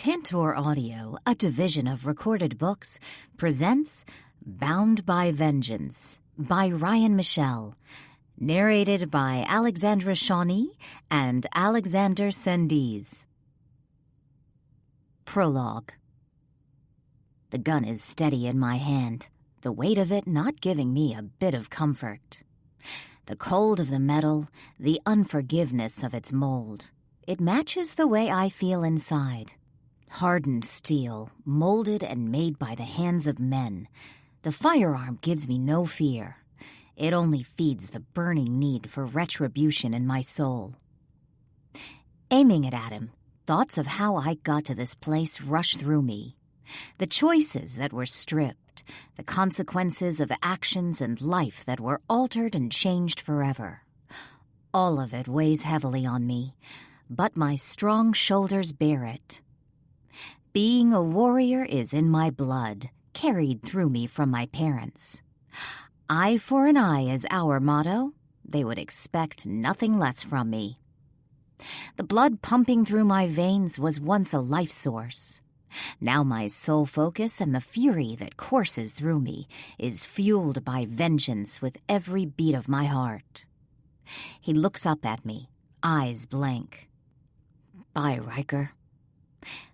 Tantor Audio, a division of Recorded Books, presents Bound by Vengeance by Michele, narrated by Alexandra Shawnee and Alexander Sendiz. Prologue. The gun is steady in my hand, the weight of it not giving me a bit of comfort. The cold of the metal, the unforgiveness of its mold. It matches the way I feel inside. Hardened steel, molded and made by the hands of men. The firearm gives me no fear. It only feeds the burning need for retribution in my soul. Aiming it at him, thoughts of how I got to this place rush through me. The choices that were stripped, the consequences of actions and life that were altered and changed forever. All of it weighs heavily on me, but my strong shoulders bear it. Being a warrior is in my blood, carried through me from my parents. Eye for an eye is our motto. They would expect nothing less from me. The blood pumping through my veins was once a life source. Now my sole focus and the fury that courses through me is fueled by vengeance with every beat of my heart. He looks up at me, eyes blank. Bye, Riker.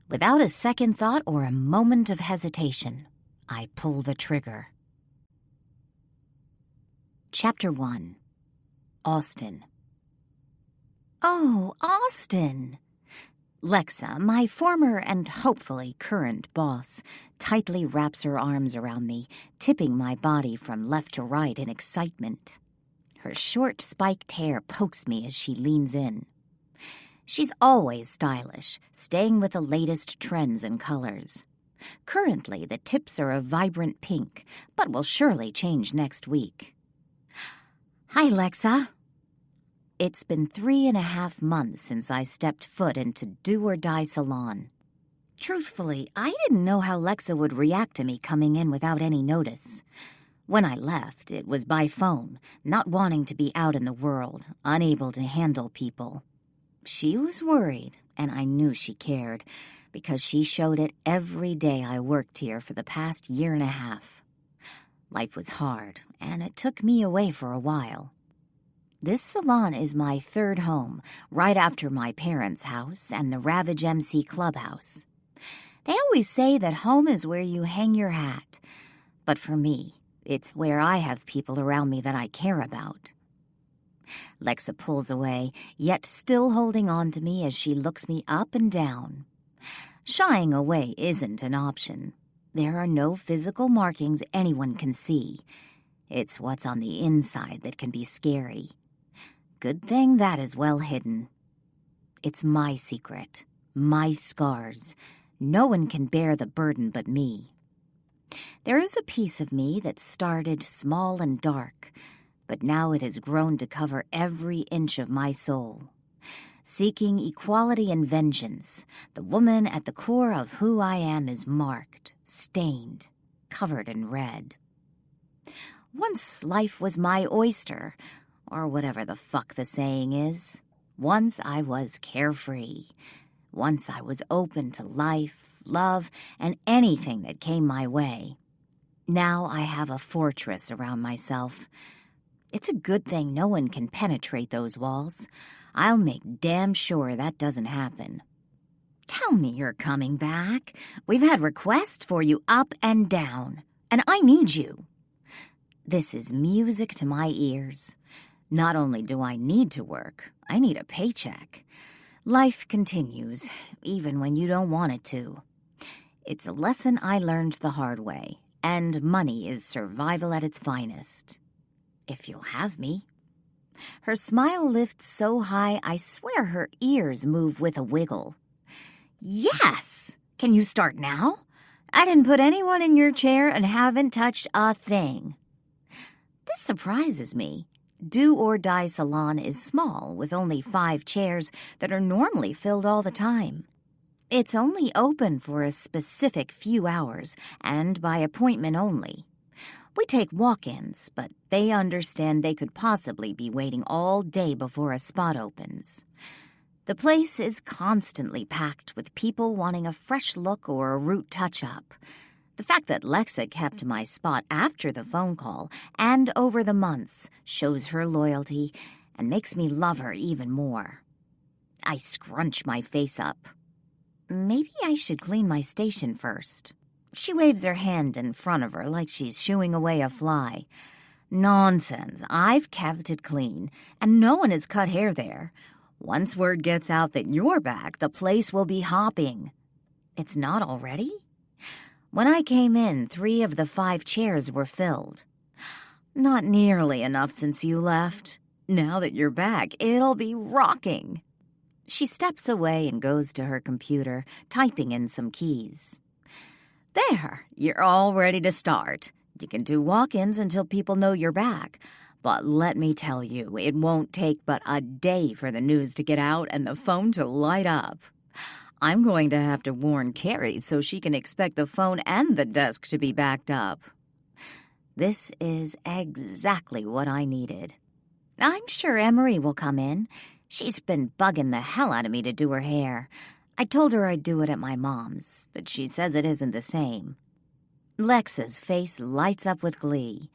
Without a second thought or a moment of hesitation, I pull the trigger. Chapter 1. Austin. Oh, Austin! Lexa, my former and hopefully current boss, tightly wraps her arms around me, tipping my body from left to right in excitement. Her short, spiked hair pokes me as she leans in. She's always stylish, staying with the latest trends and colors. Currently, the tips are a vibrant pink, but will surely change next week. Hi, Lexa. It's been 3.5 months since I stepped foot into Do or Die Salon. Truthfully, I didn't know how Lexa would react to me coming in without any notice. When I left, it was by phone, not wanting to be out in the world, unable to handle people. She was worried, and I knew she cared, because she showed it every day I worked here for the past 1.5 years. Life was hard, and it took me away for a while. This salon is my third home, right after my parents' house and the Ravage MC Clubhouse. They always say that home is where you hang your hat, but for me, it's where I have people around me that I care about. Lexa pulls away, yet still holding on to me as she looks me up and down. Shying away isn't an option. There are no physical markings anyone can see. It's what's on the inside that can be scary. Good thing that is well hidden. It's my secret, my scars. No one can bear the burden but me. There is a piece of me that started small and dark, but now it has grown to cover every inch of my soul. Seeking equality and vengeance, the woman at the core of who I am is marked, stained, covered in red. Once life was my oyster, or whatever the fuck the saying is. Once I was carefree. Once I was open to life, love, and anything that came my way. Now I have a fortress around myself. It's a good thing no one can penetrate those walls. I'll make damn sure that doesn't happen. Tell me you're coming back. We've had requests for you up and down, and I need you. This is music to my ears. Not only do I need to work, I need a paycheck. Life continues, even when you don't want it to. It's a lesson I learned the hard way, and money is survival at its finest. If you'll have me. Her smile lifts so high, I swear her ears move with a wiggle. Yes! Can you start now? I didn't put anyone in your chair and haven't touched a thing. This surprises me. Do or Die Salon is small, with only 5 chairs that are normally filled all the time. It's only open for a specific few hours, and by appointment only. We take walk-ins, but they understand they could possibly be waiting all day before a spot opens. The place is constantly packed with people wanting a fresh look or a root touch-up. The fact that Lexa kept my spot after the phone call and over the months shows her loyalty and makes me love her even more. I scrunch my face up. Maybe I should clean my station first. She waves her hand in front of her like she's shooing away a fly. Nonsense. I've kept it clean, and no one has cut hair there. Once word gets out that you're back, the place will be hopping. It's not already? When I came in, 3 of the 5 chairs were filled. Not nearly enough since you left. Now that you're back, it'll be rocking. She steps away and goes to her computer, typing in some keys. There, you're all ready to start. You can do walk-ins until people know you're back. But let me tell you, it won't take but a day for the news to get out and the phone to light up. I'm going to have to warn Carrie so she can expect the phone and the desk to be backed up. This is exactly what I needed. I'm sure Emery will come in. She's been bugging the hell out of me to do her hair. I told her I'd do it at my mom's, but she says it isn't the same. Lexa's face lights up with glee.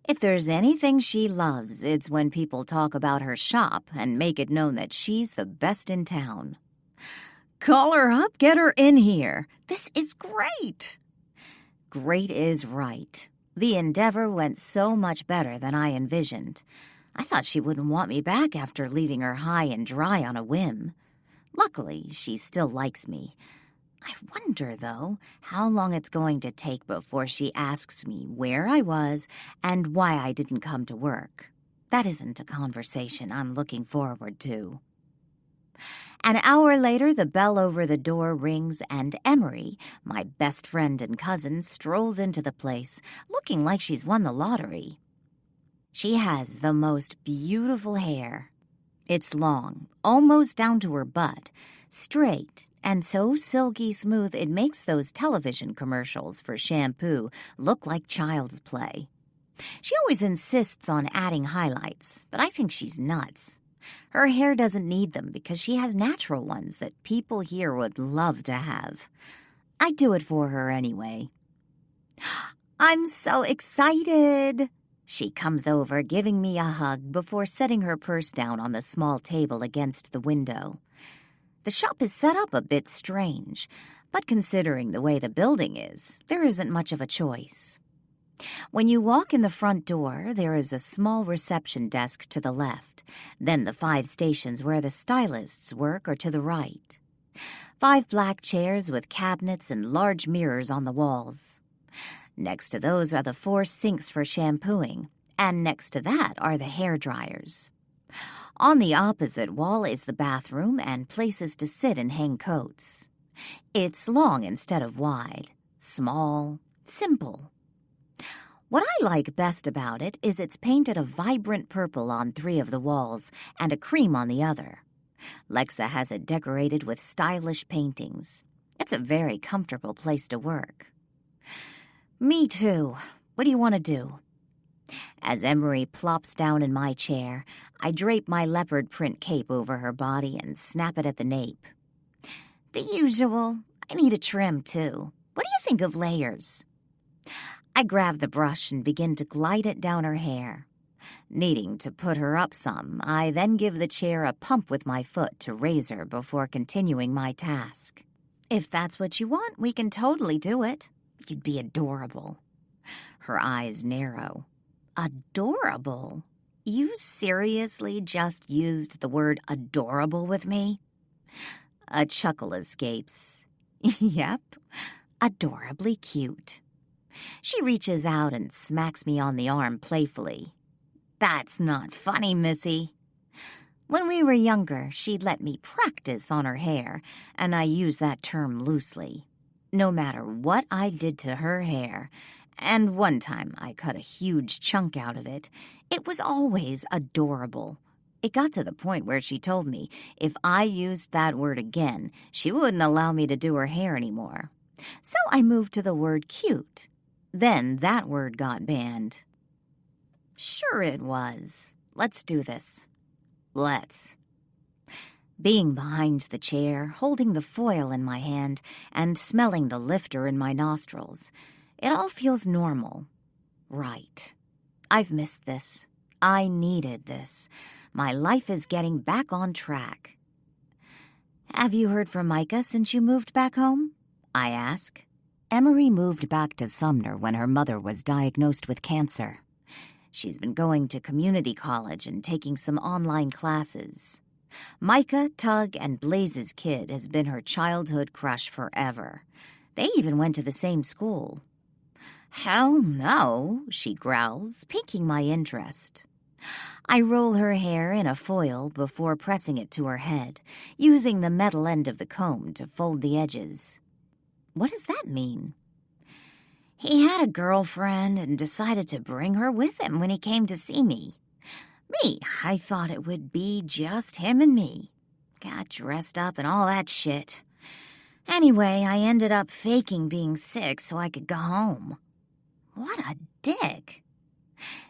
If there's anything she loves, it's when people talk about her shop and make it known that she's the best in town. Call her up, get her in here. This is great. Great is right. The endeavor went so much better than I envisioned. I thought she wouldn't want me back after leaving her high and dry on a whim. Luckily, she still likes me. I wonder, though, how long it's going to take before she asks me where I was and why I didn't come to work. That isn't a conversation I'm looking forward to. An hour later, the bell over the door rings and Emery, my best friend and cousin, strolls into the place, looking like she's won the lottery. She has the most beautiful hair. It's long, almost down to her butt, straight, and so silky smooth it makes those television commercials for shampoo look like child's play. She always insists on adding highlights, but I think she's nuts. Her hair doesn't need them because she has natural ones that people here would love to have. I do it for her anyway. I'm so excited! She comes over, giving me a hug before setting her purse down on the small table against the window. The shop is set up a bit strange, but considering the way the building is, there isn't much of a choice. When you walk in the front door, there is a small reception desk to the left. Then the 5 stations where the stylists work are to the right. 5 black chairs with cabinets and large mirrors on the walls. Next to those are the 4 sinks for shampooing, and next to that are the hair dryers. On the opposite wall is the bathroom and places to sit and hang coats. It's long instead of wide, small, simple. What I like best about it is it's painted a vibrant purple on 3 of the walls and a cream on the other. Lexa has it decorated with stylish paintings. It's a very comfortable place to work. Me too. What do you want to do? As Emery plops down in my chair, I drape my leopard print cape over her body and snap it at the nape. The usual. I need a trim, too. What do you think of layers? I grab the brush and begin to glide it down her hair. Needing to put her up some, I then give the chair a pump with my foot to raise her before continuing my task. If that's what you want, we can totally do it. You'd be adorable. Her eyes narrow. Adorable? You seriously just used the word adorable with me? A chuckle escapes. Yep, adorably cute. She reaches out and smacks me on the arm playfully. That's not funny, Missy. When we were younger, she'd let me practice on her hair, and I use that term loosely. No matter what I did to her hair, and one time I cut a huge chunk out of it, it was always adorable. It got to the point where she told me if I used that word again, she wouldn't allow me to do her hair anymore. So I moved to the word cute. Then that word got banned. Sure it was. Let's do this. Let's. Being behind the chair, holding the foil in my hand, and smelling the lifter in my nostrils, it all feels normal. Right. I've missed this. I needed this. My life is getting back on track. Have you heard from Micah since you moved back home? I ask. Emery moved back to Sumner when her mother was diagnosed with cancer. She's been going to community college and taking some online classes. Micah, Tug, and Blaze's kid has been her childhood crush forever. They even went to the same school. Hell no, she growls, piquing my interest. I roll her hair in a foil before pressing it to her head, using the metal end of the comb to fold the edges. What does that mean? He had a girlfriend and decided to bring her with him when he came to see me. I thought it would be just him and me. Got dressed up and all that shit. Anyway, I ended up faking being sick so I could go home. What a dick.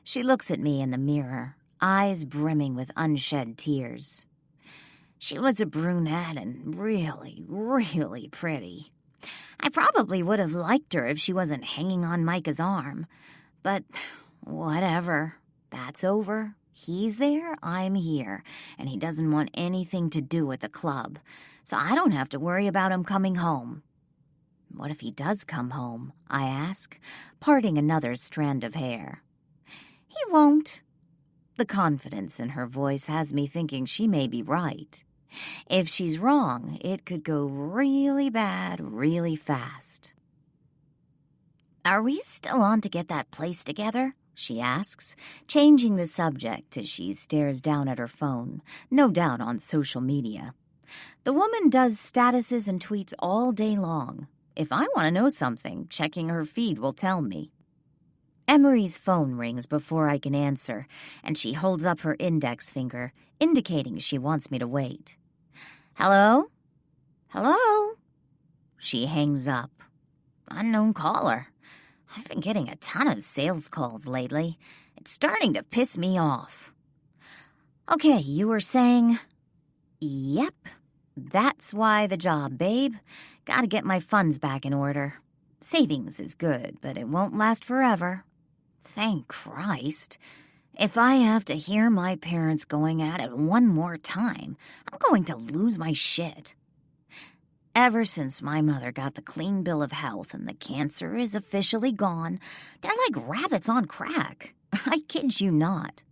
She looks at me in the mirror, eyes brimming with unshed tears. She was a brunette and really, really pretty. I probably would have liked her if she wasn't hanging on Micah's arm. But whatever. That's over. He's there, I'm here, and he doesn't want anything to do with the club, so I don't have to worry about him coming home. What if he does come home? I ask, parting another strand of hair. He won't. The confidence in her voice has me thinking she may be right. If she's wrong, it could go really bad really fast. Are we still on to get that place together? She asks, changing the subject as she stares down at her phone, no doubt on social media. The woman does statuses and tweets all day long. If I want to know something, checking her feed will tell me. Emery's phone rings before I can answer, and she holds up her index finger, indicating she wants me to wait. Hello? Hello? She hangs up. Unknown caller. I've been getting a ton of sales calls lately. It's starting to piss me off. Okay, you were saying... Yep, that's why the job, babe. Gotta get my funds back in order. Savings is good, but it won't last forever. Thank Christ. If I have to hear my parents going at it one more time, I'm going to lose my shit. Ever since my mother got the clean bill of health and the cancer is officially gone, they're like rabbits on crack. I kid you not.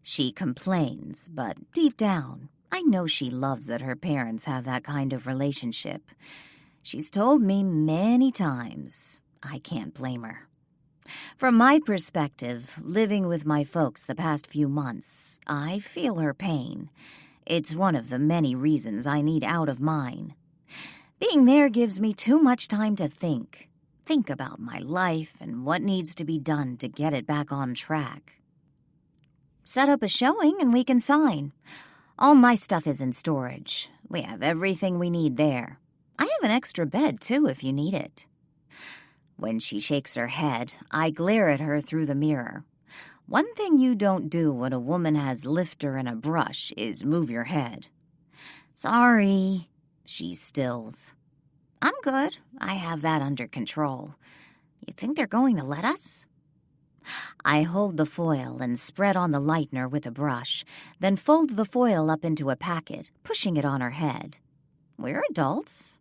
She complains, but deep down, I know she loves that her parents have that kind of relationship. She's told me many times. I can't blame her. From my perspective, living with my folks the past few months, I feel her pain. It's one of the many reasons I need out of mine. Being there gives me too much time to think about my life and what needs to be done to get it back on track. Set up a showing and we can sign. All my stuff is in storage. We have everything we need there. I have an extra bed, too, if you need it. When she shakes her head, I glare at her through the mirror. One thing you don't do when a woman has lifter and a brush is move your head. Sorry. She stills. I'm good. I have that under control. You think they're going to let us? I hold the foil and spread on the lightener with a brush, then fold the foil up into a packet, pushing it on her head. We're adults.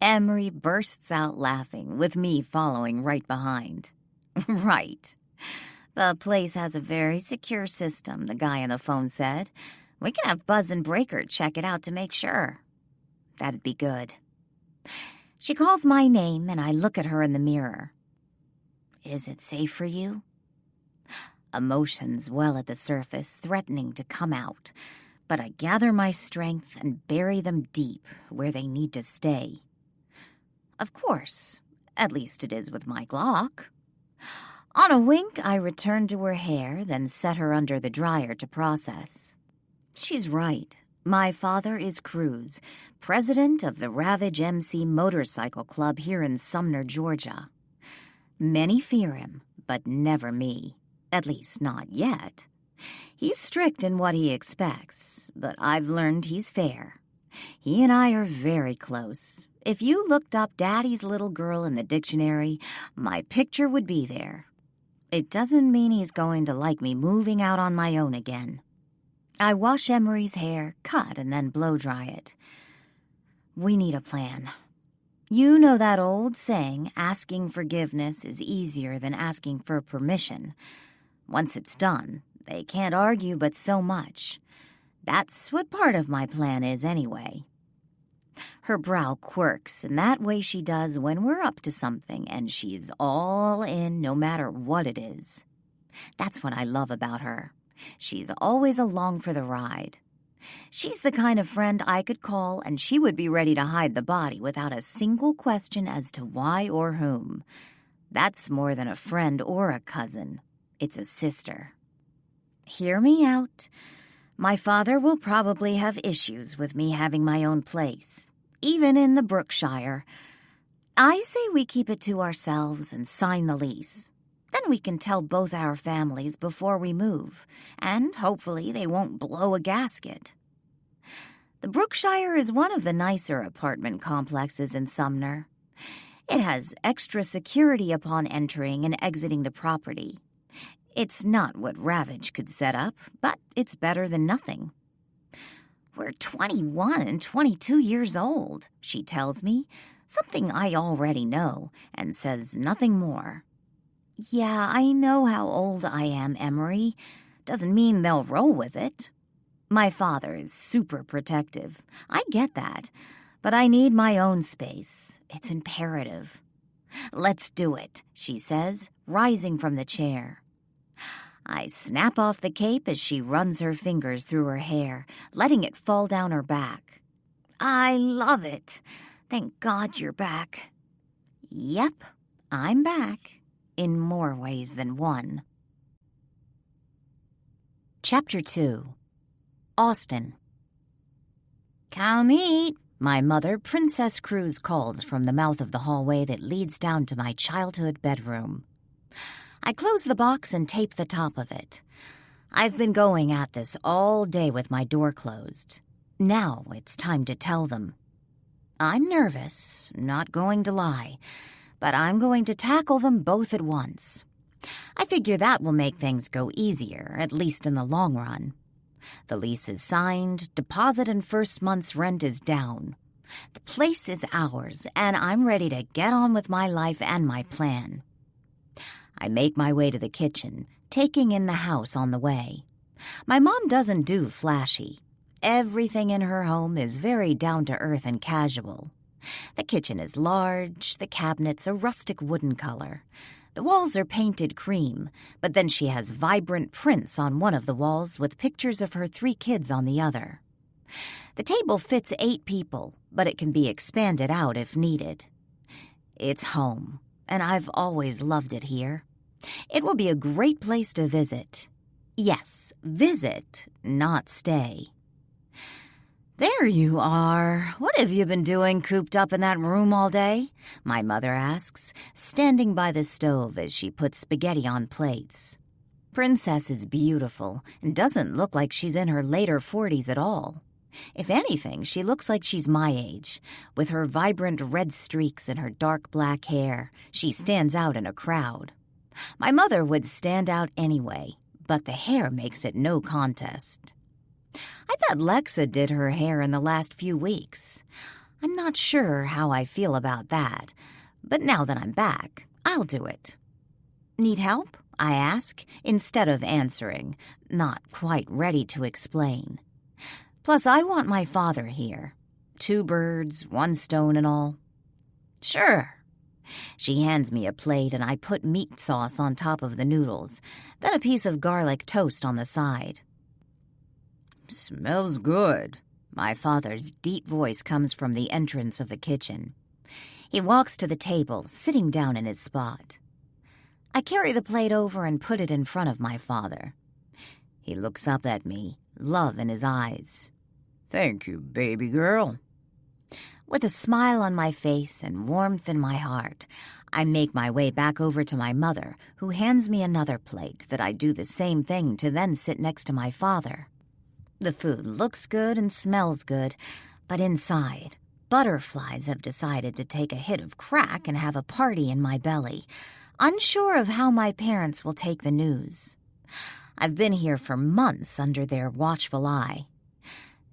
Emery bursts out laughing, with me following right behind. Right. The place has a very secure system, the guy on the phone said. We can have Buzz and Breaker check it out to make sure. That'd be good. She calls my name, and I look at her in the mirror. Is it safe for you? Emotions well at the surface, threatening to come out, but I gather my strength and bury them deep where they need to stay. Of course, at least it is with my Glock. On a wink, I return to her hair, then set her under the dryer to process. She's right. My father is Cruz, president of the Ravage MC Motorcycle Club here in Sumner, Georgia. Many fear him, but never me. At least not yet. He's strict in what he expects, but I've learned he's fair. He and I are very close. If you looked up Daddy's little girl in the dictionary, my picture would be there. It doesn't mean he's going to like me moving out on my own again. I wash Emery's hair, cut, and then blow-dry it. We need a plan. You know that old saying, asking forgiveness is easier than asking for permission. Once it's done, they can't argue but so much. That's what part of my plan is anyway. Her brow quirks in that way she does when we're up to something, and she's all in no matter what it is. That's what I love about her. She's always along for the ride. She's the kind of friend I could call and she would be ready to hide the body without a single question as to why or whom. That's more than a friend or a cousin. It's a sister. Hear me out. My father will probably have issues with me having my own place, even in the Brookshire. I say we keep it to ourselves and sign the lease. Then we can tell both our families before we move, and hopefully they won't blow a gasket. The Brookshire is one of the nicer apartment complexes in Sumner. It has extra security upon entering and exiting the property. It's not what Ravage could set up, but it's better than nothing. We're 21 and 22 years old, she tells me, something I already know, and says nothing more. Yeah, I know how old I am, Emery. Doesn't mean they'll roll with it. My father is super protective. I get that. But I need my own space. It's imperative. Let's do it, she says, rising from the chair. I snap off the cape as she runs her fingers through her hair, letting it fall down her back. I love it. Thank God you're back. Yep, I'm back. In more ways than one. Chapter 2. Austin. Come eat, my mother, Princess Cruz, calls from the mouth of the hallway that leads down to my childhood bedroom. I close the box and tape the top of it. I've been going at this all day with my door closed. Now it's time to tell them. I'm nervous, not going to lie, but I'm going to tackle them both at once. I figure that will make things go easier, at least in the long run. The lease is signed, deposit and first month's rent is down. The place is ours, and I'm ready to get on with my life and my plan. I make my way to the kitchen, taking in the house on the way. My mom doesn't do flashy. Everything in her home is very down-to-earth and casual. The kitchen is large, the cabinets a rustic wooden color. The walls are painted cream, but then she has vibrant prints on one of the walls with pictures of her 3 kids on the other. The table fits 8 people, but it can be expanded out if needed. It's home, and I've always loved it here. It will be a great place to visit. Yes, visit, not stay. There you are. What have you been doing cooped up in that room all day? My mother asks, standing by the stove as she puts spaghetti on plates. Princess is beautiful and doesn't look like she's in her later 40s at all. If anything, she looks like she's my age. With her vibrant red streaks and her dark black hair, she stands out in a crowd. My mother would stand out anyway, but the hair makes it no contest. I bet Lexa did her hair in the last few weeks. I'm not sure how I feel about that, but now that I'm back, I'll do it. Need help? I ask, instead of answering, not quite ready to explain. Plus, I want my father here. 2 birds, 1 stone and all. Sure. She hands me a plate and I put meat sauce on top of the noodles, then a piece of garlic toast on the side. Smells good. My father's deep voice comes from the entrance of the kitchen. He walks to the table, sitting down in his spot. I carry the plate over and put it in front of my father. He looks up at me, love in his eyes. Thank you, baby girl. With a smile on my face and warmth in my heart, I make my way back over to my mother, who hands me another plate that I do the same thing to then sit next to my father. The food looks good and smells good, But inside, butterflies have decided to take a hit of crack and have a party in my belly, unsure of how my parents will take the news. I've been here for months under their watchful eye.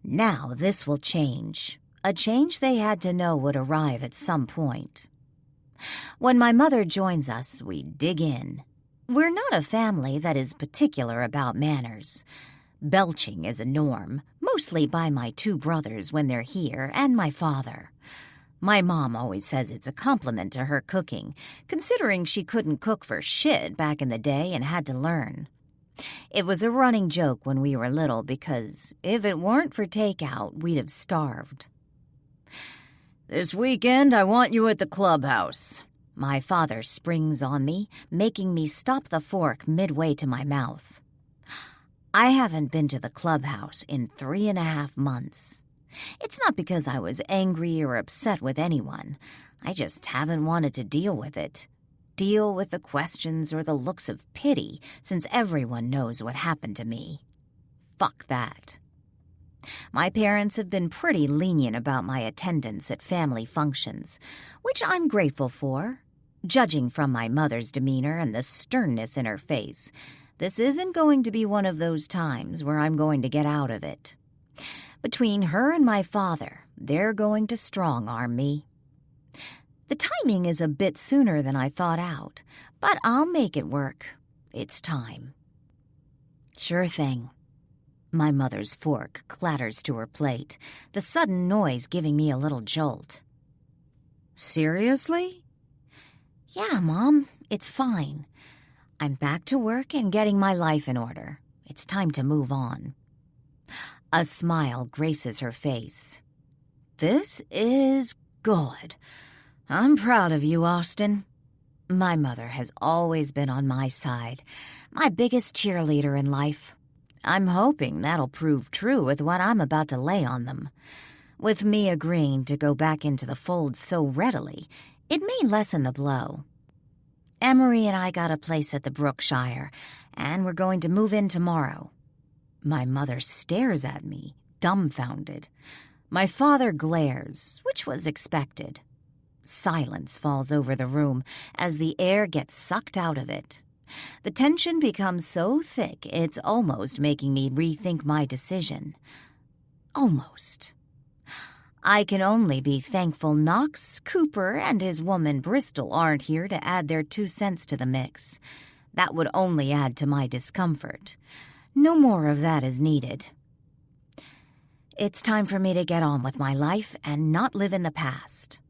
Now this will change, a change they had to know would arrive at some point. When my mother joins us, we dig in. We're not a family that is particular about manners. Belching is a norm, mostly by my 2 brothers when they're here and my father. My mom always says it's a compliment to her cooking, considering she couldn't cook for shit back in the day and had to learn. It was a running joke when we were little because if it weren't for takeout, we'd have starved. "This weekend, I want you at the clubhouse." My father springs on me, making me stop the fork midway to my mouth. I haven't been to the clubhouse in 3.5 months. It's not because I was angry or upset with anyone. I just haven't wanted to deal with it. Deal with the questions or the looks of pity, since everyone knows what happened to me. Fuck that. My parents have been pretty lenient about my attendance at family functions, which I'm grateful for. Judging from my mother's demeanor and the sternness in her face, this isn't going to be one of those times where I'm going to get out of it. Between her and my father, they're going to strong-arm me. The timing is a bit sooner than I thought out, but I'll make it work. It's time. Sure thing. My mother's fork clatters to her plate, the sudden noise giving me a little jolt. Seriously? Yeah, Mom, it's fine. I'm back to work and getting my life in order. It's time to move on. A smile graces her face. This is good. I'm proud of you, Austin. My mother has always been on my side, my biggest cheerleader in life. I'm hoping that'll prove true with what I'm about to lay on them. With me agreeing to go back into the fold so readily, it may lessen the blow. Emery and I got a place at the Brookshire, and we're going to move in tomorrow. My mother stares at me, dumbfounded. My father glares, which was expected. Silence falls over the room as the air gets sucked out of it. The tension becomes so thick it's almost making me rethink my decision. Almost. I can only be thankful Knox, Cooper, and his woman Bristol aren't here to add their 2 cents to the mix. That would only add to my discomfort. No more of that is needed. It's time for me to get on with my life and not live in the past.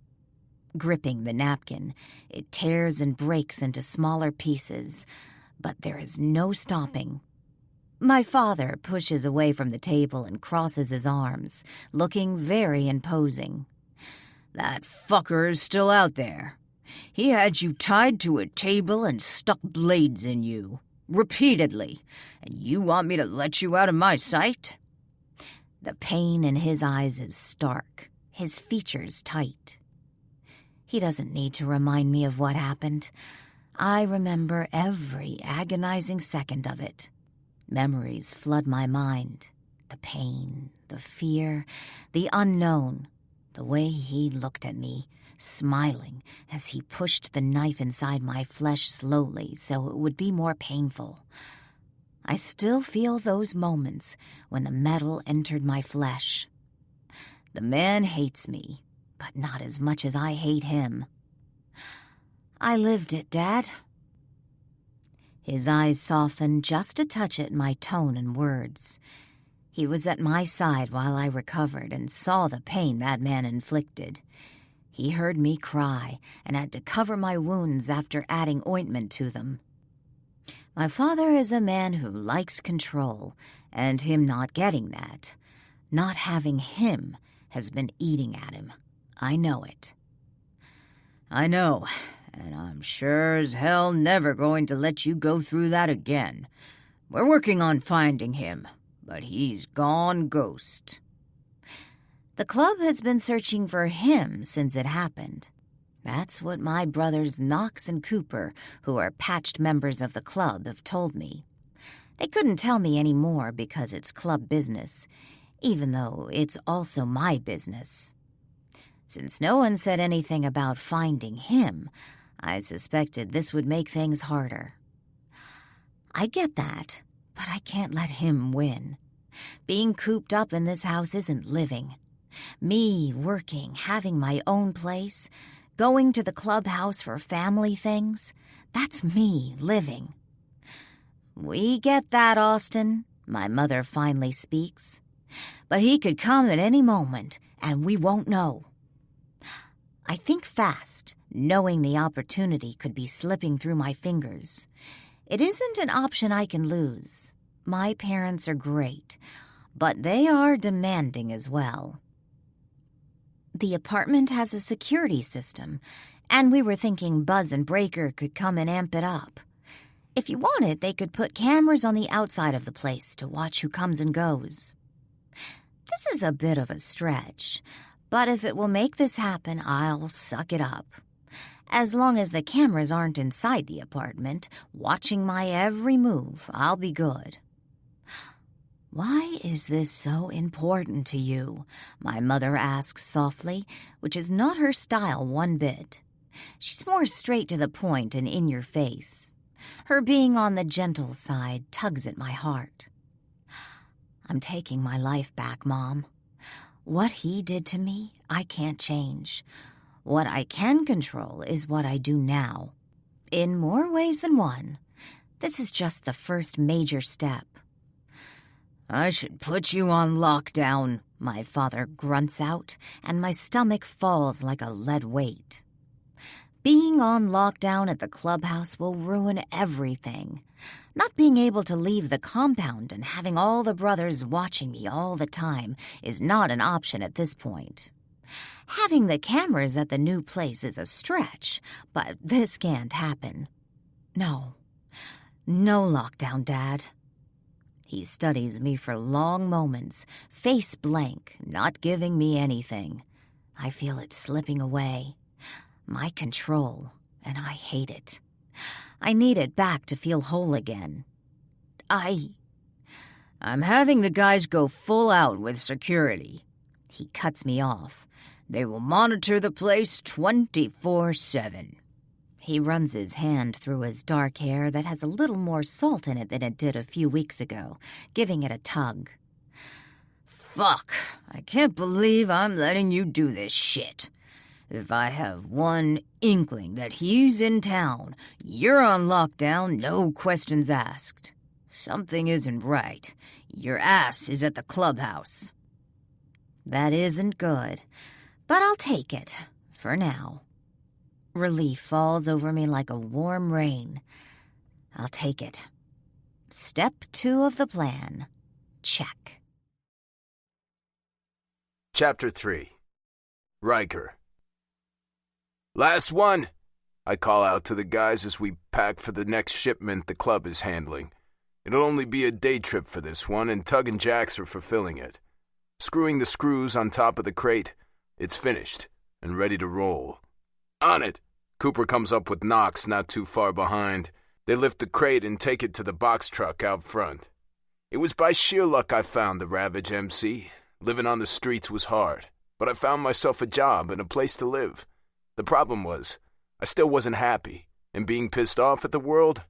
Gripping the napkin, it tears and breaks into smaller pieces, but there is no stopping. My father pushes away from the table and crosses his arms, looking very imposing. That fucker is still out there. He had you tied to a table and stuck blades in you, repeatedly, and you want me to let you out of my sight? The pain in his eyes is stark, his features tight. He doesn't need to remind me of what happened. I remember every agonizing second of it. Memories flood my mind. The pain, the fear, the unknown. The way he looked at me, smiling as he pushed the knife inside my flesh slowly so it would be more painful. I still feel those moments when the metal entered my flesh. The man hates me, but not as much as I hate him. I lived it, Dad. His eyes softened just a touch at my tone and words. He was at my side while I recovered and saw the pain that man inflicted. He heard me cry and had to cover my wounds after adding ointment to them. My father is a man who likes control, and him not getting that, not having him, has been eating at him. I know it. I know, and I'm sure as hell never going to let you go through that again. We're working on finding him, but he's gone ghost. The club has been searching for him since it happened. That's what my brothers Knox and Cooper, who are patched members of the club, have told me. They couldn't tell me any more because it's club business. even though it's also my business. Since no one said anything about finding him, I suspected this would make things harder. I get that, but I can't let him win. Being cooped up in this house isn't living. Me working, having my own place, going to the clubhouse for family things, that's me living. We get that, Austin, my mother finally speaks. But he could come at any moment, and we won't know. I think fast, knowing the opportunity could be slipping through my fingers. It isn't an option I can lose. My parents are great, but they are demanding as well. The apartment has a security system, and we were thinking Buzz and Breaker could come and amp it up. If you wanted, they could put cameras on the outside of the place to watch who comes and goes. This is a bit of a stretch, but if it will make this happen, I'll suck it up. As long as the cameras aren't inside the apartment, watching my every move, I'll be good. Why is this so important to you? My mother asks softly, which is not her style one bit. She's more straight to the point and in your face. Her being on the gentle side tugs at my heart. I'm taking my life back, Mom. What he did to me, I can't change. What I can control is what I do now. In more ways than one. This is just the first major step. I should put you on lockdown, my father grunts out, and my stomach falls like a lead weight. Being on lockdown at the clubhouse will ruin everything. Not being able to leave the compound and having all the brothers watching me all the time is not an option at this point. Having the cameras at the new place is a stretch, but this can't happen. No lockdown, Dad. He studies me for long moments, face blank, not giving me anything. I feel it slipping away. My control, and I hate it. I need it back to feel whole again. I'm having the guys go full out with security. He cuts me off. They will monitor the place 24/7. He runs his hand through his dark hair that has a little more salt in it than it did a few weeks ago, giving it a tug. Fuck, I can't believe I'm letting you do this shit. If I have one inkling that he's in town, you're on lockdown, no questions asked. Something isn't right. Your ass is at the clubhouse. That isn't good, but I'll take it, for now. Relief falls over me like a warm rain. I'll take it. Step 2 of the plan. Check. Chapter 3. Riker. Last one! I call out to the guys as we pack for the next shipment the club is handling. It'll only be a day trip for this one, and Tug and Jax are fulfilling it. Screwing the screws on top of the crate, it's finished and ready to roll. On it! Cooper comes up with Knox not too far behind. They lift the crate and take it to the box truck out front. It was by sheer luck I found the Ravage MC. Living on the streets was hard, but I found myself a job and a place to live. The problem was, I still wasn't happy, and being pissed off at the world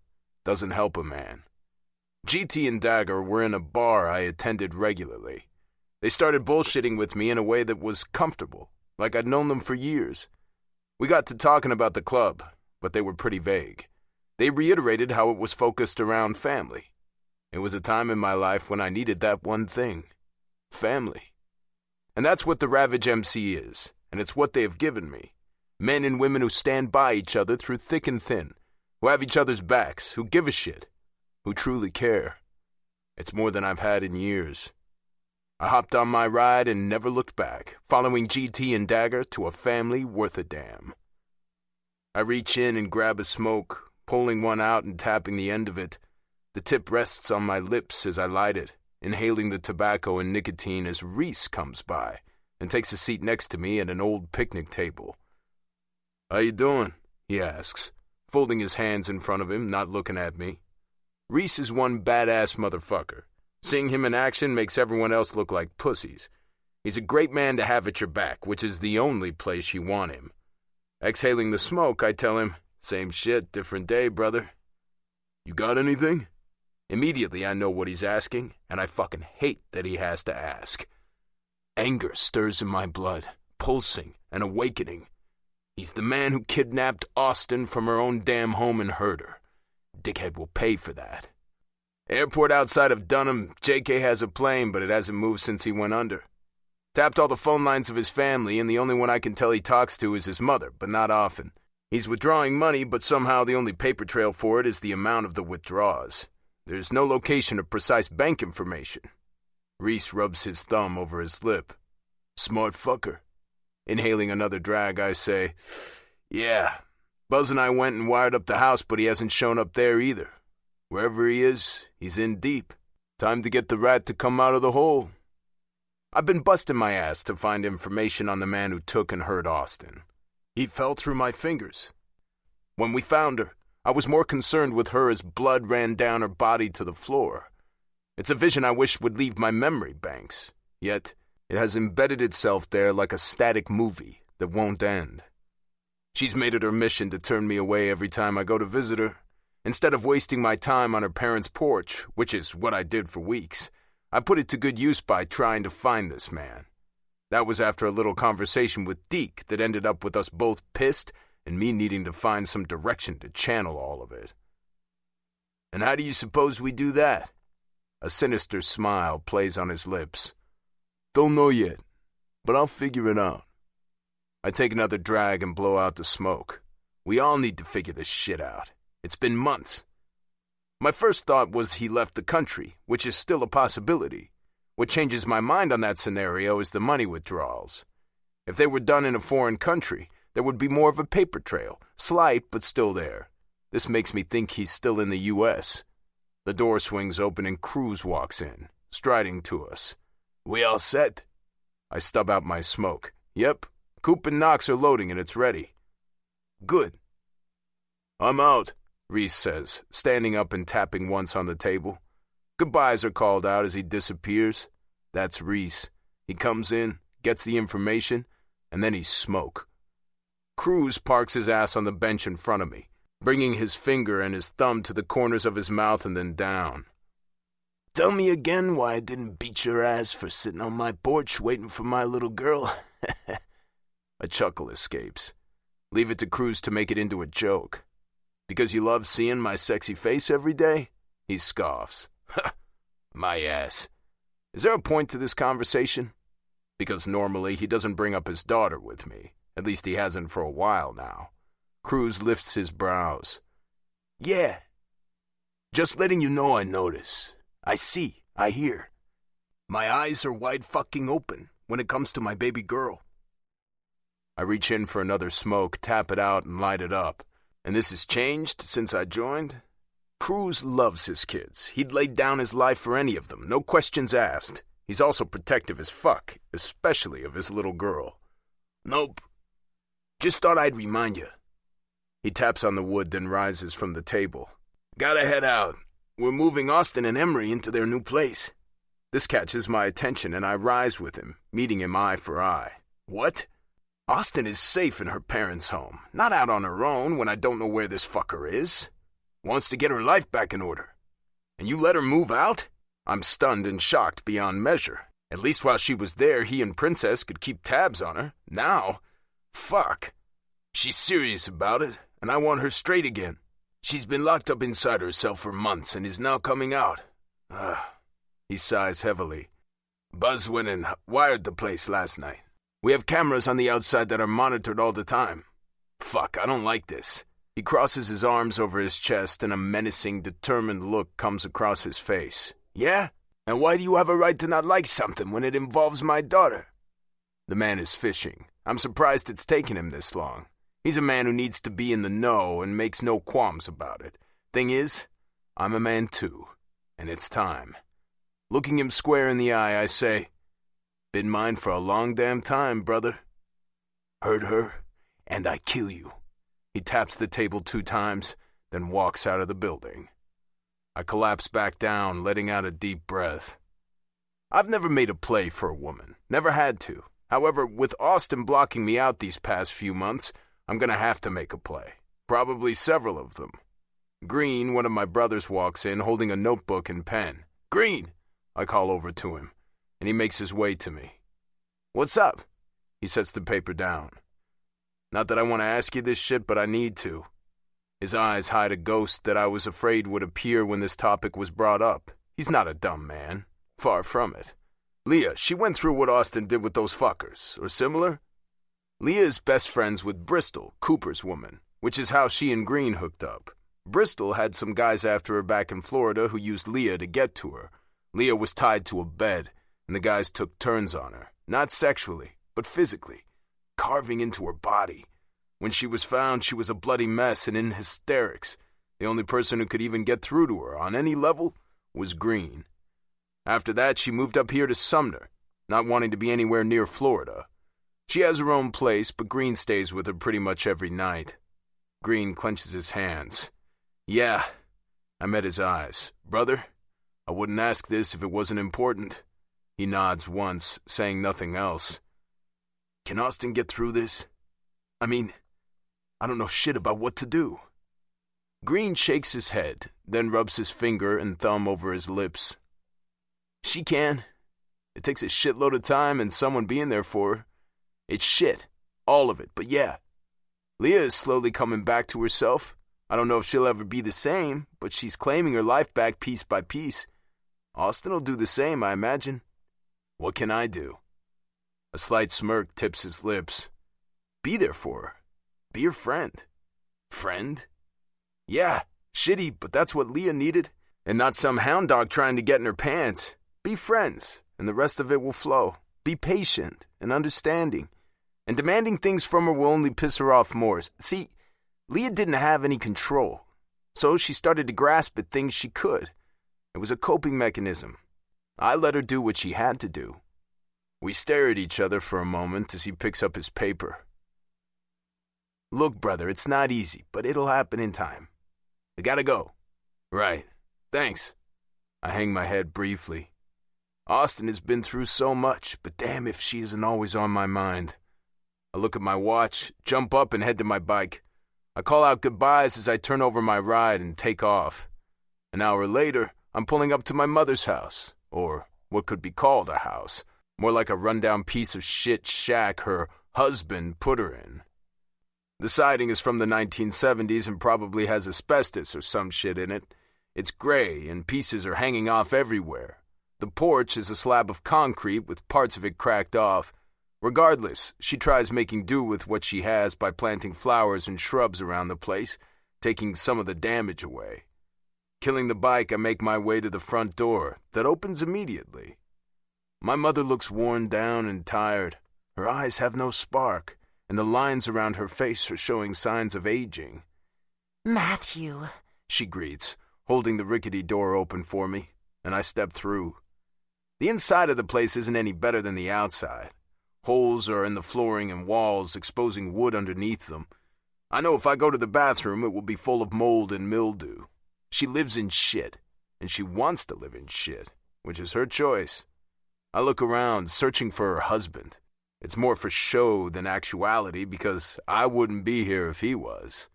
doesn't help a man. GT and Dagger were in a bar I attended regularly. They started bullshitting with me in a way that was comfortable, like I'd known them for years. We got to talking about the club, but they were pretty vague. They reiterated how it was focused around family. It was a time in my life when I needed that one thing. Family. And that's what the Ravage MC is, and it's what they have given me. Men and women who stand by each other through thick and thin, who have each other's backs, who give a shit, who truly care. It's more than I've had in years. I hopped on my ride and never looked back, following GT and Dagger to a family worth a damn. I reach in and grab a smoke, pulling one out and tapping the end of it. The tip rests on my lips as I light it, inhaling the tobacco and nicotine as Reese comes by and takes a seat next to me at an old picnic table. "How you doing?" he asks, folding his hands in front of him, not looking at me. Reese is one badass motherfucker. Seeing him in action makes everyone else look like pussies. He's a great man to have at your back, which is the only place you want him. Exhaling the smoke, I tell him, "Same shit, different day, brother." "You got anything?" Immediately I know what he's asking, and I fucking hate that he has to ask. Anger stirs in my blood, pulsing and awakening. He's the man who kidnapped Austin from her own damn home and hurt her. Dickhead will pay for that. Airport outside of Dunham, JK has a plane, but it hasn't moved since he went under. Tapped all the phone lines of his family, and the only one I can tell he talks to is his mother, but not often. He's withdrawing money, but somehow the only paper trail for it is the amount of the withdrawals. There's no location of precise bank information. Reese rubs his thumb over his lip. "Smart fucker." Inhaling another drag, I say, "Yeah, Buzz and I went and wired up the house, but he hasn't shown up there either. Wherever he is, he's in deep. Time to get the rat to come out of the hole." I've been busting my ass to find information on the man who took and hurt Austin. He fell through my fingers. When we found her, I was more concerned with her as blood ran down her body to the floor. It's a vision I wish would leave my memory banks, yet it has embedded itself there like a static movie that won't end. She's made it her mission to turn me away every time I go to visit her. Instead of wasting my time on her parents' porch, which is what I did for weeks, I put it to good use by trying to find this man. That was after a little conversation with Deke that ended up with us both pissed and me needing to find some direction to channel all of it. "And how do you suppose we do that?" A sinister smile plays on his lips. "Don't know yet, but I'll figure it out." I take another drag and blow out the smoke. We all need to figure this shit out. It's been months. My first thought was he left the country, which is still a possibility. What changes my mind on that scenario is the money withdrawals. If they were done in a foreign country, there would be more of a paper trail, slight but still there. This makes me think he's still in the U.S. The door swings open and Cruz walks in, striding to us. "We all set?" I stub out my smoke. "Yep, Coop and Knox are loading and it's ready." "Good." "I'm out," Reese says, standing up and tapping once on the table. Goodbyes are called out as he disappears. That's Reese. He comes in, gets the information, and then he's smoke. Cruz parks his ass on the bench in front of me, bringing his finger and his thumb to the corners of his mouth and then down. "Tell me again why I didn't beat your ass for sitting on my porch waiting for my little girl." A chuckle escapes. Leave it to Cruz to make it into a joke. "Because you love seeing my sexy face every day?" He scoffs. My ass. Is there a point to this conversation? Because normally he doesn't bring up his daughter with me. At least he hasn't for a while now. Cruz lifts his brows. "Yeah. Just letting you know I notice. I see. I hear. My eyes are wide fucking open when it comes to my baby girl." I reach in for another smoke, tap it out, and light it up. "And this has changed since I joined?" Cruz loves his kids. He'd lay down his life for any of them, no questions asked. He's also protective as fuck, especially of his little girl. "Nope. Just thought I'd remind you." He taps on the wood, then rises from the table. "Gotta head out. We're moving Austin and Emery into their new place." This catches my attention, and I rise with him, meeting him eye for eye. "What?" "Austin is safe in her parents' home, not out on her own when I don't know where this fucker is. Wants to get her life back in order. And you let her move out?" I'm stunned and shocked beyond measure. At least while she was there, he and Princess could keep tabs on her. Now, fuck. "She's serious about it, and I want her straight again. She's been locked up inside herself for months and is now coming out." He sighs heavily. "Buzz went and wired the place last night. We have cameras on the outside that are monitored all the time. Fuck, I don't like this." He crosses his arms over his chest and a menacing, determined look comes across his face. "Yeah? And why do you have a right to not like something when it involves my daughter?" The man is fishing. I'm surprised it's taken him this long. He's a man who needs to be in the know and makes no qualms about it. Thing is, I'm a man too, and it's time. Looking him square in the eye, I say, "Been mine for a long damn time, brother. Hurt her, and I kill you." He taps the table 2 times, then walks out of the building. I collapse back down, letting out a deep breath. I've never made a play for a woman. Never had to. However, with Austin blocking me out these past few months, I'm gonna have to make a play. Probably several of them. Green, one of my brothers, walks in holding a notebook and pen. "Green!" I call over to him, and he makes his way to me. "What's up?" He sets the paper down. "Not that I want to ask you this shit, but I need to." His eyes hide a ghost that I was afraid would appear when this topic was brought up. He's not a dumb man. Far from it. Leah, she went through what Austin did with those fuckers, or similar. Leah is best friends with Bristol, Cooper's woman, which is how she and Green hooked up. Bristol had some guys after her back in Florida who used Leah to get to her. Leah was tied to a bed, and the guys took turns on her. Not sexually, but physically, carving into her body. When she was found, she was a bloody mess and in hysterics. The only person who could even get through to her on any level was Green. After that, she moved up here to Sumner, not wanting to be anywhere near Florida. She has her own place, but Green stays with her pretty much every night. Green clenches his hands. "Yeah." I met his eyes. "Brother, I wouldn't ask this if it wasn't important." He nods once, saying nothing else. "Can Austin get through this? I mean, I don't know shit about what to do." Green shakes his head, then rubs his finger and thumb over his lips. "She can. It takes a shitload of time and someone being there for her. It's shit. All of it, but yeah. Leah is slowly coming back to herself. I don't know if she'll ever be the same, but she's claiming her life back piece by piece. Austin will do the same, I imagine. What can I do?" A slight smirk tips his lips. "Be there for her. Be her friend." "Friend?" "Yeah, shitty, but that's what Leah needed. And not some hound dog trying to get in her pants. Be friends, and the rest of it will flow. Be patient and understanding. And demanding things from her will only piss her off more. See, Leah didn't have any control, so she started to grasp at things she could. It was a coping mechanism. I let her do what she had to do." We stare at each other for a moment as he picks up his paper. "Look, brother, it's not easy, but it'll happen in time. I gotta go." "Right. Thanks." I hang my head briefly. Austin has been through so much, but damn if she isn't always on my mind. I look at my watch, jump up, and head to my bike. I call out goodbyes as I turn over my ride and take off. An hour later, I'm pulling up to my mother's house, or what could be called a house, more like a rundown piece of shit shack her husband put her in. The siding is from the 1970s and probably has asbestos or some shit in it. It's gray and pieces are hanging off everywhere. The porch is a slab of concrete with parts of it cracked off. Regardless, she tries making do with what she has by planting flowers and shrubs around the place, taking some of the damage away. Killing the bike, I make my way to the front door that opens immediately. My mother looks worn down and tired. Her eyes have no spark, and the lines around her face are showing signs of aging. "Matthew," she greets, holding the rickety door open for me, and I step through. The inside of the place isn't any better than the outside. Holes are in the flooring and walls, exposing wood underneath them. I know if I go to the bathroom, it will be full of mold and mildew. She lives in shit, and she wants to live in shit, which is her choice. I look around, searching for her husband. It's more for show than actuality, because I wouldn't be here if he was.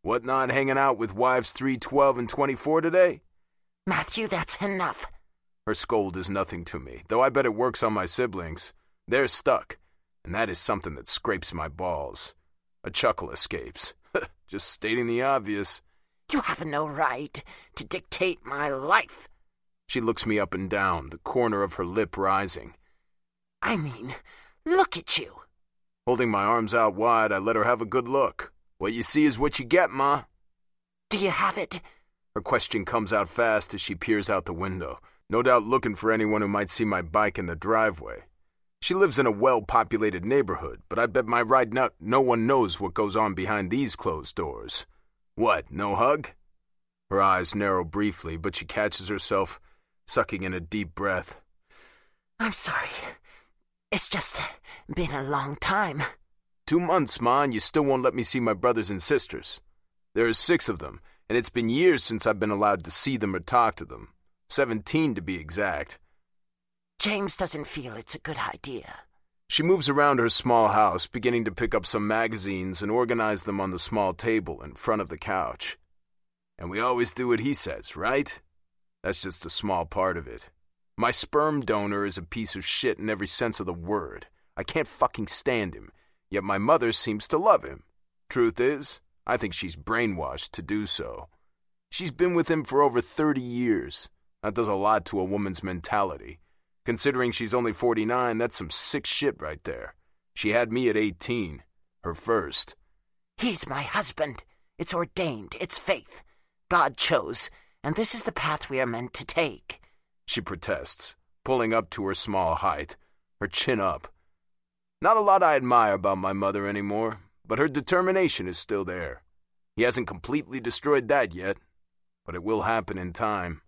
What, not hanging out with wives 3, 12, and 24 today? "Matthew, that's enough." Her scold is nothing to me, though I bet it works on my siblings. They're stuck, and that is something that scrapes my balls. A chuckle escapes. Just stating the obvious. "You have no right to dictate my life." She looks me up and down, the corner of her lip rising. "I mean, look at you." Holding my arms out wide, I let her have a good look. "What you see is what you get, Ma." "Do you have it?" Her question comes out fast as she peers out the window, no doubt looking for anyone who might see my bike in the driveway. She lives in a well-populated neighborhood, but I bet my right nut no one knows what goes on behind these closed doors. What, no hug? Her eyes narrow briefly, but she catches herself, sucking in a deep breath. "I'm sorry. It's just been a long time." 2 months, Ma, and you still won't let me see my brothers and sisters. There are 6 of them, and it's been years since I've been allowed to see them or talk to them. 17 to be exact. James doesn't feel it's a good idea. She moves around her small house, beginning to pick up some magazines and organize them on the small table in front of the couch. And we always do what he says, right? That's just a small part of it. My sperm donor is a piece of shit in every sense of the word. I can't fucking stand him, yet my mother seems to love him. Truth is, I think she's brainwashed to do so. She's been with him for over 30 years. That does a lot to a woman's mentality. Considering she's only 49, that's some sick shit right there. She had me at 18, her first. He's my husband. It's ordained. It's faith. God chose, and this is the path we are meant to take. She protests, pulling up to her small height, her chin up. Not a lot I admire about my mother anymore, but her determination is still there. He hasn't completely destroyed that yet, but it will happen in time.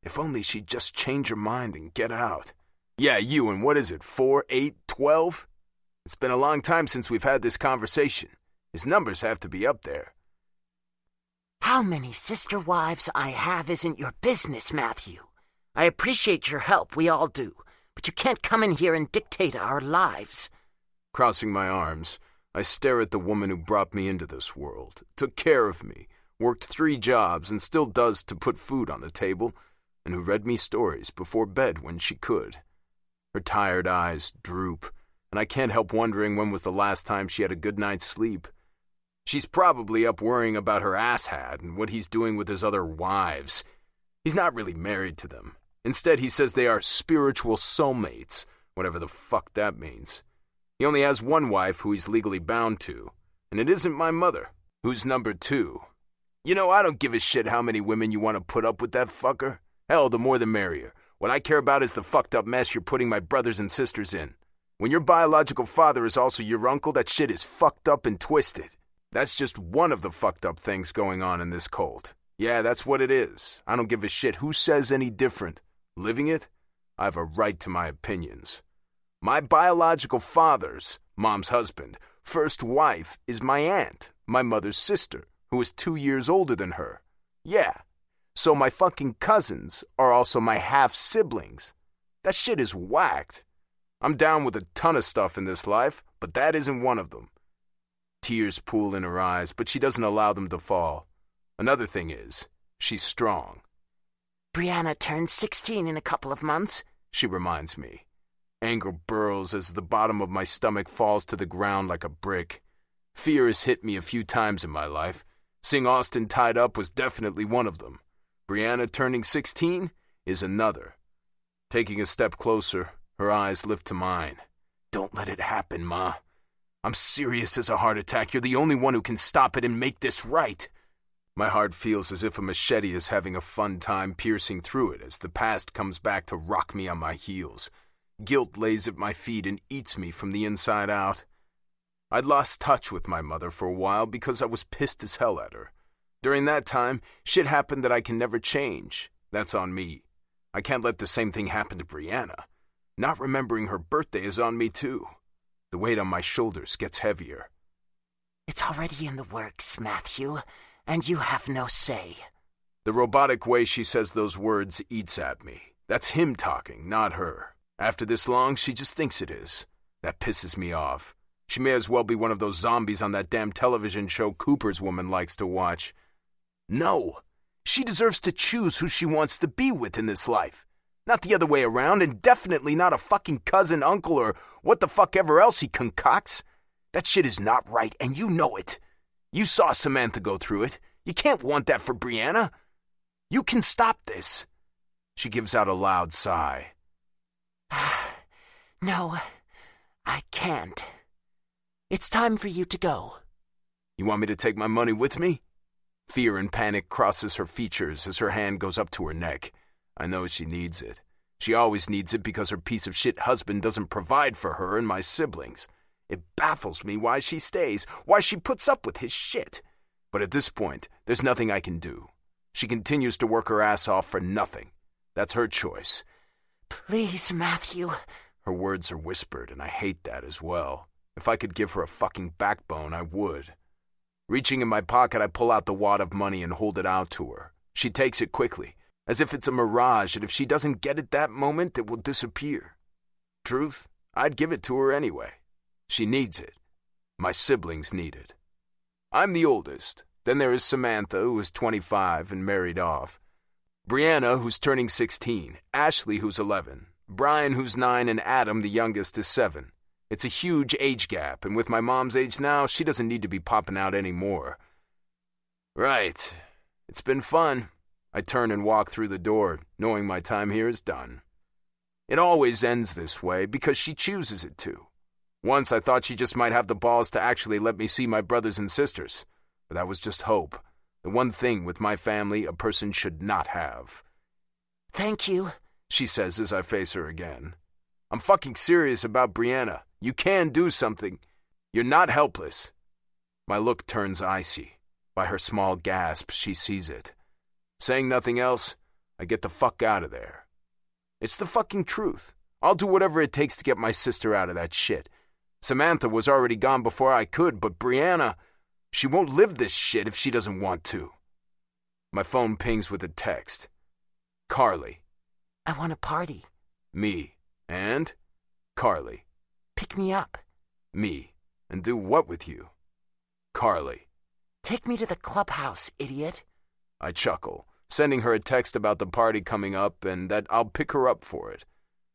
If only she'd just change her mind and get out. Yeah, you, and what is it, 4, 8, 12? It's been a long time since we've had this conversation. His numbers have to be up there. How many sister wives I have isn't your business, Matthew. I appreciate your help, we all do, but you can't come in here and dictate our lives. Crossing my arms, I stare at the woman who brought me into this world, took care of me, worked 3 jobs and still does to put food on the table, and who read me stories before bed when she could. Her tired eyes droop, and I can't help wondering when was the last time she had a good night's sleep. She's probably up worrying about her asshat and what he's doing with his other wives. He's not really married to them. Instead, he says they are spiritual soulmates, whatever the fuck that means. He only has one wife who he's legally bound to, and it isn't my mother, who's number 2. You know, I don't give a shit how many women you want to put up with that fucker. Hell, the more the merrier. What I care about is the fucked up mess you're putting my brothers and sisters in. When your biological father is also your uncle, that shit is fucked up and twisted. That's just one of the fucked up things going on in this cult. Yeah, that's what it is. I don't give a shit who says any different. Living it, I have a right to my opinions. My biological father's, Mom's husband, first wife is my aunt, my mother's sister, who is 2 years older than her. Yeah. So my fucking cousins are also my half-siblings. That shit is whacked. I'm down with a ton of stuff in this life, but that isn't one of them. Tears pool in her eyes, but she doesn't allow them to fall. Another thing is, she's strong. Brianna turns 16 in a couple of months, she reminds me. Anger burrows as the bottom of my stomach falls to the ground like a brick. Fear has hit me a few times in my life. Seeing Austin tied up was definitely one of them. Brianna turning 16 is another. Taking a step closer, her eyes lift to mine. Don't let it happen, Ma. I'm serious as a heart attack. You're the only one who can stop it and make this right. My heart feels as if a machete is having a fun time piercing through it as the past comes back to rock me on my heels. Guilt lays at my feet and eats me from the inside out. I'd lost touch with my mother for a while because I was pissed as hell at her. During that time, shit happened that I can never change. That's on me. I can't let the same thing happen to Brianna. Not remembering her birthday is on me too. The weight on my shoulders gets heavier. It's already in the works, Matthew, and you have no say. The robotic way she says those words eats at me. That's him talking, not her. After this long, she just thinks it is. That pisses me off. She may as well be one of those zombies on that damn television show Cooper's woman likes to watch. No, she deserves to choose who she wants to be with in this life. Not the other way around, and definitely not a fucking cousin, uncle, or what the fuck ever else he concocts. That shit is not right, and you know it. You saw Samantha go through it. You can't want that for Brianna. You can stop this. She gives out a loud sigh. No, I can't. It's time for you to go. You want me to take my money with me? Fear and panic crosses her features as her hand goes up to her neck. I know she needs it. She always needs it because her piece of shit husband doesn't provide for her and my siblings. It baffles me why she stays, why she puts up with his shit. But at this point, there's nothing I can do. She continues to work her ass off for nothing. That's her choice. Please, Matthew. Her words are whispered, and I hate that as well. If I could give her a fucking backbone, I would. Reaching in my pocket, I pull out the wad of money and hold it out to her. She takes it quickly, as if it's a mirage, and if she doesn't get it that moment, it will disappear. Truth, I'd give it to her anyway. She needs it. My siblings need it. I'm the oldest. Then there is Samantha, who is 25 and married off. Brianna, who's turning 16. Ashley, who's 11. Brian, who's 9, and Adam, the youngest, is 7. It's a huge age gap, and with my mom's age now, she doesn't need to be popping out anymore. Right. It's been fun. I turn and walk through the door, knowing my time here is done. It always ends this way because she chooses it to. Once I thought she just might have the balls to actually let me see my brothers and sisters, but that was just hope. The one thing with my family a person should not have. Thank you, she says as I face her again. I'm fucking serious about Brianna. You can do something. You're not helpless. My look turns icy. By her small gasp, she sees it. Saying nothing else, I get the fuck out of there. It's the fucking truth. I'll do whatever it takes to get my sister out of that shit. Samantha was already gone before I could, but Brianna, she won't live this shit if she doesn't want to. My phone pings with a text. Carly. I want a party. Me. And? Carly. Pick me up. Me. And do what with you? Carly. Take me to the clubhouse, idiot. I chuckle, sending her a text about the party coming up and that I'll pick her up for it.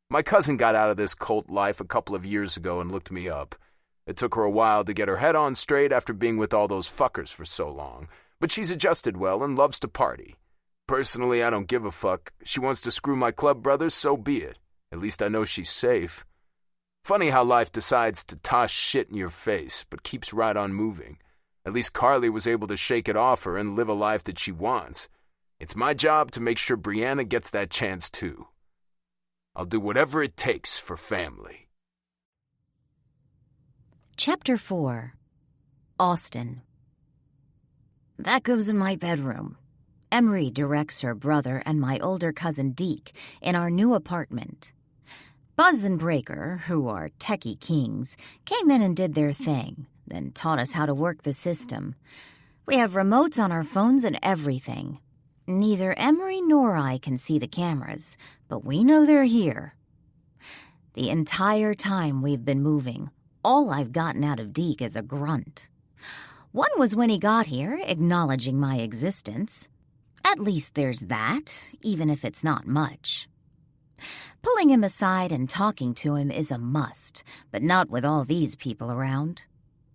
My cousin got out of this cult life a couple of years ago and looked me up. It took her a while to get her head on straight after being with all those fuckers for so long, but she's adjusted well and loves to party. Personally, I don't give a fuck. She wants to screw my club brothers, so be it. At least I know she's safe. Funny how life decides to toss shit in your face, but keeps right on moving. At least Carly was able to shake it off her and live a life that she wants. It's my job to make sure Brianna gets that chance too. I'll do whatever it takes for family. Chapter 4. Austin. That goes in my bedroom. Emery directs her brother and my older cousin Deke in our new apartment. Buzz and Breaker, who are techie kings, came in and did their thing, then taught us how to work the system. We have remotes on our phones and everything. Neither Emery nor I can see the cameras, but we know they're here. The entire time we've been moving, all I've gotten out of Deke is a grunt. One was when he got here, acknowledging my existence. At least there's that, even if it's not much. Pulling him aside and talking to him is a must, but not with all these people around.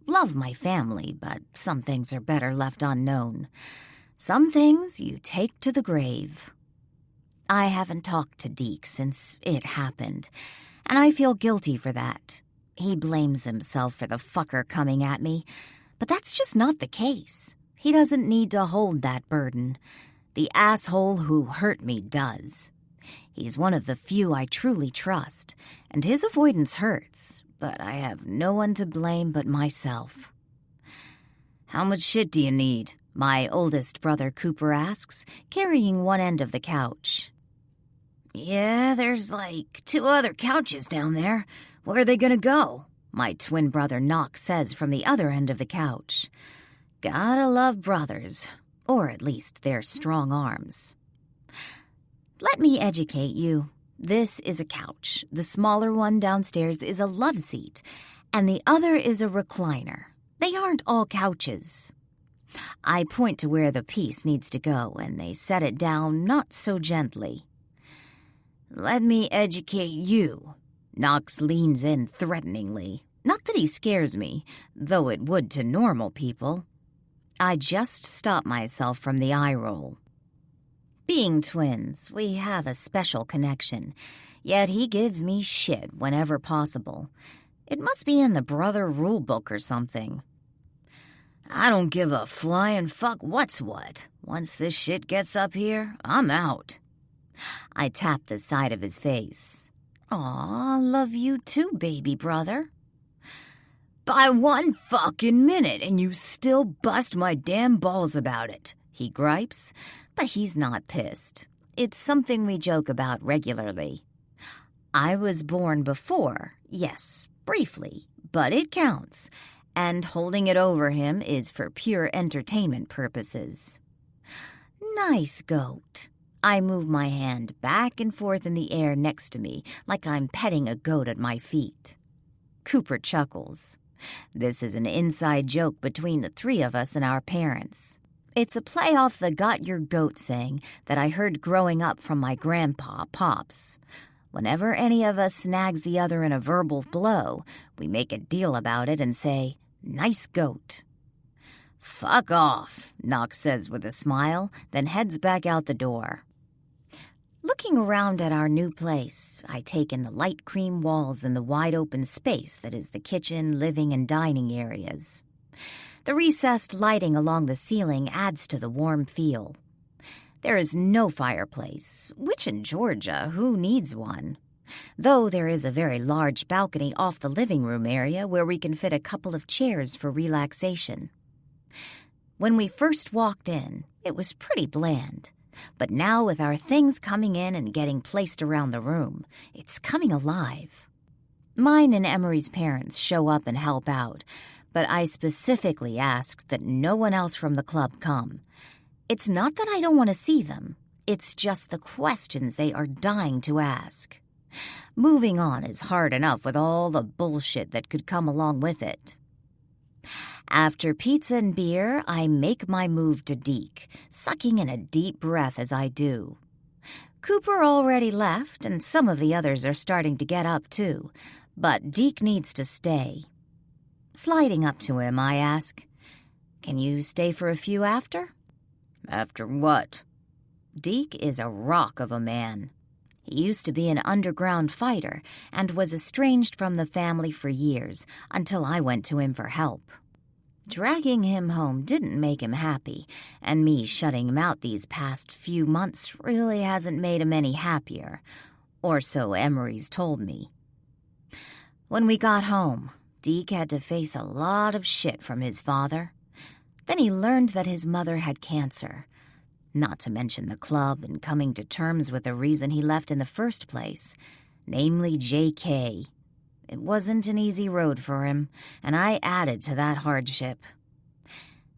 Love my family, but some things are better left unknown. Some things you take to the grave. I haven't talked to Deke since it happened, and I feel guilty for that. He blames himself for the fucker coming at me, but that's just not the case. He doesn't need to hold that burden. The asshole who hurt me does. He's one of the few I truly trust, and his avoidance hurts, but I have no one to blame but myself. How much shit do you need? My oldest brother Cooper asks, carrying one end of the couch. Yeah, there's like 2 other couches down there. Where are they gonna go? My twin brother Knox says from the other end of the couch. Gotta love brothers, or at least their strong arms. Let me educate you. This is a couch. The smaller one downstairs is a love seat, and the other is a recliner. They aren't all couches. I point to where the piece needs to go, and they set it down not so gently. Let me educate you. Knox leans in threateningly. Not that he scares me, though it would to normal people. I just stop myself from the eye roll. Being twins, we have a special connection, yet he gives me shit whenever possible. It must be in the brother rule book or something. I don't give a flying fuck what's what. Once this shit gets up here, I'm out. I tap the side of his face. Aw, love you too, baby brother. By 1 fucking minute, and you still bust my damn balls about it, he gripes, but he's not pissed. It's something we joke about regularly. I was born before, yes, briefly, but it counts. and holding it over him is for pure entertainment purposes. Nice goat. I move my hand back and forth in the air next to me like I'm petting a goat at my feet. Cooper chuckles. This is an inside joke between the three of us and our parents. It's a play off the "got your goat" saying that I heard growing up from my grandpa, Pops. Whenever any of us snags the other in a verbal blow, we make a deal about it and say, "Nice goat." "Fuck off," Knox says with a smile, then heads back out the door. Looking around at our new place, I take in the light cream walls and the wide open space that is the kitchen, living, and dining areas. The recessed lighting along the ceiling adds to the warm feel. There is no fireplace, which in Georgia, who needs one? Though there is a very large balcony off the living room area where we can fit a couple of chairs for relaxation. When we first walked in, it was pretty bland. But now with our things coming in and getting placed around the room, it's coming alive. Mine and Emery's parents show up and help out, but I specifically asked that no one else from the club come. It's not that I don't want to see them. It's just the questions they are dying to ask. Moving on is hard enough with all the bullshit that could come along with it. After pizza and beer, I make my move to Deke, sucking in a deep breath as I do. Cooper already left, and some of the others are starting to get up too, but Deke needs to stay. Sliding up to him, I ask, "Can you stay for a few after?" "After what?" Deke is a rock of a man. He used to be an underground fighter and was estranged from the family for years until I went to him for help. Dragging him home didn't make him happy, and me shutting him out these past few months really hasn't made him any happier, or so Emery's told me. When we got home, Deke had to face a lot of shit from his father. Then he learned that his mother had cancer, not to mention the club and coming to terms with the reason he left in the first place, namely J.K. It wasn't an easy road for him, and I added to that hardship.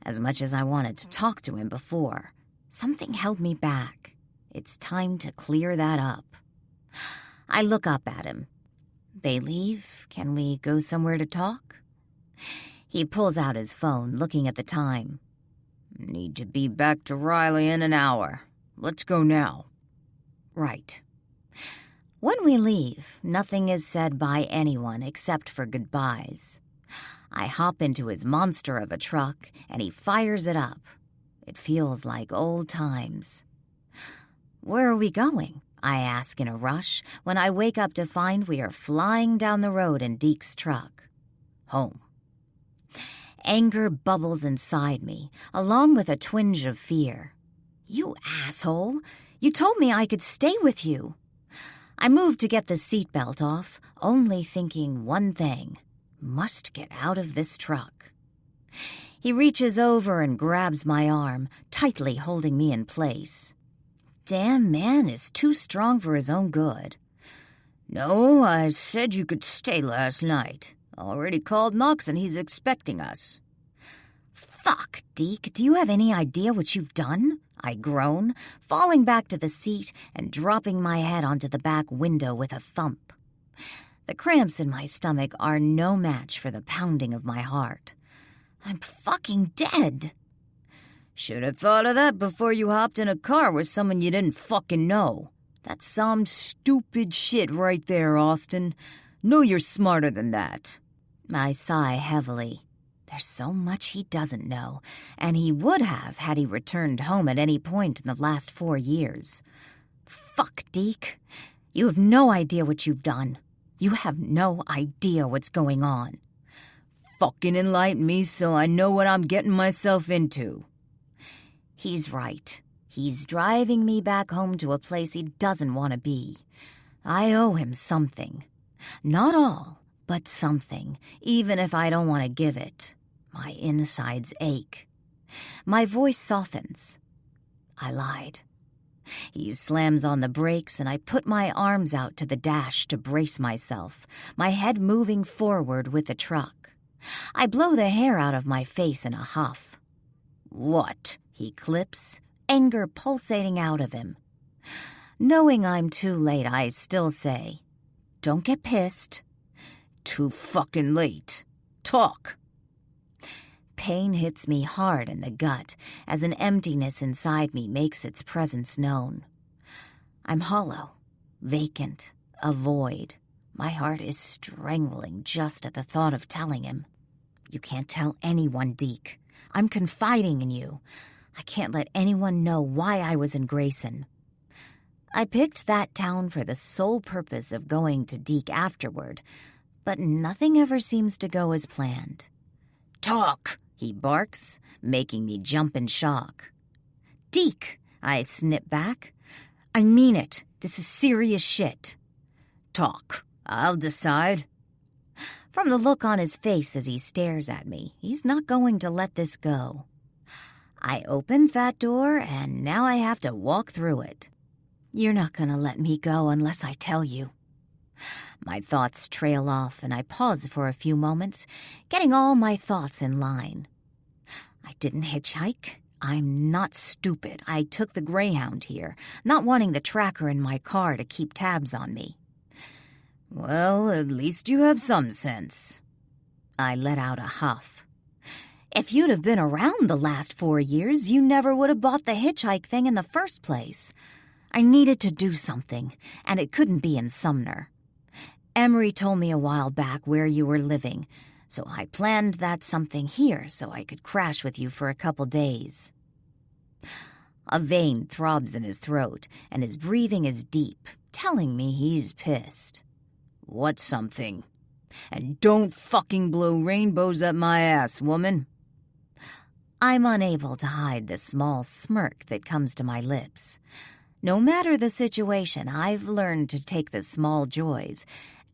As much as I wanted to talk to him before, something held me back. It's time to clear that up. I look up at him. "They leave? Can we go somewhere to talk?" He pulls out his phone, looking at the time. "Need to be back to Riley in an hour. Let's go now." Right. When we leave, nothing is said by anyone except for goodbyes. I hop into his monster of a truck, and he fires it up. It feels like old times. "Where are we going?" I ask in a rush when I wake up to find we are flying down the road in Deke's truck. Home. Anger bubbles inside me, along with a twinge of fear. "You asshole! You told me I could stay with you." I move to get the seatbelt off, only thinking one thing. Must get out of this truck. He reaches over and grabs my arm, tightly holding me in place. Damn man is too strong for his own good. "No, I said you could stay last night. Already called Knox and he's expecting us." "Fuck, Deke, do you have any idea what you've done?" I groan, falling back to the seat and dropping my head onto the back window with a thump. The cramps in my stomach are no match for the pounding of my heart. I'm fucking dead. "Should have thought of that before you hopped in a car with someone you didn't fucking know. That's some stupid shit right there, Austin. Know you're smarter than that." I sigh heavily. There's so much he doesn't know, and he would have had he returned home at any point in the last 4 years. Fuck, Deke. You have no idea what you've done. You have no idea what's going on. Fucking enlighten me so I know what I'm getting myself into. He's right. He's driving me back home to a place he doesn't want to be. I owe him something. Not all, but something, even if I don't want to give it. My insides ache. My voice softens. I lied. He slams on the brakes, and I put my arms out to the dash to brace myself, my head moving forward with the truck. I blow the hair out of my face in a huff. "What?" he clips, anger pulsating out of him. Knowing I'm too late, I still say, "Don't get pissed." "Too fucking late. Talk." Pain hits me hard in the gut as an emptiness inside me makes its presence known. I'm hollow, vacant, a void. My heart is strangling just at the thought of telling him. "You can't tell anyone, Deke. I'm confiding in you. I can't let anyone know why I was in Grayson." I picked that town for the sole purpose of going to Deke afterward, but nothing ever seems to go as planned. "Talk," he barks, making me jump in shock. "Deke," I snip back. "I mean it. This is serious shit." "Talk. I'll decide." From the look on his face as he stares at me, he's not going to let this go. I opened that door, and now I have to walk through it. "You're not going to let me go unless I tell you." My thoughts trail off, and I pause for a few moments, getting all my thoughts in line. I didn't hitchhike. I'm not stupid. I took the Greyhound here, not wanting the tracker in my car to keep tabs on me. "Well, at least you have some sense." I let out a huff. "If you'd have been around the last 4 years, you never would have bought the hitchhike thing in the first place. I needed to do something, and it couldn't be in Sumner. Emery told me a while back where you were living, so I planned that something here so I could crash with you for a couple days." A vein throbs in his throat, and his breathing is deep, telling me he's pissed. "What something? And don't fucking blow rainbows up my ass, woman." I'm unable to hide the small smirk that comes to my lips. No matter the situation, I've learned to take the small joys,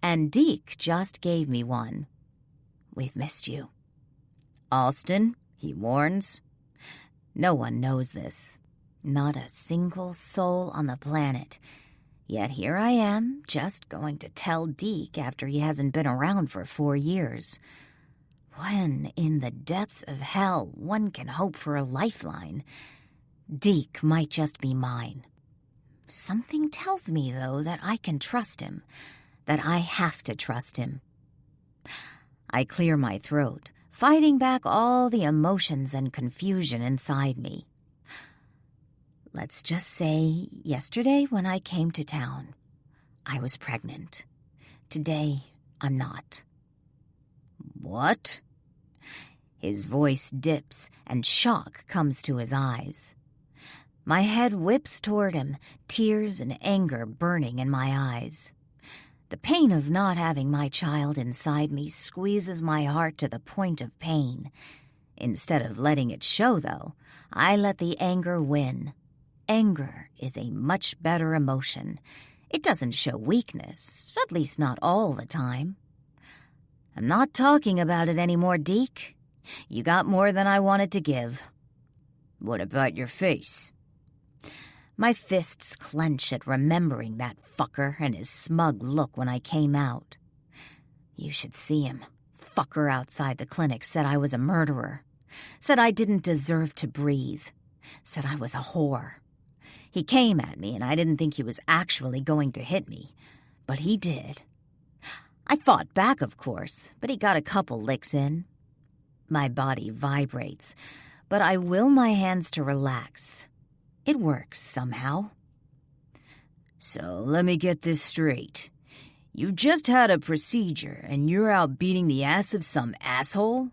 and Deke just gave me one. "We've missed you." "Austin," he warns. No one knows this. Not a single soul on the planet. Yet here I am, just going to tell Deke after he hasn't been around for 4 years. When, in the depths of hell, one can hope for a lifeline, Deke might just be mine. Something tells me, though, that I can trust him, that I have to trust him. I clear my throat, fighting back all the emotions and confusion inside me. Let's just say, yesterday when I came to town, I was pregnant. Today, I'm not. "What?" His voice dips, and shock comes to his eyes. My head whips toward him, tears and anger burning in my eyes. The pain of not having my child inside me squeezes my heart to the point of pain. Instead of letting it show, though, I let the anger win. Anger is a much better emotion. It doesn't show weakness, at least not all the time. "I'm not talking about it anymore, Deke. You got more than I wanted to give." "What about your face?" My fists clench at remembering that fucker and his smug look when I came out. You should see him. Fucker outside the clinic said I was a murderer. Said I didn't deserve to breathe. Said I was a whore. He came at me, and I didn't think he was actually going to hit me. But he did. I fought back, of course, but he got a couple licks in. My body vibrates, but I will my hands to relax. It works somehow. "So let me get this straight. You just had a procedure, and you're out beating the ass of some asshole?"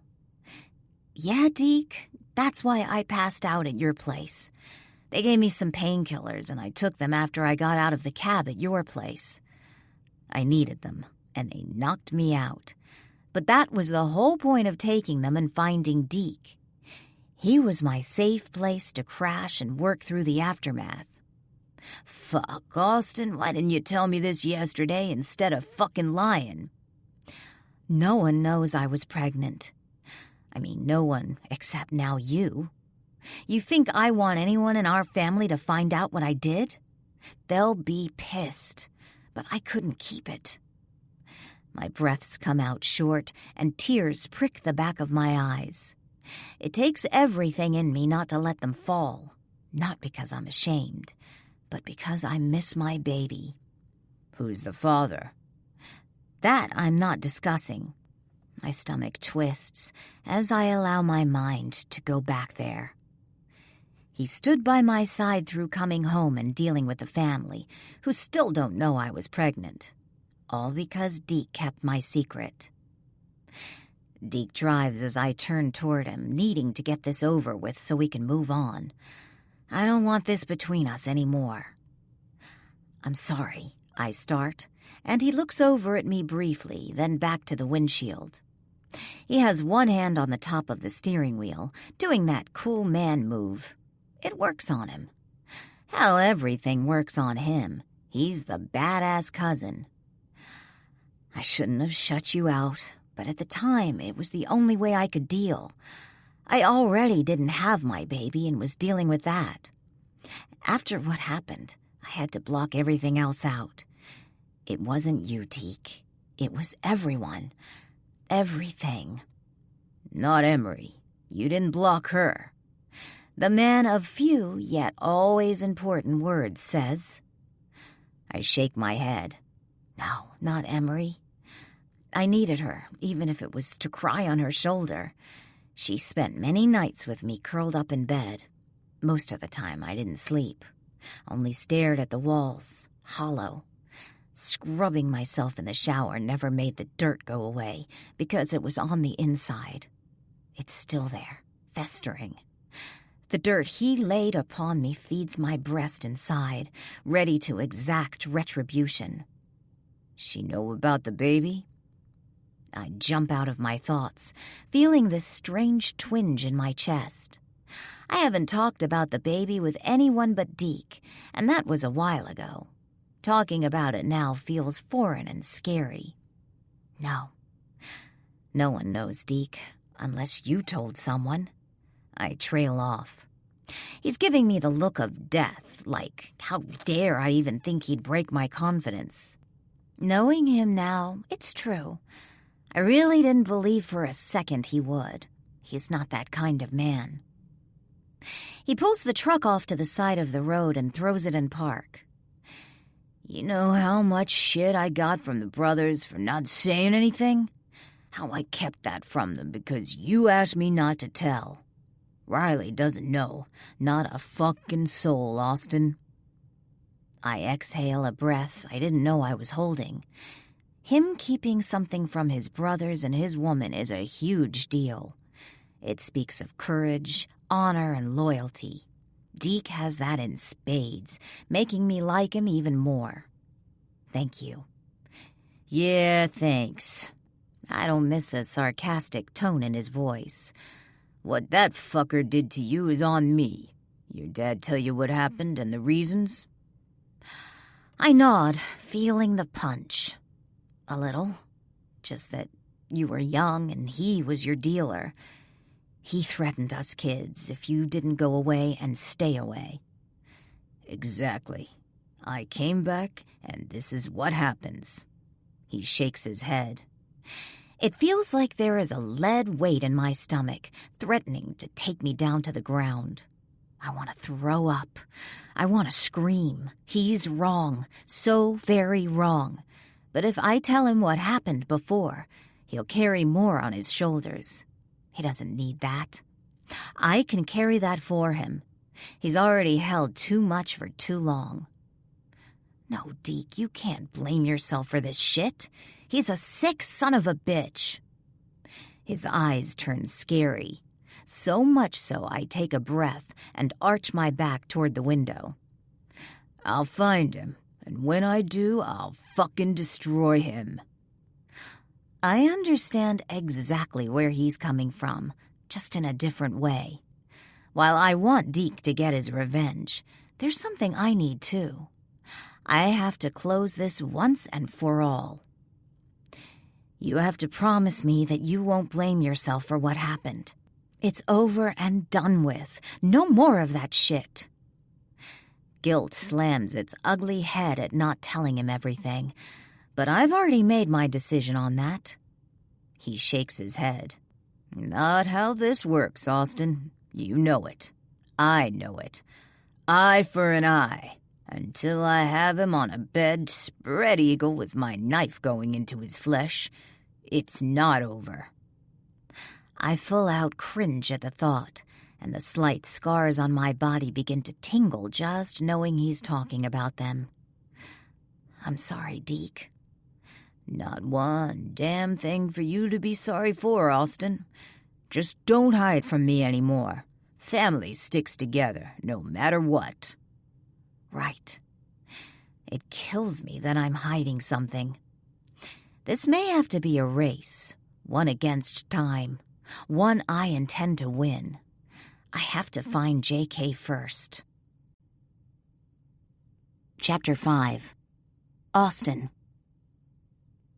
"Yeah, Deke. That's why I passed out at your place. They gave me some painkillers, and I took them after I got out of the cab at your place. I needed them, and they knocked me out. But that was the whole point of taking them and finding Deke. He was my safe place to crash and work through the aftermath." "Fuck, Austin, why didn't you tell me this yesterday instead of fucking lying?" "No one knows I was pregnant. I mean, no one except now you. You think I want anyone in our family to find out what I did? They'll be pissed, but I couldn't keep it." My breaths come out short, and tears prick the back of my eyes. It takes everything in me not to let them fall, not because I'm ashamed, but because I miss my baby. Who's the father? That I'm not discussing. My stomach twists as I allow my mind to go back there. He stood by my side through coming home and dealing with the family, who still don't know I was pregnant. All because Deke kept my secret. Deke drives as I turn toward him, needing to get this over with so we can move on. I don't want this between us anymore. I'm sorry, I start, and he looks over at me briefly, then back to the windshield. He has one hand on the top of the steering wheel, doing that cool man move. It works on him. Hell, everything works on him. He's the badass cousin. I shouldn't have shut you out, but at the time it was the only way I could deal. I already didn't have my baby and was dealing with that. After what happened, I had to block everything else out. It wasn't you, Deke. It was everyone. Everything. Not Emery. You didn't block her. The man of few yet always important words says. I shake my head. No, not Emery. I needed her, even if it was to cry on her shoulder. She spent many nights with me curled up in bed. Most of the time I didn't sleep, only stared at the walls, hollow. Scrubbing myself in the shower never made the dirt go away because it was on the inside. It's still there, festering. The dirt he laid upon me feeds my breast inside, ready to exact retribution. She know about the baby? I jump out of my thoughts, feeling this strange twinge in my chest. I haven't talked about the baby with anyone but Deke, and that was a while ago. Talking about it now feels foreign and scary. No. No one knows Deke, unless you told someone. I trail off. He's giving me the look of death, like, how dare I even think he'd break my confidence? Knowing him now, it's true. I really didn't believe for a second he would. He's not that kind of man. He pulls the truck off to the side of the road and throws it in park. You know how much shit I got from the brothers for not saying anything? How I kept that from them because you asked me not to tell. Riley doesn't know. Not a fucking soul, Austin. I exhale a breath I didn't know I was holding. Him keeping something from his brothers and his woman is a huge deal. It speaks of courage, honor, and loyalty. Deke has that in spades, making me like him even more. Thank you. Yeah, thanks. I don't miss the sarcastic tone in his voice. What that fucker did to you is on me. Your dad tell you what happened and the reasons? I nod, feeling the punch. A little. Just that you were young and he was your dealer. He threatened us kids if you didn't go away and stay away. Exactly. I came back, and this is what happens. He shakes his head. It feels like there is a lead weight in my stomach, threatening to take me down to the ground. I want to throw up. I want to scream. He's wrong. So very wrong. But if I tell him what happened before, he'll carry more on his shoulders. He doesn't need that. I can carry that for him. He's already held too much for too long. No, Deke, you can't blame yourself for this shit. He's a sick son of a bitch. His eyes turn scary. So much so I take a breath and arch my back toward the window. I'll find him, and when I do, I'll fucking destroy him. I understand exactly where he's coming from, just in a different way. While I want Deke to get his revenge, there's something I need too. I have to close this once and for all. You have to promise me that you won't blame yourself for what happened. It's over and done with. No more of that shit. Guilt slams its ugly head at not telling him everything, but I've already made my decision on that." He shakes his head. "Not how this works, Austin. You know it. I know it. Eye for an eye, until I have him on a bed spread eagle with my knife going into his flesh. It's not over." I full out cringe at the thought, and the slight scars on my body begin to tingle just knowing he's talking about them. "I'm sorry, Deke." "Not one damn thing for you to be sorry for, Austin. Just don't hide from me anymore. Family sticks together, no matter what." Right. It kills me that I'm hiding something. This may have to be a race, one against time, one I intend to win. I have to find JK first. Chapter 5. Austin.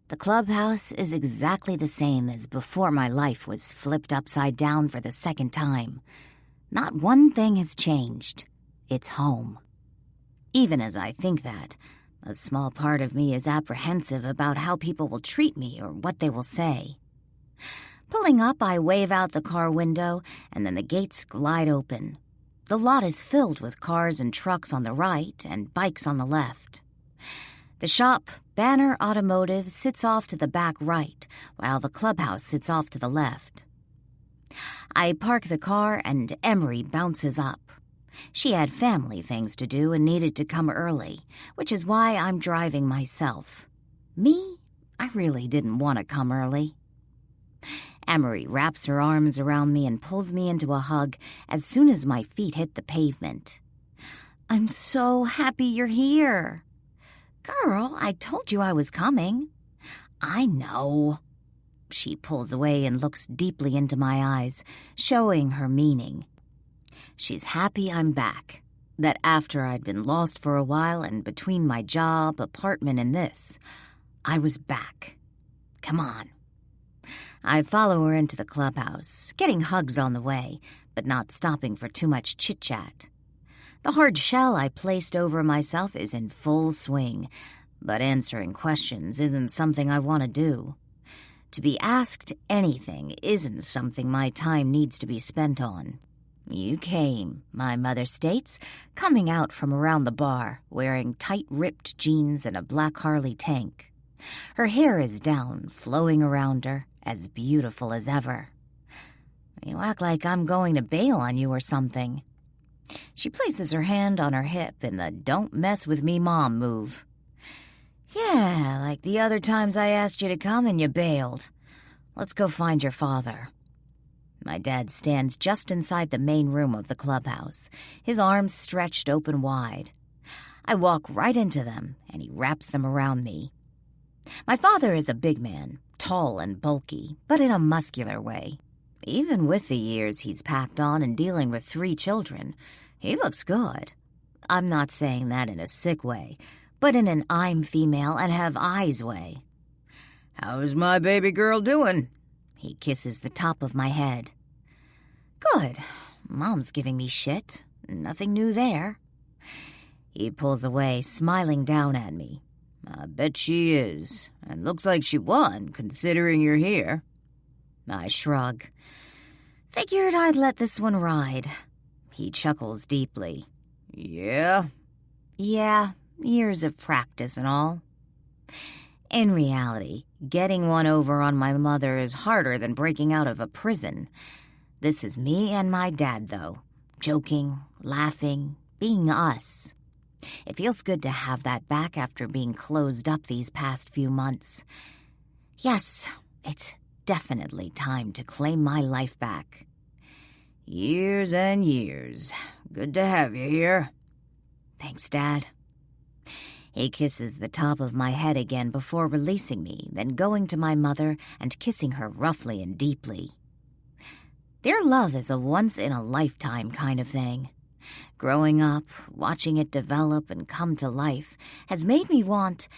The clubhouse is exactly the same as before my life was flipped upside down for the second time. Not one thing has changed. It's home. Even as I think that, a small part of me is apprehensive about how people will treat me or what they will say. Pulling up, I wave out the car window, and then the gates glide open. The lot is filled with cars and trucks on the right and bikes on the left. The shop, Banner Automotive, sits off to the back right, while the clubhouse sits off to the left. I park the car, and Emery bounces up. She had family things to do and needed to come early, which is why I'm driving myself. Me? I really didn't want to come early. Emery wraps her arms around me and pulls me into a hug as soon as my feet hit the pavement. "I'm so happy you're here." "Girl, I told you I was coming." "I know." She pulls away and looks deeply into my eyes, showing her meaning. She's happy I'm back, that after I'd been lost for a while and between my job, apartment, and this, I was back. Come on. I follow her into the clubhouse, getting hugs on the way, but not stopping for too much chit-chat. The hard shell I placed over myself is in full swing, but answering questions isn't something I want to do. To be asked anything isn't something my time needs to be spent on. "You came," my mother states, coming out from around the bar, wearing tight-ripped jeans and a black Harley tank. Her hair is down, flowing around her, as beautiful as ever. "You act like I'm going to bail on you or something." She places her hand on her hip in the "don't mess with me, Mom" move. "Yeah, like the other times I asked you to come and you bailed. Let's go find your father." My dad stands just inside the main room of the clubhouse, his arms stretched open wide. I walk right into them, and he wraps them around me. My father is a big man, tall and bulky, but in a muscular way. Even with the years he's packed on and dealing with 3 children, he looks good. I'm not saying that in a sick way, but in an I'm female and have eyes way. "How's my baby girl doing?" He kisses the top of my head. "Good. Mom's giving me shit. Nothing new there." He pulls away, smiling down at me. "I bet she is. And looks like she won, considering you're here." I shrug. Figured I'd let this one ride. He chuckles deeply. "Yeah?" "Yeah, years of practice and all." In reality, getting one over on my mother is harder than breaking out of a prison. This is me and my dad, though. Joking, laughing, being us. It feels good to have that back after being closed up these past few months. Yes, it's definitely time to claim my life back. "Years and years. Good to have you here." "Thanks, Dad." He kisses the top of my head again before releasing me, then going to my mother and kissing her roughly and deeply. Their love is a once-in-a-lifetime kind of thing. Growing up, watching it develop and come to life has made me want,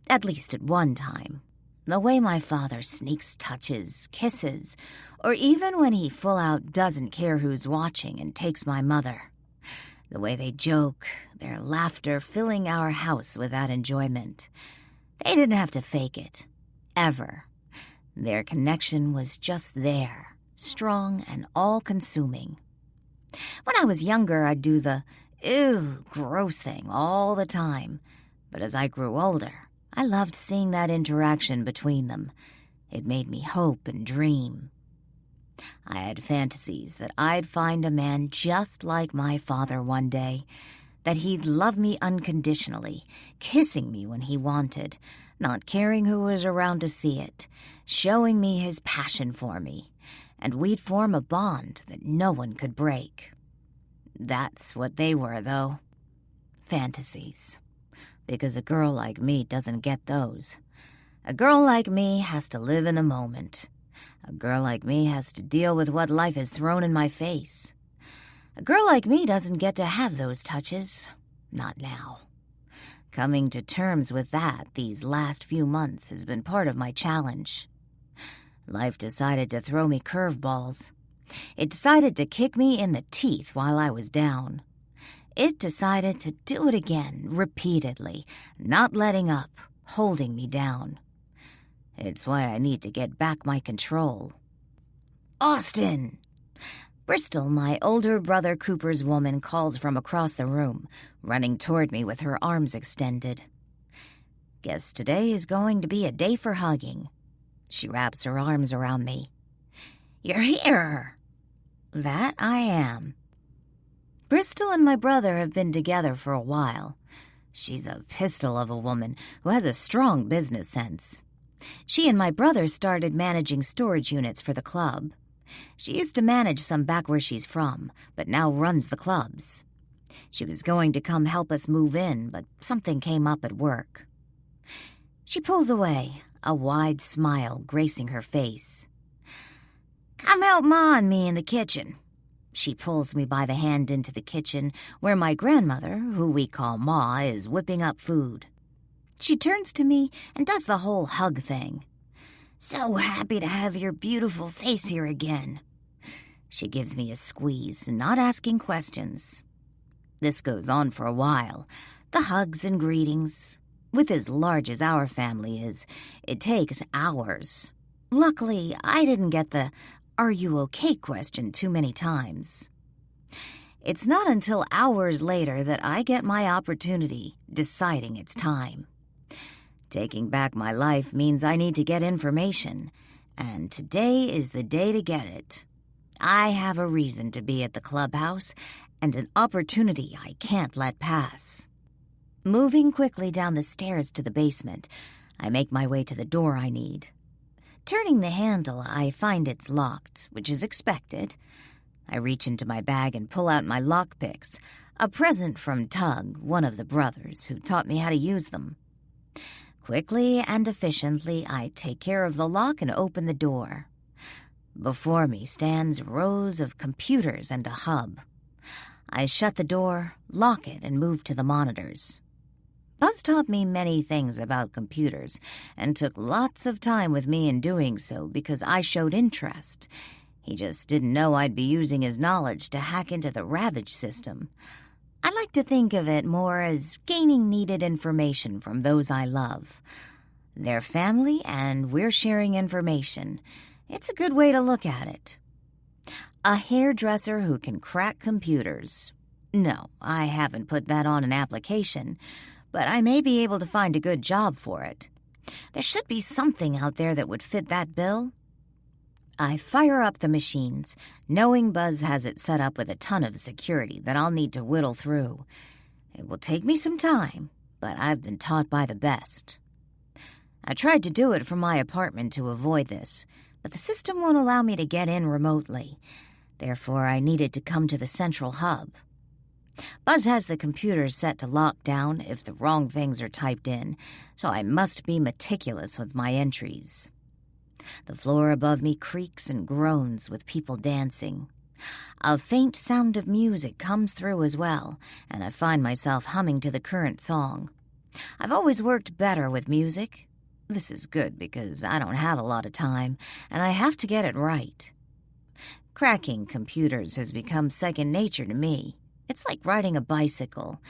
at least at one time, the way my father sneaks touches, kisses, or even when he full out doesn't care who's watching and takes my mother. The way they joke, their laughter filling our house with that enjoyment. They didn't have to fake it. Ever. Their connection was just there, strong and all-consuming. When I was younger, I'd do the, ew, gross thing all the time. But as I grew older, I loved seeing that interaction between them. It made me hope and dream. I had fantasies that I'd find a man just like my father one day, that he'd love me unconditionally, kissing me when he wanted, not caring who was around to see it, showing me his passion for me, and we'd form a bond that no one could break. That's what they were, though. Fantasies. Because a girl like me doesn't get those. A girl like me has to live in the moment. A girl like me has to deal with what life has thrown in my face. A girl like me doesn't get to have those touches. Not now. Coming to terms with that these last few months has been part of my challenge. Life decided to throw me curveballs. It decided to kick me in the teeth while I was down. It decided to do it again, repeatedly, not letting up, holding me down. It's why I need to get back my control. Austin! Bristol, my older brother Cooper's woman, calls from across the room, running toward me with her arms extended. Guess today is going to be a day for hugging. She wraps her arms around me. You're here. That I am. Bristol and my brother have been together for a while. She's a pistol of a woman who has a strong business sense. She and my brother started managing storage units for the club. She used to manage some back where she's from, but now runs the clubs. She was going to come help us move in, but something came up at work. She pulls away, a wide smile gracing her face. Come help Ma and me in the kitchen. She pulls me by the hand into the kitchen, where my grandmother, who we call Ma, is whipping up food. She turns to me and does the whole hug thing. So happy to have your beautiful face here again. She gives me a squeeze, not asking questions. This goes on for a while, the hugs and greetings. With as large as our family is, it takes hours. Luckily, I didn't get the "Are you okay?" question too many times. It's not until hours later that I get my opportunity, deciding it's time. Taking back my life means I need to get information, and today is the day to get it. I have a reason to be at the clubhouse, and an opportunity I can't let pass. Moving quickly down the stairs to the basement, I make my way to the door I need. Turning the handle, I find it's locked, which is expected. I reach into my bag and pull out my lockpicks, a present from Tug, one of the brothers, who taught me how to use them. Quickly and efficiently, I take care of the lock and open the door. Before me stands rows of computers and a hub. I shut the door, lock it, and move to the monitors. Buzz taught me many things about computers and took lots of time with me in doing so because I showed interest. He just didn't know I'd be using his knowledge to hack into the Ravage system. I like to think of it more as gaining needed information from those I love. They're family and we're sharing information. It's a good way to look at it. A hairdresser who can crack computers. No, I haven't put that on an application, but I may be able to find a good job for it. There should be something out there that would fit that bill. I fire up the machines, knowing Buzz has it set up with a ton of security that I'll need to whittle through. It will take me some time, but I've been taught by the best. I tried to do it from my apartment to avoid this, but the system won't allow me to get in remotely. Therefore, I needed to come to the central hub. Buzz has the computer set to lock down if the wrong things are typed in, so I must be meticulous with my entries. The floor above me creaks and groans with people dancing. A faint sound of music comes through as well, and I find myself humming to the current song. I've always worked better with music. This is good because I don't have a lot of time, and I have to get it right. Cracking computers has become second nature to me. It's like riding a bicycle.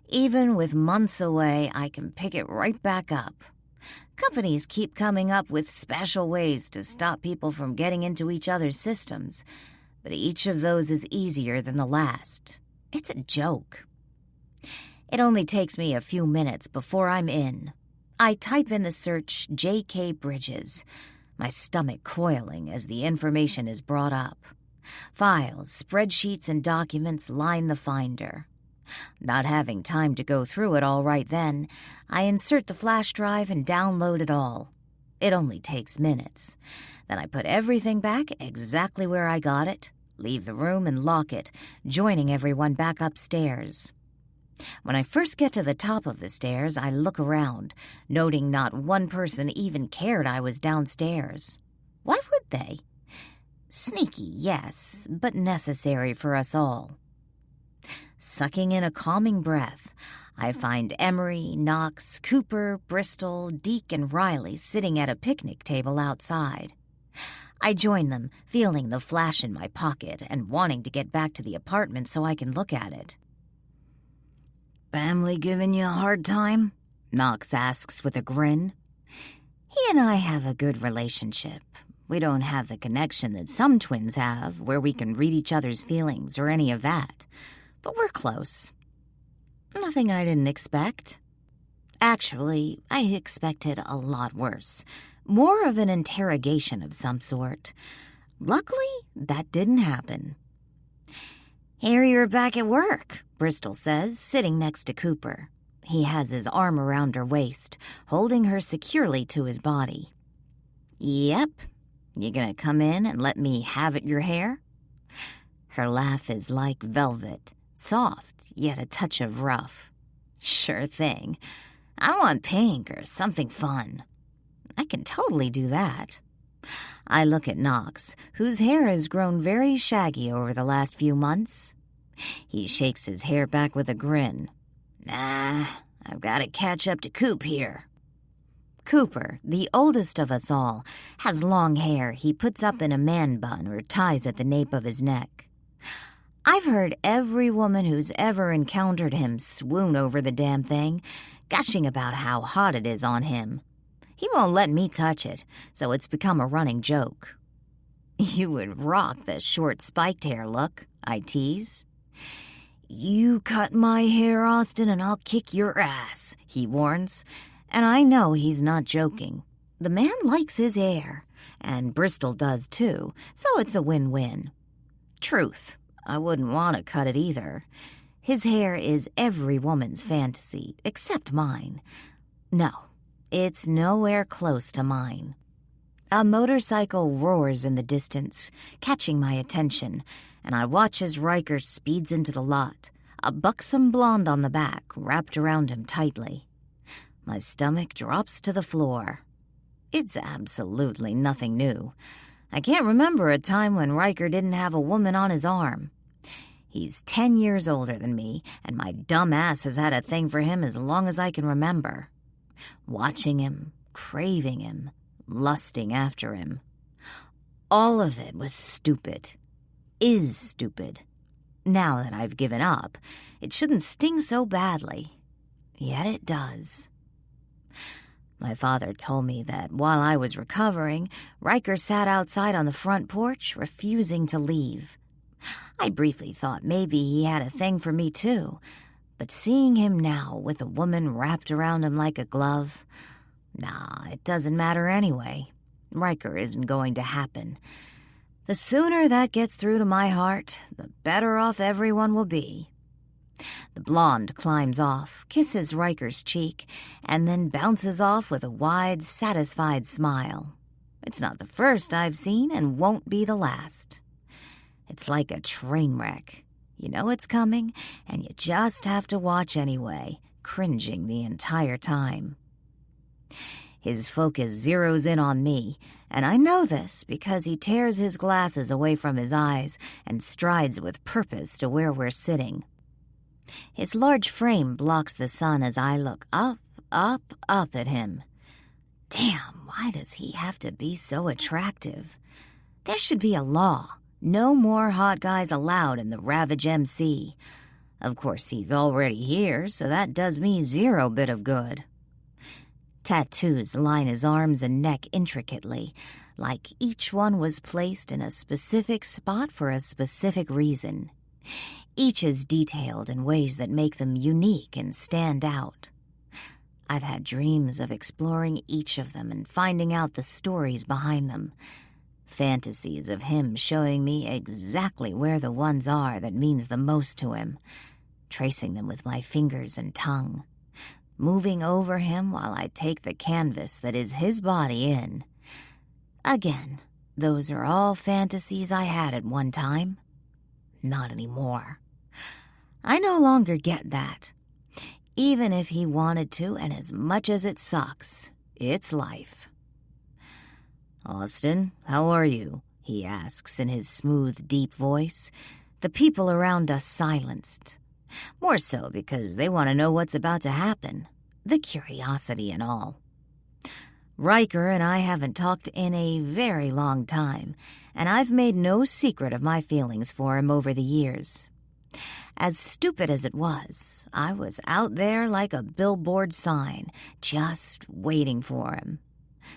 Even with months away, I can pick it right back up. Companies keep coming up with special ways to stop people from getting into each other's systems, but each of those is easier than the last. It's a joke. It only takes me a few minutes before I'm in. I type in the search J.K. Bridges, my stomach coiling as the information is brought up. Files, spreadsheets, and documents line the finder. Not having time to go through it all right then, I insert the flash drive and download it all. It only takes minutes. Then I put everything back exactly where I got it, leave the room and lock it, joining everyone back upstairs. When I first get to the top of the stairs, I look around, noting not one person even cared I was downstairs. Why would they? Sneaky, yes, but necessary for us all. Sucking in a calming breath, I find Emery, Knox, Cooper, Bristol, Deke, and Riley sitting at a picnic table outside. I join them, feeling the flash in my pocket and wanting to get back to the apartment so I can look at it. "Family giving you a hard time?" Knox asks with a grin. He and I have a good relationship. We don't have the connection that some twins have, where we can read each other's feelings or any of that. But we're close. Nothing I didn't expect. Actually, I expected a lot worse. More of an interrogation of some sort. Luckily, that didn't happen. "Here you're back at work," Bristol says, sitting next to Cooper. He has his arm around her waist, holding her securely to his body. "Yep. You gonna come in and let me have at your hair?" Her laugh is like velvet, soft, yet a touch of rough. "Sure thing. I want pink or something fun." I can totally do that. I look at Knox, whose hair has grown very shaggy over the last few months. He shakes his hair back with a grin. "Nah, I've got to catch up to Coop here." Cooper, the oldest of us all, has long hair he puts up in a man bun or ties at the nape of his neck. I've heard every woman who's ever encountered him swoon over the damn thing, gushing about how hot it is on him. He won't let me touch it, so it's become a running joke. "You would rock the short spiked hair look," I tease. "You cut my hair, Austin, and I'll kick your ass," he warns. And I know he's not joking. The man likes his hair, and Bristol does too, so it's a win-win. Truth, I wouldn't want to cut it either. His hair is every woman's fantasy, except mine. No, it's nowhere close to mine. A motorcycle roars in the distance, catching my attention, and I watch as Riker speeds into the lot, a buxom blonde on the back, wrapped around him tightly. My stomach drops to the floor. It's absolutely nothing new. I can't remember a time when Riker didn't have a woman on his arm. He's 10 years older than me, and my dumb ass has had a thing for him as long as I can remember. Watching him, craving him, lusting after him. All of it was stupid. Is stupid. Now that I've given up, it shouldn't sting so badly. Yet it does. My father told me that while I was recovering, Riker sat outside on the front porch, refusing to leave. I briefly thought maybe he had a thing for me too, but seeing him now with a woman wrapped around him like a glove, nah, it doesn't matter anyway. Riker isn't going to happen. The sooner that gets through to my heart, the better off everyone will be. The blonde climbs off, kisses Riker's cheek, and then bounces off with a wide, satisfied smile. It's not the first I've seen and won't be the last. It's like a train wreck. You know it's coming, and you just have to watch anyway, cringing the entire time. His focus zeroes in on me, and I know this because he tears his glasses away from his eyes and strides with purpose to where we're sitting. His large frame blocks the sun as I look up at him. Damn, why does he have to be so attractive? There should be a law. No more hot guys allowed in the Ravage MC. Of course, he's already here, so that does me zero bit of good. Tattoos line his arms and neck intricately, like each one was placed in a specific spot for a specific reason. Each is detailed in ways that make them unique and stand out. I've had dreams of exploring each of them and finding out the stories behind them. Fantasies of him showing me exactly where the ones are that means the most to him, tracing them with my fingers and tongue, moving over him while I take the canvas that is his body in. Again, those are all fantasies I had at one time. Not anymore. I no longer get that. Even if he wanted to, and as much as it sucks, it's life. "Austin, how are you?" he asks in his smooth, deep voice. The people around us silenced. More so because they want to know what's about to happen. The curiosity and all. Riker and I haven't talked in a very long time, and I've made no secret of my feelings for him over the years. As stupid as it was, I was out there like a billboard sign, just waiting for him.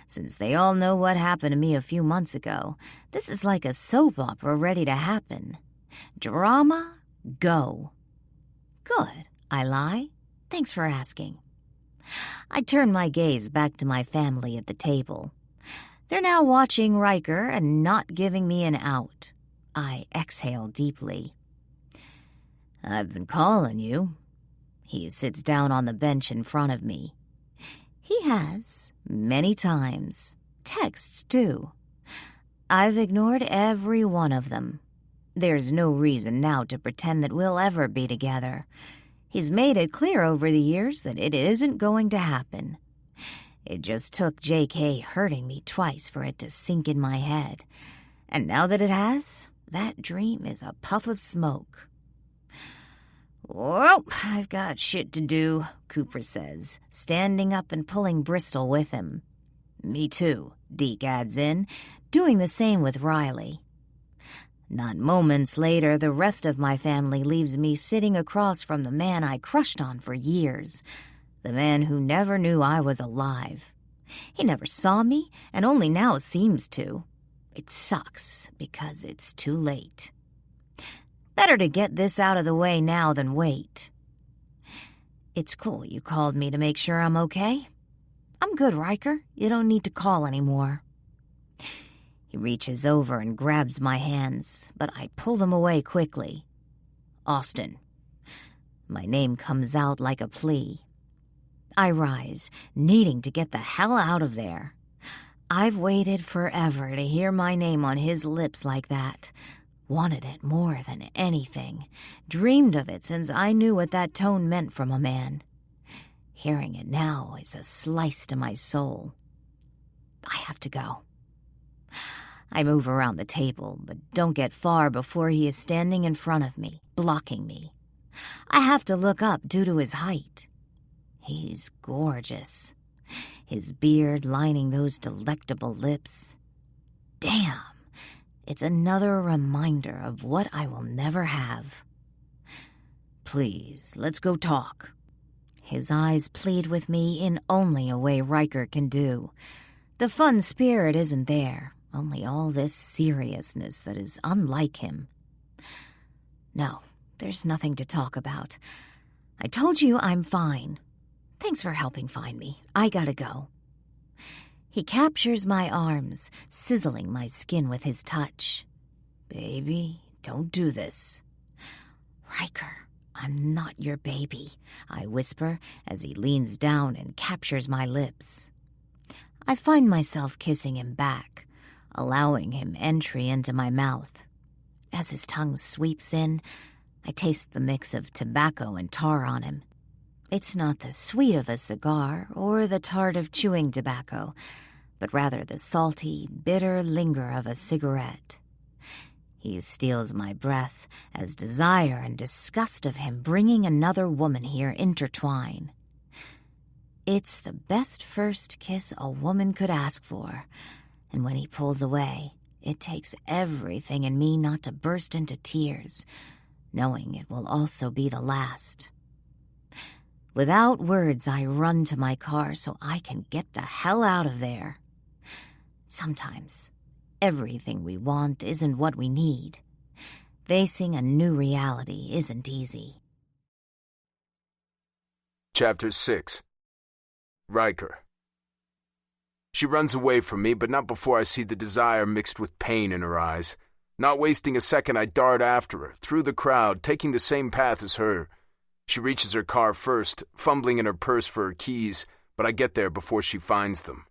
Since they all know what happened to me a few months ago, this is like a soap opera ready to happen. Drama, go. Good, I lie. Thanks for asking. I turn my gaze back to my family at the table. They're now watching Riker and not giving me an out. I exhale deeply. "I've been calling you." He sits down on the bench in front of me. He has, many times. Texts, too. I've ignored every one of them. There's no reason now to pretend that we'll ever be together. He's made it clear over the years that it isn't going to happen. It just took J.K. hurting me twice for it to sink in my head. And now that it has, that dream is a puff of smoke. "Well, I've got shit to do," Cooper says, standing up and pulling Bristol with him. "Me too," Deke adds in, doing the same with Riley. Not moments later, the rest of my family leaves me sitting across from the man I crushed on for years, the man who never knew I was alive. He never saw me, and only now seems to. It sucks, because it's too late. Better to get this out of the way now than wait. "It's cool you called me to make sure I'm okay." "I'm good, Riker. You don't need to call anymore." He reaches over and grabs my hands, but I pull them away quickly. "Austin." My name comes out like a plea. I rise, needing to get the hell out of there. I've waited forever to hear my name on his lips like that. Wanted it more than anything. Dreamed of it since I knew what that tone meant from a man. Hearing it now is a slice to my soul. I have to go. I move around the table, but don't get far before he is standing in front of me, blocking me. I have to look up due to his height. He's gorgeous. His beard lining those delectable lips. Damn, it's another reminder of what I will never have. "Please, let's go talk." His eyes plead with me in only a way Riker can do. The fun spirit isn't there. Only all this seriousness that is unlike him. "No, there's nothing to talk about. I told you I'm fine. Thanks for helping find me. I gotta go." He captures my arms, sizzling my skin with his touch. "Baby, don't do this." "Riker, I'm not your baby," I whisper as he leans down and captures my lips. I find myself kissing him back, allowing him entry into my mouth. As his tongue sweeps in, I taste the mix of tobacco and tar on him. It's not the sweet of a cigar or the tart of chewing tobacco, but rather the salty, bitter linger of a cigarette. He steals my breath as desire and disgust of him bringing another woman here intertwine. It's the best first kiss a woman could ask for, and when he pulls away, it takes everything in me not to burst into tears, knowing it will also be the last. Without words, I run to my car so I can get the hell out of there. Sometimes, everything we want isn't what we need. Facing a new reality isn't easy. Chapter 6. Riker. She runs away from me, but not before I see the desire mixed with pain in her eyes. Not wasting a second, I dart after her, through the crowd, taking the same path as her. She reaches her car first, fumbling in her purse for her keys, but I get there before she finds them.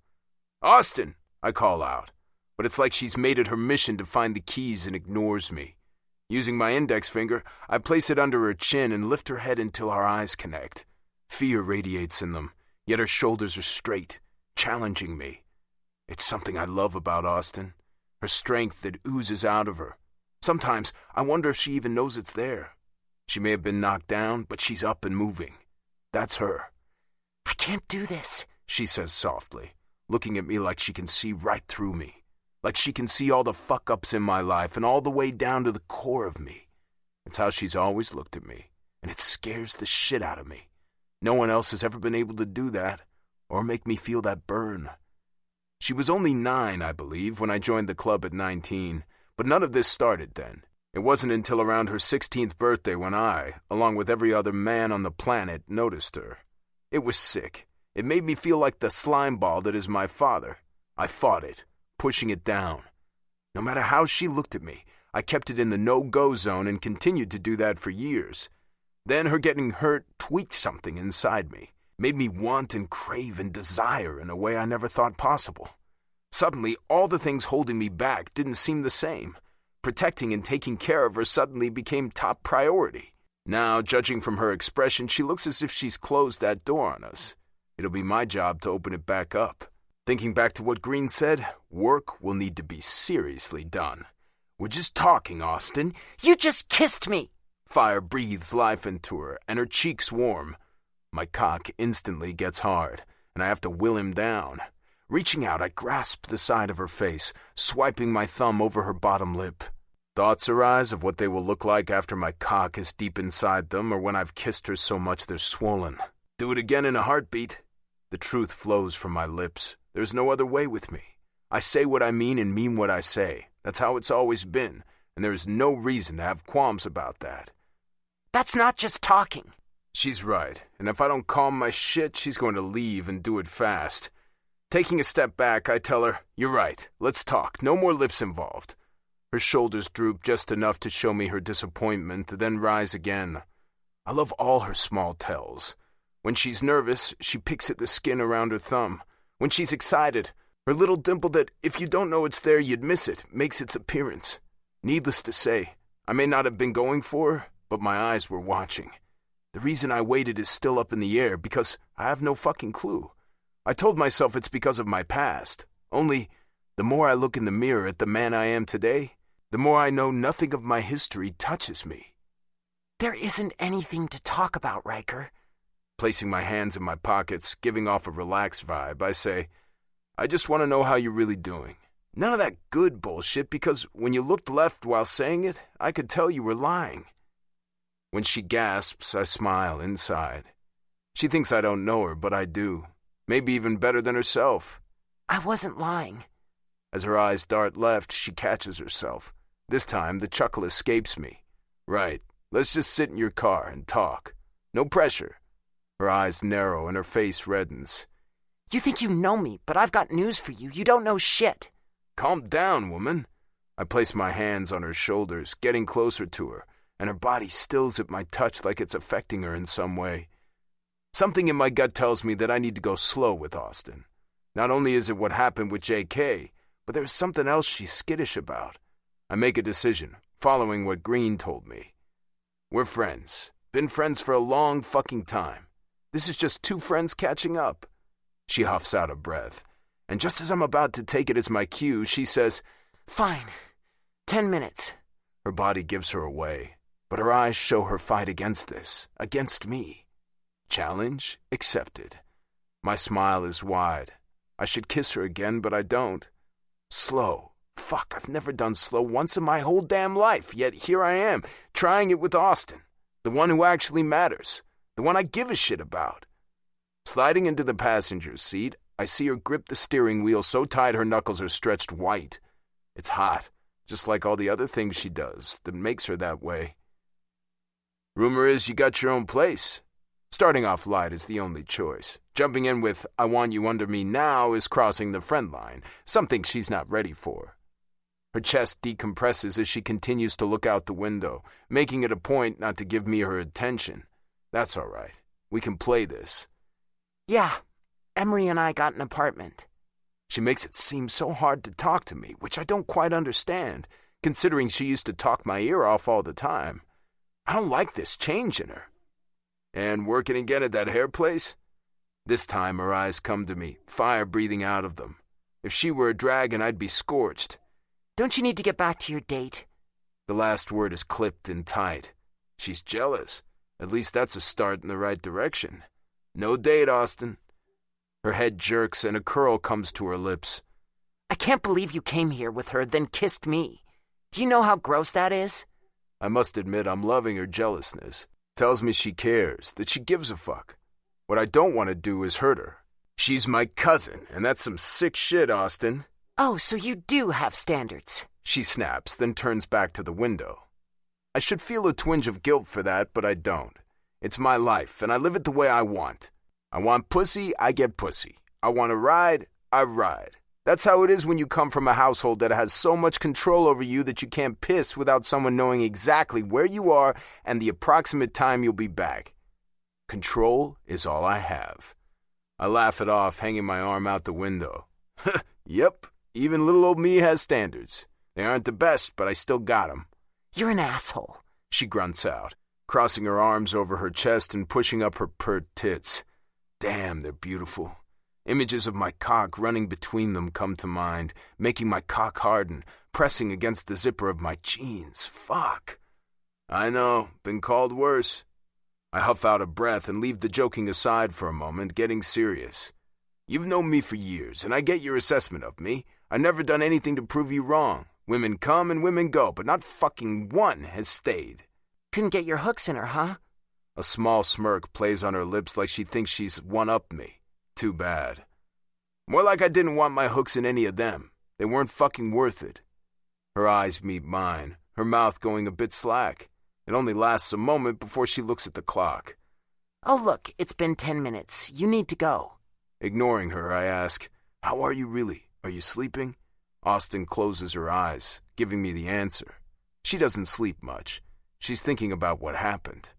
"Austin!" I call out, but it's like she's made it her mission to find the keys and ignores me. Using my index finger, I place it under her chin and lift her head until our eyes connect. Fear radiates in them, yet her shoulders are straight, challenging me. It's something I love about Austin, her strength that oozes out of her. Sometimes I wonder if she even knows it's there. She may have been knocked down, but she's up and moving. That's her. I can't do this, she says softly, looking at me like she can see right through me, like she can see all the fuck-ups in my life and all the way down to the core of me. It's how she's always looked at me, and it scares the shit out of me. No one else has ever been able to do that, or make me feel that burn. She was only 9, I believe, when I joined the club at 19, but none of this started then. It wasn't until around her 16th birthday when I, along with every other man on the planet, noticed her. It was sick. It made me feel like the slime ball that is my father. I fought it, pushing it down. No matter how she looked at me, I kept it in the no-go zone and continued to do that for years. Then her getting hurt tweaked something inside me, made me want and crave and desire in a way I never thought possible. Suddenly, all the things holding me back didn't seem the same. Protecting and taking care of her suddenly became top priority. Now, judging from her expression, she looks as if she's closed that door on us. It'll be my job to open it back up. Thinking back to what Green said, work will need to be seriously done. We're just talking, Austin. You just kissed me. Fire breathes life into her, and her cheeks warm. My cock instantly gets hard, and I have to will him down. Reaching out, I grasp the side of her face, swiping my thumb over her bottom lip. Thoughts arise of what they will look like after my cock is deep inside them or when I've kissed her so much they're swollen. Do it again in a heartbeat. The truth flows from my lips. There's no other way with me. I say what I mean and mean what I say. That's how it's always been, and there is no reason to have qualms about that. That's not just talking. She's right, and if I don't calm my shit, she's going to leave and do it fast. Taking a step back, I tell her, "You're right, let's talk, no more lips involved." Her shoulders droop just enough to show me her disappointment, then rise again. I love all her small tells. When she's nervous, she picks at the skin around her thumb. When she's excited, her little dimple that, if you don't know it's there, you'd miss it, makes its appearance. Needless to say, I may not have been going for her, but my eyes were watching. The reason I waited is still up in the air, because I have no fucking clue. I told myself it's because of my past. Only, the more I look in the mirror at the man I am today, the more I know nothing of my history touches me. There isn't anything to talk about, Riker. Placing my hands in my pockets, giving off a relaxed vibe, I say, "I just want to know how you're really doing." None of that good bullshit, because when you looked left while saying it, I could tell you were lying. When she gasps, I smile inside. She thinks I don't know her, but I do. Maybe even better than herself. I wasn't lying. As her eyes dart left, she catches herself. This time, the chuckle escapes me. Right, let's just sit in your car and talk. No pressure. Her eyes narrow and her face reddens. You think you know me, but I've got news for you. You don't know shit. Calm down, woman. I place my hands on her shoulders, getting closer to her, and her body stills at my touch like it's affecting her in some way. Something in my gut tells me that I need to go slow with Austin. Not only is it what happened with J.K., but there's something else she's skittish about. I make a decision, following what Green told me. We're friends. Been friends for a long fucking time. This is just two friends catching up. She huffs out a breath, and just as I'm about to take it as my cue, she says, "Fine. 10 minutes. Her body gives her away, but her eyes show her fight against this, against me. Challenge accepted. My smile is wide. I should kiss her again, but I don't. Slow. Fuck, I've never done slow once in my whole damn life, yet here I am, trying it with Austin, the one who actually matters, the The one I give a shit about. Sliding into the passenger seat, I see her grip the steering wheel so tight her knuckles are stretched white. It's hot, just like all the other things she does that makes her that way. Rumor is you got your own place. Starting off light is the only choice. Jumping in with, I want you under me now, is crossing the friend line, something she's not ready for. Her chest decompresses as she continues to look out the window, making it a point not to give me her attention. That's all right. We can play this. Yeah, Emery and I got an apartment. She makes it seem so hard to talk to me, which I don't quite understand, considering she used to talk my ear off all the time. I don't like this change in her. And working again at that hair place? This time her eyes come to me, fire breathing out of them. If she were a dragon, I'd be scorched. Don't you need to get back to your date? The last word is clipped and tight. She's jealous. At least that's a start in the right direction. No date, Austin. Her head jerks and a curl comes to her lips. I can't believe you came here with her, then kissed me. Do you know how gross that is? I must admit I'm loving her jealousness. Tells me she cares, that she gives a fuck. What I don't want to do is hurt her. She's my cousin, and that's some sick shit, Austin. Oh, so you do have standards. She snaps, then turns back to the window. I should feel a twinge of guilt for that, but I don't. It's my life, and I live it the way I want. I want pussy, I get pussy. I want to ride, I ride. That's how it is when you come from a household that has so much control over you that you can't piss without someone knowing exactly where you are and the approximate time you'll be back. Control is all I have. I laugh it off, hanging my arm out the window. Yep, even little old me has standards. They aren't the best, but I still got 'em. You're an asshole, she grunts out, crossing her arms over her chest and pushing up her pert tits. Damn, they're beautiful. Images of my cock running between them come to mind, making my cock harden, pressing against the zipper of my jeans. Fuck. I know, been called worse. I huff out a breath and leave the joking aside for a moment, getting serious. You've known me for years, and I get your assessment of me. I've never done anything to prove you wrong. Women come and women go, but not fucking one has stayed. Couldn't get your hooks in her, huh? A small smirk plays on her lips like she thinks she's one-upped me. Too bad. More like I didn't want my hooks in any of them. They weren't fucking worth it. Her eyes meet mine, her mouth going a bit slack. It only lasts a moment before she looks at the clock. Oh, look, it's been 10 minutes. You need to go. Ignoring her, I ask, how are you really? Are you sleeping? Austin closes her eyes, giving me the answer. She doesn't sleep much. She's thinking about what happened.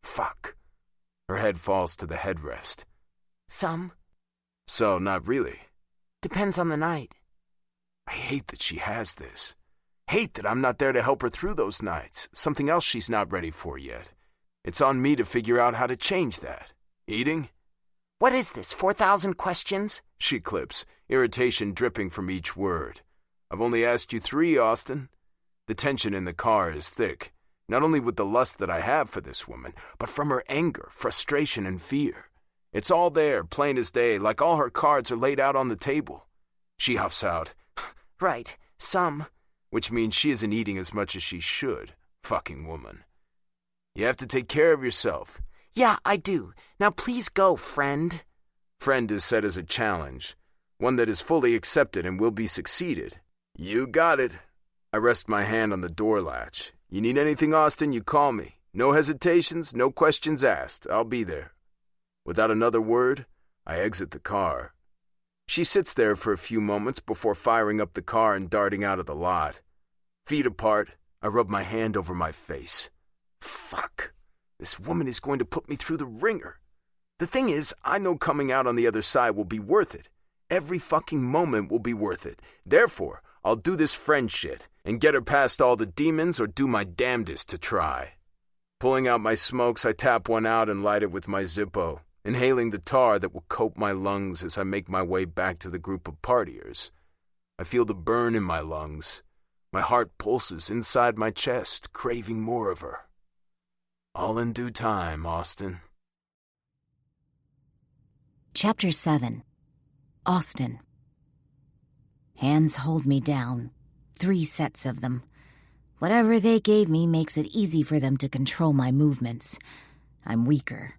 Fuck. Her head falls to the headrest. Some. So, not really. Depends on the night. I hate that she has this. Hate that I'm not there to help her through those nights. Something else she's not ready for yet. It's on me to figure out how to change that. Eating? What is this, 4,000 questions? She clips, irritation dripping from each word. I've only asked you 3, Austin. The tension in the car is thick, not only with the lust that I have for this woman, but from her anger, frustration, and fear. It's all there, plain as day, like all her cards are laid out on the table. She huffs out. Right, some. Which means she isn't eating as much as she should. Fucking woman. You have to take care of yourself. Yeah, I do. Now please go, friend. Friend is set as a challenge, one that is fully accepted and will be succeeded. You got it. I rest my hand on the door latch. You need anything, Austin, you call me. No hesitations, no questions asked. I'll be there. Without another word, I exit the car. She sits there for a few moments before firing up the car and darting out of the lot. Feet apart, I rub my hand over my face. Fuck. This woman is going to put me through the ringer. The thing is, I know coming out on the other side will be worth it. Every fucking moment will be worth it. Therefore, I'll do this friend shit and get her past all the demons or do my damnedest to try. Pulling out my smokes, I tap one out and light it with my Zippo, inhaling the tar that will coat my lungs as I make my way back to the group of partiers. I feel the burn in my lungs. My heart pulses inside my chest, craving more of her. All in due time, Austin. Chapter 7. Austin. Hands hold me down. 3 sets of them. Whatever they gave me makes it easy for them to control my movements. I'm weaker.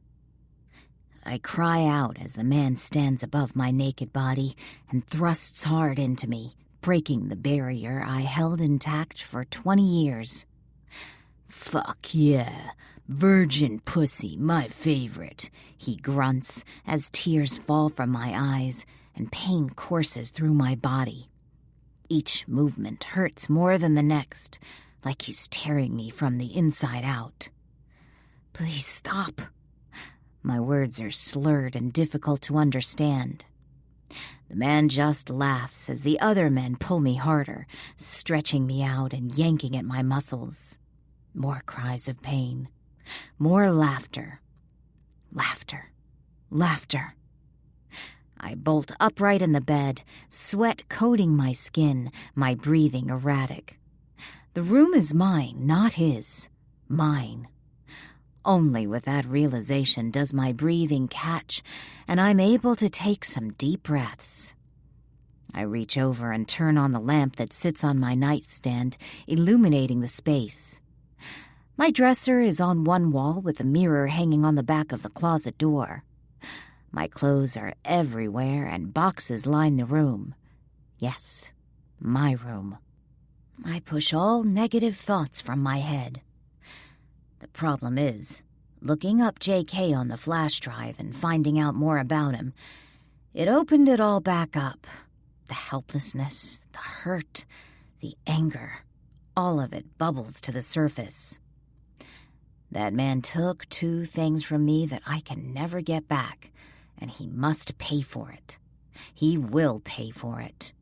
I cry out as the man stands above my naked body and thrusts hard into me, breaking the barrier I held intact for 20 years. "Fuck yeah, virgin pussy, my favorite," he grunts as tears fall from my eyes and pain courses through my body. Each movement hurts more than the next, like he's tearing me from the inside out. "Please stop." My words are slurred and difficult to understand. The man just laughs as the other men pull me harder, stretching me out and yanking at my muscles. More cries of pain. More laughter. Laughter. Laughter. I bolt upright in the bed, sweat coating my skin, my breathing erratic. The room is mine, not his. Mine. Only with that realization does my breathing catch, and I'm able to take some deep breaths. I reach over and turn on the lamp that sits on my nightstand, illuminating the space. My dresser is on one wall with a mirror hanging on the back of the closet door. My clothes are everywhere and boxes line the room. Yes, my room. I push all negative thoughts from my head. The problem is, looking up JK on the flash drive and finding out more about him, it opened it all back up. The helplessness, the hurt, the anger, all of it bubbles to the surface. That man took 2 things from me that I can never get back, and he must pay for it. He will pay for it.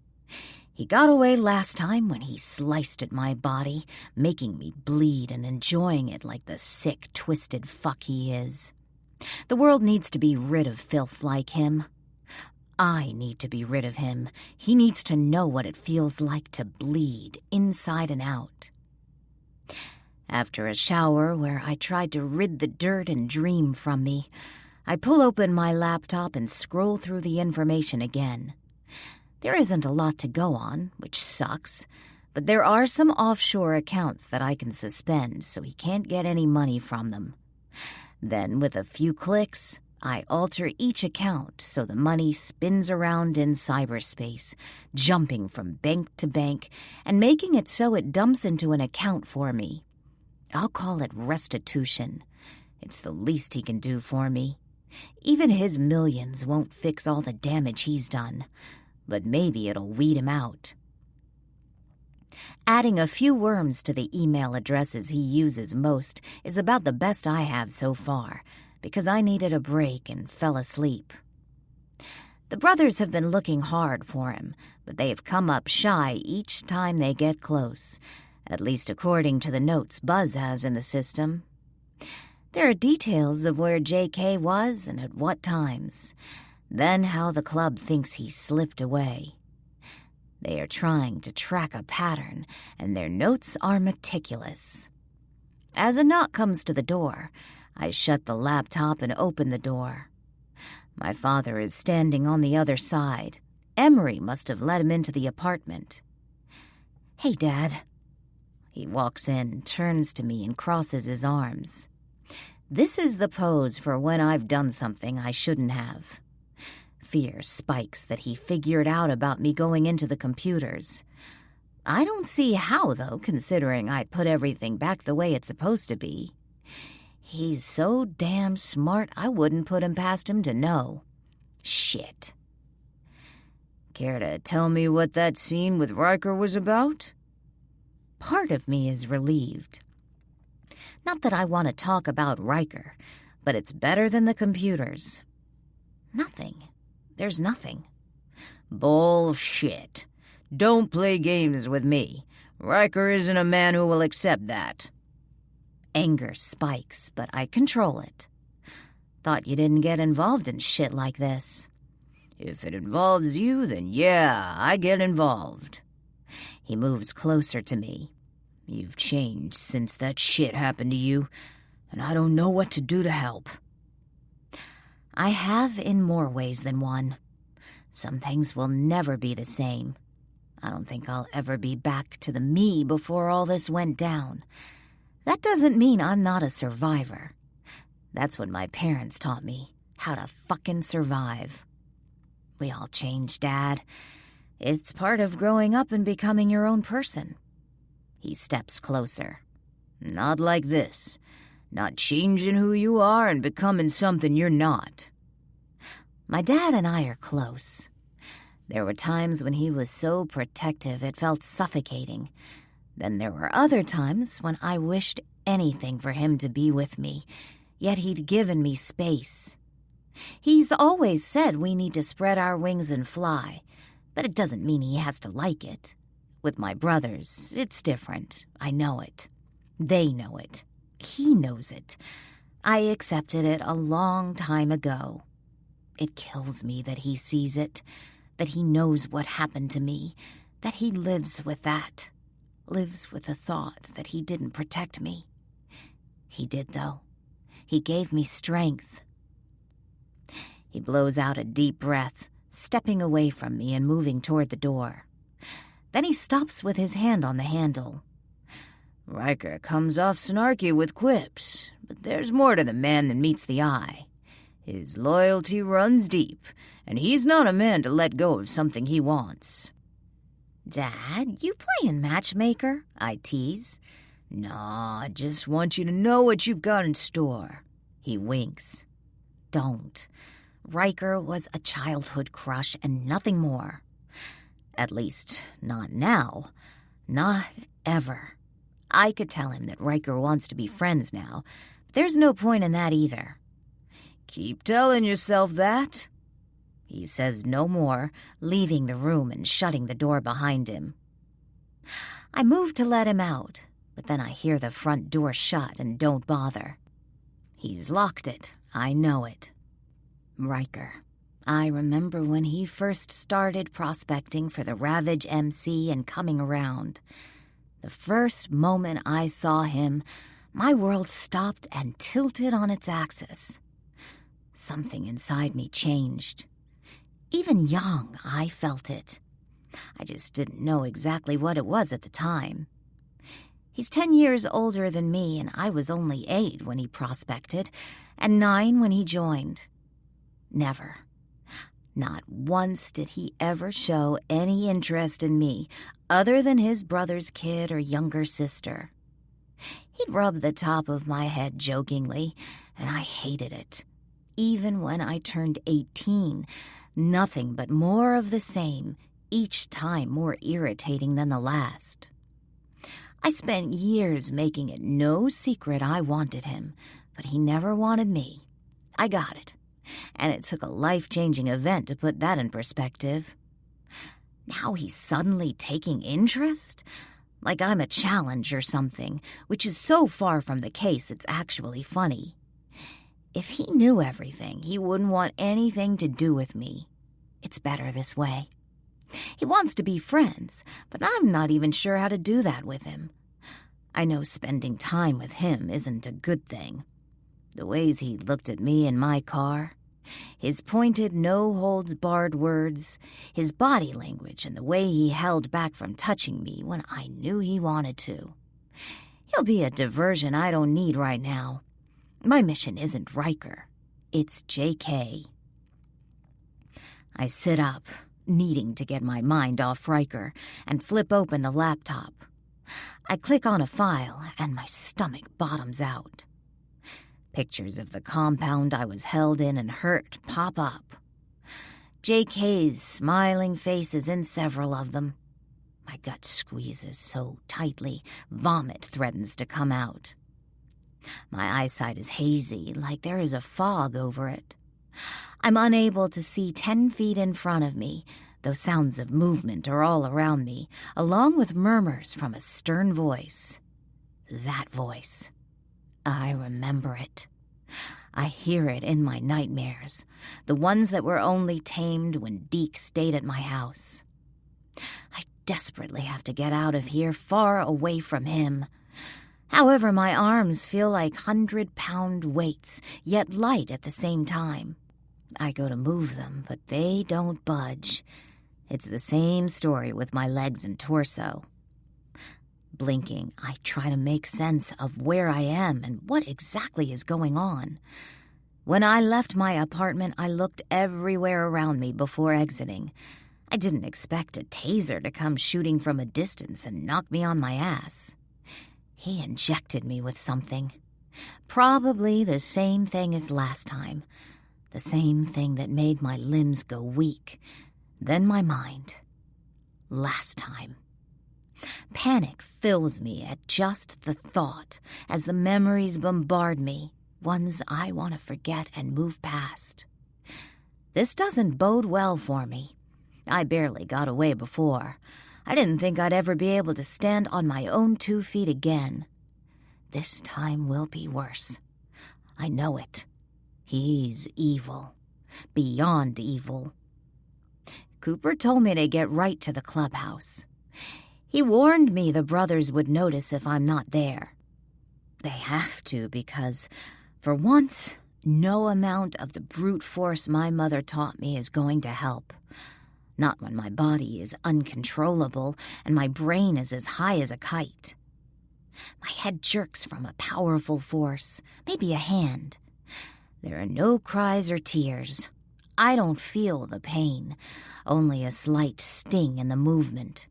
He got away last time when he sliced at my body, making me bleed and enjoying it like the sick, twisted fuck he is. The world needs to be rid of filth like him. I need to be rid of him. He needs to know what it feels like to bleed inside and out. After a shower where I tried to rid the dirt and dream from me, I pull open my laptop and scroll through the information again. There isn't a lot to go on, which sucks, but there are some offshore accounts that I can suspend so he can't get any money from them. Then, with a few clicks, I alter each account so the money spins around in cyberspace, jumping from bank to bank and making it so it dumps into an account for me. I'll call it restitution. It's the least he can do for me. Even his millions won't fix all the damage he's done, but maybe it'll weed him out. Adding a few worms to the email addresses he uses most is about the best I have so far, because I needed a break and fell asleep. The brothers have been looking hard for him, but they have come up shy each time they get close, at least according to the notes Buzz has in the system. There are details of where JK was and at what times, then how the club thinks he slipped away. They are trying to track a pattern, and their notes are meticulous. As a knock comes to the door, I shut the laptop and open the door. My father is standing on the other side. Emery must have let him into the apartment. "Hey, Dad." He walks in, turns to me, and crosses his arms. This is the pose for when I've done something I shouldn't have. Fear spikes that he figured out about me going into the computers. I don't see how, though, considering I put everything back the way it's supposed to be. He's so damn smart, I wouldn't put him past him to know. Shit. Care to tell me what that scene with Riker was about? Part of me is relieved. Not that I want to talk about Riker, but it's better than the computers. Nothing. There's nothing. Bullshit. Don't play games with me. Riker isn't a man who will accept that. Anger spikes, but I control it. Thought you didn't get involved in shit like this. If it involves you, then yeah, I get involved. He moves closer to me. You've changed since that shit happened to you, and I don't know what to do to help. I have in more ways than one. Some things will never be the same. I don't think I'll ever be back to the me before all this went down. That doesn't mean I'm not a survivor. That's what my parents taught me, how to fucking survive. We all change, Dad. It's part of growing up and becoming your own person. He steps closer. Not like this. Not changing who you are and becoming something you're not. My dad and I are close. There were times when he was so protective it felt suffocating. Then there were other times when I wished anything for him to be with me, yet he'd given me space. He's always said we need to spread our wings and fly, but it doesn't mean he has to like it. With my brothers, it's different. I know it. They know it. He knows it. I accepted it a long time ago. It kills me that he sees it, that he knows what happened to me, that he lives with that, lives with the thought that he didn't protect me. He did, though. He gave me strength. He blows out a deep breath, stepping away from me and moving toward the door. Then he stops with his hand on the handle. Riker comes off snarky with quips, but there's more to the man than meets the eye. His loyalty runs deep, and he's not a man to let go of something he wants. Dad, you playing matchmaker? I tease. Nah, I just want you to know what you've got in store. He winks. Don't. Riker was a childhood crush and nothing more. At least, not now. Not ever. I could tell him that Riker wants to be friends now. But there's no point in that either. Keep telling yourself that. He says no more, leaving the room and shutting the door behind him. I move to let him out, but then I hear the front door shut and don't bother. He's locked it. I know it. Riker. I remember when he first started prospecting for the Ravage MC and coming around. The first moment I saw him, my world stopped and tilted on its axis. Something inside me changed. Even young, I felt it. I just didn't know exactly what it was at the time. He's 10 years older than me, and I was only 8 when he prospected, and 9 when he joined. Never. Not once did he ever show any interest in me, other than his brother's kid or younger sister. He'd rub the top of my head jokingly, and I hated it. Even when I turned 18, nothing but more of the same, each time more irritating than the last. I spent years making it no secret I wanted him, but he never wanted me. I got it. And it took a life-changing event to put that in perspective. Now he's suddenly taking interest? Like I'm a challenge or something, which is so far from the case it's actually funny. If he knew everything, he wouldn't want anything to do with me. It's better this way. He wants to be friends, but I'm not even sure how to do that with him. I know spending time with him isn't a good thing. The ways he looked at me in my car, his pointed, no-holds-barred words, his body language, and the way he held back from touching me when I knew he wanted to. He'll be a diversion I don't need right now. My mission isn't Riker. It's JK. I sit up, needing to get my mind off Riker, and flip open the laptop. I click on a file, and my stomach bottoms out. Pictures of the compound I was held in and hurt pop up. JK's smiling face is in several of them. My gut squeezes so tightly, vomit threatens to come out. My eyesight is hazy, like there is a fog over it. I'm unable to see 10 feet in front of me, though sounds of movement are all around me, along with murmurs from a stern voice. That voice. I remember it. I hear it in my nightmares, the ones that were only tamed when Deke stayed at my house. I desperately have to get out of here, far away from him. However, my arms feel like 100-pound weights, yet light at the same time. I go to move them, but they don't budge. It's the same story with my legs and torso. Blinking, I try to make sense of where I am and what exactly is going on. When I left my apartment, I looked everywhere around me before exiting. I didn't expect a taser to come shooting from a distance and knock me on my ass. He injected me with something. Probably the same thing as last time. The same thing that made my limbs go weak. Then my mind. Last time. Panic fills me at just the thought as the memories bombard me, ones I want to forget and move past. This doesn't bode well for me. I barely got away before. I didn't think I'd ever be able to stand on my own 2 feet again. This time will be worse. I know it. He's evil. Beyond evil. Cooper told me to get right to the clubhouse. He warned me the brothers would notice if I'm not there. They have to because, for once, no amount of the brute force my mother taught me is going to help. Not when my body is uncontrollable and my brain is as high as a kite. My head jerks from a powerful force, maybe a hand. There are no cries or tears. I don't feel the pain, only a slight sting in the movement.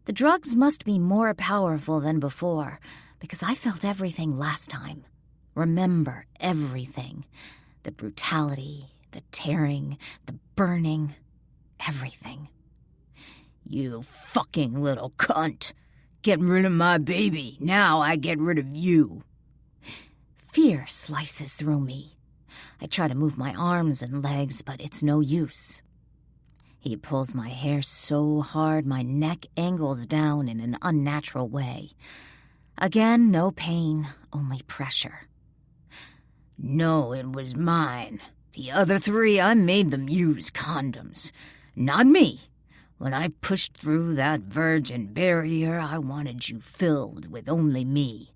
The drugs must be more powerful than before, because I felt everything last time. Remember everything. The brutality, the tearing, the burning, everything. You fucking little cunt. Get rid of my baby. Now I get rid of you. Fear slices through me. I try to move my arms and legs, but it's no use. He pulls my hair so hard my neck angles down in an unnatural way. Again, no pain, only pressure. No, it was mine. The other 3, I made them use condoms. Not me. When I pushed through that virgin barrier, I wanted you filled with only me.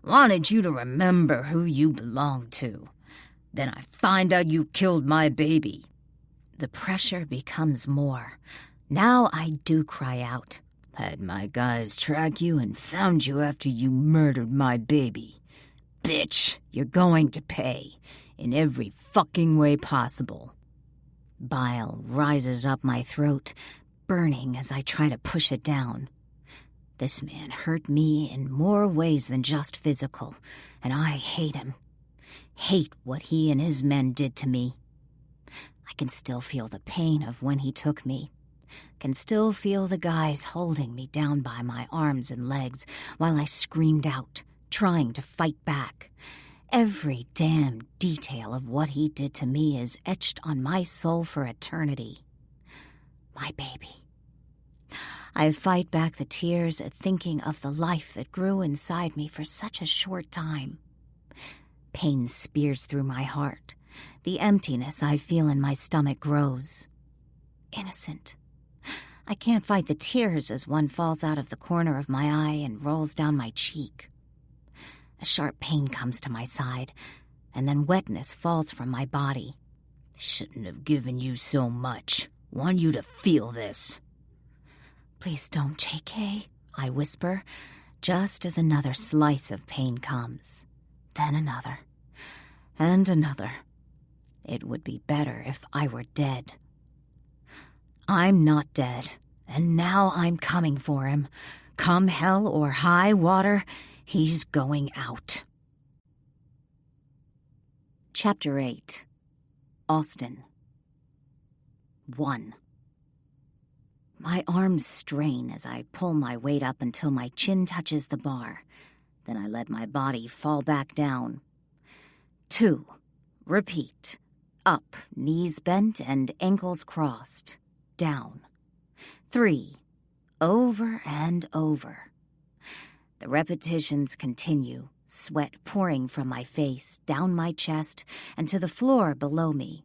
Wanted you to remember who you belonged to. Then I find out you killed my baby. The pressure becomes more. Now I do cry out. Had my guys track you and found you after you murdered my baby. Bitch, you're going to pay. In every fucking way possible. Bile rises up my throat, burning as I try to push it down. This man hurt me in more ways than just physical, and I hate him. Hate what he and his men did to me. I can still feel the pain of when he took me. Can still feel the guys holding me down by my arms and legs while I screamed out, trying to fight back. Every damn detail of what he did to me is etched on my soul for eternity. My baby. I fight back the tears at thinking of the life that grew inside me for such a short time. Pain spears through my heart. The emptiness I feel in my stomach grows. Innocent. I can't fight the tears as one falls out of the corner of my eye and rolls down my cheek. A sharp pain comes to my side, and then wetness falls from my body. Shouldn't have given you so much. Want you to feel this. Please don't, JK, I whisper, just as another slice of pain comes. Then another. And another. It would be better if I were dead. I'm not dead, and now I'm coming for him. Come hell or high water, he's going out. Chapter 8. Austin. 1. My arms strain as I pull my weight up until my chin touches the bar. Then I let my body fall back down. 2. Repeat. Up, knees bent and ankles crossed. Down. 3. Over and over. The repetitions continue, sweat pouring from my face, down my chest, and to the floor below me.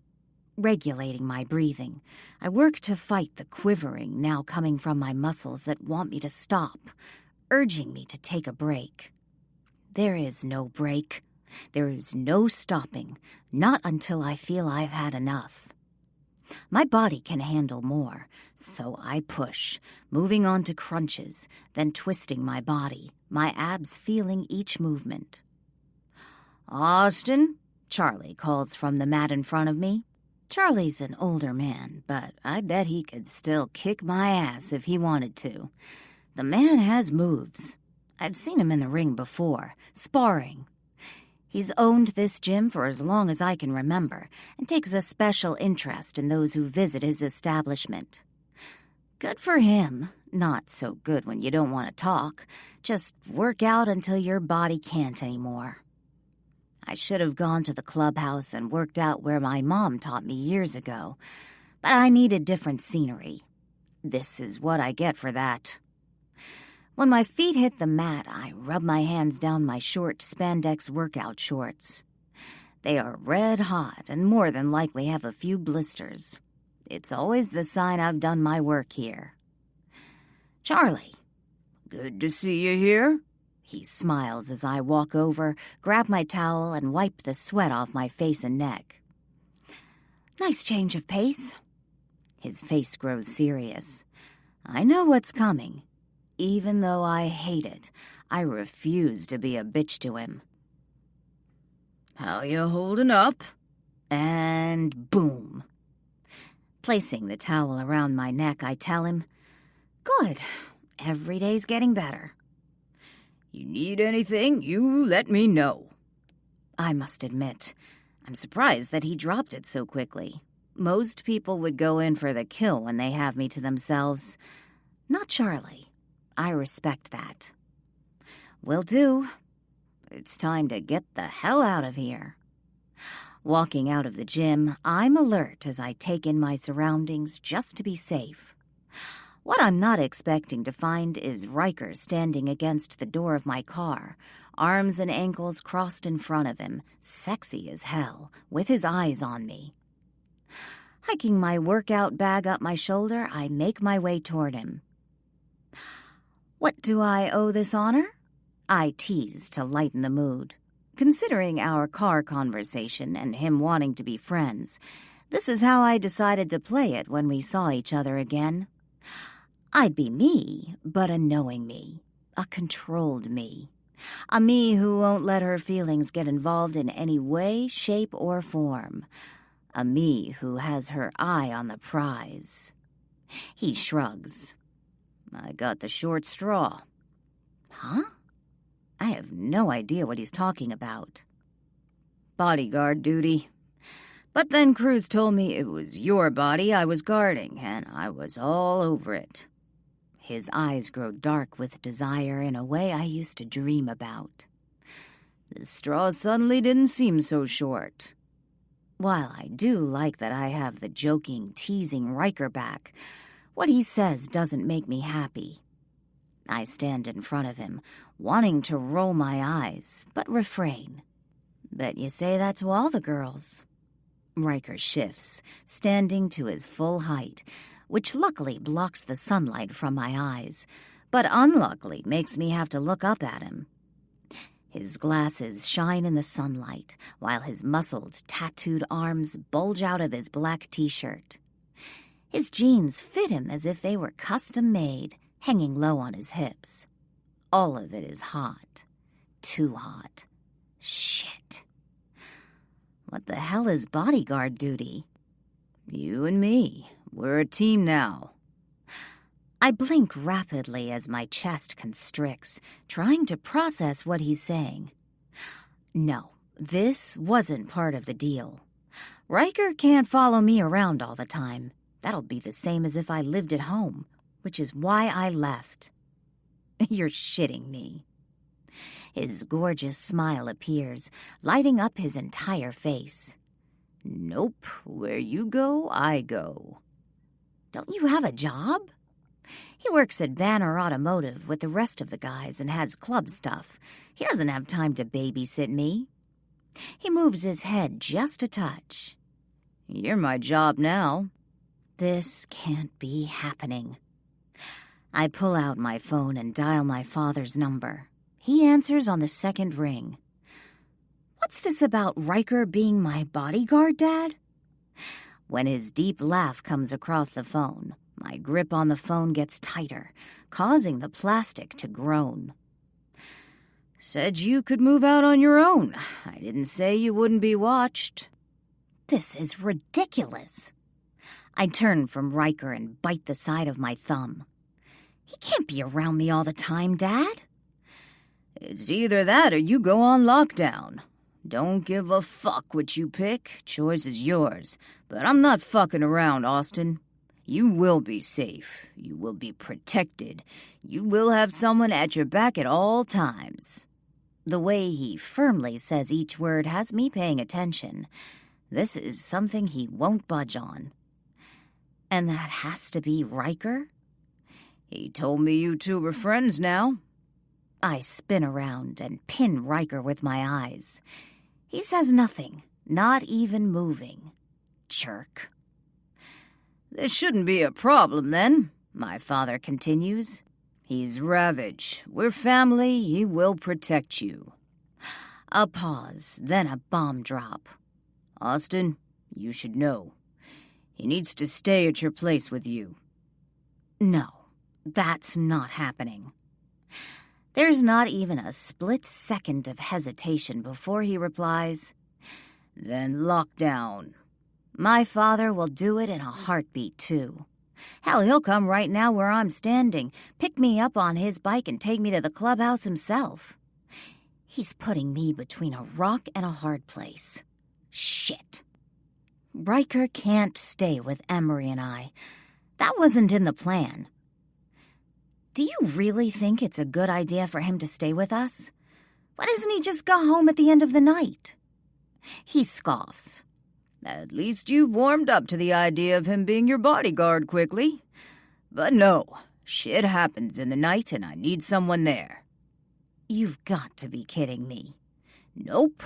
Regulating my breathing, I work to fight the quivering now coming from my muscles that want me to stop, urging me to take a break. There is no break. There is no stopping, not until I feel I've had enough. My body can handle more, so I push, moving on to crunches, then twisting my body, my abs feeling each movement. Austin, Charlie calls from the mat in front of me. Charlie's an older man, but I bet he could still kick my ass if he wanted to. The man has moves. I've seen him in the ring before, sparring. He's owned this gym for as long as I can remember and takes a special interest in those who visit his establishment. Good for him. Not so good when you don't want to talk. Just work out until your body can't anymore. I should have gone to the clubhouse and worked out where my mom taught me years ago, but I needed different scenery. This is what I get for that. When my feet hit the mat, I rub my hands down my short spandex workout shorts. They are red hot and more than likely have a few blisters. It's always the sign I've done my work here. Charlie, good to see you here. He smiles as I walk over, grab my towel, and wipe the sweat off my face and neck. Nice change of pace. His face grows serious. I know what's coming. Even though I hate it, I refuse to be a bitch to him. How you holding up? And boom. Placing the towel around my neck, I tell him, Good. Every day's getting better. You need anything, you let me know. I must admit, I'm surprised that he dropped it so quickly. Most people would go in for the kill when they have me to themselves. Not Charlie. I respect that. Will do. It's time to get the hell out of here. Walking out of the gym, I'm alert as I take in my surroundings just to be safe. What I'm not expecting to find is Riker standing against the door of my car, arms and ankles crossed in front of him, sexy as hell, with his eyes on me. Hiking my workout bag up my shoulder, I make my way toward him. What do I owe this honor? I tease to lighten the mood. Considering our car conversation and him wanting to be friends, this is how I decided to play it when we saw each other again. I'd be me, but a knowing me, a controlled me, a me who won't let her feelings get involved in any way, shape, or form, a me who has her eye on the prize. He shrugs. I got the short straw. Huh? I have no idea what he's talking about. Bodyguard duty. But then Cruz told me it was your body I was guarding, and I was all over it. His eyes grow dark with desire in a way I used to dream about. The straw suddenly didn't seem so short. While I do like that I have the joking, teasing Riker back, what he says doesn't make me happy. I stand in front of him, wanting to roll my eyes, but refrain. Bet you say that to all the girls. Riker shifts, standing to his full height, which luckily blocks the sunlight from my eyes, but unluckily makes me have to look up at him. His glasses shine in the sunlight, while his muscled, tattooed arms bulge out of his black t-shirt. His jeans fit him as if they were custom-made, hanging low on his hips. All of it is hot. Too hot. Shit. What the hell is bodyguard duty? You and me. We're a team now. I blink rapidly as my chest constricts, trying to process what he's saying. No, this wasn't part of the deal. Riker can't follow me around all the time. That'll be the same as if I lived at home, which is why I left. You're shitting me. His gorgeous smile appears, lighting up his entire face. Nope, where you go, I go. Don't you have a job? He works at Banner Automotive with the rest of the guys and has club stuff. He doesn't have time to babysit me. He moves his head just a touch. You're my job now. This can't be happening. I pull out my phone and dial my father's number. He answers on the second ring. What's this about Riker being my bodyguard, Dad? When his deep laugh comes across the phone, my grip on the phone gets tighter, causing the plastic to groan. Said you could move out on your own. I didn't say you wouldn't be watched. This is ridiculous. I turn from Riker and bite the side of my thumb. He can't be around me all the time, Dad. It's either that or you go on lockdown. Don't give a fuck what you pick. Choice is yours. But I'm not fucking around, Austin. You will be safe. You will be protected. You will have someone at your back at all times. The way he firmly says each word has me paying attention. This is something he won't budge on. And that has to be Riker? He told me you two were friends now. I spin around and pin Riker with my eyes. He says nothing, not even moving. Jerk. This shouldn't be a problem, then, my father continues. He's Ravage. We're family. He will protect you. A pause, then a bomb drop. Austin, you should know. He needs to stay at your place with you. No, that's not happening. There's not even a split second of hesitation before he replies, Then lockdown. My father will do it in a heartbeat, too. Hell, he'll come right now where I'm standing, pick me up on his bike and take me to the clubhouse himself. He's putting me between a rock and a hard place. Shit. Riker can't stay with Emery and I. That wasn't in the plan. Do you really think it's a good idea for him to stay with us? Why doesn't he just go home at the end of the night? He scoffs. At least you've warmed up to the idea of him being your bodyguard quickly. But no, shit happens in the night and I need someone there. You've got to be kidding me. Nope.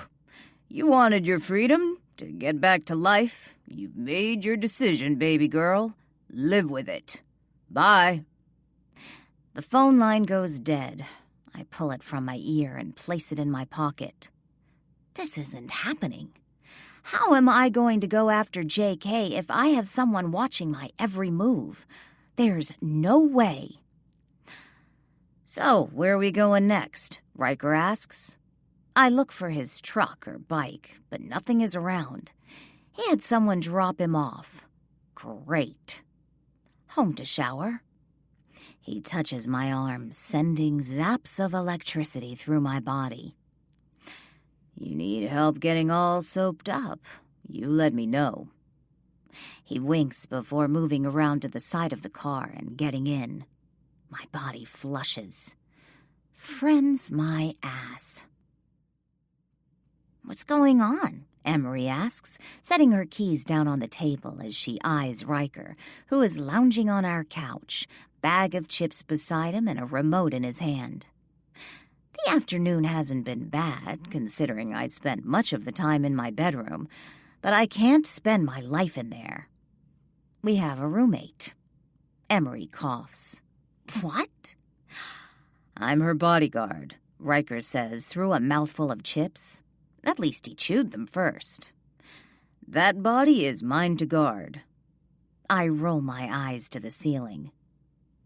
You wanted your freedom to get back to life. You've made your decision, baby girl. Live with it. Bye. The phone line goes dead. I pull it from my ear and place it in my pocket. This isn't happening. How am I going to go after JK if I have someone watching my every move? There's no way. So, where are we going next? Riker asks. I look for his truck or bike, but nothing is around. He had someone drop him off. Great. Home to shower. He touches my arm, sending zaps of electricity through my body. You need help getting all soaped up. You let me know. He winks before moving around to the side of the car and getting in. My body flushes. Friends my ass. What's going on? Emery asks, setting her keys down on the table as she eyes Riker, who is lounging on our couch, bag of chips beside him and a remote in his hand. The afternoon hasn't been bad, considering I spent much of the time in my bedroom, but I can't spend my life in there. We have a roommate. Emery coughs. What? I'm her bodyguard, Riker says through a mouthful of chips. At least he chewed them first. That body is mine to guard. I roll my eyes to the ceiling.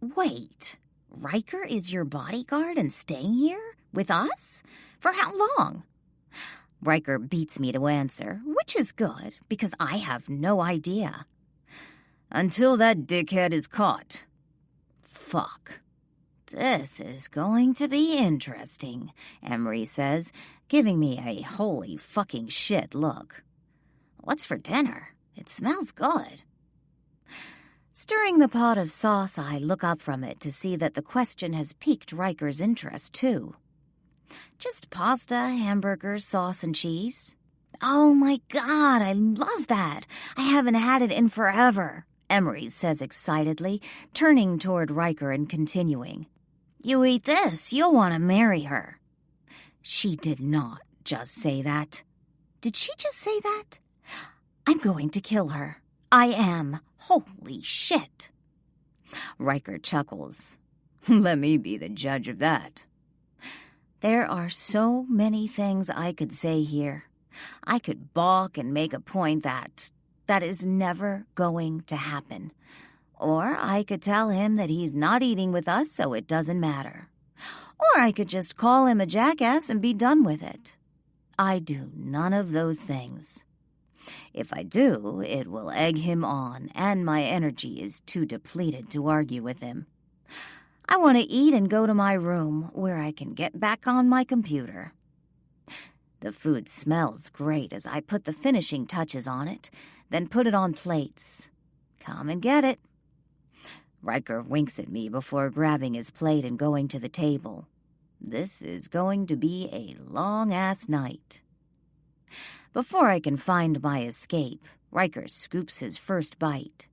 Wait, Riker is your bodyguard and staying here? With us? For how long? Riker beats me to answer, which is good, because I have no idea. Until that dickhead is caught. Fuck. This is going to be interesting, Emery says, giving me a holy fucking shit look. What's for dinner? It smells good. Stirring the pot of sauce, I look up from it to see that the question has piqued Riker's interest, too. Just pasta, hamburgers, sauce, and cheese. Oh my God, I love that. I haven't had it in forever, Emery says excitedly, turning toward Riker and continuing. You eat this, you'll want to marry her. She did not just say that. Did she just say that? I'm going to kill her. I am. Holy shit. Riker chuckles. Let me be the judge of that. There are so many things I could say here. I could balk and make a point that is never going to happen. Or I could tell him that he's not eating with us, so it doesn't matter. Or I could just call him a jackass and be done with it. I do none of those things. If I do, it will egg him on, and my energy is too depleted to argue with him. I want to eat and go to my room, where I can get back on my computer. The food smells great as I put the finishing touches on it, then put it on plates. Come and get it. Riker winks at me before grabbing his plate and going to the table. This is going to be a long-ass night. Before I can find my escape, Riker scoops his first bite.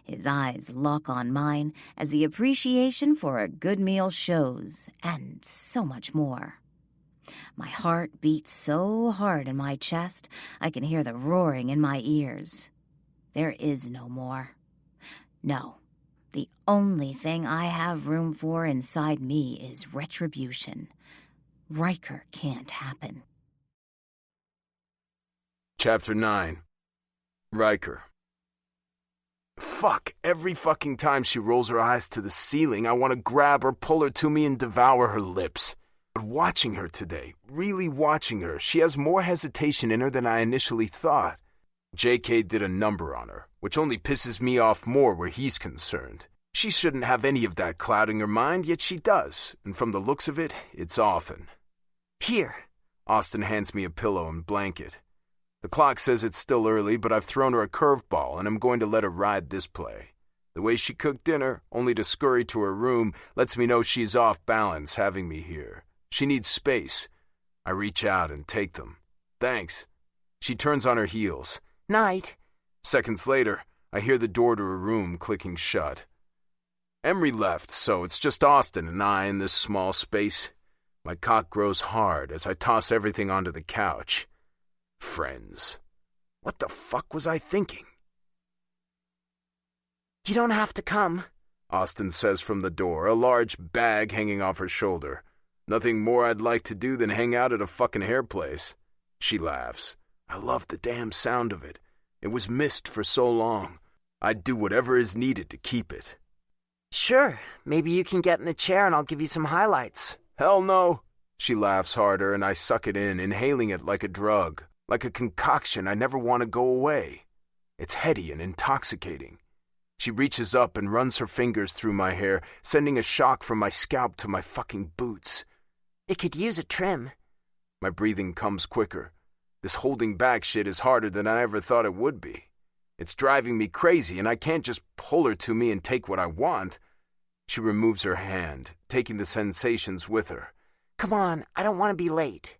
His eyes lock on mine as the appreciation for a good meal shows, and so much more. My heart beats so hard in my chest, I can hear the roaring in my ears. There is no more. No, the only thing I have room for inside me is retribution. Riker can't happen. Chapter 9. Riker. Fuck, every fucking time she rolls her eyes to the ceiling, I want to grab her, pull her to me, and devour her lips. But watching her today, really watching her, she has more hesitation in her than I initially thought. JK did a number on her, which only pisses me off more where he's concerned. She shouldn't have any of that clouding her mind, yet she does, and from the looks of it, it's often. Here. Austin hands me a pillow and blanket. The clock says it's still early, but I've thrown her a curveball, and I'm going to let her ride this play. The way she cooked dinner, only to scurry to her room, lets me know she's off balance having me here. She needs space. I reach out and take them. Thanks. She turns on her heels. Night. Seconds later, I hear the door to her room clicking shut. Emery left, so it's just Austin and I in this small space. My cock grows hard as I toss everything onto the couch. Friends. What the fuck was I thinking? You don't have to come, Austin says from the door, a large bag hanging off her shoulder. Nothing more I'd like to do than hang out at a fucking hair place. She laughs. I love the damn sound of it. It was missed for so long. I'd do whatever is needed to keep it. Sure, maybe you can get in the chair and I'll give you some highlights. Hell no. She laughs harder and I suck it in, inhaling it like a drug. Like a concoction I never want to go away. It's heady and intoxicating. She reaches up and runs her fingers through my hair, sending a shock from my scalp to my fucking boots. It could use a trim. My breathing comes quicker. This holding back shit is harder than I ever thought it would be. It's driving me crazy and I can't just pull her to me and take what I want. She removes her hand, taking the sensations with her. Come on, I don't want to be late.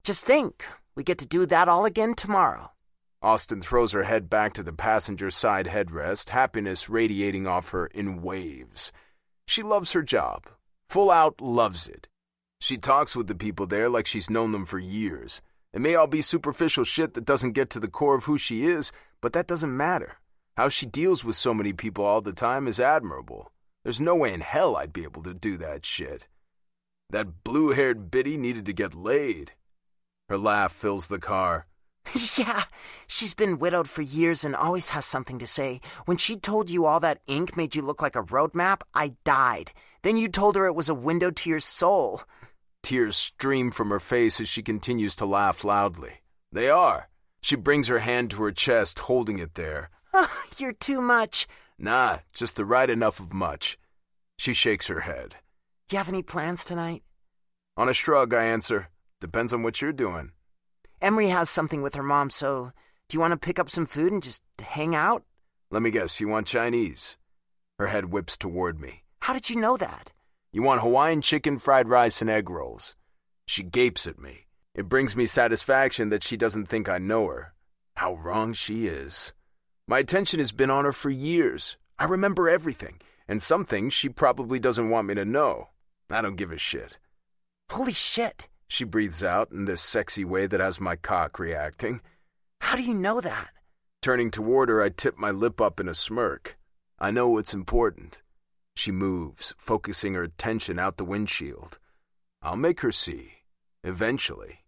Just think, we get to do that all again tomorrow. Austin throws her head back to the passenger side headrest, happiness radiating off her in waves. She loves her job. Full out loves it. She talks with the people there like she's known them for years. It may all be superficial shit that doesn't get to the core of who she is, but that doesn't matter. How she deals with so many people all the time is admirable. There's no way in hell I'd be able to do that shit. That blue-haired biddy needed to get laid. Her laugh fills the car. Yeah, she's been widowed for years and always has something to say. When she told you all that ink made you look like a road map, I died. Then you told her it was a window to your soul. Tears stream from her face as she continues to laugh loudly. They are. She brings her hand to her chest, holding it there. Oh, you're too much. Nah, just the right enough of much. She shakes her head. You have any plans tonight? On a shrug, I answer. Depends on what you're doing. Emery has something with her mom, so do you want to pick up some food and just hang out? Let me guess, you want Chinese? Her head whips toward me. How did you know that? You want Hawaiian chicken, fried rice, and egg rolls. She gapes at me. It brings me satisfaction that she doesn't think I know her. How wrong she is. My attention has been on her for years. I remember everything, and some things she probably doesn't want me to know. I don't give a shit. Holy shit. She breathes out in this sexy way that has my cock reacting. How do you know that? Turning toward her, I tip my lip up in a smirk. I know what's important. She moves, focusing her attention out the windshield. I'll make her see. Eventually.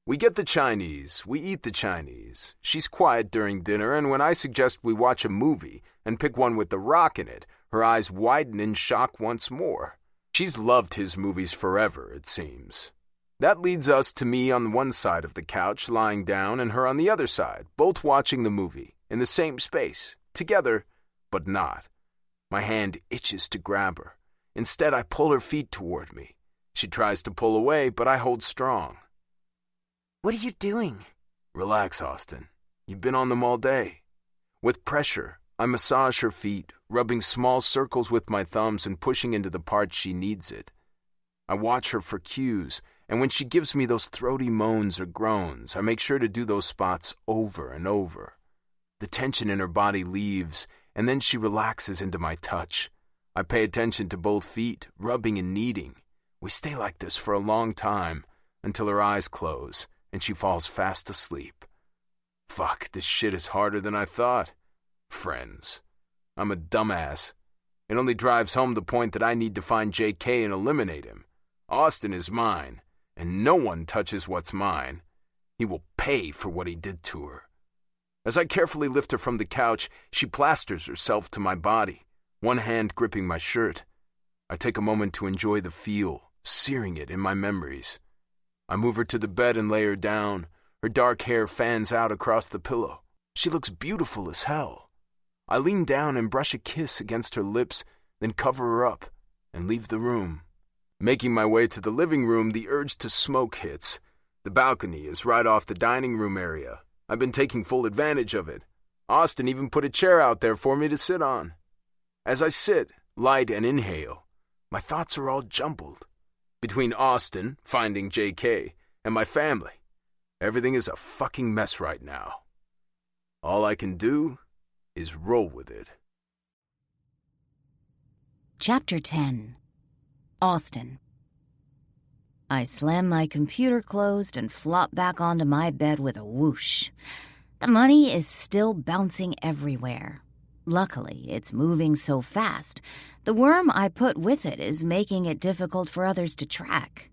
We get the Chinese. We eat the Chinese. She's quiet during dinner, and when I suggest we watch a movie and pick one with The Rock in it, her eyes widen in shock once more. She's loved his movies forever, it seems. That leads us to me on one side of the couch, lying down, and her on the other side, both watching the movie, in the same space, together, but not. My hand itches to grab her. Instead, I pull her feet toward me. She tries to pull away, but I hold strong. What are you doing? Relax, Austin. You've been on them all day. With pressure, I massage her feet, rubbing small circles with my thumbs and pushing into the parts she needs it. I watch her for cues, and when she gives me those throaty moans or groans, I make sure to do those spots over and over. The tension in her body leaves, and then she relaxes into my touch. I pay attention to both feet, rubbing and kneading. We stay like this for a long time, until her eyes close, and she falls fast asleep. Fuck, this shit is harder than I thought. Friends. I'm a dumbass. It only drives home the point that I need to find JK and eliminate him. Austin is mine, and no one touches what's mine. He will pay for what he did to her. As I carefully lift her from the couch, she plasters herself to my body, one hand gripping my shirt. I take a moment to enjoy the feel, searing it in my memories. I move her to the bed and lay her down. Her dark hair fans out across the pillow. She looks beautiful as hell. I lean down and brush a kiss against her lips, then cover her up and leave the room. Making my way to the living room, the urge to smoke hits. The balcony is right off the dining room area. I've been taking full advantage of it. Austin even put a chair out there for me to sit on. As I sit, light and inhale, my thoughts are all jumbled. Between Austin, finding JK, and my family, everything is a fucking mess right now. All I can do is roll with it. Chapter 10. Austin. I slam my computer closed and flop back onto my bed with a whoosh. The money is still bouncing everywhere. Luckily, it's moving so fast, the worm I put with it is making it difficult for others to track.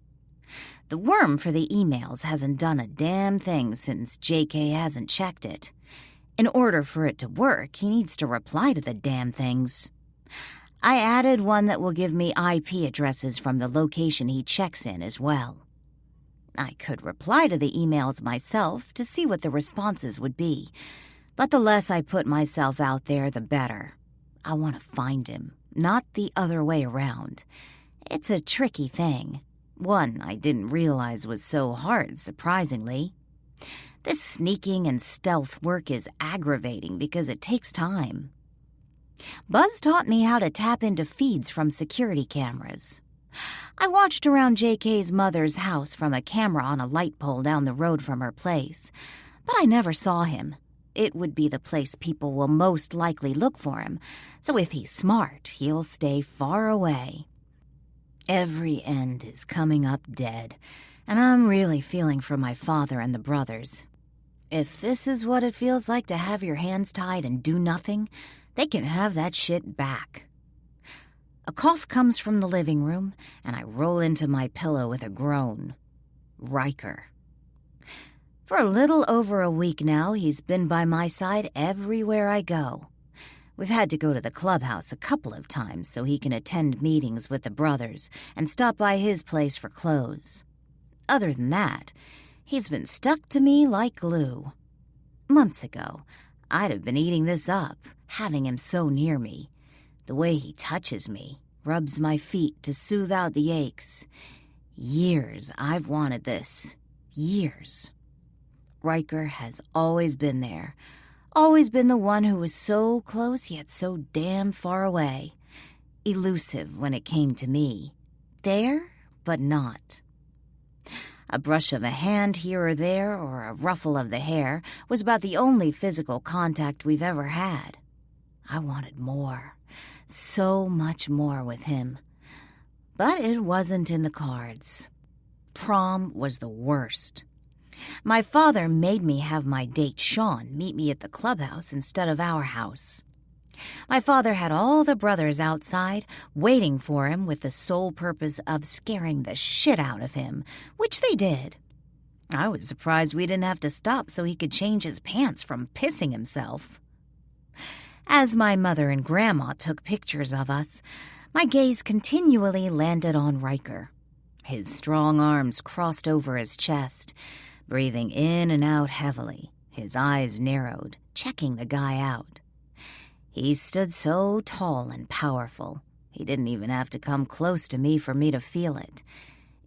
The worm for the emails hasn't done a damn thing since JK hasn't checked it. In order for it to work, he needs to reply to the damn things. I added one that will give me IP addresses from the location he checks in as well. I could reply to the emails myself to see what the responses would be, but the less I put myself out there, the better. I want to find him, not the other way around. It's a tricky thing. One I didn't realize was so hard, surprisingly. This sneaking and stealth work is aggravating because it takes time. Buzz taught me how to tap into feeds from security cameras. I watched around JK's mother's house from a camera on a light pole down the road from her place, but I never saw him. It would be the place people will most likely look for him, so if he's smart, he'll stay far away. Every end is coming up dead, and I'm really feeling for my father and the brothers. If this is what it feels like to have your hands tied and do nothing, they can have that shit back. A cough comes from the living room, and I roll into my pillow with a groan. Riker. For a little over a week now, he's been by my side everywhere I go. We've had to go to the clubhouse a couple of times so he can attend meetings with the brothers and stop by his place for clothes. Other than that, he's been stuck to me like glue. Months ago, I'd have been eating this up, having him so near me. The way he touches me, rubs my feet to soothe out the aches. Years I've wanted this. Years. Riker has always been there. Always been the one who was so close yet so damn far away. Elusive when it came to me. There, but not. A brush of a hand here or there, or a ruffle of the hair, was about the only physical contact we've ever had. I wanted more. So much more with him. But it wasn't in the cards. Prom was the worst. My father made me have my date Sean meet me at the clubhouse instead of our house. My father had all the brothers outside, waiting for him with the sole purpose of scaring the shit out of him, which they did. I was surprised we didn't have to stop so he could change his pants from pissing himself. As my mother and Grandma took pictures of us, My gaze continually landed on Riker. His strong arms crossed over his chest, breathing in and out heavily, his eyes narrowed, checking the guy out. He stood so tall and powerful, he didn't even have to come close to me for me to feel it.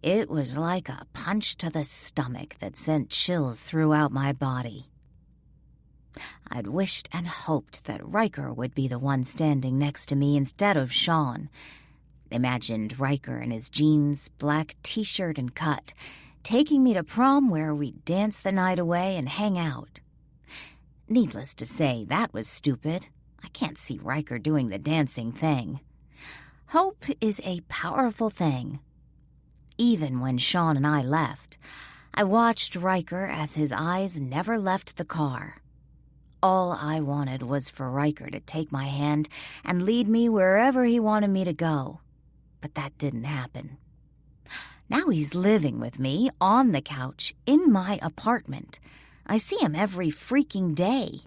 It was like a punch to the stomach that sent chills throughout my body. I'd wished and hoped that Riker would be the one standing next to me instead of Sean. Imagined Riker in his jeans, black t-shirt and cut, taking me to prom where we'd dance the night away and hang out. Needless to say, that was stupid. I can't see Riker doing the dancing thing. Hope is a powerful thing. Even when Sean and I left, I watched Riker as his eyes never left the car. All I wanted was for Riker to take my hand and lead me wherever he wanted me to go. But that didn't happen. Now he's living with me on the couch in my apartment. I see him every freaking day.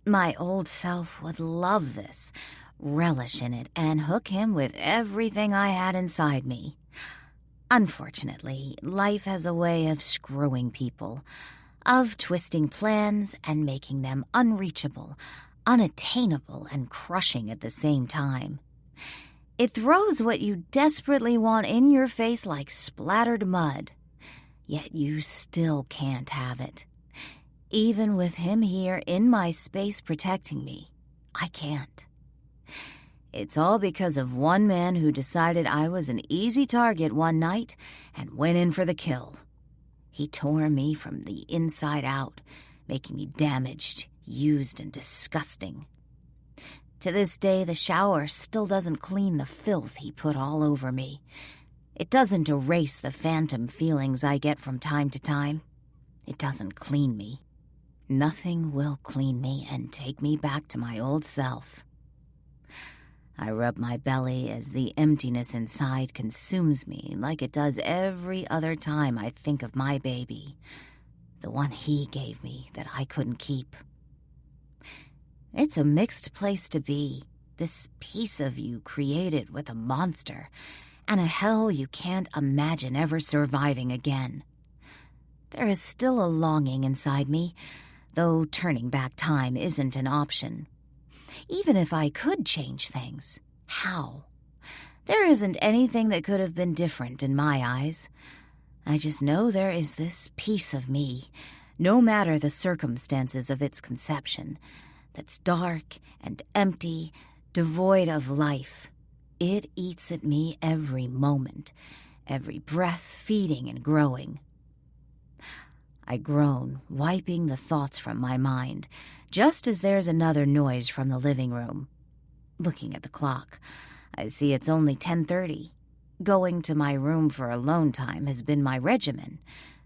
My old self would love this, relish in it, and hook him with everything I had inside me. Unfortunately, life has a way of screwing people, of twisting plans and making them unreachable, unattainable, and crushing at the same time. It throws what you desperately want in your face like splattered mud, yet you still can't have it. Even with him here in my space protecting me, I can't. It's all because of one man who decided I was an easy target one night and went in for the kill. He tore me from the inside out, making me damaged, used, and disgusting. To this day, the shower still doesn't clean the filth he put all over me. It doesn't erase the phantom feelings I get from time to time. It doesn't clean me. Nothing will clean me and take me back to my old self. I rub my belly as the emptiness inside consumes me like it does every other time I think of my baby, the one he gave me that I couldn't keep. It's a mixed place to be, this piece of you created with a monster, and a hell you can't imagine ever surviving again. There is still a longing inside me, though turning back time isn't an option. Even if I could change things, how? There isn't anything that could have been different in my eyes. I just know there is this piece of me, no matter the circumstances of its conception, that's dark and empty, devoid of life. It eats at me every moment, every breath feeding and growing. I groan, wiping the thoughts from my mind, just as there's another noise from the living room. Looking at the clock, I see it's only 10:30. Going to my room for alone time has been my regimen,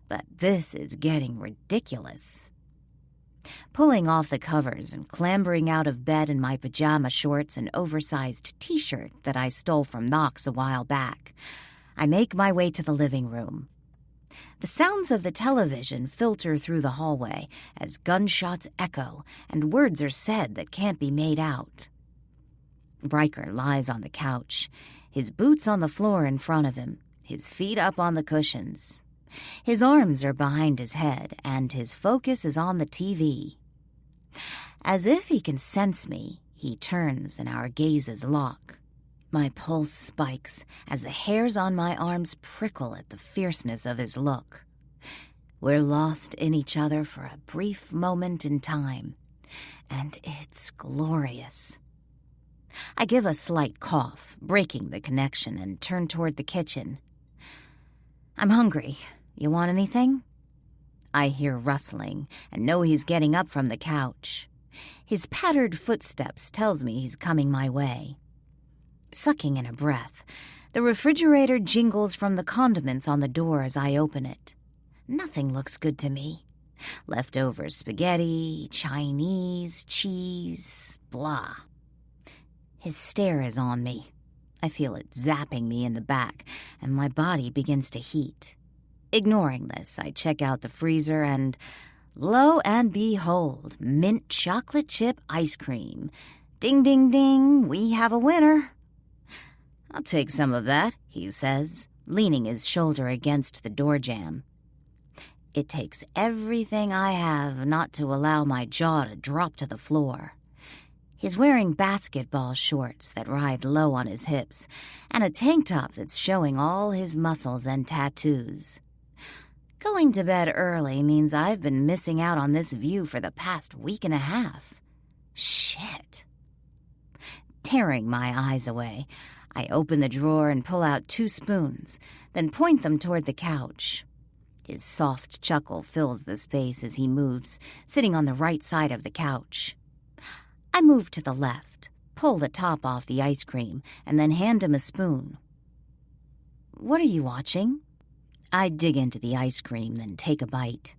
but this is getting ridiculous. Pulling off the covers and clambering out of bed in my pajama shorts and oversized t-shirt that I stole from Knox a while back, I make my way to the living room. The sounds of the television filter through the hallway as gunshots echo and words are said that can't be made out. Riker lies on the couch, his boots on the floor in front of him, his feet up on the cushions. His arms are behind his head, and his focus is on the TV. As if he can sense me, he turns and our gazes lock. My pulse spikes as the hairs on my arms prickle at the fierceness of his look. We're lost in each other for a brief moment in time, and it's glorious. I give a slight cough, breaking the connection, and turn toward the kitchen. I'm hungry. You want anything? I hear rustling and know he's getting up from the couch. His pattered footsteps tells me he's coming my way. Sucking in a breath, the refrigerator jingles from the condiments on the door as I open it. Nothing looks good to me. Leftover spaghetti, Chinese, cheese, blah. His stare is on me. I feel it zapping me in the back, and my body begins to heat. Ignoring this, I check out the freezer and, lo and behold, mint chocolate chip ice cream. Ding, ding, ding, we have a winner. "I'll take some of that," he says, leaning his shoulder against the door jamb. It takes everything I have not to allow my jaw to drop to the floor. He's wearing basketball shorts that ride low on his hips and a tank top that's showing all his muscles and tattoos. Going to bed early means I've been missing out on this view for the past week and a half. Shit. Tearing my eyes away, I open the drawer and pull out 2 spoons, then point them toward the couch. His soft chuckle fills the space as he moves, sitting on the right side of the couch. I move to the left, pull the top off the ice cream, and then hand him a spoon. "What are you watching?" I dig into the ice cream, then take a bite.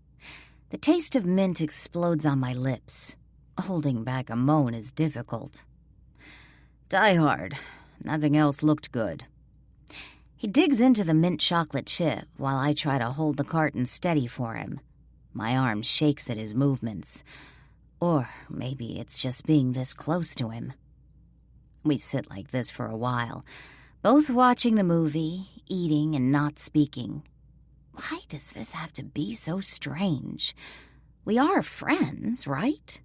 The taste of mint explodes on my lips. Holding back a moan is difficult. "Die Hard. Nothing else looked good." He digs into the mint chocolate chip while I try to hold the carton steady for him. My arm shakes at his movements. Or maybe it's just being this close to him. We sit like this for a while, both watching the movie, eating and not speaking. Why does this have to be so strange? We are friends, right?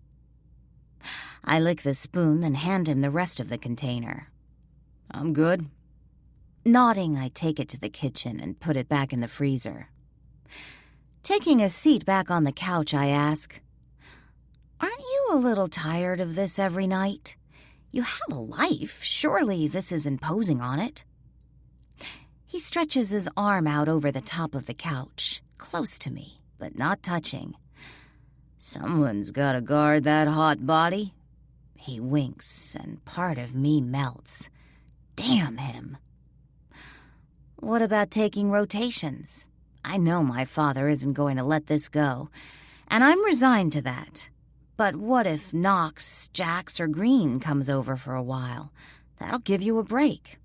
I lick the spoon, then hand him the rest of the container. "I'm good." Nodding, I take it to the kitchen and put it back in the freezer. Taking a seat back on the couch, I ask, "Aren't you a little tired of this every night? You have a life. Surely this is imposing on it." He stretches his arm out over the top of the couch, close to me, but not touching. "Someone's gotta guard that hot body." He winks, and part of me melts. Damn him. "What about taking rotations? I know my father isn't going to let this go, and I'm resigned to that. But what if Knox, Jax, or Green comes over for a while? That'll give you a break."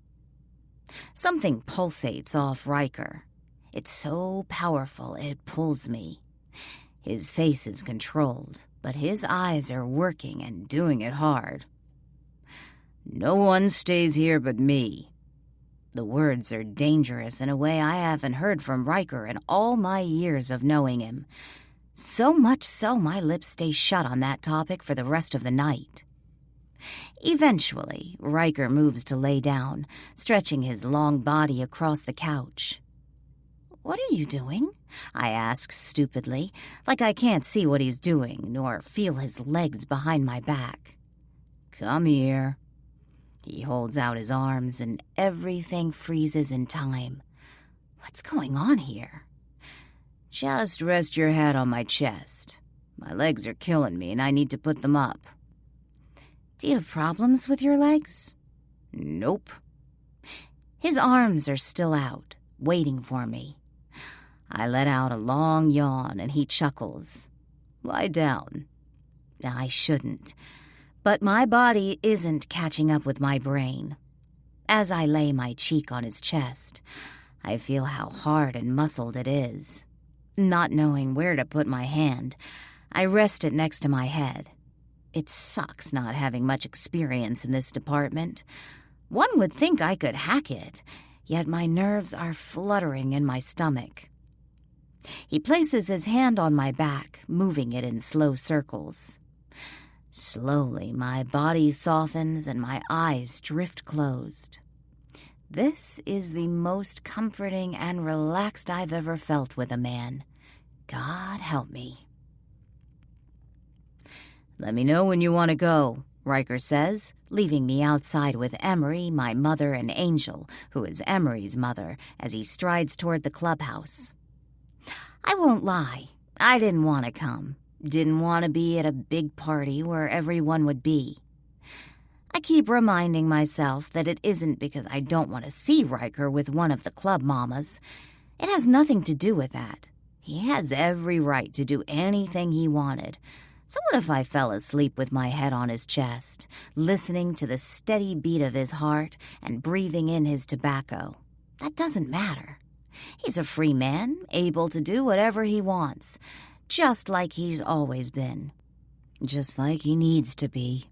Something pulsates off Riker. It's so powerful it pulls me. His face is controlled, but his eyes are working and doing it hard. "No one stays here but me." The words are dangerous in a way I haven't heard from Riker in all my years of knowing him. So much so my lips stay shut on that topic for the rest of the night. Eventually, Riker moves to lay down, stretching his long body across the couch. "What are you doing?" I ask stupidly, like I can't see what he's doing, nor feel his legs behind my back. "Come here." He holds out his arms, and everything freezes in time. What's going on here? "Just rest your head on my chest. My legs are killing me, and I need to put them up." "Do you have problems with your legs?" "Nope." His arms are still out, waiting for me. I let out a long yawn, and he chuckles. "Lie down." I shouldn't, but my body isn't catching up with my brain. As I lay my cheek on his chest, I feel how hard and muscled it is. Not knowing where to put my hand, I rest it next to my head. It sucks not having much experience in this department. One would think I could hack it, yet my nerves are fluttering in my stomach. He places his hand on my back, moving it in slow circles. Slowly, my body softens and my eyes drift closed. This is the most comforting and relaxed I've ever felt with a man. God help me. "Let me know when you want to go," Riker says, leaving me outside with Emery, my mother, and Angel, who is Emery's mother, as he strides toward the clubhouse. I won't lie, I didn't want to come. Didn't want to be at a big party where everyone would be. I keep reminding myself that it isn't because I don't want to see Riker with one of the club mamas. It has nothing to do with that. He has every right to do anything he wanted. So what if I fell asleep with my head on his chest, listening to the steady beat of his heart and breathing in his tobacco? That doesn't matter. He's a free man, able to do whatever he wants, just like he's always been. Just like he needs to be.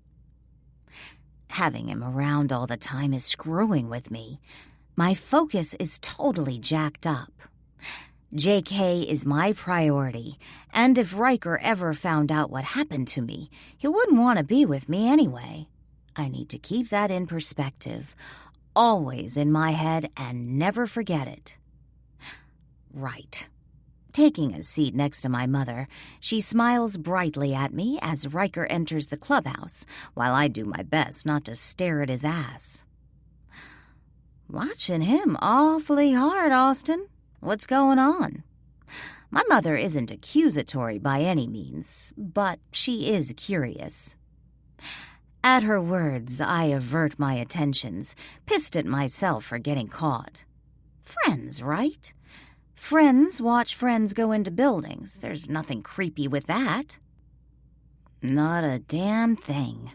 Having him around all the time is screwing with me. My focus is totally jacked up. JK is my priority, and if Riker ever found out what happened to me, he wouldn't want to be with me anyway. I need to keep that in perspective, always in my head, and never forget it. Right. Taking a seat next to my mother, she smiles brightly at me as Riker enters the clubhouse, while I do my best not to stare at his ass. Watching him awfully hard, Austin. What's going on? My mother isn't accusatory by any means, but she is curious. At her words, I avert my attentions, pissed at myself for getting caught. Friends, right? Friends watch friends go into buildings. There's nothing creepy with that. Not a damn thing.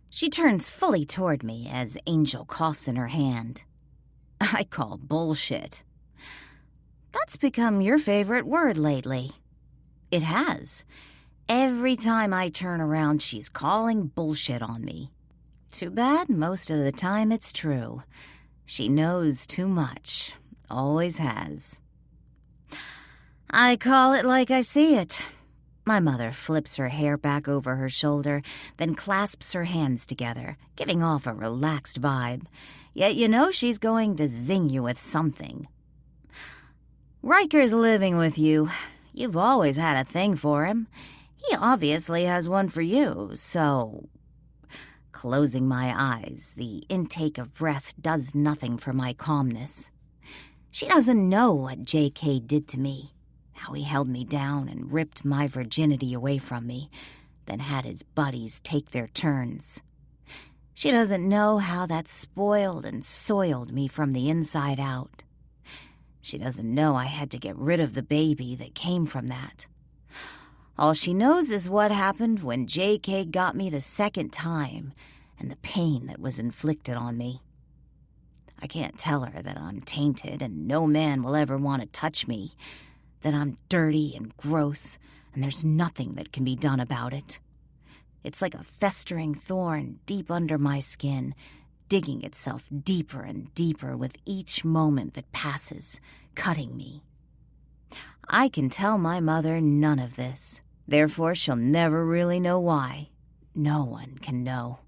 She turns fully toward me as Angel coughs in her hand. I call bullshit. That's become your favorite word lately. It has. Every time I turn around, she's calling bullshit on me. Too bad most of the time it's true. She knows too much. Always has. I call it like I see it. My mother flips her hair back over her shoulder, then clasps her hands together, giving off a relaxed vibe. Yet you know she's going to zing you with something. Riker's living with you. You've always had a thing for him. He obviously has one for you, so... Closing my eyes, the intake of breath does nothing for my calmness. She doesn't know what JK did to me, how he held me down and ripped my virginity away from me, then had his buddies take their turns. She doesn't know how that spoiled and soiled me from the inside out. She doesn't know I had to get rid of the baby that came from that. All she knows is what happened when JK got me the second time and the pain that was inflicted on me. I can't tell her that I'm tainted and no man will ever want to touch me, that I'm dirty and gross and there's nothing that can be done about it. It's like a festering thorn deep under my skin, digging itself deeper and deeper with each moment that passes, cutting me. I can tell my mother none of this. Therefore, she'll never really know why. No one can know.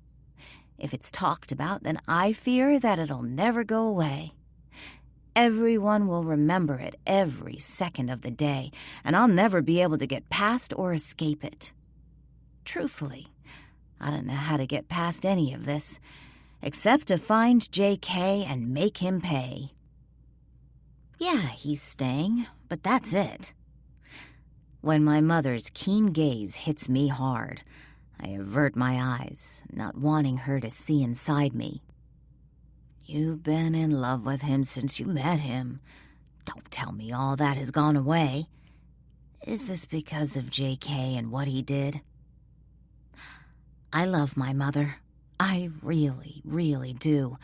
If it's talked about, then I fear that it'll never go away. Everyone will remember it every second of the day, and I'll never be able to get past or escape it. Truthfully, I don't know how to get past any of this, except to find JK and make him pay. Yeah, he's staying, but that's it. When my mother's keen gaze hits me hard, I avert my eyes, not wanting her to see inside me. You've been in love with him since you met him. Don't tell me all that has gone away. Is this because of JK and what he did? I love my mother. I really, really do.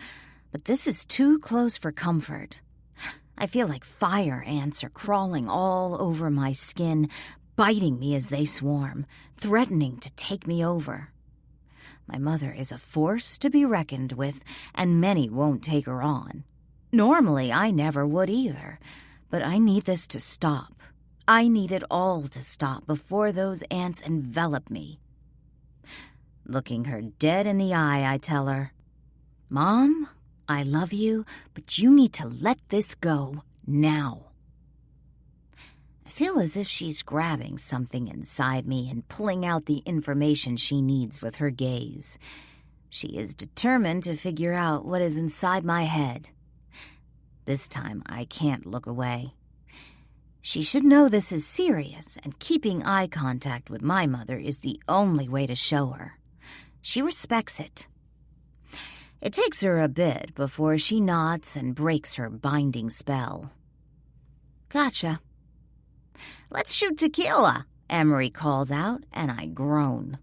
But this is too close for comfort. I feel like fire ants are crawling all over my skin, biting me as they swarm, threatening to take me over. My mother is a force to be reckoned with, and many won't take her on. Normally, I never would either, but I need this to stop. I need it all to stop before those ants envelop me. Looking her dead in the eye, I tell her, Mom, I love you, but you need to let this go now. I feel as if she's grabbing something inside me and pulling out the information she needs with her gaze. She is determined to figure out what is inside my head. This time, I can't look away. She should know this is serious, and keeping eye contact with my mother is the only way to show her. She respects it. It takes her a bit before she nods and breaks her binding spell. Gotcha. Let's shoot tequila, Emery calls out, and I groan.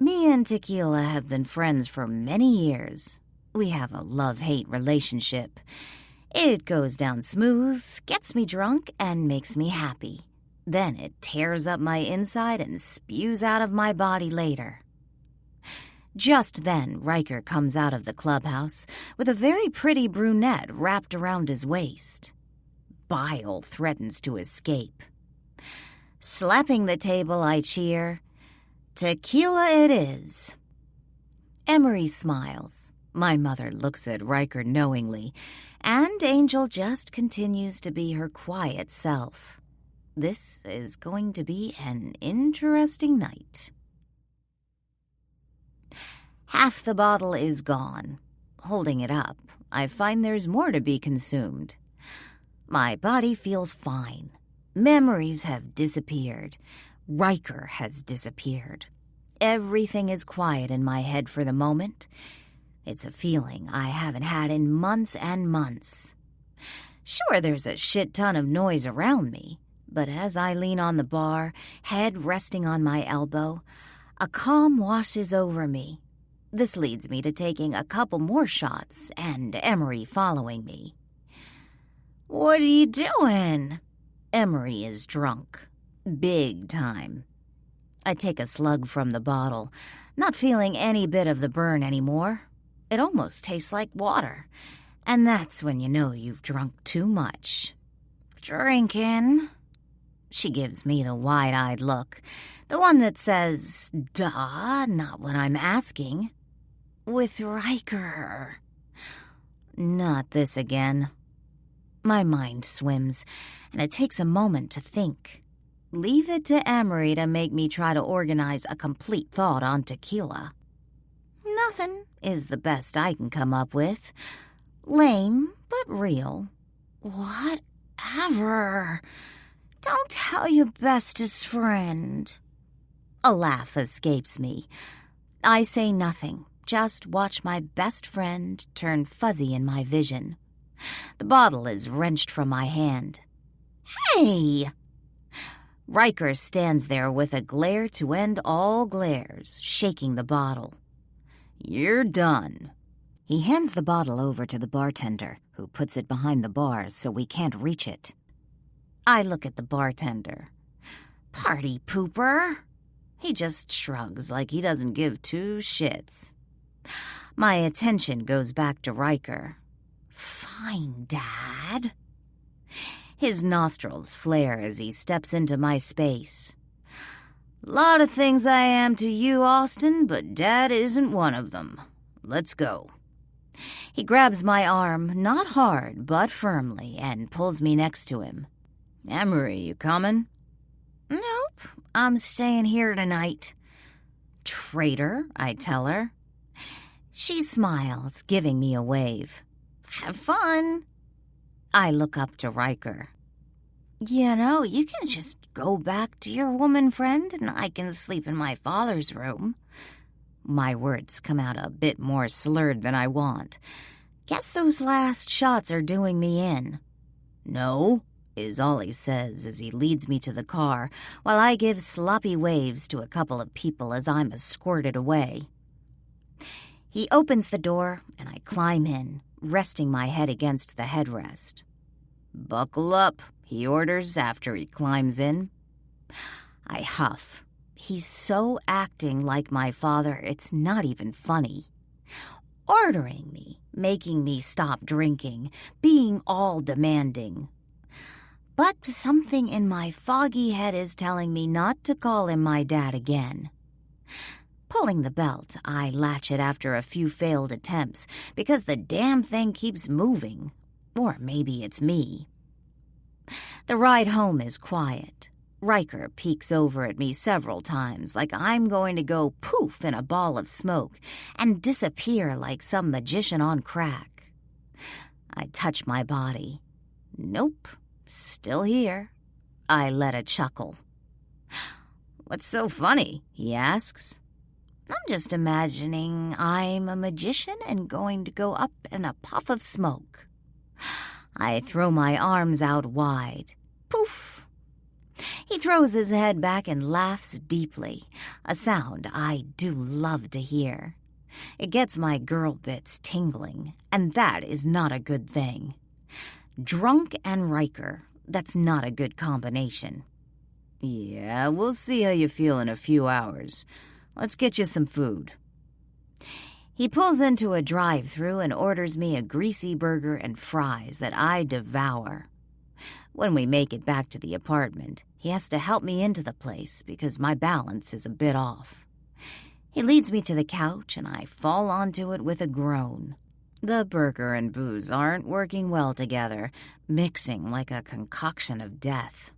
Me and tequila have been friends for many years. We have a love-hate relationship. It goes down smooth, gets me drunk, and makes me happy. Then it tears up my inside and spews out of my body later. Just then, Riker comes out of the clubhouse with a very pretty brunette wrapped around his waist. Bile threatens to escape. Slapping the table, I cheer, "Tequila it is." Emery smiles. My mother looks at Riker knowingly, and Angel just continues to be her quiet self. This is going to be an interesting night. Half the bottle is gone. Holding it up, I find there's more to be consumed. My body feels fine. Memories have disappeared. Riker has disappeared. Everything is quiet in my head for the moment. It's a feeling I haven't had in months and months. Sure, there's a shit ton of noise around me, but as I lean on the bar, head resting on my elbow, a calm washes over me. This leads me to taking a couple more shots and Emery following me. "What are you doing?" Emery is drunk. Big time. I take a slug from the bottle, not feeling any bit of the burn anymore. It almost tastes like water, and that's when you know you've drunk too much. "Drinking?" She gives me the wide-eyed look, the one that says, "Duh, not what I'm asking." "With Riker." Not this again. My mind swims, and it takes a moment to think. Leave it to Emery to make me try to organize a complete thought on tequila. Nothing is the best I can come up with. Lame, but real. "Whatever. Don't tell your bestest friend." A laugh escapes me. I say nothing, just watch my best friend turn fuzzy in my vision. The bottle is wrenched from my hand. "Hey!" Riker stands there with a glare to end all glares, shaking the bottle. "You're done." He hands the bottle over to the bartender, who puts it behind the bar so we can't reach it. I look at the bartender. "Party pooper." He just shrugs like he doesn't give two shits. My attention goes back to Riker. "Fine, Dad." His nostrils flare as he steps into my space. "Lot of things I am to you, Austin, but Dad isn't one of them. Let's go." He grabs my arm, not hard, but firmly, and pulls me next to him. "Emery, you coming?" "Nope, I'm staying here tonight." "Traitor," I tell her. She smiles, giving me a wave. "Have fun." I look up to Riker. "You know, you can just go back to your woman friend and I can sleep in my father's room." My words come out a bit more slurred than I want. Guess those last shots are doing me in. "No," is all he says as he leads me to the car, while I give sloppy waves to a couple of people as I'm escorted away. He opens the door and I climb in, resting my head against the headrest. "Buckle up," he orders after he climbs in. I huff. He's so acting like my father, it's not even funny. Ordering me, making me stop drinking, being all demanding. But something in my foggy head is telling me not to call him my dad again. Pulling the belt, I latch it after a few failed attempts because the damn thing keeps moving. Or maybe it's me. The ride home is quiet. Riker peeks over at me several times like I'm going to go poof in a ball of smoke and disappear like some magician on crack. I touch my body. Nope, still here. I let a chuckle. "What's so funny?" he asks. "I'm just imagining I'm a magician and going to go up in a puff of smoke." I throw my arms out wide. Poof! He throws his head back and laughs deeply, a sound I do love to hear. It gets my girl bits tingling, and that is not a good thing. Drunk and Riker, that's not a good combination. "Yeah, we'll see how you feel in a few hours. Let's get you some food." He pulls into a drive-thru and orders me a greasy burger and fries that I devour. When we make it back to the apartment, he has to help me into the place because my balance is a bit off. He leads me to the couch and I fall onto it with a groan. The burger and booze aren't working well together, mixing like a concoction of death.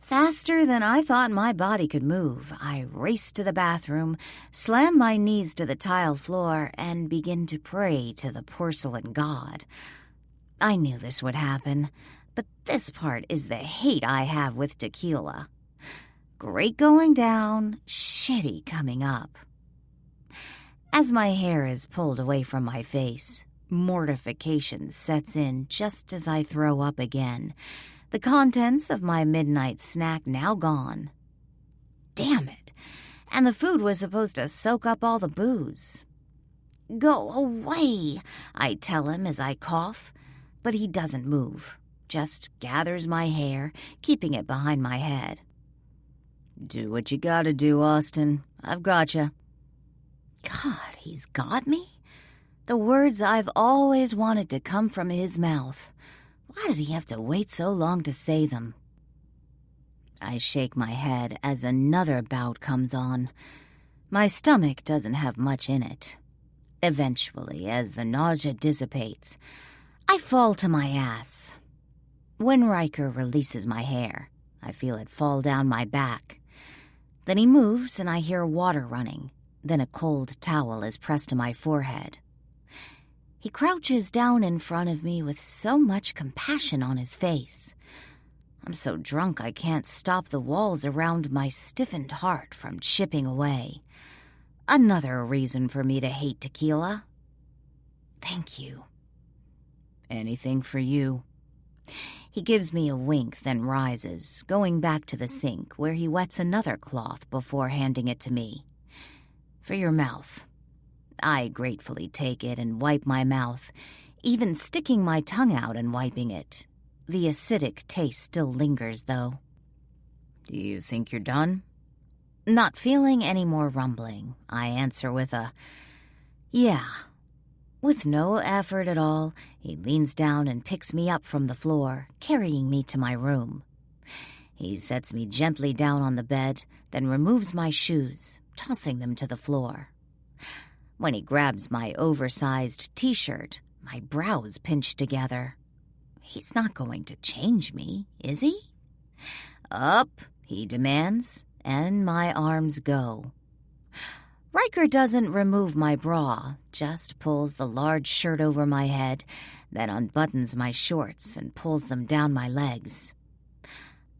Faster than I thought my body could move, I race to the bathroom, slam my knees to the tile floor, and begin to pray to the porcelain god. I knew this would happen, but this part is the hate I have with tequila. Great going down, shitty coming up. As my hair is pulled away from my face, mortification sets in just as I throw up again, the contents of my midnight snack now gone. Damn it, and the food was supposed to soak up all the booze. Go away, I tell him as I cough, but he doesn't move, just gathers my hair, keeping it behind my head. Do what you gotta do, Austin. I've gotcha. God, he's got me? The words I've always wanted to come from his mouth. Why did he have to wait so long to say them? I shake my head as another bout comes on. My stomach doesn't have much in it. Eventually, as the nausea dissipates, I fall to my ass. When Riker releases my hair, I feel it fall down my back. Then he moves and I hear water running. Then a cold towel is pressed to my forehead. He crouches down in front of me with so much compassion on his face. I'm so drunk I can't stop the walls around my stiffened heart from chipping away. Another reason for me to hate tequila. Thank you. Anything for you. He gives me a wink, then rises, going back to the sink where he wets another cloth before handing it to me. For your mouth. I gratefully take it and wipe my mouth, even sticking my tongue out and wiping it. The acidic taste still lingers, though. Do you think you're done? Not feeling any more rumbling, I answer with a, yeah. With no effort at all, he leans down and picks me up from the floor, carrying me to my room. He sets me gently down on the bed, then removes my shoes, tossing them to the floor. When he grabs my oversized t-shirt, my brows pinch together. He's not going to change me, is he? Up, he demands, and my arms go. Riker doesn't remove my bra, just pulls the large shirt over my head, then unbuttons my shorts and pulls them down my legs.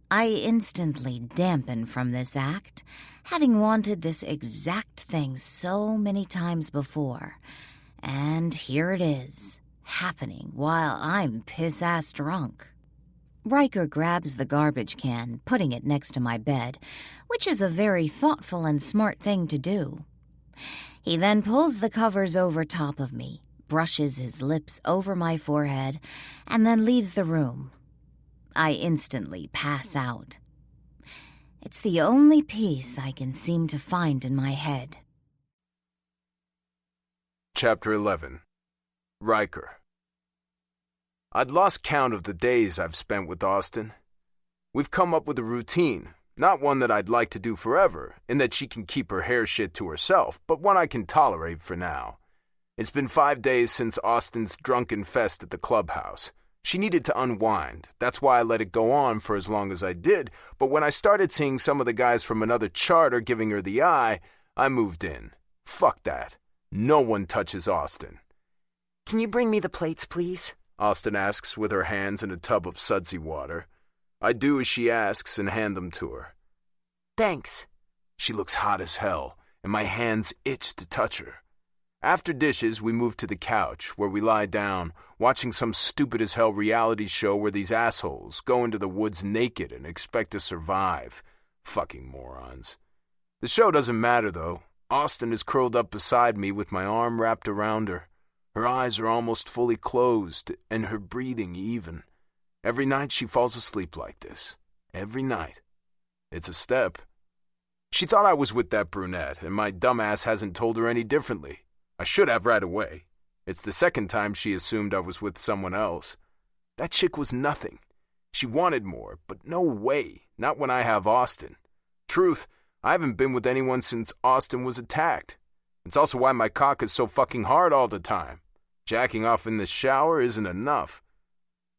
I instantly dampen from this act, having wanted this exact thing so many times before. And here it is, happening while I'm piss-ass drunk. Riker grabs the garbage can, putting it next to my bed, which is a very thoughtful and smart thing to do. He then pulls the covers over top of me, brushes his lips over my forehead, and then leaves the room. I instantly pass out. It's the only peace I can seem to find in my head. Chapter 11. Riker. I'd lost count of the days I've spent with Austin. We've come up with a routine, not one that I'd like to do forever, in that she can keep her hair shit to herself, but one I can tolerate for now. It's been 5 days since Austin's drunken fest at the clubhouse. She needed to unwind. That's why I let it go on for as long as I did, but when I started seeing some of the guys from another charter giving her the eye, I moved in. Fuck that. No one touches Austin. Can you bring me the plates, please? Austin asks with her hands in a tub of sudsy water. I do as she asks and hand them to her. Thanks. She looks hot as hell, and my hands itch to touch her. After dishes, we move to the couch, where we lie down, watching some stupid-as-hell reality show where these assholes go into the woods naked and expect to survive. Fucking morons. The show doesn't matter, though. Austin is curled up beside me with my arm wrapped around her. Her eyes are almost fully closed, and her breathing even. Every night she falls asleep like this. Every night. It's a step. She thought I was with that brunette, and my dumbass hasn't told her any differently. I should have right away. It's the second time she assumed I was with someone else. That chick was nothing. She wanted more, but no way. Not when I have Austin. Truth, I haven't been with anyone since Austin was attacked. It's also why my cock is so fucking hard all the time. Jacking off in the shower isn't enough.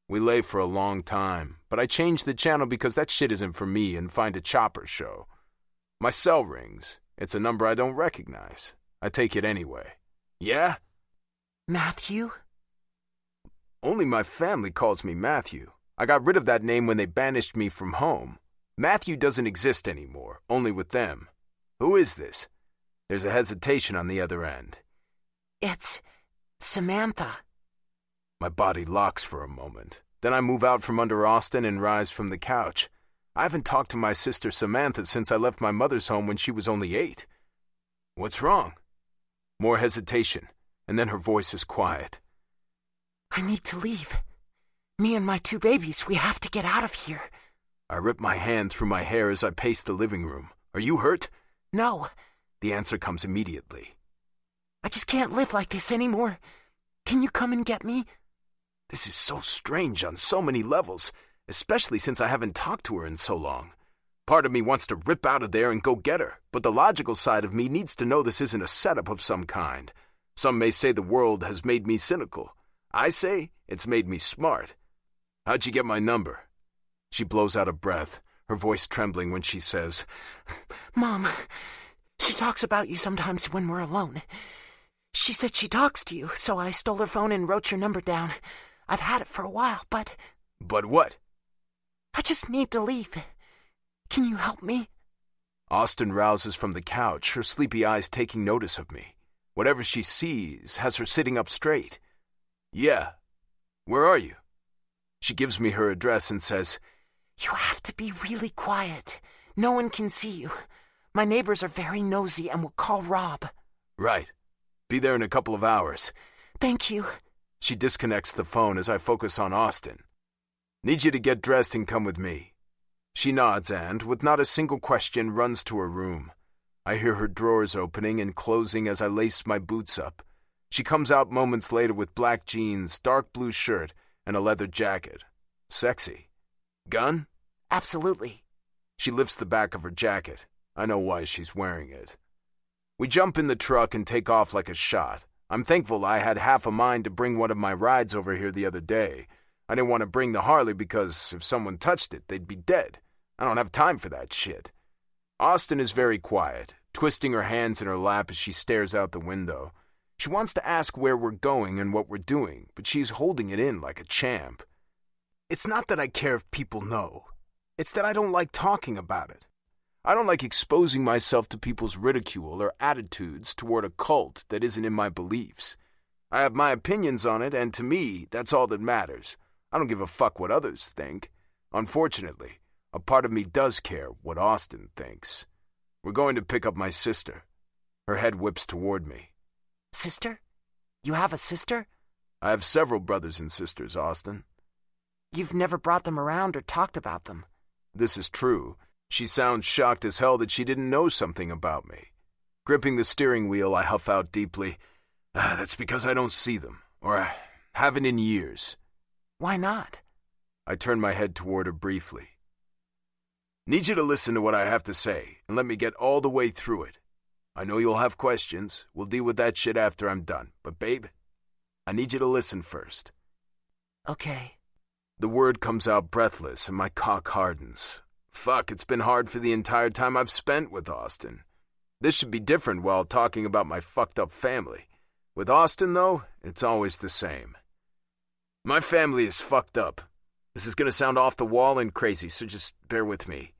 We lay for a long time, but I changed the channel because that shit isn't for me and find a chopper show. My cell rings. It's a number I don't recognize. I take it anyway. Yeah? Matthew? Only my family calls me Matthew. I got rid of that name when they banished me from home. Matthew doesn't exist anymore, only with them. Who is this? There's a hesitation on the other end. It's Samantha. My body locks for a moment. Then I move out from under Austin and rise from the couch. I haven't talked to my sister Samantha since I left my mother's home when she was only 8. What's wrong? More hesitation, and then her voice is quiet. I need to leave. Me and my 2 babies, we have to get out of here. I rip my hand through my hair as I pace the living room. Are you hurt? No. The answer comes immediately. I just can't live like this anymore. Can you come and get me? This is so strange on so many levels, especially since I haven't talked to her in so long. Part of me wants to rip out of there and go get her, but the logical side of me needs to know this isn't a setup of some kind. Some may say the world has made me cynical. I say it's made me smart. How'd you get my number? She blows out a breath, her voice trembling when she says, Mom, she talks about you sometimes when we're alone. She said she talks to you, so I stole her phone and wrote your number down. I've had it for a while, but... But what? I just need to leave. Can you help me? Austin rouses from the couch, her sleepy eyes taking notice of me. Whatever she sees has her sitting up straight. Yeah. Where are you? She gives me her address and says, You have to be really quiet. No one can see you. My neighbors are very nosy and will call Rob. Right. Be there in a couple of hours. Thank you. She disconnects the phone as I focus on Austin. Need you to get dressed and come with me. She nods and, with not a single question, runs to her room. I hear her drawers opening and closing as I lace my boots up. She comes out moments later with black jeans, dark blue shirt, and a leather jacket. Sexy. Gun? Absolutely. She lifts the back of her jacket. I know why she's wearing it. We jump in the truck and take off like a shot. I'm thankful I had half a mind to bring one of my rides over here the other day. I didn't want to bring the Harley because if someone touched it, they'd be dead. I don't have time for that shit. Austin is very quiet, twisting her hands in her lap as she stares out the window. She wants to ask where we're going and what we're doing, but she's holding it in like a champ. It's not that I care if people know. It's that I don't like talking about it. I don't like exposing myself to people's ridicule or attitudes toward a cult that isn't in my beliefs. I have my opinions on it, and to me, that's all that matters. I don't give a fuck what others think. Unfortunately, a part of me does care what Austin thinks. We're going to pick up my sister. Her head whips toward me. Sister? You have a sister? I have several brothers and sisters, Austin. You've never brought them around or talked about them. This is true. She sounds shocked as hell that she didn't know something about me. Gripping the steering wheel, I huff out deeply. That's because I don't see them, or I haven't in years. Why not? I turn my head toward her briefly. Need you to listen to what I have to say, and let me get all the way through it. I know you'll have questions. We'll deal with that shit after I'm done. But babe, I need you to listen first. Okay. The word comes out breathless, and my cock hardens. Fuck, it's been hard for the entire time I've spent with Austin. This should be different while talking about my fucked up family. With Austin, though, it's always the same. My family is fucked up. This is gonna sound off the wall and crazy, so just bear with me.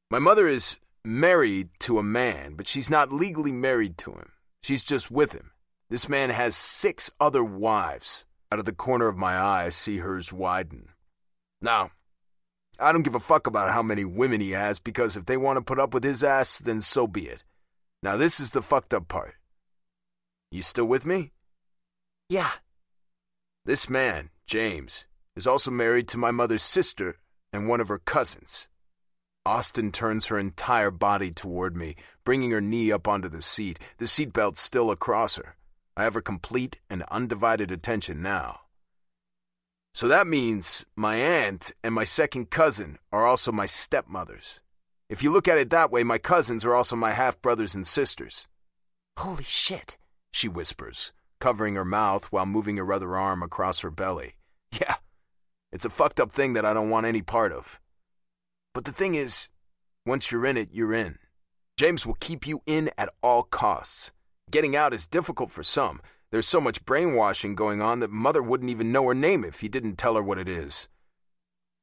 My mother is married to a man, but she's not legally married to him. She's just with him. This man has 6 other wives. Out of the corner of my eye, I see hers widen. Now, I don't give a fuck about how many women he has, because if they want to put up with his ass, then so be it. Now this is the fucked up part. You still with me? Yeah. This man, James, is also married to my mother's sister and one of her cousins. Austin turns her entire body toward me, bringing her knee up onto the seat, the seatbelt still across her. I have her complete and undivided attention now. So that means my aunt and my second cousin are also my stepmothers. If you look at it that way, my cousins are also my half-brothers and sisters. Holy shit, she whispers, covering her mouth while moving her other arm across her belly. Yeah, it's a fucked up thing that I don't want any part of. But the thing is, once you're in it, you're in. James will keep you in at all costs. Getting out is difficult for some. There's so much brainwashing going on that Mother wouldn't even know her name if he didn't tell her what it is.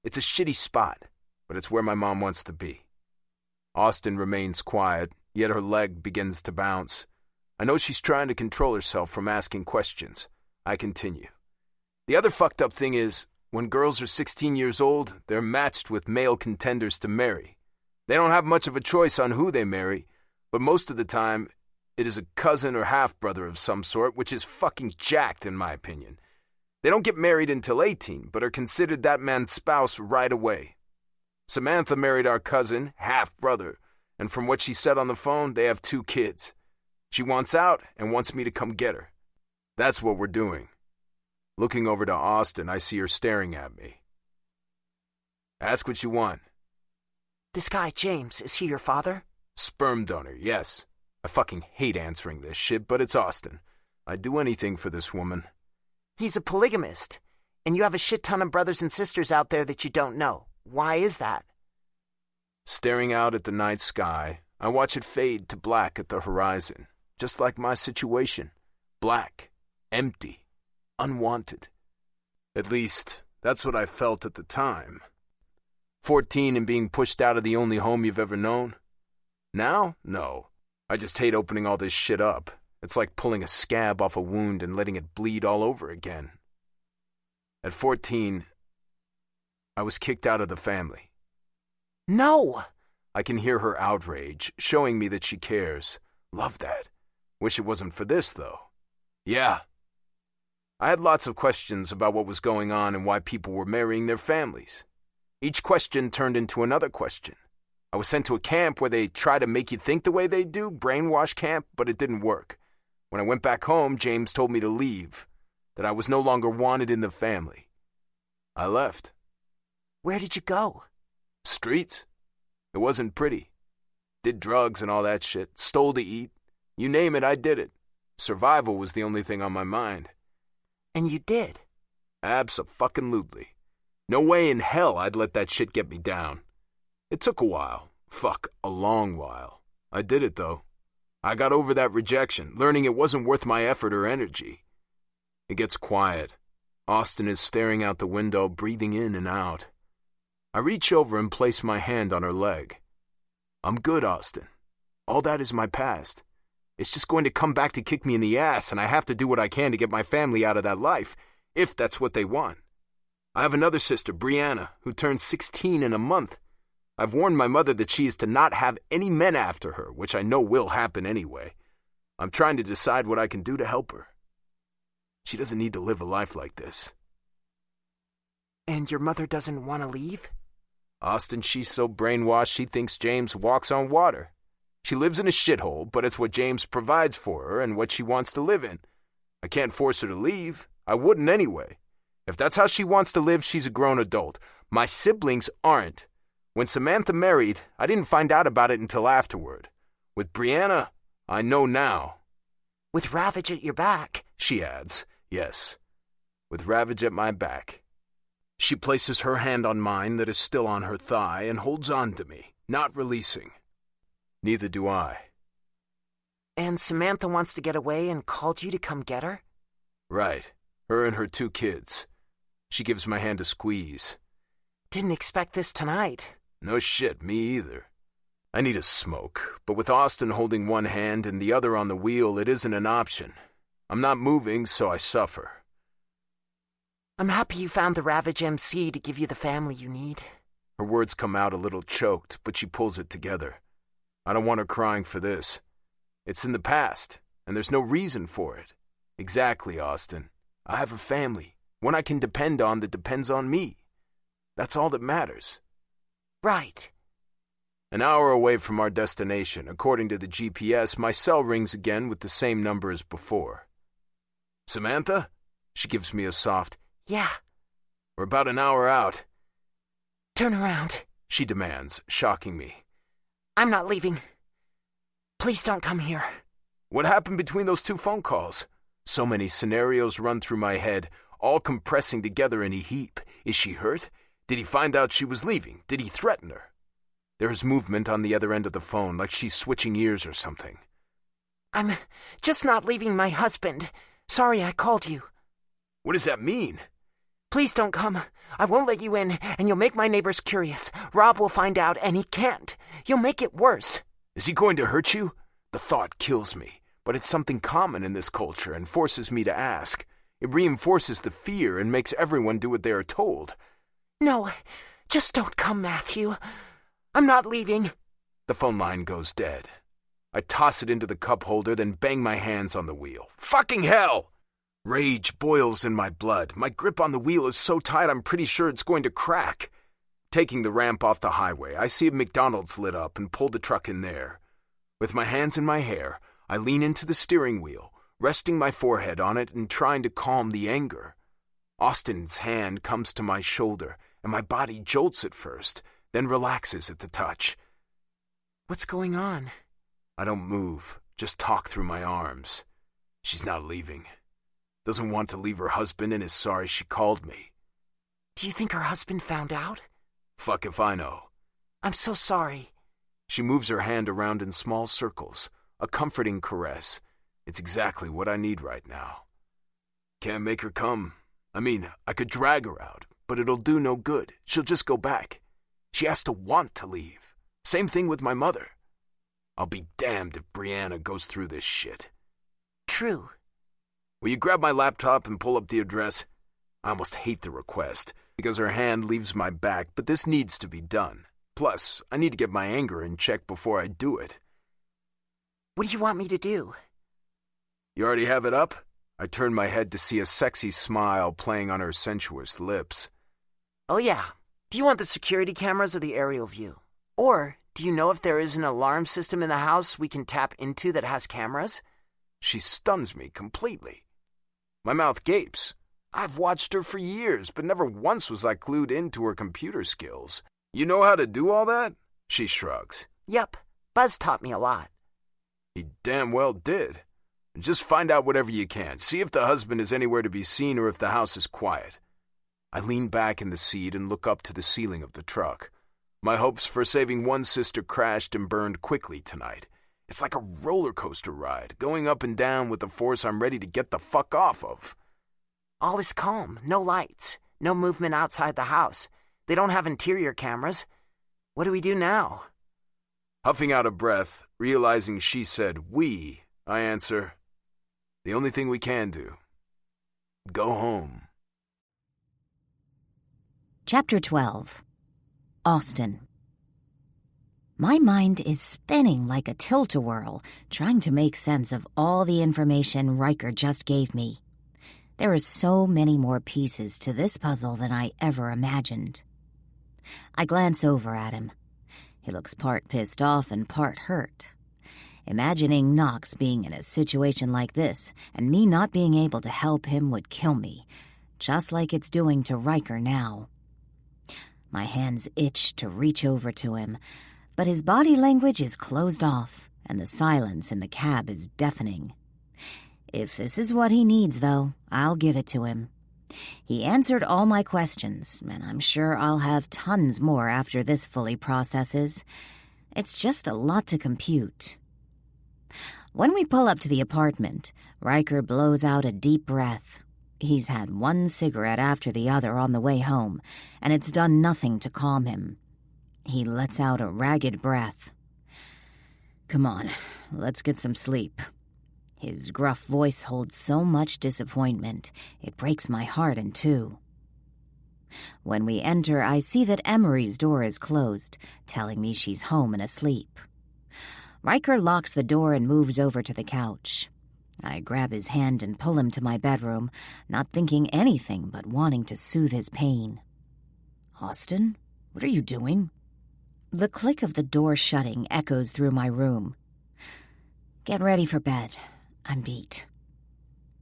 It's a shitty spot, but it's where my mom wants to be. Austin remains quiet, yet her leg begins to bounce. I know she's trying to control herself from asking questions. I continue. The other fucked up thing is, when girls are 16 years old, they're matched with male contenders to marry. They don't have much of a choice on who they marry, but most of the time, it is a cousin or half-brother of some sort, which is fucking jacked in my opinion. They don't get married until 18, but are considered that man's spouse right away. Samantha married our cousin, half-brother, and from what she said on the phone, they have 2 kids. She wants out and wants me to come get her. That's what we're doing. Looking over to Austin, I see her staring at me. Ask what you want. This guy, James, is he your father? Sperm donor, yes. I fucking hate answering this shit, but it's Austin. I'd do anything for this woman. He's a polygamist, and you have a shit ton of brothers and sisters out there that you don't know. Why is that? Staring out at the night sky, I watch it fade to black at the horizon, just like my situation. Black, empty, unwanted. At least, that's what I felt at the time. 14 and being pushed out of the only home you've ever known? Now? No. I just hate opening all this shit up. It's like pulling a scab off a wound and letting it bleed all over again. At 14, I was kicked out of the family. No! I can hear her outrage, showing me that she cares. Love that. Wish it wasn't for this, though. Yeah. I had lots of questions about what was going on and why people were marrying their families. Each question turned into another question. I was sent to a camp where they try to make you think the way they do, brainwash camp, but it didn't work. When I went back home, James told me to leave, that I was no longer wanted in the family. I left. Where did you go? Streets. It wasn't pretty. Did drugs and all that shit, stole to eat. You name it, I did it. Survival was the only thing on my mind. And you did? Abso-fucking-lutely. No way in hell I'd let that shit get me down. It took a while. Fuck, a long while. I did it, though. I got over that rejection, learning it wasn't worth my effort or energy. It gets quiet. Austin is staring out the window, breathing in and out. I reach over and place my hand on her leg. I'm good, Austin. All that is my past. It's just going to come back to kick me in the ass, and I have to do what I can to get my family out of that life, if that's what they want. I have another sister, Brianna, who turns 16 in a month. I've warned my mother that she is to not have any men after her, which I know will happen anyway. I'm trying to decide what I can do to help her. She doesn't need to live a life like this. And your mother doesn't want to leave? Austin, she's so brainwashed she thinks James walks on water. She lives in a shithole, but it's what James provides for her and what she wants to live in. I can't force her to leave. I wouldn't anyway. If that's how she wants to live, she's a grown adult. My siblings aren't. When Samantha married, I didn't find out about it until afterward. With Brianna, I know now. With Ravage at your back, she adds. Yes, with Ravage at my back. She places her hand on mine that is still on her thigh and holds on to me, not releasing. Neither do I. And Samantha wants to get away and called you to come get her? Right. Her and her 2 kids. She gives my hand a squeeze. Didn't expect this tonight. No shit, me either. I need a smoke, but with Austin holding one hand and the other on the wheel, it isn't an option. I'm not moving, so I suffer. I'm happy you found the Ravage MC to give you the family you need. Her words come out a little choked, but she pulls it together. I don't want her crying for this. It's in the past, and there's no reason for it. Exactly, Austin. I have a family, one I can depend on that depends on me. That's all that matters. Right. An hour away from our destination, according to the GPS, my cell rings again with the same number as before. Samantha? She gives me a soft, "Yeah." "We're about an hour out." "Turn around," she demands, shocking me. "I'm not leaving. Please don't come here." What happened between those 2 phone calls? So many scenarios run through my head, all compressing together in a heap. Is she hurt? Did he find out she was leaving? Did he threaten her? There is movement on the other end of the phone, like she's switching ears or something. "I'm just not leaving my husband. Sorry I called you." What does that mean? "Please don't come. I won't let you in, and you'll make my neighbors curious. Rob will find out, and he can't. You'll make it worse." Is he going to hurt you? The thought kills me, but it's something common in this culture and forces me to ask. It reinforces the fear and makes everyone do what they are told. "No, just don't come, Matthew. I'm not leaving." The phone line goes dead. I toss it into the cup holder, then bang my hands on the wheel. Fucking hell! Rage boils in my blood. My grip on the wheel is so tight I'm pretty sure it's going to crack. Taking the ramp off the highway, I see a McDonald's lit up and pull the truck in there. With my hands in my hair, I lean into the steering wheel, resting my forehead on it and trying to calm the anger. Austin's hand comes to my shoulder, and my body jolts at first, then relaxes at the touch. "What's going on?" I don't move, just talk through my arms. She's not leaving. Doesn't want to leave her husband and is sorry she called me. "Do you think her husband found out?" Fuck if I know. "I'm so sorry." She moves her hand around in small circles, a comforting caress. It's exactly what I need right now. Can't make her come. I mean, I could drag her out, but it'll do no good. She'll just go back. She has to want to leave. Same thing with my mother. I'll be damned if Brianna goes through this shit. "True." Will you grab my laptop and pull up the address? I almost hate the request, because her hand leaves my back, but this needs to be done. Plus, I need to get my anger in check before I do it. "What do you want me to do?" You already have it up? I turn my head to see a sexy smile playing on her sensuous lips. "Oh yeah. Do you want the security cameras or the aerial view? Or do you know if there is an alarm system in the house we can tap into that has cameras?" She stuns me completely. My mouth gapes. I've watched her for years, but never once was I clued into her computer skills. You know how to do all that? She shrugs. "Yep. Buzz taught me a lot." He damn well did. Just find out whatever you can. See if the husband is anywhere to be seen or if the house is quiet. I lean back in the seat and look up to the ceiling of the truck. My hopes for saving one sister crashed and burned quickly tonight. It's like a roller coaster ride, going up and down with a force I'm ready to get the fuck off of. "All is calm. No lights. No movement outside the house. They don't have interior cameras. What do we do now?" Huffing out a breath, realizing she said we, I answer, the only thing we can do. Go home. Chapter 12. Austin. My mind is spinning like a tilt-a-whirl, trying to make sense of all the information Riker just gave me. There are so many more pieces to this puzzle than I ever imagined. I glance over at him. He looks part pissed off and part hurt. Imagining Knox being in a situation like this and me not being able to help him would kill me, just like it's doing to Riker now. My hands itch to reach over to him, but his body language is closed off, and the silence in the cab is deafening. If this is what he needs, though, I'll give it to him. He answered all my questions, and I'm sure I'll have tons more after this fully processes. It's just a lot to compute. When we pull up to the apartment, Riker blows out a deep breath. He's had one cigarette after the other on the way home, and it's done nothing to calm him. He lets out a ragged breath. "Come on, let's get some sleep." His gruff voice holds so much disappointment, it breaks my heart in two. When we enter, I see that Emery's door is closed, telling me she's home and asleep. Riker locks the door and moves over to the couch. I grab his hand and pull him to my bedroom, not thinking anything but wanting to soothe his pain. "Austin, what are you doing?" The click of the door shutting echoes through my room. Get ready for bed. I'm beat.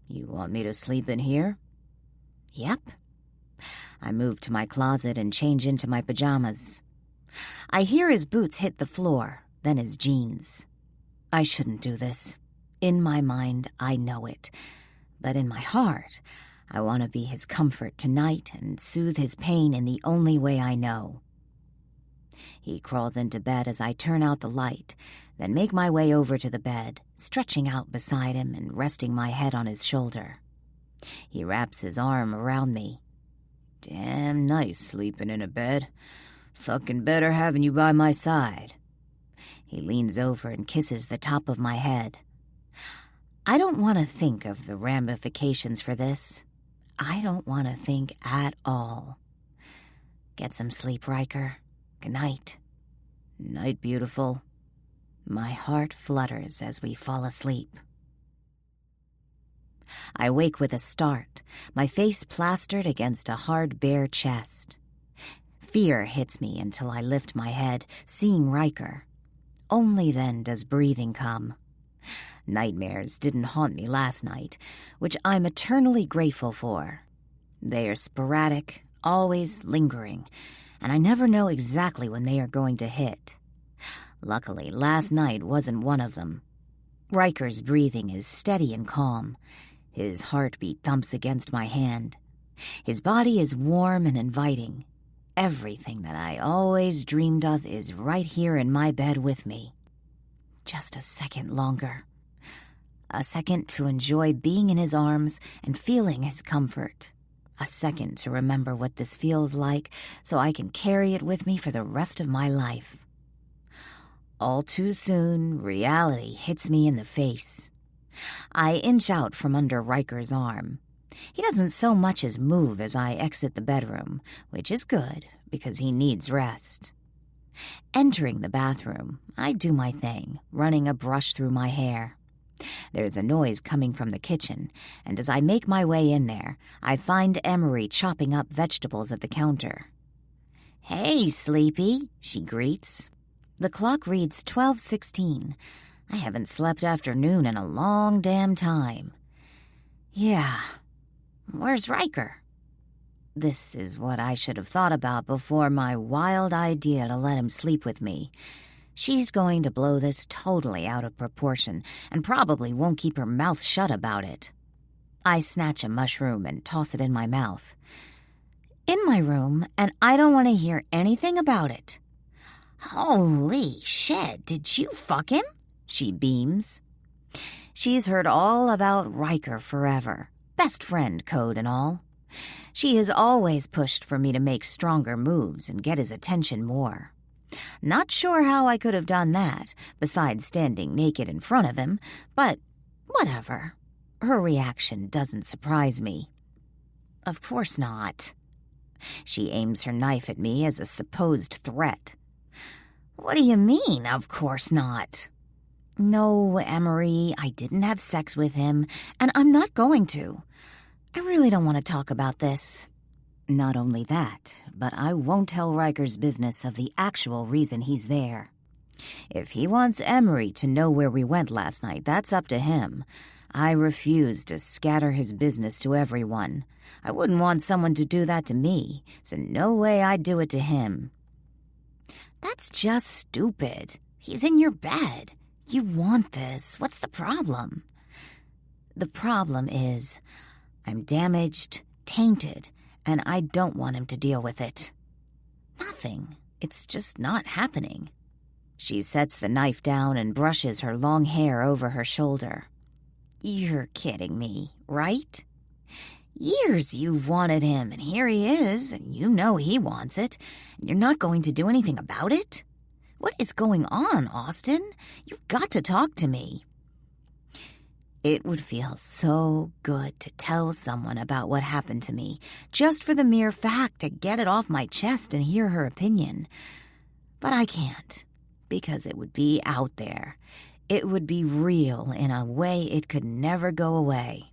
You want me to sleep in here? Yep. I move to my closet and change into my pajamas. I hear his boots hit the floor, then his jeans. I shouldn't do this. In my mind, I know it. But in my heart, I want to be his comfort tonight and soothe his pain in the only way I know. He crawls into bed as I turn out the light, then make my way over to the bed, stretching out beside him and resting my head on his shoulder. He wraps his arm around me. Damn nice sleeping in a bed. Fucking better having you by my side. He leans over and kisses the top of my head. I don't want to think of the ramifications for this. I don't want to think at all. Get some sleep, Riker. Good night. Night, beautiful. My heart flutters as we fall asleep. I wake with a start, my face plastered against a hard, bare chest. Fear hits me until I lift my head, seeing Riker. Only then does breathing come. Nightmares didn't haunt me last night, which I'm eternally grateful for. They are sporadic, always lingering, and I never know exactly when they are going to hit. Luckily, last night wasn't one of them. Riker's breathing is steady and calm. His heartbeat thumps against my hand. His body is warm and inviting. Everything that I always dreamed of is right here in my bed with me. Just a second longer. A second to enjoy being in his arms and feeling his comfort. A second to remember what this feels like so I can carry it with me for the rest of my life. All too soon, reality hits me in the face. I inch out from under Riker's arm. He doesn't so much as move as I exit the bedroom, which is good because he needs rest. Entering the bathroom, I do my thing, running a brush through my hair. There's a noise coming from the kitchen, and as I make my way in there, I find Emery chopping up vegetables at the counter. "Hey, Sleepy," she greets. The clock reads 12:16. I haven't slept after noon in a long damn time. Yeah. Where's Riker? This is what I should have thought about before my wild idea to let him sleep with me. She's going to blow this totally out of proportion and probably won't keep her mouth shut about it. I snatch a mushroom and toss it in my mouth. In my room, and I don't want to hear anything about it. Holy shit, did you fuck him? She beams. She's heard all about Riker forever. Best friend code and all. She has always pushed for me to make stronger moves and get his attention more. Not sure how I could have done that, besides standing naked in front of him, but whatever. Her reaction doesn't surprise me. Of course not. She aims her knife at me as a supposed threat. What do you mean, of course not? No, Emery, I didn't have sex with him, and I'm not going to. I really don't want to talk about this. Not only that, but I won't tell Riker's business of the actual reason he's there. If he wants Emery to know where we went last night, that's up to him. I refuse to scatter his business to everyone. I wouldn't want someone to do that to me, so no way I'd do it to him. That's just stupid. He's in your bed. You want this. What's the problem? The problem is, I'm damaged, tainted, and I don't want him to deal with it. Nothing. It's just not happening. She sets the knife down and brushes her long hair over her shoulder. You're kidding me, right? Years you've wanted him, and here he is, and you know he wants it, and you're not going to do anything about it? What is going on, Austin? You've got to talk to me. It would feel so good to tell someone about what happened to me, just for the mere fact to get it off my chest and hear her opinion. But I can't, because it would be out there. It would be real in a way it could never go away.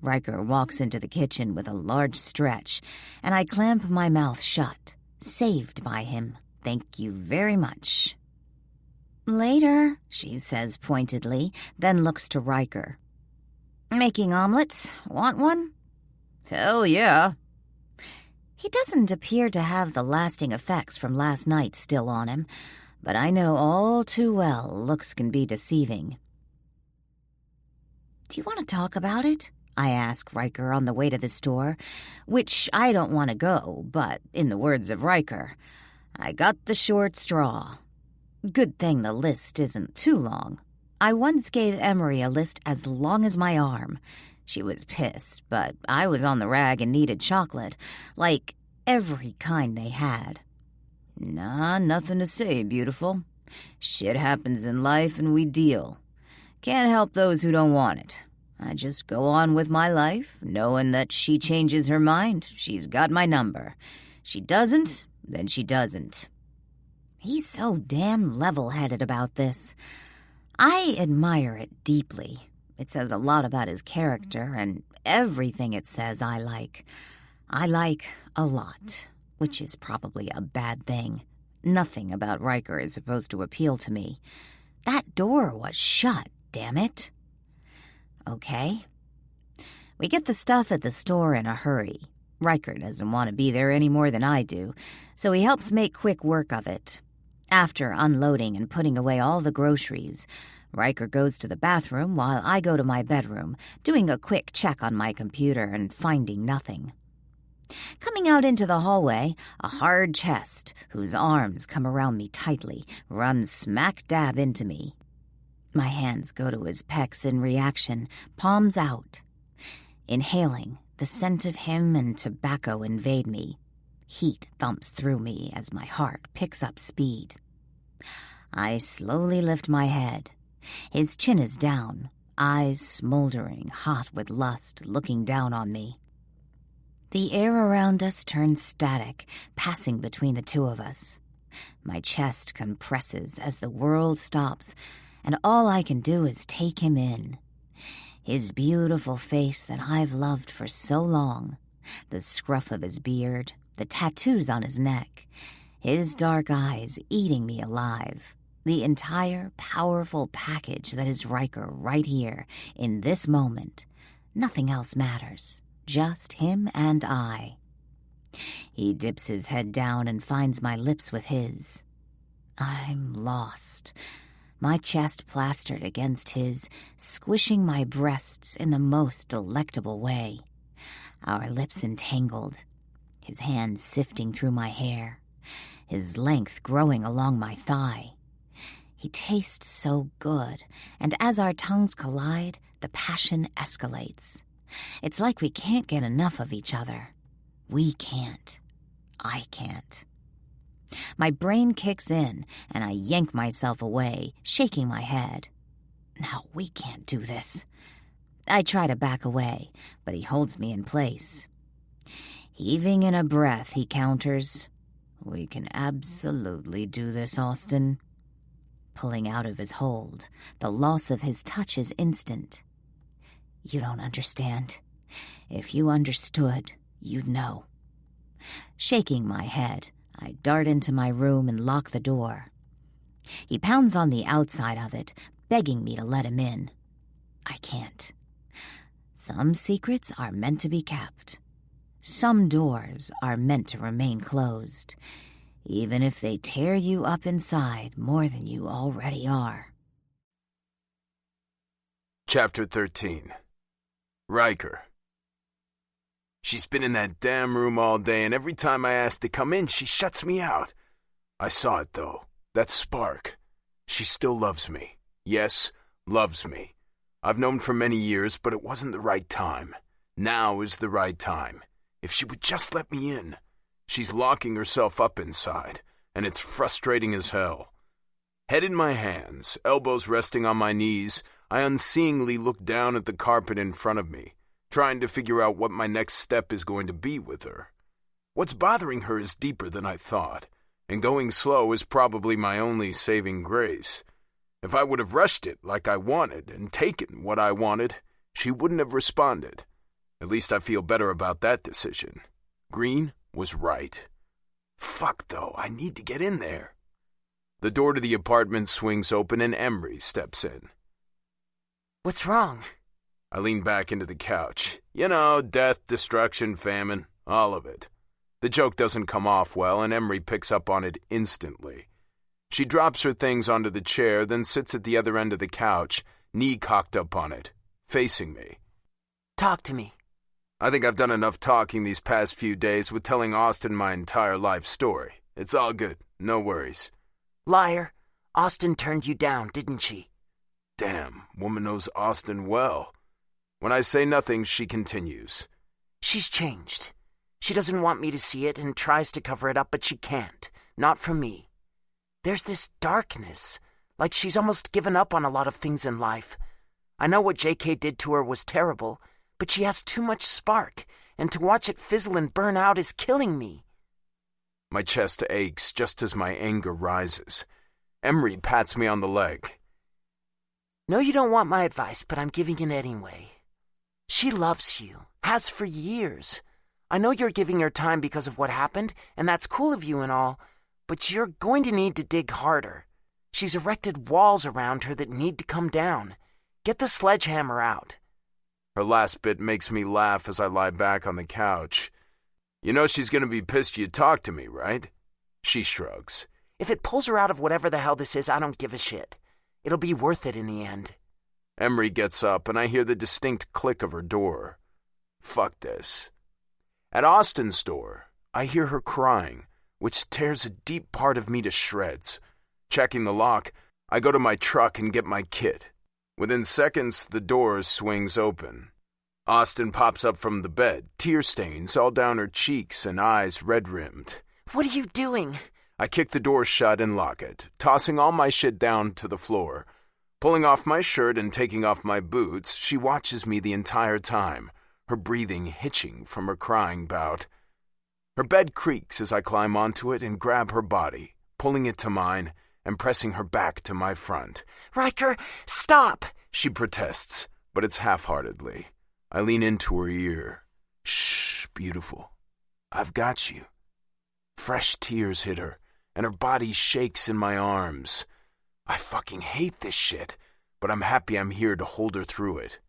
Riker walks into the kitchen with a large stretch, and I clamp my mouth shut, Saved by him. Thank you very much. Later, she says pointedly, then looks to Riker. Making omelets? Want one? Hell yeah. He doesn't appear to have the lasting effects from last night still on him, but I know all too well looks can be deceiving. Do you want to talk about it? I ask Riker on the way to the store, which I don't want to go, but in the words of Riker, I got the short straw. Good thing the list isn't too long. I once gave Emery a list as long as my arm. She was pissed, but I was on the rag and needed chocolate, like every kind they had. Nah, nothing to say, beautiful. Shit happens in life and we deal. Can't help those who don't want it. I just go on with my life, knowing that she changes her mind. She's got my number. She doesn't, then she doesn't. He's so damn level-headed about this. I admire it deeply. It says a lot about his character, and everything it says I like. I like a lot, which is probably a bad thing. Nothing about Riker is supposed to appeal to me. That door was shut, damn it. Okay. We get the stuff at the store in a hurry. Riker doesn't want to be there any more than I do, so he helps make quick work of it. After unloading and putting away all the groceries, Riker goes to the bathroom while I go to my bedroom, doing a quick check on my computer and finding nothing. Coming out into the hallway, a hard chest, whose arms come around me tightly, runs smack dab into me. My hands go to his pecs in reaction, palms out. Inhaling, the scent of him and tobacco invade me. Heat thumps through me as my heart picks up speed. I slowly lift my head. His chin is down, eyes smoldering, hot with lust, looking down on me. The air around us turns static, passing between the two of us. My chest compresses as the world stops, and all I can do is take him in. His beautiful face that I've loved for so long, the scruff of his beard, the tattoos on his neck, his dark eyes eating me alive. The entire powerful package that is Riker right here, in this moment. Nothing else matters. Just him and I. He dips his head down and finds my lips with his. I'm lost. My chest plastered against his, squishing my breasts in the most delectable way. Our lips entangled. His hands sifting through my hair. His length growing along my thigh. He tastes so good, and as our tongues collide, the passion escalates. It's like we can't get enough of each other. We can't. I can't. My brain kicks in, and I yank myself away, shaking my head. No, we can't do this. I try to back away, but he holds me in place. Heaving in a breath, he counters, "We can absolutely do this, Austin." Pulling out of his hold, the loss of his touch is instant. You don't understand. If you understood, you'd know. Shaking my head, I dart into my room and lock the door. He pounds on the outside of it, begging me to let him in. I can't. Some secrets are meant to be kept. Some doors are meant to remain closed, even if they tear you up inside more than you already are. Chapter 13. Riker. She's been in that damn room all day, and every time I ask to come in, she shuts me out. I saw it, though. That spark. She still loves me. Yes, loves me. I've known for many years, but it wasn't the right time. Now is the right time. If she would just let me in. She's locking herself up inside, and it's frustrating as hell. Head in my hands, elbows resting on my knees, I unseeingly look down at the carpet in front of me, trying to figure out what my next step is going to be with her. What's bothering her is deeper than I thought, and going slow is probably my only saving grace. If I would have rushed it like I wanted and taken what I wanted, she wouldn't have responded. At least I feel better about that decision. Green was right. Fuck, though, I need to get in there. The door to the apartment swings open and Emery steps in. What's wrong? I lean back into the couch. You know, death, destruction, famine, all of it. The joke doesn't come off well, and Emery picks up on it instantly. She drops her things onto the chair, then sits at the other end of the couch, knee cocked up on it, facing me. Talk to me. I think I've done enough talking these past few days with telling Austin my entire life story. It's all good. No worries. Liar. Austin turned you down, didn't she? Damn, woman knows Austin well. When I say nothing, she continues. She's changed. She doesn't want me to see it and tries to cover it up, but she can't. Not from me. There's this darkness, like she's almost given up on a lot of things in life. I know what JK did to her was terrible, but she has too much spark, and to watch it fizzle and burn out is killing me. My chest aches just as my anger rises. Emery pats me on the leg. No, you don't want my advice, but I'm giving it anyway. She loves you, has for years. I know you're giving her time because of what happened, and that's cool of you and all, but you're going to need to dig harder. She's erected walls around her that need to come down. Get the sledgehammer out. Her last bit makes me laugh as I lie back on the couch. You know she's going to be pissed you talked to me, right? She shrugs. If it pulls her out of whatever the hell this is, I don't give a shit. It'll be worth it in the end. Emery gets up, and I hear the distinct click of her door. Fuck this. At Austin's door, I hear her crying, which tears a deep part of me to shreds. Checking the lock, I go to my truck and get my kit. Within seconds, the door swings open. Austin pops up from the bed, tear stains all down her cheeks and eyes red-rimmed. What are you doing? I kick the door shut and lock it, tossing all my shit down to the floor. Pulling off my shirt and taking off my boots, she watches me the entire time, her breathing hitching from her crying bout. Her bed creaks as I climb onto it and grab her body, pulling it to mine and pressing her back to my front. Riker, stop! She protests, but it's half-heartedly. I lean into her ear. Shh, beautiful. I've got you. Fresh tears hit her, and her body shakes in my arms. I fucking hate this shit, but I'm happy I'm here to hold her through it.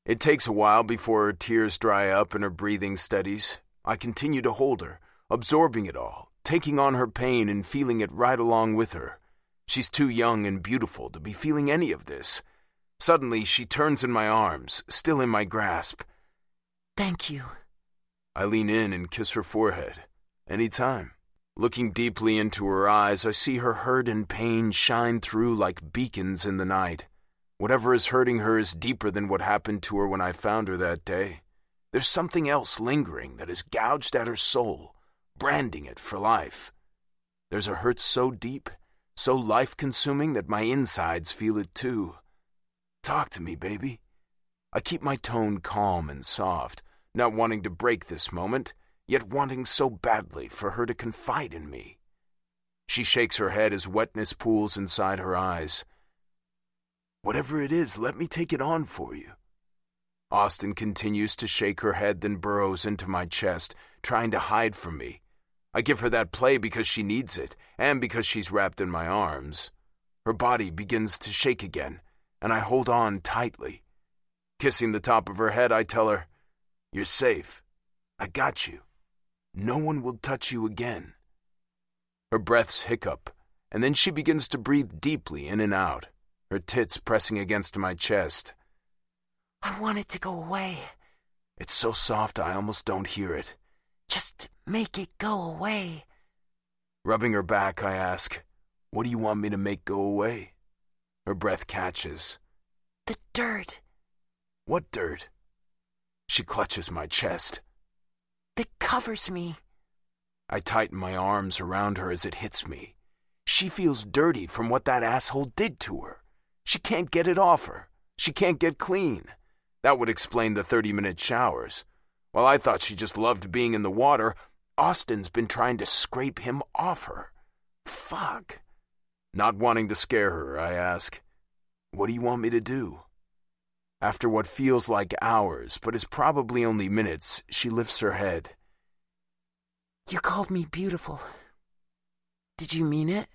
It takes a while before her tears dry up and her breathing steadies. I continue to hold her, absorbing it all, taking on her pain and feeling it right along with her. She's too young and beautiful to be feeling any of this. Suddenly, she turns in my arms, still in my grasp. Thank you. I lean in and kiss her forehead. Anytime. Looking deeply into her eyes, I see her hurt and pain shine through like beacons in the night. Whatever is hurting her is deeper than what happened to her when I found her that day. There's something else lingering that is gouged at her soul, branding it for life. There's a hurt so deep, so life-consuming that my insides feel it too. Talk to me, baby. I keep my tone calm and soft, not wanting to break this moment, yet wanting so badly for her to confide in me. She shakes her head as wetness pools inside her eyes. Whatever it is, let me take it on for you. Austin continues to shake her head, then burrows into my chest, trying to hide from me. I give her that play because she needs it, and because she's wrapped in my arms. Her body begins to shake again, and I hold on tightly. Kissing the top of her head, I tell her, "You're safe. I got you. No one will touch you again." Her breaths hiccup, and then she begins to breathe deeply in and out, her tits pressing against my chest. I want it to go away. It's so soft I almost don't hear it. Just make it go away. Rubbing her back, I ask, "What do you want me to make go away?" Her breath catches. The dirt. What dirt? She clutches my chest. That covers me. I tighten my arms around her as it hits me. She feels dirty from what that asshole did to her. She can't get it off her. She can't get clean. That would explain the 30-minute showers. While I thought she just loved being in the water, Austin's been trying to scrape him off her. Fuck. Not wanting to scare her, I ask, "What do you want me to do?" After what feels like hours, but is probably only minutes, she lifts her head. You called me beautiful. Did you mean it?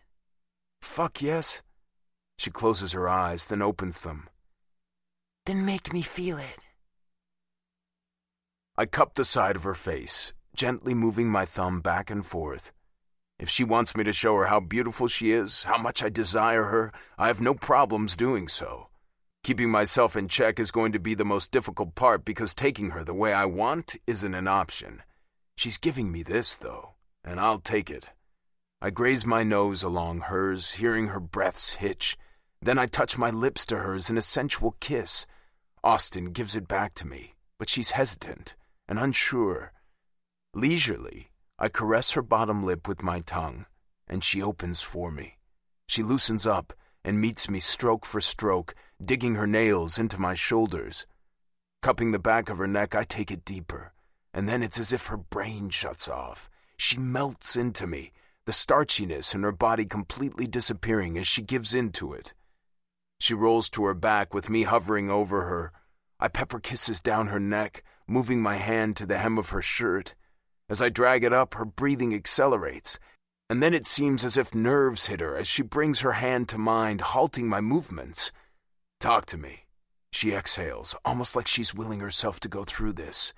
Fuck yes. She closes her eyes, then opens them. Then make me feel it. I cup the side of her face, gently moving my thumb back and forth. If she wants me to show her how beautiful she is, how much I desire her, I have no problems doing so. Keeping myself in check is going to be the most difficult part because taking her the way I want isn't an option. She's giving me this, though, and I'll take it. I graze my nose along hers, hearing her breaths hitch. Then I touch my lips to hers in a sensual kiss. Austin gives it back to me, but she's hesitant and unsure. Leisurely, I caress her bottom lip with my tongue, and she opens for me. She loosens up and meets me stroke for stroke, digging her nails into my shoulders. Cupping the back of her neck, I take it deeper, and then it's as if her brain shuts off. She melts into me, the starchiness in her body completely disappearing as she gives into it. She rolls to her back with me hovering over her. I pepper kisses down her neck, moving my hand to the hem of her shirt. As I drag it up, her breathing accelerates, and then it seems as if nerves hit her as she brings her hand to mine, halting my movements. Talk to me. She exhales, almost like she's willing herself to go through this.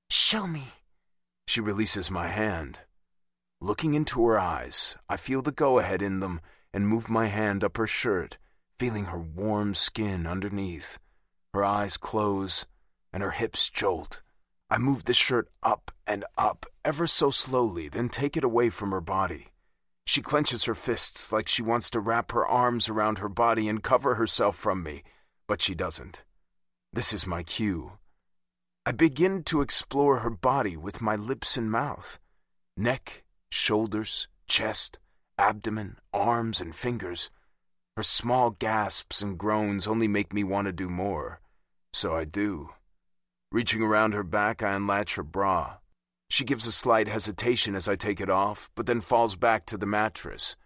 Show me. She releases my hand. Looking into her eyes, I feel the go-ahead in them and move my hand up her shirt, feeling her warm skin underneath. Her eyes close, and her hips jolt. I move the shirt up and up, ever so slowly, then take it away from her body. She clenches her fists like she wants to wrap her arms around her body and cover herself from me, but she doesn't. This is my cue. I begin to explore her body with my lips and mouth. Neck, shoulders, chest, abdomen, arms, and fingers. Her small gasps and groans only make me want to do more. So I do. Reaching around her back, I unlatch her bra. She gives a slight hesitation as I take it off, but then falls back to the mattress.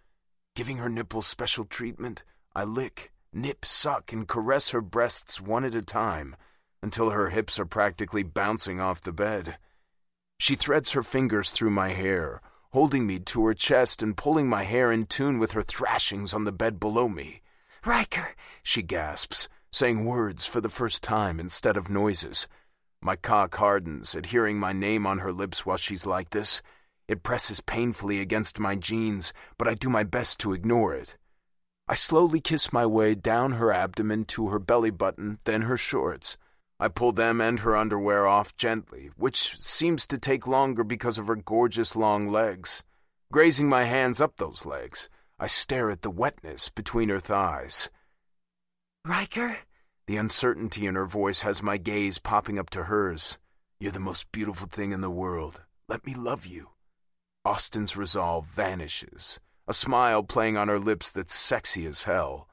Giving her nipples special treatment, I lick, nip, suck, and caress her breasts one at a time, until her hips are practically bouncing off the bed. She threads her fingers through my hair, holding me to her chest and pulling my hair in tune with her thrashings on the bed below me. Riker, she gasps, saying words for the first time instead of noises. My cock hardens at hearing my name on her lips while she's like this. It presses painfully against my jeans, but I do my best to ignore it. I slowly kiss my way down her abdomen to her belly button, then her shorts. I pull them and her underwear off gently, which seems to take longer because of her gorgeous long legs. Grazing my hands up those legs, I stare at the wetness between her thighs. Riker? The uncertainty in her voice has my gaze popping up to hers. You're the most beautiful thing in the world. Let me love you. Austin's resolve vanishes, a smile playing on her lips that's sexy as hell.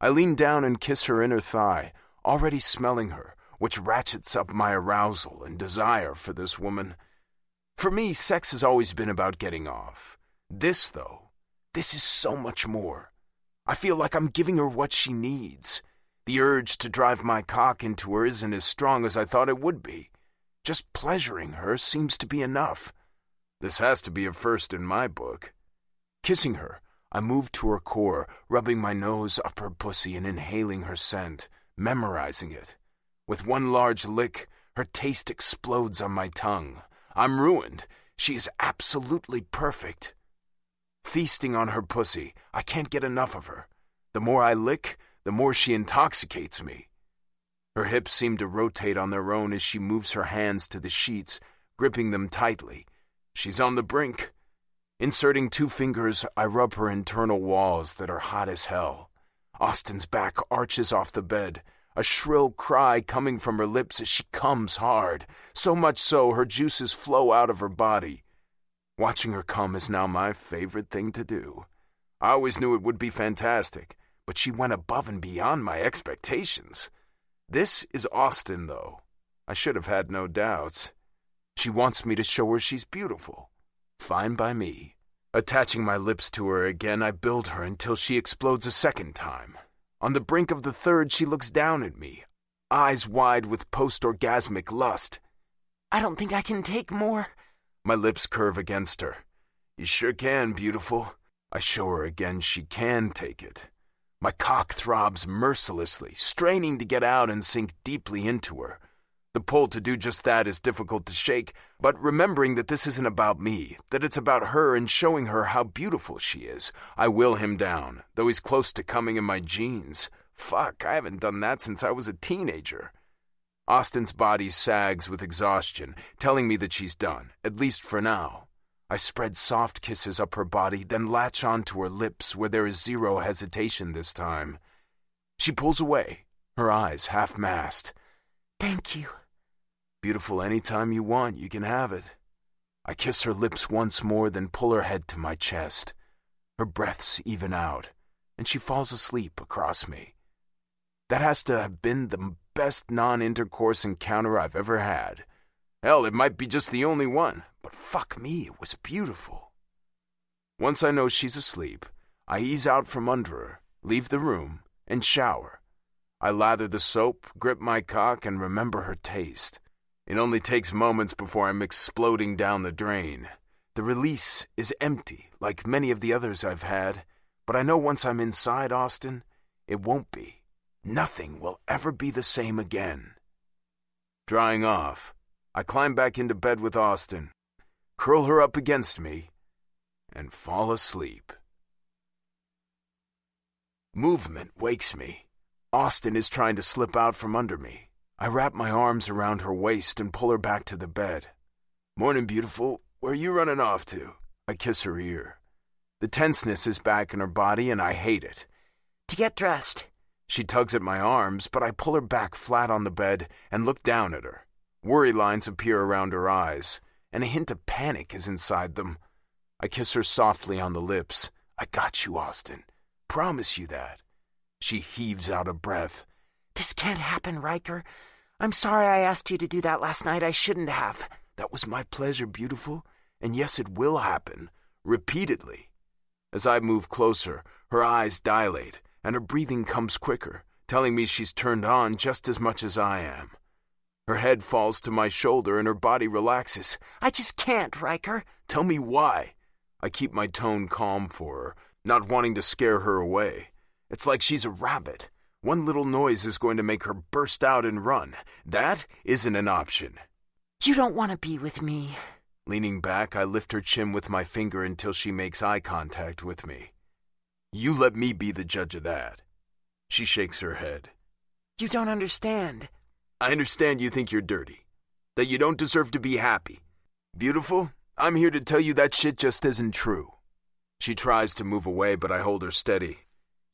I lean down and kiss her inner thigh, already smelling her, which ratchets up my arousal and desire for this woman. For me, sex has always been about getting off. This, though, this is so much more. I feel like I'm giving her what she needs. The urge to drive my cock into her isn't as strong as I thought it would be. Just pleasuring her seems to be enough. This has to be a first in my book. Kissing her, I move to her core, rubbing my nose up her pussy and inhaling her scent, memorizing it. With one large lick, her taste explodes on my tongue. I'm ruined. She is absolutely perfect. Feasting on her pussy, I can't get enough of her. The more I lick, the more she intoxicates me. Her hips seem to rotate on their own as she moves her hands to the sheets, gripping them tightly. She's on the brink. Inserting 2 fingers, I rub her internal walls that are hot as hell. Austin's back arches off the bed, a shrill cry coming from her lips as she comes hard, so much so her juices flow out of her body. Watching her come is now my favorite thing to do. I always knew it would be fantastic, but she went above and beyond my expectations. This is Austin, though. I should have had no doubts. She wants me to show her she's beautiful. Fine by me. Attaching my lips to her again, I build her until she explodes a second time. On the brink of the third, she looks down at me, eyes wide with post-orgasmic lust. I don't think I can take more. My lips curve against her. You sure can, beautiful. I show her again she can take it. My cock throbs mercilessly, straining to get out and sink deeply into her. The pull to do just that is difficult to shake, but remembering that this isn't about me, that it's about her and showing her how beautiful she is, I will him down, though he's close to coming in my jeans. Fuck, I haven't done that since I was a teenager. Austin's body sags with exhaustion, telling me that she's done, at least for now. I spread soft kisses up her body, then latch onto her lips where there is zero hesitation this time. She pulls away, her eyes half-masked. Thank you. Beautiful anytime you want, you can have it. I kiss her lips once more, then pull her head to my chest. Her breaths even out, and she falls asleep across me. That has to have been the best non-intercourse encounter I've ever had. Hell, it might be just the only one, but fuck me, it was beautiful. Once I know she's asleep, I ease out from under her, leave the room, and shower. I lather the soap, grip my cock, and remember her taste. It only takes moments before I'm exploding down the drain. The release is empty, like many of the others I've had, but I know once I'm inside Austin, it won't be. Nothing will ever be the same again. Drying off, I climb back into bed with Austin, curl her up against me, and fall asleep. Movement wakes me. Austin is trying to slip out from under me. I wrap my arms around her waist and pull her back to the bed. Morning, beautiful. Where are you running off to? I kiss her ear. The tenseness is back in her body, and I hate it. To get dressed. She tugs at my arms, but I pull her back flat on the bed and look down at her. Worry lines appear around her eyes, and a hint of panic is inside them. I kiss her softly on the lips. I got you, Austin. Promise you that. She heaves out a breath. This can't happen, Riker. I'm sorry I asked you to do that last night. I shouldn't have. That was my pleasure, beautiful. And yes, it will happen. Repeatedly. As I move closer, her eyes dilate, and her breathing comes quicker, telling me she's turned on just as much as I am. Her head falls to my shoulder and her body relaxes. I just can't, Riker. Tell me why. I keep my tone calm for her, not wanting to scare her away. It's like she's a rabbit. One little noise is going to make her burst out and run. That isn't an option. You don't want to be with me. Leaning back, I lift her chin with my finger until she makes eye contact with me. You let me be the judge of that. She shakes her head. You don't understand. I understand you think you're dirty. That you don't deserve to be happy. Beautiful, I'm here to tell you that shit just isn't true. She tries to move away, but I hold her steady.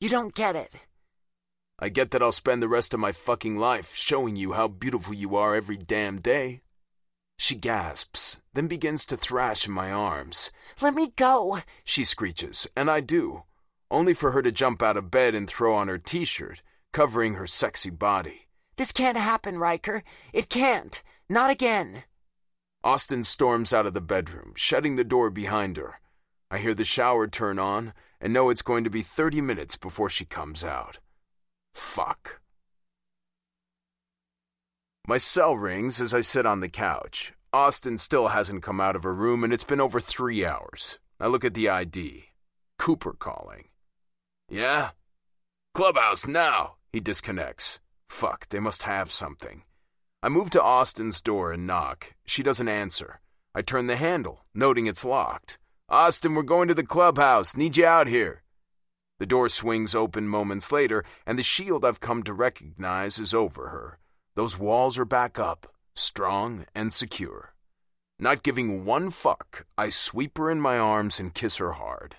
You don't get it. I get that I'll spend the rest of my fucking life showing you how beautiful you are every damn day. She gasps, then begins to thrash in my arms. Let me go, she screeches, and I do, only for her to jump out of bed and throw on her t-shirt, covering her sexy body. This can't happen, Riker. It can't. Not again. Austin storms out of the bedroom, shutting the door behind her. I hear the shower turn on and know it's going to be 30 minutes before she comes out. Fuck. My cell rings as I sit on the couch. Austin still hasn't come out of her room, and it's been over 3 hours. I look at the ID. Cooper calling. Yeah? Clubhouse now. He disconnects. Fuck, they must have something. I move to Austin's door and knock. She doesn't answer. I turn the handle, noting it's locked. Austin, we're going to the clubhouse. Need you out here. The door swings open moments later, and the shield I've come to recognize is over her. Those walls are back up, strong and secure. Not giving one fuck, I sweep her in my arms and kiss her hard.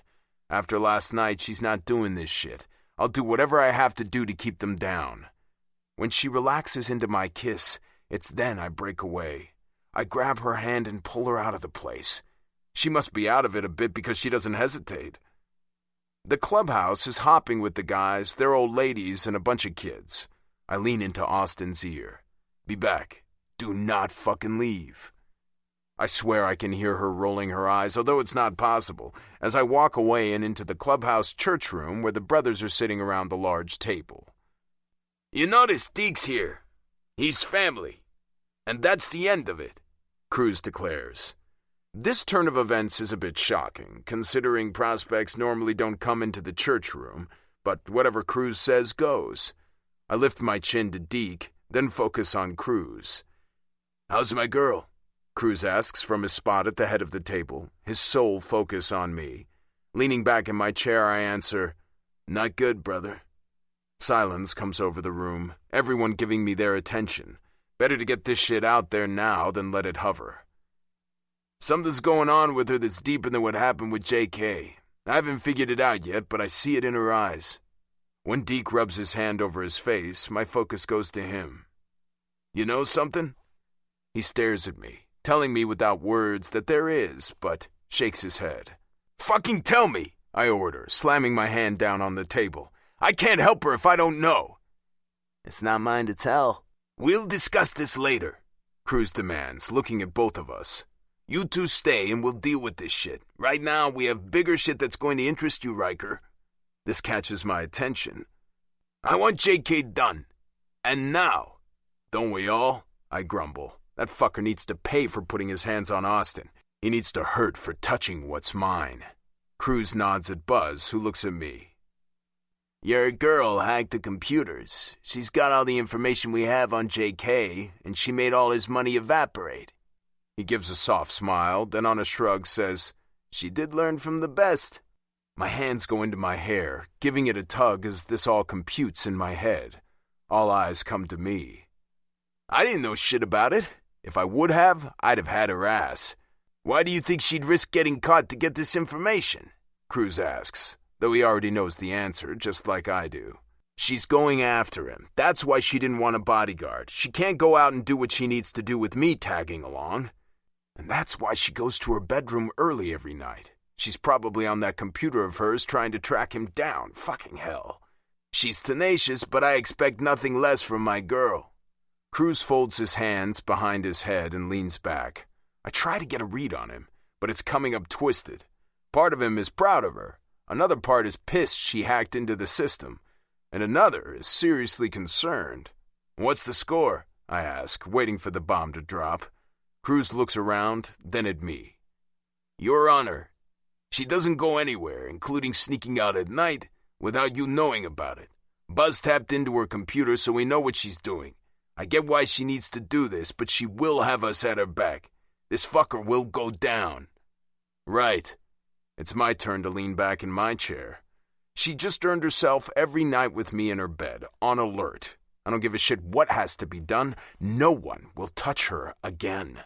After last night, she's not doing this shit. I'll do whatever I have to do to keep them down. When she relaxes into my kiss, it's then I break away. I grab her hand and pull her out of the place. She must be out of it a bit because she doesn't hesitate. The clubhouse is hopping with the guys, their old ladies, and a bunch of kids. I lean into Austin's ear. Be back. Do not fucking leave. I swear I can hear her rolling her eyes, although it's not possible, as I walk away and into the clubhouse church room where the brothers are sitting around the large table. You notice Deke's here. He's family. And that's the end of it, Cruz declares. This turn of events is a bit shocking, considering prospects normally don't come into the church room, but whatever Cruz says goes. I lift my chin to Deke, then focus on Cruz. "How's my girl?" Cruz asks from his spot at the head of the table, his sole focus on me. Leaning back in my chair, I answer, "Not good, brother." Silence comes over the room, everyone giving me their attention. Better to get this shit out there now than let it hover. "Something's going on with her that's deeper than what happened with JK. I haven't figured it out yet, but I see it in her eyes." When Deke rubs his hand over his face, my focus goes to him. "You know something?" He stares at me, telling me without words that there is, but shakes his head. "Fucking tell me," I order, slamming my hand down on the table. "I can't help her if I don't know." "It's not mine to tell." "We'll discuss this later," Cruz demands, looking at both of us. "You two stay and we'll deal with this shit. Right now, we have bigger shit that's going to interest you, Riker." This catches my attention. "I want JK done. And now." "Don't we all?" I grumble. "That fucker needs to pay for putting his hands on Austin. He needs to hurt for touching what's mine." Cruz nods at Buzz, who looks at me. "Your girl hacked the computers. She's got all the information we have on JK, and she made all his money evaporate." He gives a soft smile, then on a shrug says, "She did learn from the best." My hands go into my hair, giving it a tug as this all computes in my head. All eyes come to me. "I didn't know shit about it. If I would have, I'd have had her ass. Why do you think she'd risk getting caught to get this information?" Cruz asks, though he already knows the answer, just like I do. "She's going after him. That's why she didn't want a bodyguard. She can't go out and do what she needs to do with me tagging along. And that's why she goes to her bedroom early every night. She's probably on that computer of hers trying to track him down. Fucking hell. She's tenacious, but I expect nothing less from my girl." Cruz folds his hands behind his head and leans back. I try to get a read on him, but it's coming up twisted. Part of him is proud of her. Another part is pissed she hacked into the system. And another is seriously concerned. "What's the score?" I ask, waiting for the bomb to drop. Cruz looks around, then at me. "Your Honor, she doesn't go anywhere, including sneaking out at night, without you knowing about it. Buzz tapped into her computer, so we know what she's doing. I get why she needs to do this, but she will have us at her back. This fucker will go down." "Right." It's my turn to lean back in my chair. She just earned herself every night with me in her bed, on alert. I don't give a shit what has to be done. No one will touch her again.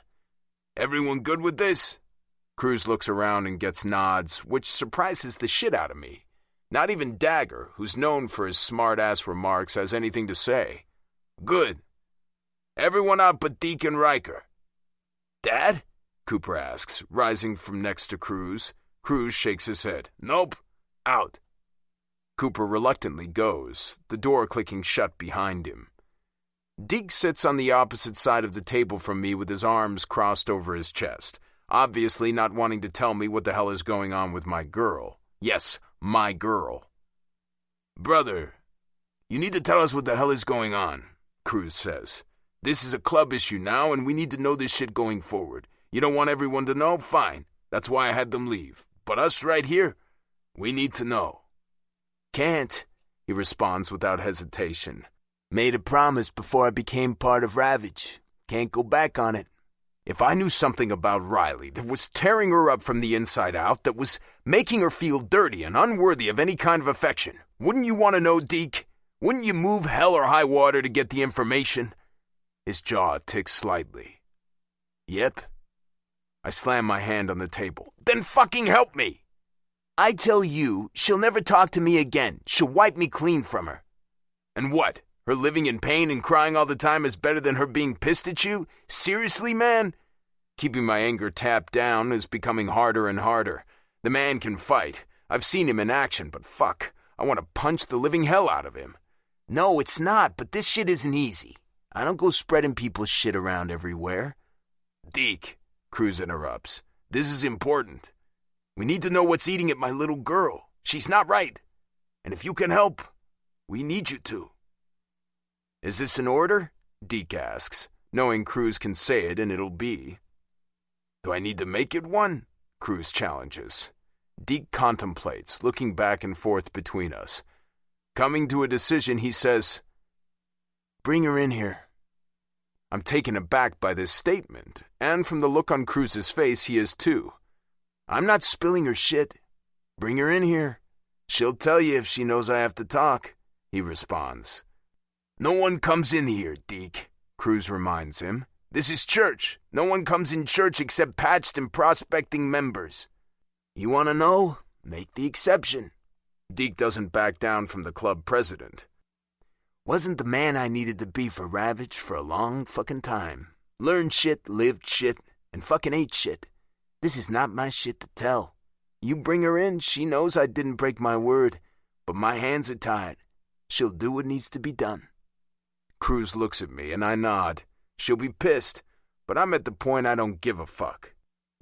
"Everyone good with this?" Cruz looks around and gets nods, which surprises the shit out of me. Not even Dagger, who's known for his smart-ass remarks, has anything to say. "Good. Everyone out but Deke and Riker." "Dad?" Cooper asks, rising from next to Cruz. Cruz shakes his head. "Nope. Out." Cooper reluctantly goes, the door clicking shut behind him. Deke sits on the opposite side of the table from me with his arms crossed over his chest, obviously not wanting to tell me what the hell is going on with my girl. Yes, my girl. "Brother, you need to tell us what the hell is going on," Cruz says. "This is a club issue now, and we need to know this shit going forward. You don't want everyone to know? Fine. That's why I had them leave. But us right here, we need to know." "Can't," he responds without hesitation. "Made a promise before I became part of Ravage. Can't go back on it." If I knew something about Riley that was tearing her up from the inside out, that was making her feel dirty and unworthy of any kind of affection, wouldn't you want to know, Deke? Wouldn't you move hell or high water to get the information? His jaw ticks slightly. "Yep." I slam my hand on the table. "Then fucking help me!" "I tell you, she'll never talk to me again. She'll wipe me clean from her." "And what? Her living in pain and crying all the time is better than her being pissed at you? Seriously, man?" Keeping my anger tapped down is becoming harder and harder. The man can fight. I've seen him in action, but fuck, I want to punch the living hell out of him. "No, it's not, but this shit isn't easy. I don't go spreading people's shit around everywhere." "Deke," Cruz interrupts, "this is important. We need to know what's eating at my little girl. She's not right. And if you can help, we need you to." "Is this an order?" Deke asks, knowing Cruz can say it and it'll be. Do I need to make it one? Cruz challenges. Deke contemplates, looking back and forth between us. Coming to a decision, he says, "Bring her in here." I'm taken aback by this statement, and from the look on Cruz's face, he is too. "I'm not spilling her shit. Bring her in here. She'll tell you if she knows I have to talk," he responds. "No one comes in here, Deke," Cruz reminds him. "This is church. No one comes in church except patched and prospecting members. You want to know? Make the exception." Deke doesn't back down from the club president. "Wasn't the man I needed to be for Ravage for a long fucking time. Learned shit, lived shit, and fucking ate shit. This is not my shit to tell. You bring her in, she knows I didn't break my word, but my hands are tied. She'll do what needs to be done." Cruz looks at me and I nod. She'll be pissed, but I'm at the point I don't give a fuck.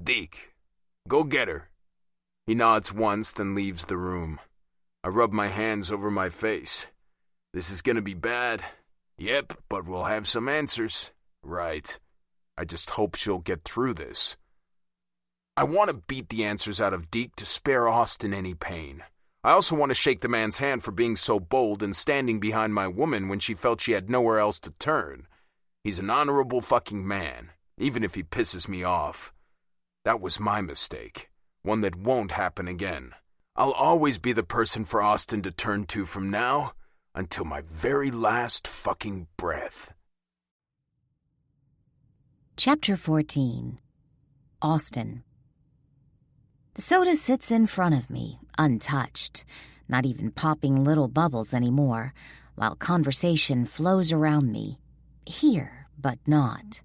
"Deke, go get her." He nods once, then leaves the room. I rub my hands over my face. This is gonna be bad. Yep, but we'll have some answers. Right. I just hope she'll get through this. I want to beat the answers out of Deke to spare Austin any pain. I also want to shake the man's hand for being so bold and standing behind my woman when she felt she had nowhere else to turn. He's an honorable fucking man, even if he pisses me off. That was my mistake, one that won't happen again. I'll always be the person for Austin to turn to from now until my very last fucking breath. Chapter 14. Austin. The soda sits in front of me, untouched, not even popping little bubbles anymore, while conversation flows around me, here but not.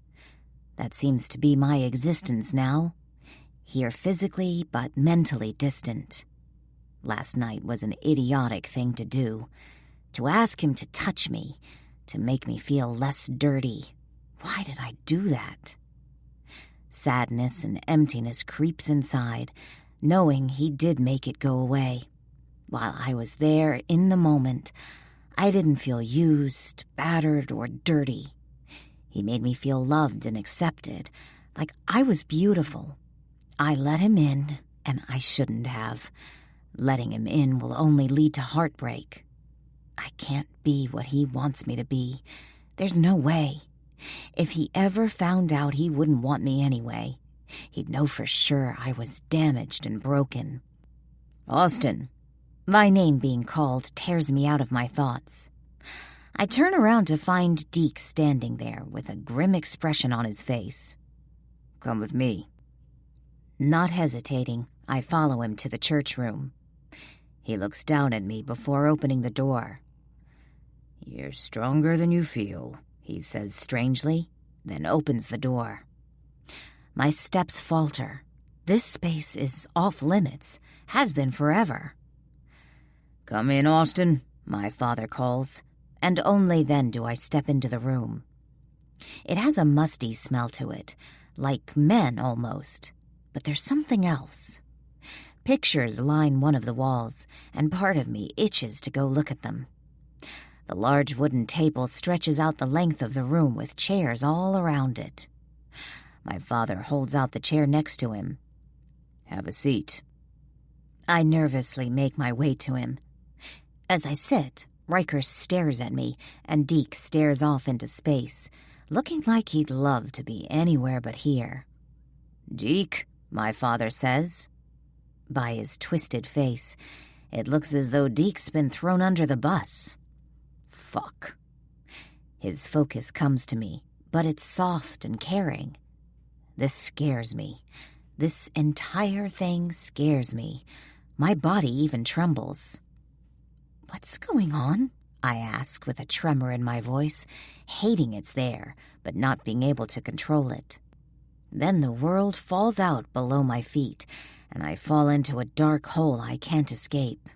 That seems to be my existence now, here physically but mentally distant. Last night was an idiotic thing to do, to ask him to touch me, to make me feel less dirty. Why did I do that? Sadness and emptiness creeps inside, knowing he did make it go away. While I was there in the moment, I didn't feel used, battered, or dirty. He made me feel loved and accepted, like I was beautiful. I let him in, and I shouldn't have. Letting him in will only lead to heartbreak. I can't be what he wants me to be. There's no way. If he ever found out, he wouldn't want me anyway. He'd know for sure I was damaged and broken. Austin. My name being called tears me out of my thoughts. I turn around to find Deke standing there with a grim expression on his face. Come with me. Not hesitating, I follow him to the church room. He looks down at me before opening the door. You're stronger than you feel, he says strangely, then opens the door. My steps falter. This space is off limits, has been forever. Come in, Austin, my father calls, and only then do I step into the room. It has a musty smell to it, like men almost, but there's something else. Pictures line one of the walls, and part of me itches to go look at them. The large wooden table stretches out the length of the room with chairs all around it. My father holds out the chair next to him. Have a seat. I nervously make my way to him. As I sit, Riker stares at me, and Deke stares off into space, looking like he'd love to be anywhere but here. Deke, my father says. By his twisted face, it looks as though Deke's been thrown under the bus. Fuck. His focus comes to me, but it's soft and caring. This scares me. This entire thing scares me. My body even trembles. What's going on? I ask with a tremor in my voice, hating it's there, but not being able to control it. Then the world falls out below my feet, and I fall into a dark hole I can't escape.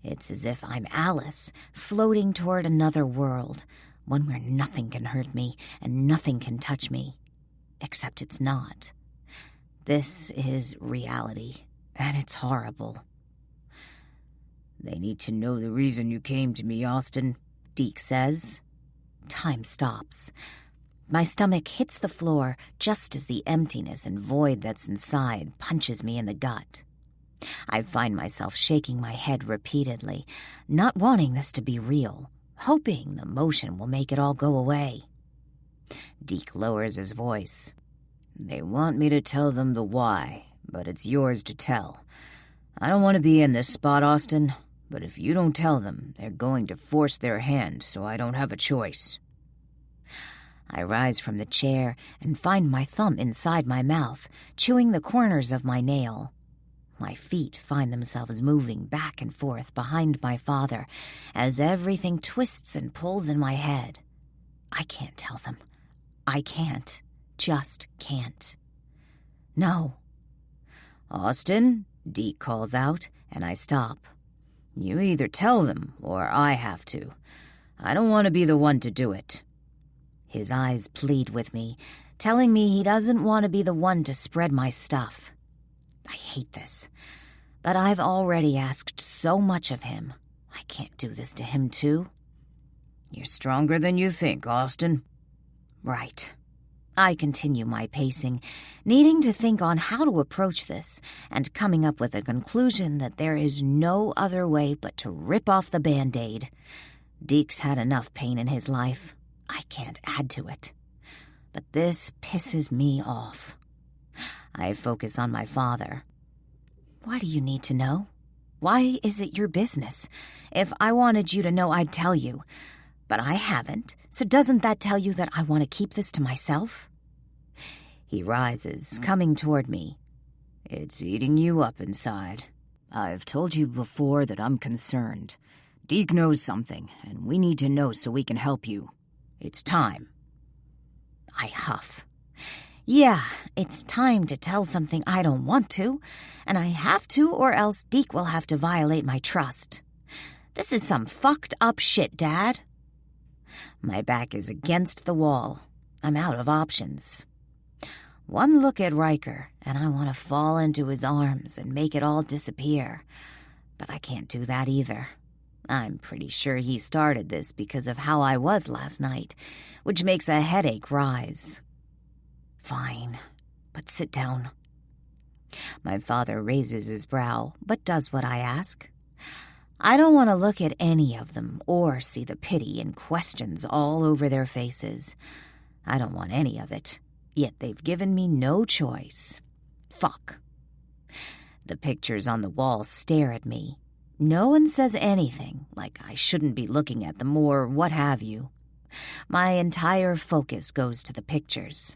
It's as if I'm Alice, floating toward another world, one where nothing can hurt me and nothing can touch me. Except it's not. This is reality, and it's horrible. They need to know the reason you came to me, Austin, Deke says. Time stops. My stomach hits the floor just as the emptiness and void that's inside punches me in the gut. I find myself shaking my head repeatedly, not wanting this to be real, hoping the motion will make it all go away. Deke lowers his voice. They want me to tell them the why, but it's yours to tell. I don't want to be in this spot, Austin, but if you don't tell them, they're going to force their hand, so I don't have a choice. I rise from the chair and find my thumb inside my mouth, chewing the corners of my nail. My feet find themselves moving back and forth behind my father as everything twists and pulls in my head. I can't tell them. I can't. Just can't. No. Austin, Deke calls out, and I stop. You either tell them or I have to. I don't want to be the one to do it. His eyes plead with me, telling me he doesn't want to be the one to spread my stuff. I hate this, but I've already asked so much of him. I can't do this to him, too. You're stronger than you think, Austin. Right. I continue my pacing, needing to think on how to approach this, and coming up with a conclusion that there is no other way but to rip off the Band-Aid. Deke's had enough pain in his life. I can't add to it. But this pisses me off. I focus on my father. Why do you need to know? Why is it your business? If I wanted you to know, I'd tell you. But I haven't, so doesn't that tell you that I want to keep this to myself? He rises, coming toward me. It's eating you up inside. I've told you before that I'm concerned. Deke knows something, and we need to know so we can help you. It's time. I huff. Yeah, it's time to tell something I don't want to, and I have to or else Deke will have to violate my trust. This is some fucked up shit, Dad. My back is against the wall. I'm out of options. One look at Riker, and I want to fall into his arms and make it all disappear. But I can't do that either. I'm pretty sure he started this because of how I was last night, which makes a headache rise. Fine, but sit down. My father raises his brow, but does what I ask. I don't want to look at any of them or see the pity and questions all over their faces. I don't want any of it, yet they've given me no choice. Fuck. The pictures on the wall stare at me. No one says anything, like I shouldn't be looking at them or what have you. My entire focus goes to the pictures.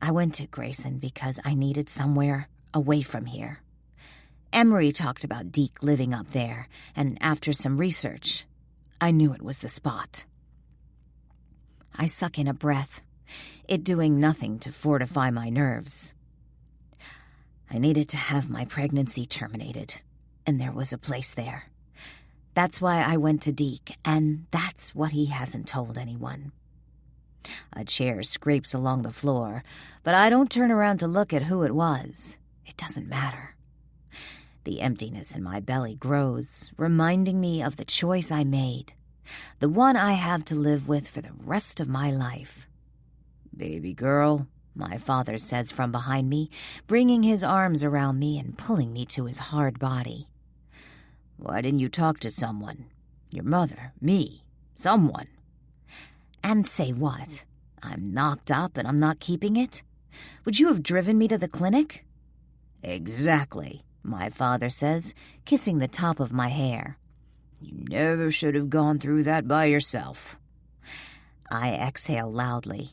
I went to Grayson because I needed somewhere away from here. Emery talked about Deke living up there, and after some research, I knew it was the spot. I suck in a breath, it doing nothing to fortify my nerves. I needed to have my pregnancy terminated, and there was a place there. That's why I went to Deke, and that's what he hasn't told anyone. A chair scrapes along the floor, but I don't turn around to look at who it was. It doesn't matter. The emptiness in my belly grows, reminding me of the choice I made, the one I have to live with for the rest of my life. Baby girl, my father says from behind me, bringing his arms around me and pulling me to his hard body. Why didn't you talk to someone? Your mother, me, someone. And say what? I'm knocked up and I'm not keeping it? Would you have driven me to the clinic? Exactly, my father says, kissing the top of my hair. You never should have gone through that by yourself. I exhale loudly.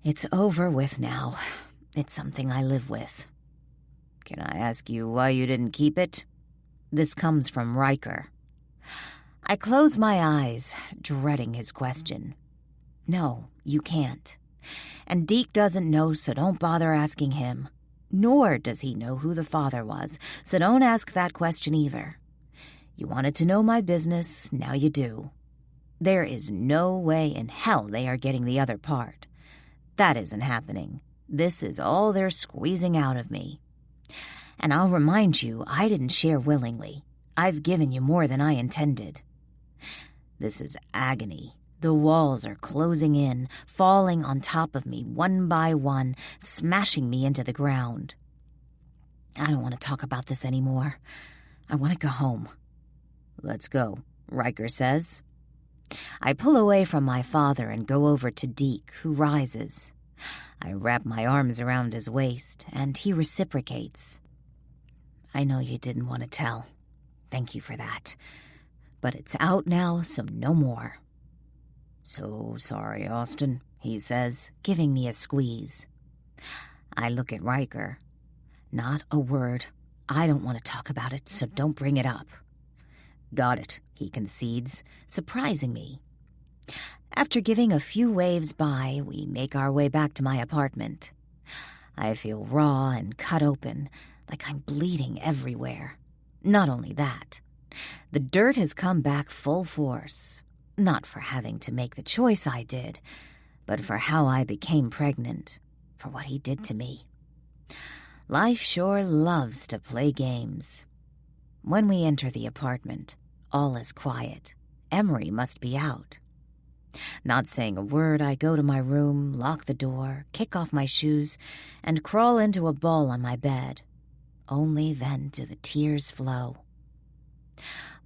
It's over with now. It's something I live with. Can I ask you why you didn't keep it? This comes from Riker. I close my eyes, dreading his question. No, you can't. And Deke doesn't know, so don't bother asking him. Nor does he know who the father was, so don't ask that question either. You wanted to know my business, now you do. There is no way in hell they are getting the other part. That isn't happening. This is all they're squeezing out of me. And I'll remind you, I didn't share willingly. I've given you more than I intended. This is agony. The walls are closing in, falling on top of me one by one, smashing me into the ground. I don't want to talk about this anymore. I want to go home. Let's go, Riker says. I pull away from my father and go over to Deke, who rises. I wrap my arms around his waist, and he reciprocates. I know you didn't want to tell. Thank you for that. But it's out now, so no more. So sorry, Austin, he says, giving me a squeeze. I look at Riker. Not a word. I don't want to talk about it, so don't bring it up. Got it, he concedes, surprising me. After giving a few waves by, we make our way back to my apartment. I feel raw and cut open, like I'm bleeding everywhere. Not only that, the dirt has come back full force. Not for having to make the choice I did, but for how I became pregnant, for what he did to me. Life sure loves to play games. When we enter the apartment, all is quiet. Emery must be out. Not saying a word, I go to my room, lock the door, kick off my shoes, and crawl into a ball on my bed. Only then do the tears flow.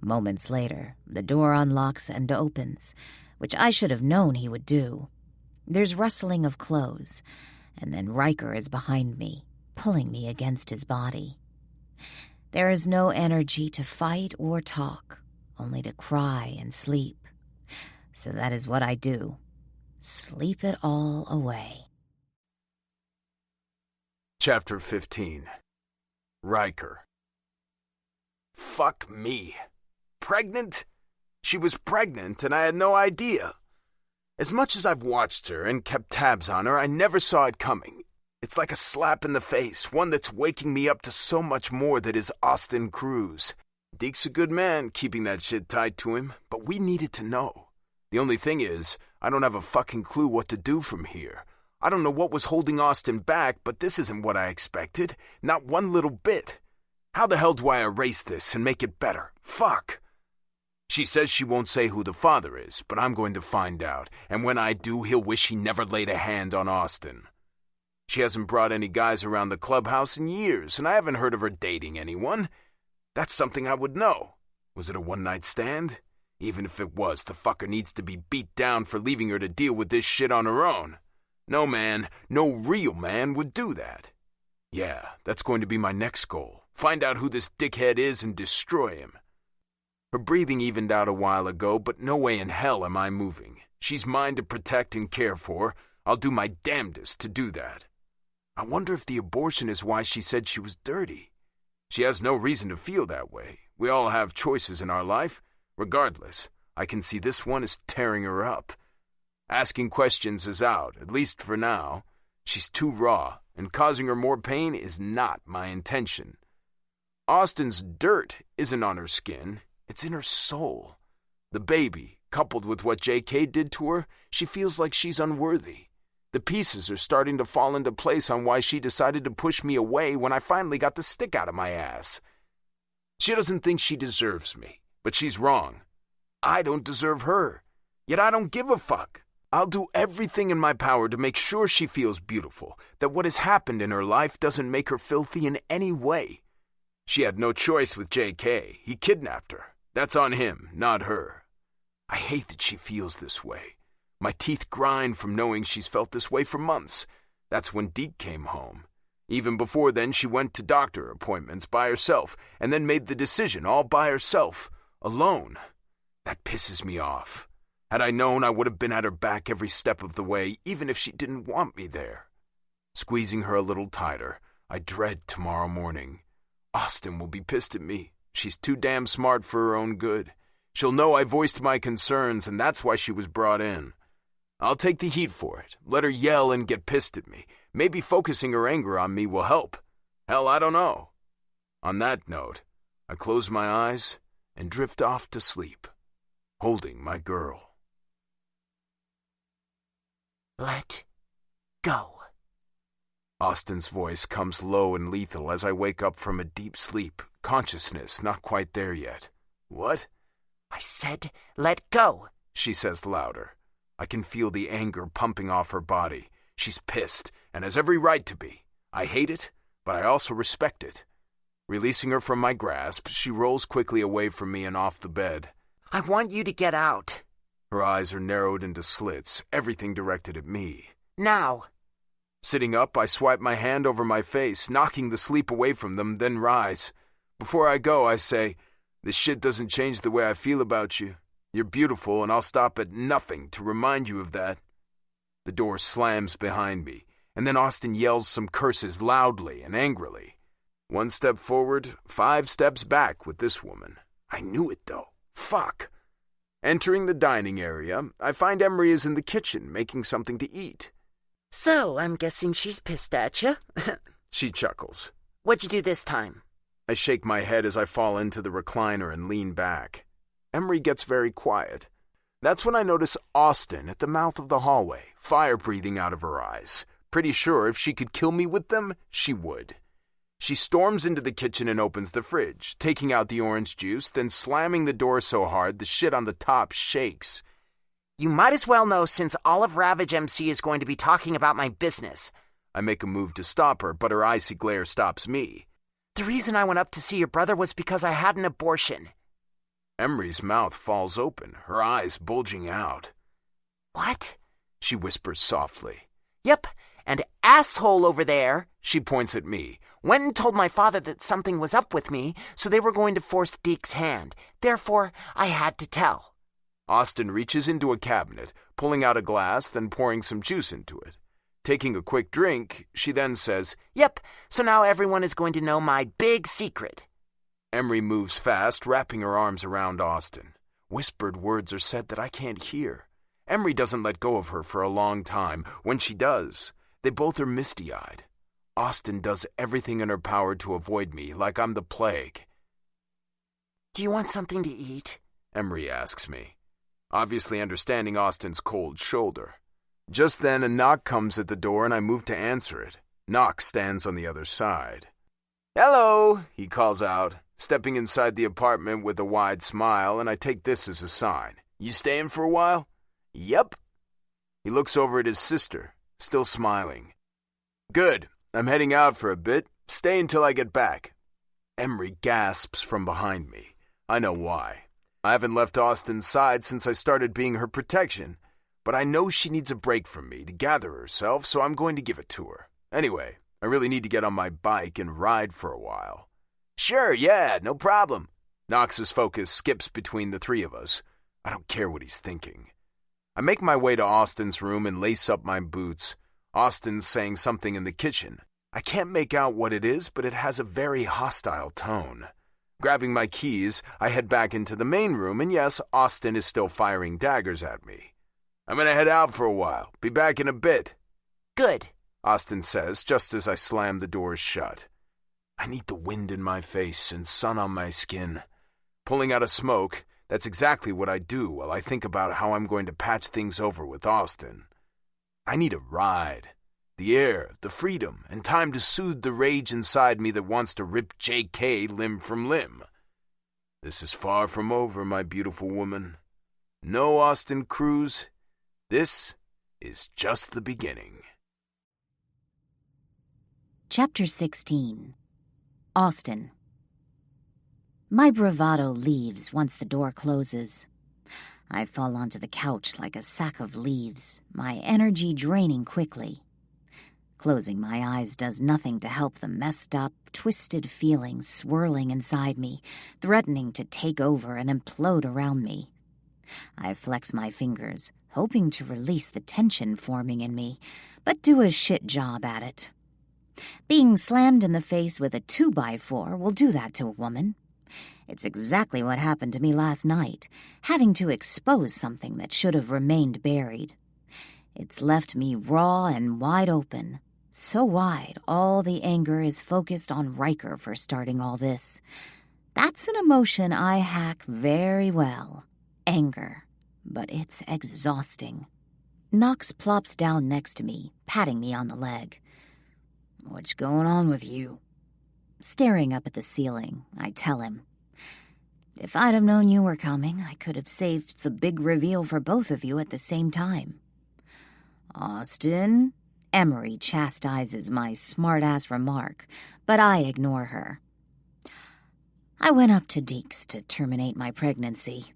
Moments later, the door unlocks and opens, which I should have known he would do. There's rustling of clothes, and then Riker is behind me, pulling me against his body. There is no energy to fight or talk, only to cry and sleep. So that is what I do. Sleep it all away. Chapter 15. Riker. Fuck me. Pregnant? She was pregnant and I had no idea. As much as I've watched her and kept tabs on her, I never saw it coming. It's like a slap in the face, one that's waking me up to so much more that is Austin Cruz. Deke's a good man, keeping that shit tight to him, but we needed to know. The only thing is, I don't have a fucking clue what to do from here. I don't know what was holding Austin back, but this isn't what I expected. Not one little bit. How the hell do I erase this and make it better? Fuck. She says she won't say who the father is, but I'm going to find out, and when I do, he'll wish he never laid a hand on Austin. She hasn't brought any guys around the clubhouse in years, and I haven't heard of her dating anyone. That's something I would know. Was it a one-night stand? Even if it was, the fucker needs to be beat down for leaving her to deal with this shit on her own. No man, no real man would do that. Yeah, that's going to be my next goal. Find out who this dickhead is and destroy him. Her breathing evened out a while ago, but no way in hell am I moving. She's mine to protect and care for. I'll do my damnedest to do that. I wonder if the abortion is why she said she was dirty. She has no reason to feel that way. We all have choices in our life. Regardless, I can see this one is tearing her up. Asking questions is out, at least for now. She's too raw, and causing her more pain is not my intention. Austin's dirt isn't on her skin, it's in her soul. The baby, coupled with what J.K. did to her, she feels like she's unworthy. The pieces are starting to fall into place on why she decided to push me away when I finally got the stick out of my ass. She doesn't think she deserves me, but she's wrong. I don't deserve her, yet I don't give a fuck. I'll do everything in my power to make sure she feels beautiful, that what has happened in her life doesn't make her filthy in any way. She had no choice with J.K. He kidnapped her. That's on him, not her. I hate that she feels this way. My teeth grind from knowing she's felt this way for months. That's when Deke came home. Even before then, she went to doctor appointments by herself and then made the decision all by herself, alone. That pisses me off. Had I known, I would have been at her back every step of the way, even if she didn't want me there. Squeezing her a little tighter, I dread tomorrow morning. Austin will be pissed at me. She's too damn smart for her own good. She'll know I voiced my concerns, and that's why she was brought in. I'll take the heat for it. Let her yell and get pissed at me. Maybe focusing her anger on me will help. Hell, I don't know. On that note, I close my eyes and drift off to sleep, holding my girl. Let go. Austin's voice comes low and lethal as I wake up from a deep sleep, consciousness not quite there yet. What? I said, let go, she says louder. I can feel the anger pumping off her body. She's pissed, and has every right to be. I hate it, but I also respect it. Releasing her from my grasp, she rolls quickly away from me and off the bed. I want you to get out. Her eyes are narrowed into slits, everything directed at me. Now. Sitting up, I swipe my hand over my face, knocking the sleep away from them, then rise. Before I go, I say, "This shit doesn't change the way I feel about you. You're beautiful, and I'll stop at nothing to remind you of that." The door slams behind me, and then Austin yells some curses loudly and angrily. 1 step forward, 5 steps back with this woman. I knew it, though. Fuck. Entering the dining area, I find Emery is in the kitchen making something to eat. So, I'm guessing she's pissed at you. She chuckles. What'd you do this time? I shake my head as I fall into the recliner and lean back. Emery gets very quiet. That's when I notice Austin at the mouth of the hallway, fire breathing out of her eyes. Pretty sure if she could kill me with them, she would. She storms into the kitchen and opens the fridge, taking out the orange juice, then slamming the door so hard the shit on the top shakes. You might as well know since Olive Ravage MC is going to be talking about my business. I make a move to stop her, but her icy glare stops me. The reason I went up to see your brother was because I had an abortion. Emery's mouth falls open, her eyes bulging out. What? She whispers softly. Yep, and asshole over there, she points at me, went and told my father that something was up with me, so they were going to force Deke's hand. Therefore, I had to tell. Austin reaches into a cabinet, pulling out a glass, then pouring some juice into it. Taking a quick drink, she then says, Yep, so now everyone is going to know my big secret. Emery moves fast, wrapping her arms around Austin. Whispered words are said that I can't hear. Emery doesn't let go of her for a long time. When she does, they both are misty-eyed. Austin does everything in her power to avoid me, like I'm the plague. Do you want something to eat? Emery asks me, obviously understanding Austin's cold shoulder. Just then, a knock comes at the door and I move to answer it. Knox stands on the other side. "Hello," he calls out, stepping inside the apartment with a wide smile, and I take this as a sign. "You staying for a while?" "Yep." He looks over at his sister, still smiling. "Good. I'm heading out for a bit. Stay until I get back." Emery gasps from behind me. I know why. I haven't left Austin's side since I started being her protection, but I know she needs a break from me to gather herself, so I'm going to give it to her. Anyway, I really need to get on my bike and ride for a while. "Sure, yeah, no problem." Knox's focus skips between the three of us. I don't care what he's thinking. I make my way to Austin's room and lace up my boots. Austin's saying something in the kitchen. I can't make out what it is, but it has a very hostile tone. Grabbing my keys, I head back into the main room, and yes, Austin is still firing daggers at me. "I'm gonna head out for a while. Be back in a bit." "Good," Austin says, just as I slam the doors shut. I need the wind in my face and sun on my skin. Pulling out a smoke, that's exactly what I do while I think about how I'm going to patch things over with Austin. I need a ride. The air, the freedom, and time to soothe the rage inside me that wants to rip JK limb from limb. This is far from over, my beautiful woman. No, Austin Cruz, this is just the beginning. Chapter 16. Austin. My bravado leaves once the door closes. I fall onto the couch like a sack of leaves, my energy draining quickly. Closing my eyes does nothing to help the messed up, twisted feelings swirling inside me, threatening to take over and implode around me. I flex my fingers, hoping to release the tension forming in me, but do a shit job at it. Being slammed in the face with a 2x4 will do that to a woman. It's exactly what happened to me last night, having to expose something that should have remained buried. It's left me raw and wide open. So wide, all the anger is focused on Riker for starting all this. That's an emotion I hack very well. Anger. But it's exhausting. Knox plops down next to me, patting me on the leg. "What's going on with you?" Staring up at the ceiling, I tell him. If I'd have known you were coming, I could have saved the big reveal for both of you at the same time. Austin? Emery chastises my smart-ass remark, but I ignore her. I went up to Deeks to terminate my pregnancy.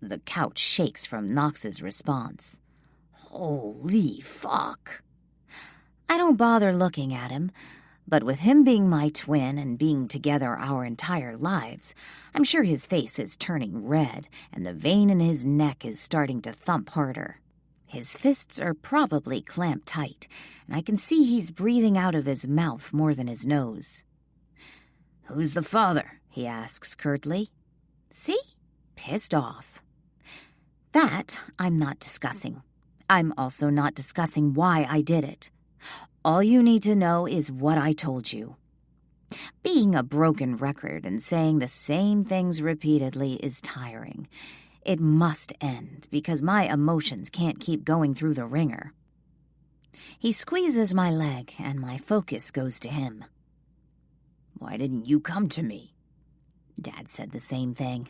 The couch shakes from Knox's response. Holy fuck. I don't bother looking at him, but with him being my twin and being together our entire lives, I'm sure his face is turning red and the vein in his neck is starting to thump harder. His fists are probably clamped tight, and I can see he's breathing out of his mouth more than his nose. Who's the father? He asks curtly. See? Pissed off. That I'm not discussing. I'm also not discussing why I did it. All you need to know is what I told you. Being a broken record and saying the same things repeatedly is tiring. It must end because my emotions can't keep going through the ringer. He squeezes my leg and my focus goes to him. Why didn't you come to me? Dad said the same thing.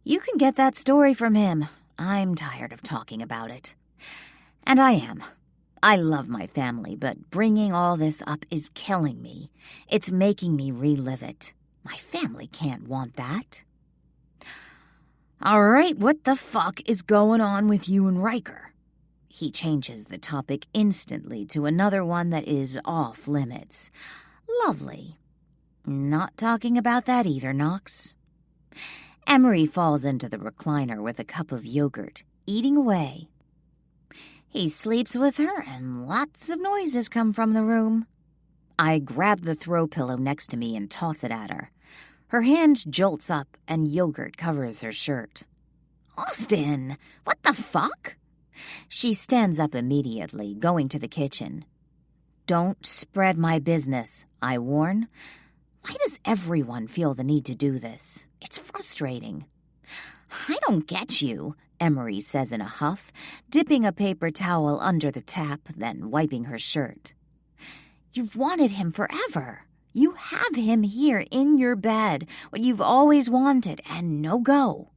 You can get that story from him. I'm tired of talking about it. And I am. I love my family, but bringing all this up is killing me. It's making me relive it. My family can't want that. All right, what the fuck is going on with you and Riker? He changes the topic instantly to another one that is off limits. Lovely. Not talking about that either, Knox. Emery falls into the recliner with a cup of yogurt, eating away. He sleeps with her, and lots of noises come from the room. I grab the throw pillow next to me and toss it at her. Her hand jolts up, and yogurt covers her shirt. Austin, what the fuck? She stands up immediately, going to the kitchen. Don't spread my business, I warn. Why does everyone feel the need to do this? It's frustrating. I don't get you, Emery says in a huff, dipping a paper towel under the tap, then wiping her shirt. You've wanted him forever. You have him here in your bed, what you've always wanted, and no go.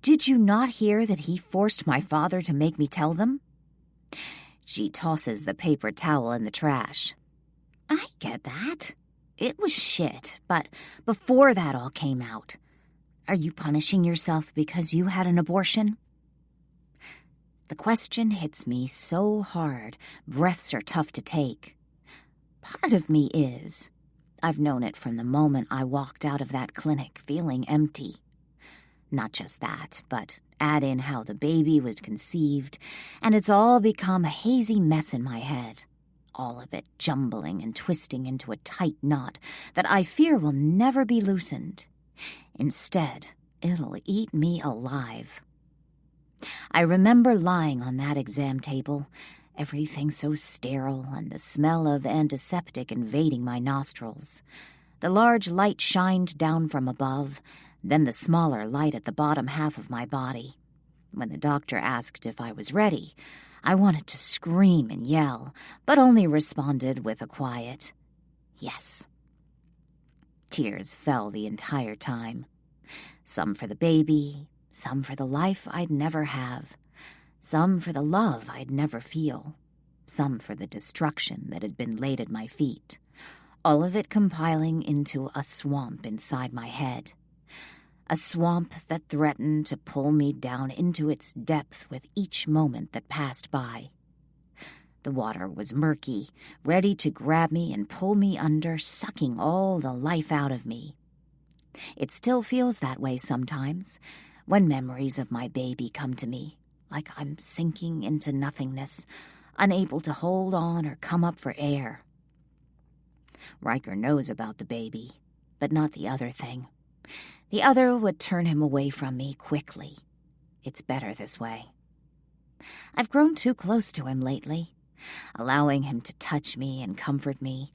Did you not hear that he forced my father to make me tell them? She tosses the paper towel in the trash. I get that. It was shit, but before that all came out, are you punishing yourself because you had an abortion? The question hits me so hard, breaths are tough to take. Part of me is. I've known it from the moment I walked out of that clinic feeling empty. Not just that, but add in how the baby was conceived, and it's all become a hazy mess in my head. All of it jumbling and twisting into a tight knot that I fear will never be loosened. Instead, it'll eat me alive. I remember lying on that exam table, everything so sterile and the smell of antiseptic invading my nostrils. The large light shined down from above, then the smaller light at the bottom half of my body. When the doctor asked if I was ready, I wanted to scream and yell, but only responded with a quiet, yes. Tears fell the entire time. Some for the baby, some for the life I'd never have, some for the love I'd never feel, some for the destruction that had been laid at my feet, all of it compiling into a swamp inside my head. A swamp that threatened to pull me down into its depth with each moment that passed by. The water was murky, ready to grab me and pull me under, sucking all the life out of me. It still feels that way sometimes, when memories of my baby come to me, like I'm sinking into nothingness, unable to hold on or come up for air. Riker knows about the baby, but not the other thing. The other would turn him away from me quickly. It's better this way. I've grown too close to him lately, allowing him to touch me and comfort me.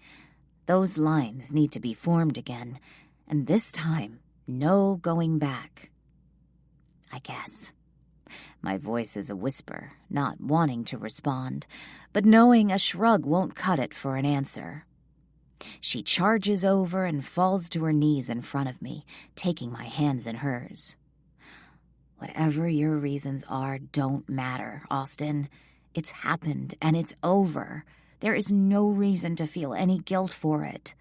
Those lines need to be formed again, and this time, no going back. I guess. My voice is a whisper, not wanting to respond, but knowing a shrug won't cut it for an answer. She charges over and falls to her knees in front of me, taking my hands in hers. Whatever your reasons are don't matter, Austin. It's happened, and it's over. There is no reason to feel any guilt for it.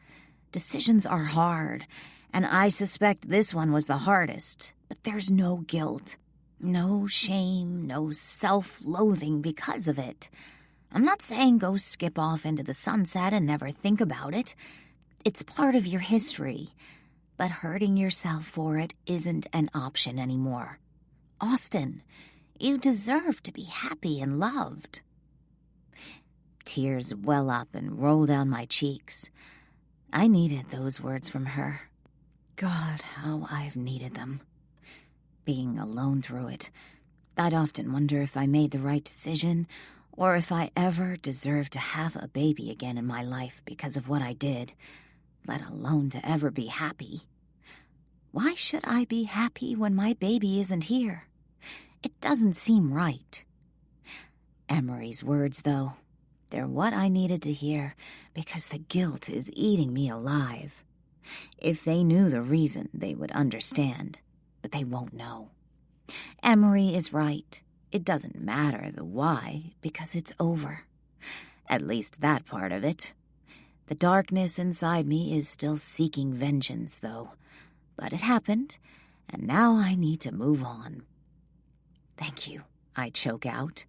Decisions are hard, and I suspect this one was the hardest, but there's no guilt. No shame, no self-loathing because of it. I'm not saying go skip off into the sunset and never think about it. It's part of your history, but hurting yourself for it isn't an option anymore. Austin, you deserve to be happy and loved. Tears well up and roll down my cheeks. I needed those words from her. God, how I've needed them. Being alone through it, I'd often wonder if I made the right decision, or if I ever deserved to have a baby again in my life because of what I did, let alone to ever be happy. Why should I be happy when my baby isn't here? It doesn't seem right. Emery's words, though, they're what I needed to hear because the guilt is eating me alive. If they knew the reason, they would understand, but they won't know. Emery is right. It doesn't matter the why because it's over. At least that part of it. The darkness inside me is still seeking vengeance, though. But it happened, and now I need to move on. Thank you, I choke out.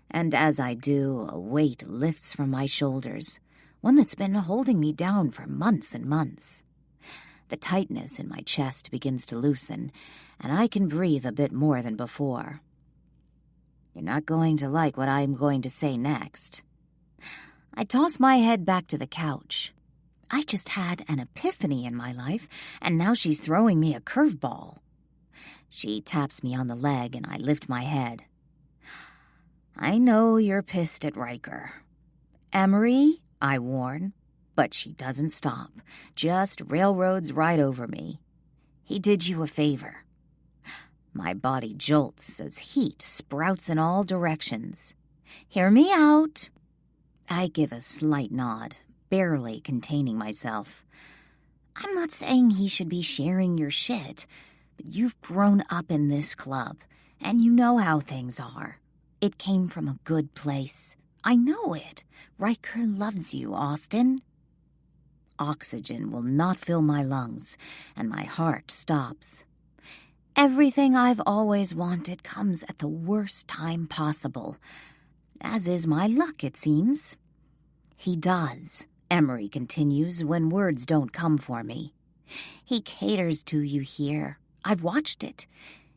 And as I do, a weight lifts from my shoulders, one that's been holding me down for months and months. The tightness in my chest begins to loosen, and I can breathe a bit more than before. You're not going to like what I'm going to say next. I toss my head back to the couch. I just had an epiphany in my life, and now she's throwing me a curveball. She taps me on the leg, and I lift my head. I know you're pissed at Riker. Emery, I warn, but she doesn't stop, just railroads right over me. He did you a favor. My body jolts as heat sprouts in all directions. Hear me out. I give a slight nod, barely containing myself. I'm not saying he should be sharing your shit, but you've grown up in this club, and you know how things are. It came from a good place. I know it. Riker loves you, Austin. Oxygen will not fill my lungs, and my heart stops. Everything I've always wanted comes at the worst time possible, as is my luck, it seems. He does, Emery continues, when words don't come for me. He caters to you here. I've watched it.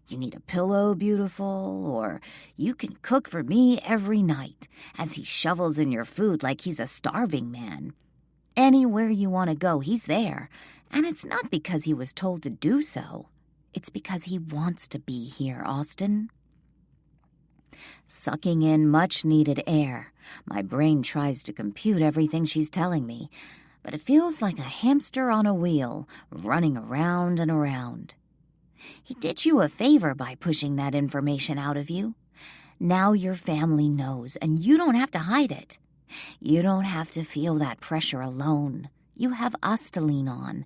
You need a pillow, beautiful, or you can cook for me every night, as he shovels in your food like he's a starving man. Anywhere you want to go, he's there, and it's not because he was told to do so. It's because he wants to be here, Austin. Sucking in much-needed air, my brain tries to compute everything she's telling me, but it feels like a hamster on a wheel, running around and around. He did you a favor by pushing that information out of you. Now your family knows, and you don't have to hide it. You don't have to feel that pressure alone. You have us to lean on.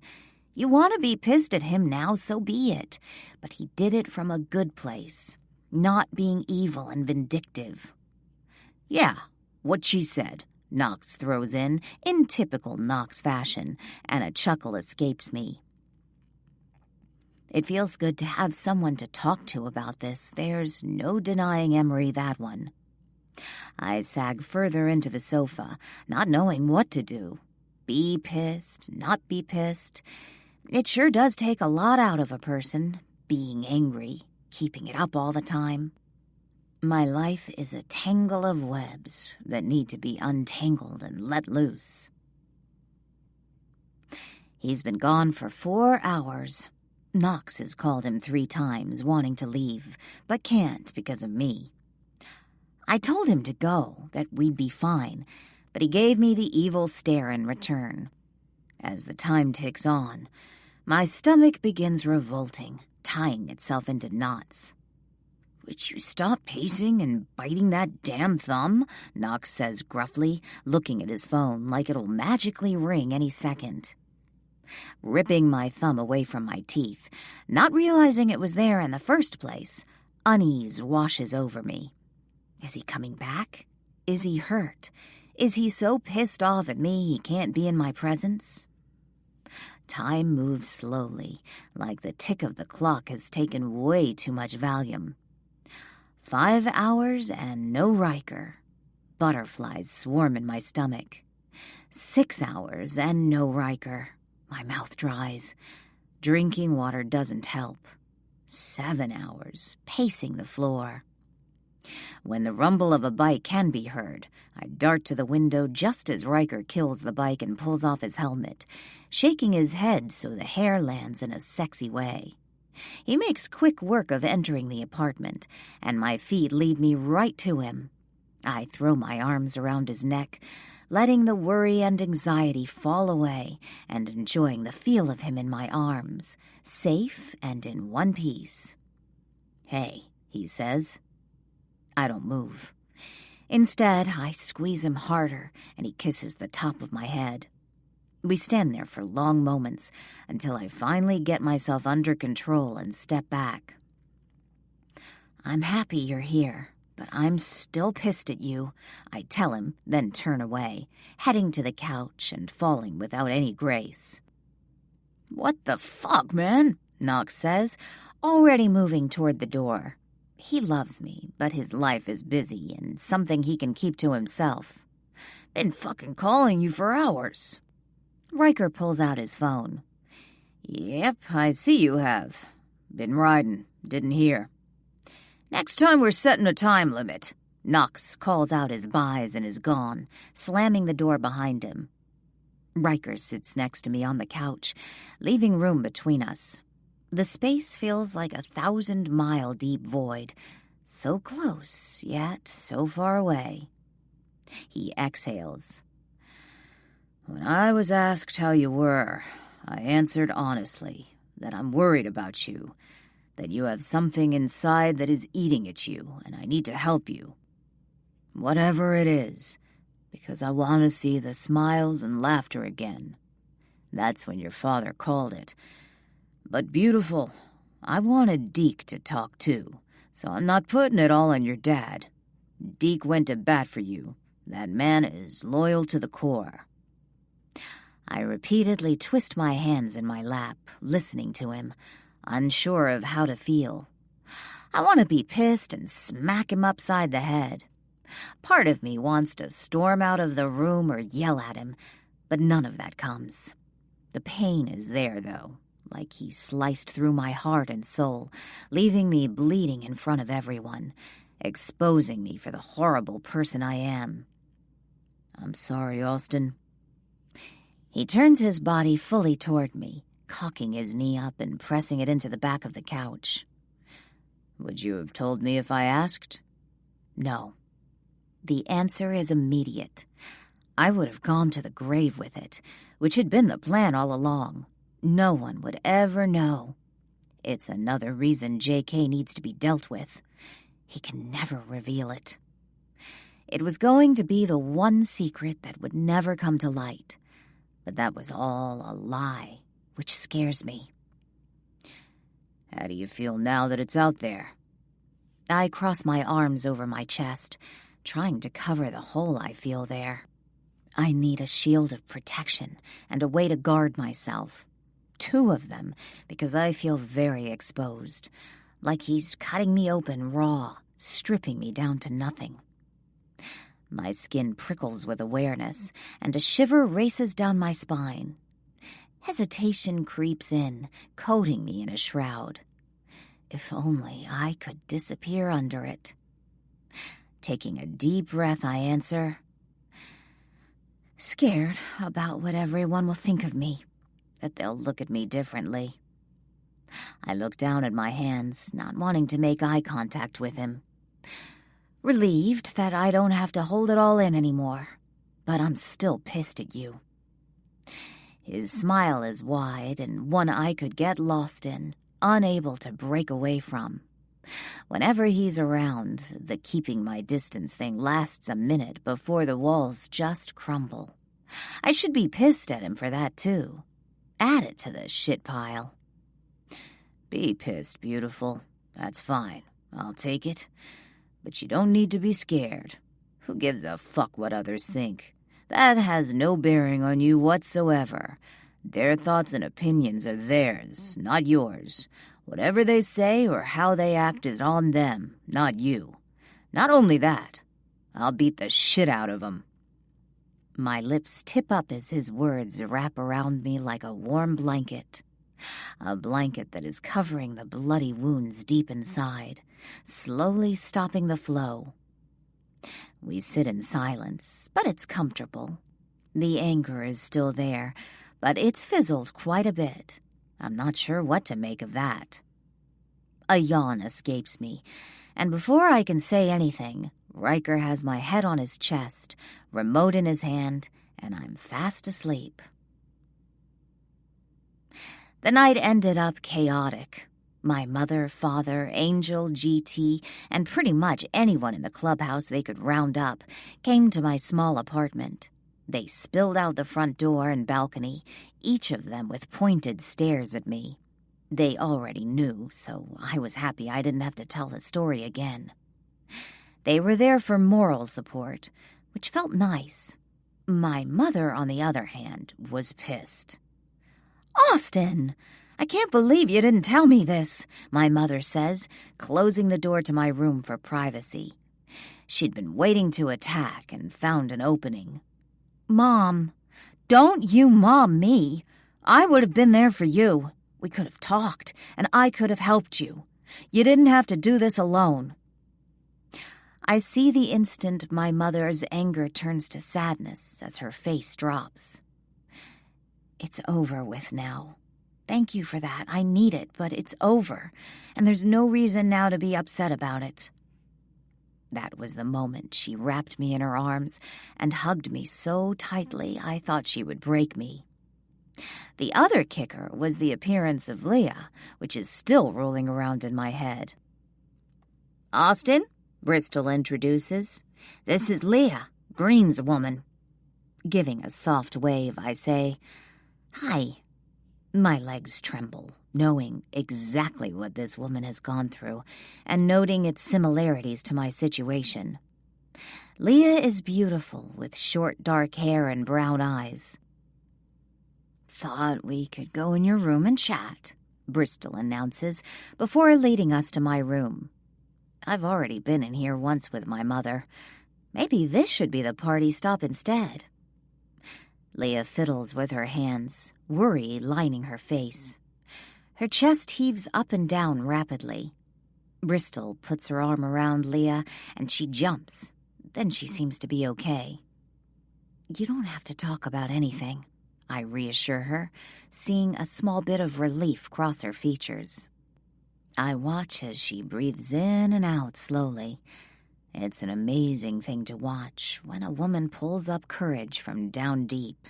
You want to be pissed at him now, so be it. But he did it from a good place, not being evil and vindictive. Yeah, what she said, Knox throws in typical Knox fashion, and a chuckle escapes me. It feels good to have someone to talk to about this. There's no denying Emery that one. I sag further into the sofa, not knowing what to do. Be pissed, not be pissed. It sure does take a lot out of a person, being angry, keeping it up all the time. My life is a tangle of webs that need to be untangled and let loose. He's been gone for 4 hours. Knox has called him 3 times, wanting to leave, but can't because of me. I told him to go, that we'd be fine, but he gave me the evil stare in return. As the time ticks on, my stomach begins revolting, tying itself into knots. "Would you stop pacing and biting that damn thumb?" Knox says gruffly, looking at his phone like it'll magically ring any second. Ripping my thumb away from my teeth, not realizing it was there in the first place, unease washes over me. Is he coming back? Is he hurt? Is he so pissed off at me he can't be in my presence? Time moves slowly, like the tick of the clock has taken way too much Valium. 5 hours and no Riker. Butterflies swarm in my stomach. 6 hours and no Riker. My mouth dries. Drinking water doesn't help. 7 hours, pacing the floor. When the rumble of a bike can be heard, I dart to the window just as Riker kills the bike and pulls off his helmet, shaking his head so the hair lands in a sexy way. He makes quick work of entering the apartment, and my feet lead me right to him. I throw my arms around his neck, letting the worry and anxiety fall away and enjoying the feel of him in my arms, safe and in one piece. "Hey," he says. I don't move. Instead, I squeeze him harder, and he kisses the top of my head. We stand there for long moments until I finally get myself under control and step back. "I'm happy you're here, but I'm still pissed at you," I tell him, then turn away, heading to the couch and falling without any grace. "What the fuck, man?" Knox says, already moving toward the door. He loves me, but his life is busy and something he can keep to himself. "Been fucking calling you for hours." Riker pulls out his phone. "Yep, I see you have. Been riding. Didn't hear. Next time we're setting a time limit." Knox calls out his buys and is gone, slamming the door behind him. Riker sits next to me on the couch, leaving room between us. The space feels like a 1,000-mile deep void, so close, yet so far away. He exhales. "When I was asked how you were, I answered honestly that I'm worried about you, that you have something inside that is eating at you, and I need to help you. Whatever it is, because I want to see the smiles and laughter again. That's when your father called it. But beautiful, I wanted Deke to talk too, so I'm not putting it all on your dad. Deke went to bat for you. That man is loyal to the core." I repeatedly twist my hands in my lap, listening to him, unsure of how to feel. I want to be pissed and smack him upside the head. Part of me wants to storm out of the room or yell at him, but none of that comes. The pain is there, though, like he sliced through my heart and soul, leaving me bleeding in front of everyone, exposing me for the horrible person I am. "I'm sorry, Austin." He turns his body fully toward me, cocking his knee up and pressing it into the back of the couch. "Would you have told me if I asked?" No. The answer is immediate. I would have gone to the grave with it, which had been the plan all along. No one would ever know. It's another reason JK needs to be dealt with. He can never reveal it. It was going to be the one secret that would never come to light. But that was all a lie, which scares me. "How do you feel now that it's out there?" I cross my arms over my chest, trying to cover the hole I feel there. I need a shield of protection and a way to guard myself. 2 of them, because I feel very exposed, like he's cutting me open raw, stripping me down to nothing. My skin prickles with awareness, and a shiver races down my spine. Hesitation creeps in, coating me in a shroud. If only I could disappear under it. Taking a deep breath, I answer, "Scared about what everyone will think of me, that they'll look at me differently." I look down at my hands, not wanting to make eye contact with him. Relieved that I don't have to hold it all in anymore, but I'm still pissed at you. His smile is wide and one I could get lost in, unable to break away from. Whenever he's around, the keeping my distance thing lasts a minute before the walls just crumble. I should be pissed at him for that, too. Add it to the shit pile. Be pissed, beautiful. That's fine. I'll take it. But you don't need to be scared. Who gives a fuck what others think? That has no bearing on you whatsoever. Their thoughts and opinions are theirs, not yours. Whatever they say or how they act is on them, not you. Not only that, I'll beat the shit out of them. My lips tip up as his words wrap around me like a warm blanket. A blanket that is covering the bloody wounds deep inside, slowly stopping the flow. We sit in silence, but it's comfortable. The anger is still there, but it's fizzled quite a bit. I'm not sure what to make of that. A yawn escapes me, and before I can say anything, Riker has my head on his chest, remote in his hand, and I'm fast asleep. The night ended up chaotic. My mother, father, Angel, GT, and pretty much anyone in the clubhouse they could round up came to my small apartment. They spilled out the front door and balcony, each of them with pointed stares at me. They already knew, so I was happy I didn't have to tell the story again. They were there for moral support, which felt nice. My mother, on the other hand, was pissed. "Austin! I can't believe you didn't tell me this," my mother says, closing the door to my room for privacy. She'd been waiting to attack and found an opening. "Mom, don't you mom me. I would have been there for you. We could have talked, and I could have helped you. You didn't have to do this alone." I see the instant my mother's anger turns to sadness as her face drops. It's over with now. Thank you for that. I need it, but it's over, and there's no reason now to be upset about it. That was the moment she wrapped me in her arms and hugged me so tightly I thought she would break me. The other kicker was the appearance of Leah, which is still rolling around in my head. "Austin," Bristol introduces. "This is Leah, Green's woman." Giving a soft wave, I say, "Hi." My legs tremble, knowing exactly what this woman has gone through and noting its similarities to my situation. Leah is beautiful, with short dark hair and brown eyes. "Thought we could go in your room and chat," Bristol announces, before leading us to my room. I've already been in here once with my mother. Maybe this should be the party stop instead. Leah fiddles with her hands, worry lining her face. Her chest heaves up and down rapidly. Bristol puts her arm around Leah, and she jumps. Then she seems to be okay. "You don't have to talk about anything," I reassure her, seeing a small bit of relief cross her features. I watch as she breathes in and out slowly. It's an amazing thing to watch when a woman pulls up courage from down deep.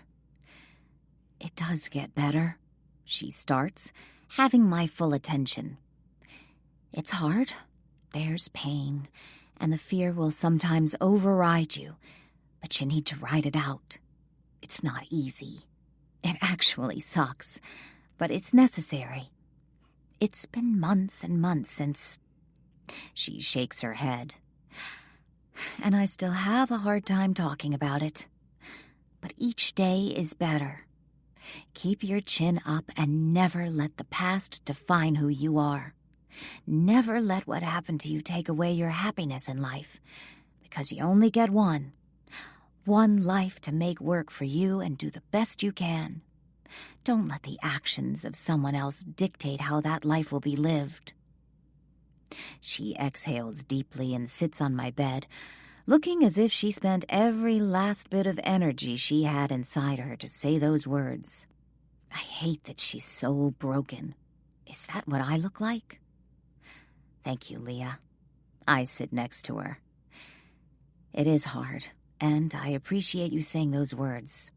"It does get better," she starts, having my full attention. "It's hard. There's pain, and the fear will sometimes override you, but you need to ride it out. It's not easy. It actually sucks, but it's necessary. It's been months and months since..." She shakes her head. "And I still have a hard time talking about it. But each day is better. Keep your chin up and never let the past define who you are. Never let what happened to you take away your happiness in life, because you only get one. One life to make work for you and do the best you can. Don't let the actions of someone else dictate how that life will be lived." She exhales deeply and sits on my bed, looking as if she spent every last bit of energy she had inside her to say those words. I hate that she's so broken. Is that what I look like? "Thank you, Leah." I sit next to her. "It is hard, and I appreciate you saying those words."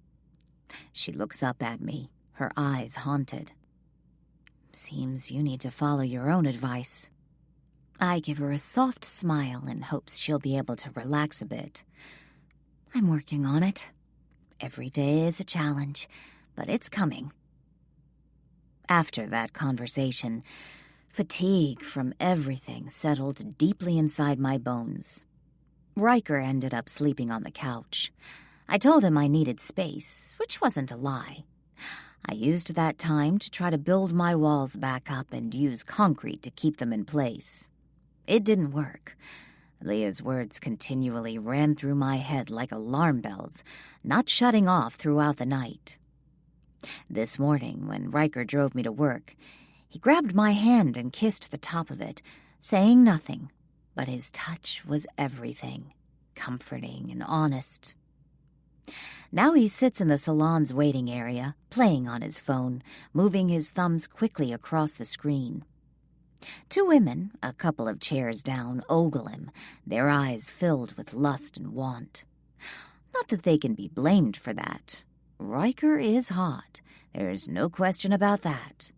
She looks up at me, her eyes haunted. "Seems you need to follow your own advice." I give her a soft smile in hopes she'll be able to relax a bit. I'm working on it. Every day is a challenge, but it's coming. After that conversation, fatigue from everything settled deeply inside my bones. Riker ended up sleeping on the couch. I told him I needed space, which wasn't a lie. I used that time to try to build my walls back up and use concrete to keep them in place. It didn't work. Leah's words continually ran through my head like alarm bells, not shutting off throughout the night. This morning, when Riker drove me to work, he grabbed my hand and kissed the top of it, saying nothing, but his touch was everything, comforting and honest. Now he sits in the salon's waiting area, playing on his phone, moving his thumbs quickly across the screen. Two women, a couple of chairs down, ogle him, their eyes filled with lust and want. Not that they can be blamed for that. Riker is hot. There's no question about that.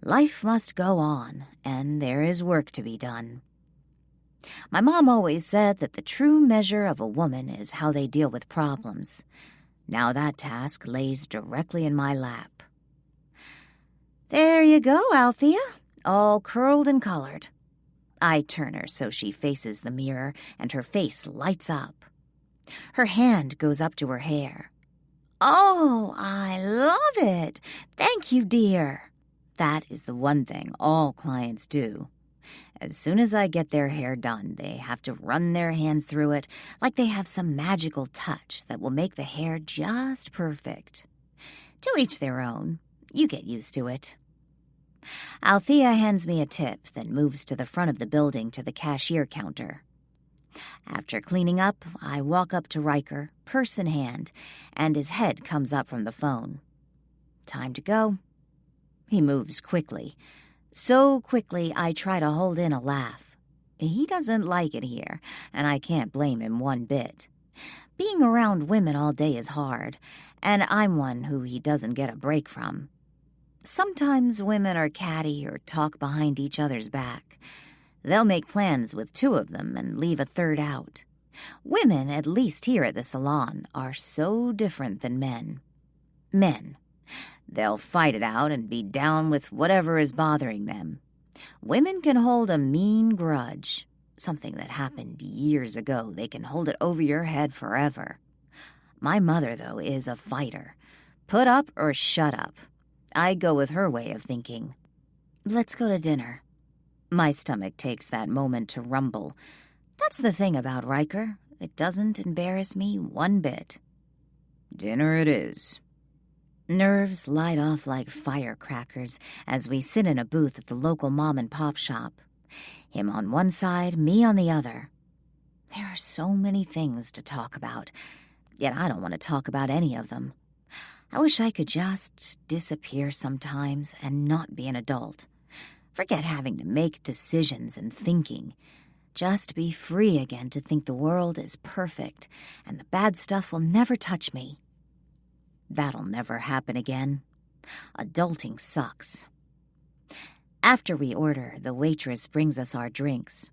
Life must go on, and there is work to be done. My mom always said that the true measure of a woman is how they deal with problems. Now that task lays directly in my lap. There you go, Althea, all curled and colored. I turn her so she faces the mirror, and her face lights up. Her hand goes up to her hair. Oh, I love it. Thank you, dear. That is the one thing all clients do. As soon as I get their hair done, they have to run their hands through it like they have some magical touch that will make the hair just perfect. To each their own. You get used to it. Althea hands me a tip, then moves to the front of the building to the cashier counter. After cleaning up, I walk up to Riker, purse in hand, and his head comes up from the phone. Time to go. He moves quickly. So quickly I try to hold in a laugh. He doesn't like it here, and I can't blame him one bit. Being around women all day is hard, and I'm one who he doesn't get a break from. Sometimes women are catty or talk behind each other's back. They'll make plans with two of them and leave a third out. Women, at least here at the salon, are so different than men. Men. They'll fight it out and be down with whatever is bothering them. Women can hold a mean grudge. Something that happened years ago, they can hold it over your head forever. My mother, though, is a fighter. Put up or shut up. I go with her way of thinking. Let's go to dinner. My stomach takes that moment to rumble. That's the thing about Riker. It doesn't embarrass me one bit. Dinner it is. Nerves light off like firecrackers as we sit in a booth at the local mom-and-pop shop. Him on one side, me on the other. There are so many things to talk about, yet I don't want to talk about any of them. I wish I could just disappear sometimes and not be an adult. Forget having to make decisions and thinking. Just be free again to think the world is perfect and the bad stuff will never touch me. That'll never happen again. Adulting sucks. After we order, the waitress brings us our drinks.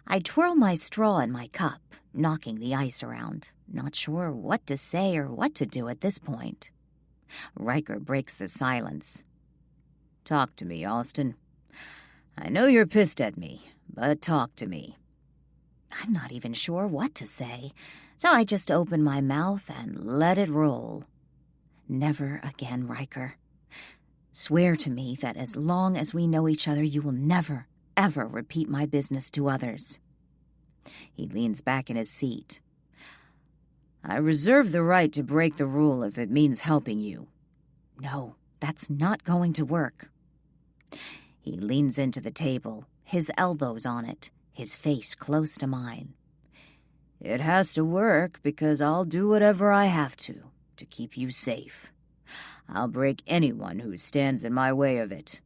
I twirl my straw in my cup, knocking the ice around, not sure what to say or what to do at this point. Riker breaks the silence. Talk to me, Austin. I know you're pissed at me, but talk to me. I'm not even sure what to say, so I just open my mouth and let it roll. Never again, Riker. Swear to me that as long as we know each other, you will never, ever repeat my business to others. He leans back in his seat. I reserve the right to break the rule if it means helping you. No, that's not going to work. He leans into the table, his elbows on it, his face close to mine. It has to work because I'll do whatever I have to keep you safe. I'll break anyone who stands in my way of it.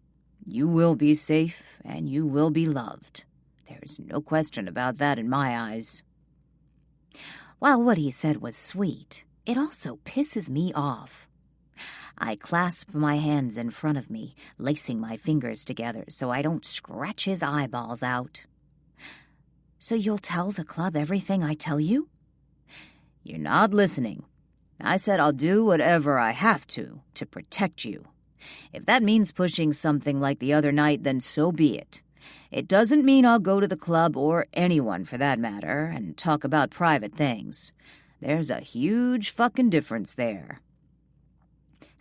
You will be safe and you will be loved. There's no question about that in my eyes. While what he said was sweet, it also pisses me off. I clasp my hands in front of me, lacing my fingers together so I don't scratch his eyeballs out. So you'll tell the club everything I tell you? You're not listening. I said I'll do whatever I have to protect you. If that means pushing something like the other night, then so be it. It doesn't mean I'll go to the club, or anyone for that matter, and talk about private things. There's a huge fucking difference there.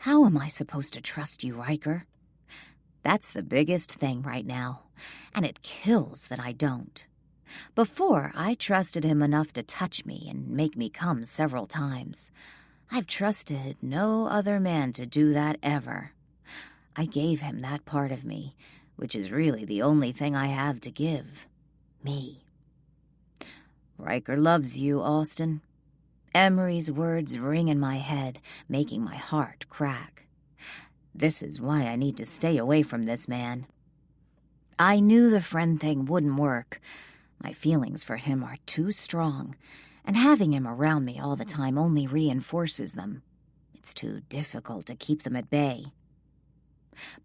How am I supposed to trust you, Riker? That's the biggest thing right now, and it kills that I don't. Before, I trusted him enough to touch me and make me come several times. I've trusted no other man to do that ever. I gave him that part of me, which is really the only thing I have to give. Me. Riker loves you, Austin. Emery's words ring in my head, making my heart crack. This is why I need to stay away from this man. I knew the friend thing wouldn't work. My feelings for him are too strong, and having him around me all the time only reinforces them. It's too difficult to keep them at bay.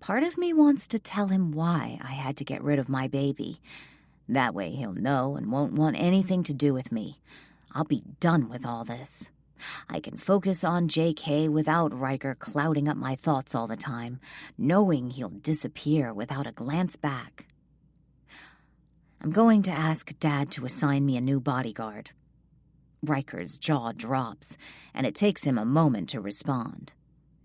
Part of me wants to tell him why I had to get rid of my baby. That way he'll know and won't want anything to do with me. I'll be done with all this. I can focus on JK without Riker clouding up my thoughts all the time, knowing he'll disappear without a glance back. I'm going to ask Dad to assign me a new bodyguard. Riker's jaw drops, and it takes him a moment to respond.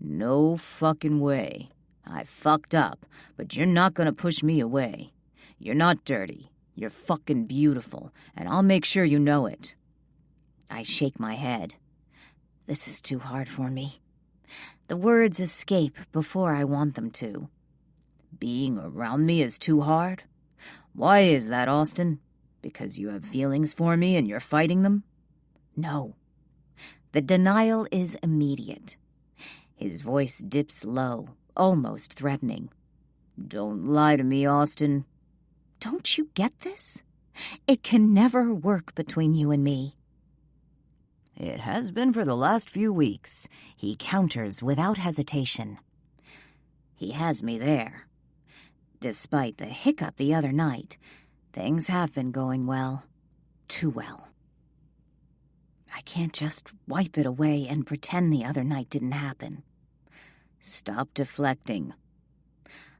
No fucking way. I fucked up, but you're not gonna push me away. You're not dirty. You're fucking beautiful, and I'll make sure you know it. I shake my head. This is too hard for me. The words escape before I want them to. Being around me is too hard? Why is that, Austin? Because you have feelings for me and you're fighting them? No. The denial is immediate. His voice dips low, almost threatening. Don't lie to me, Austin. Don't you get this? It can never work between you and me. It has been for the last few weeks, he counters without hesitation. He has me there. Despite the hiccup the other night, things have been going well. Too well. I can't just wipe it away and pretend the other night didn't happen. Stop deflecting.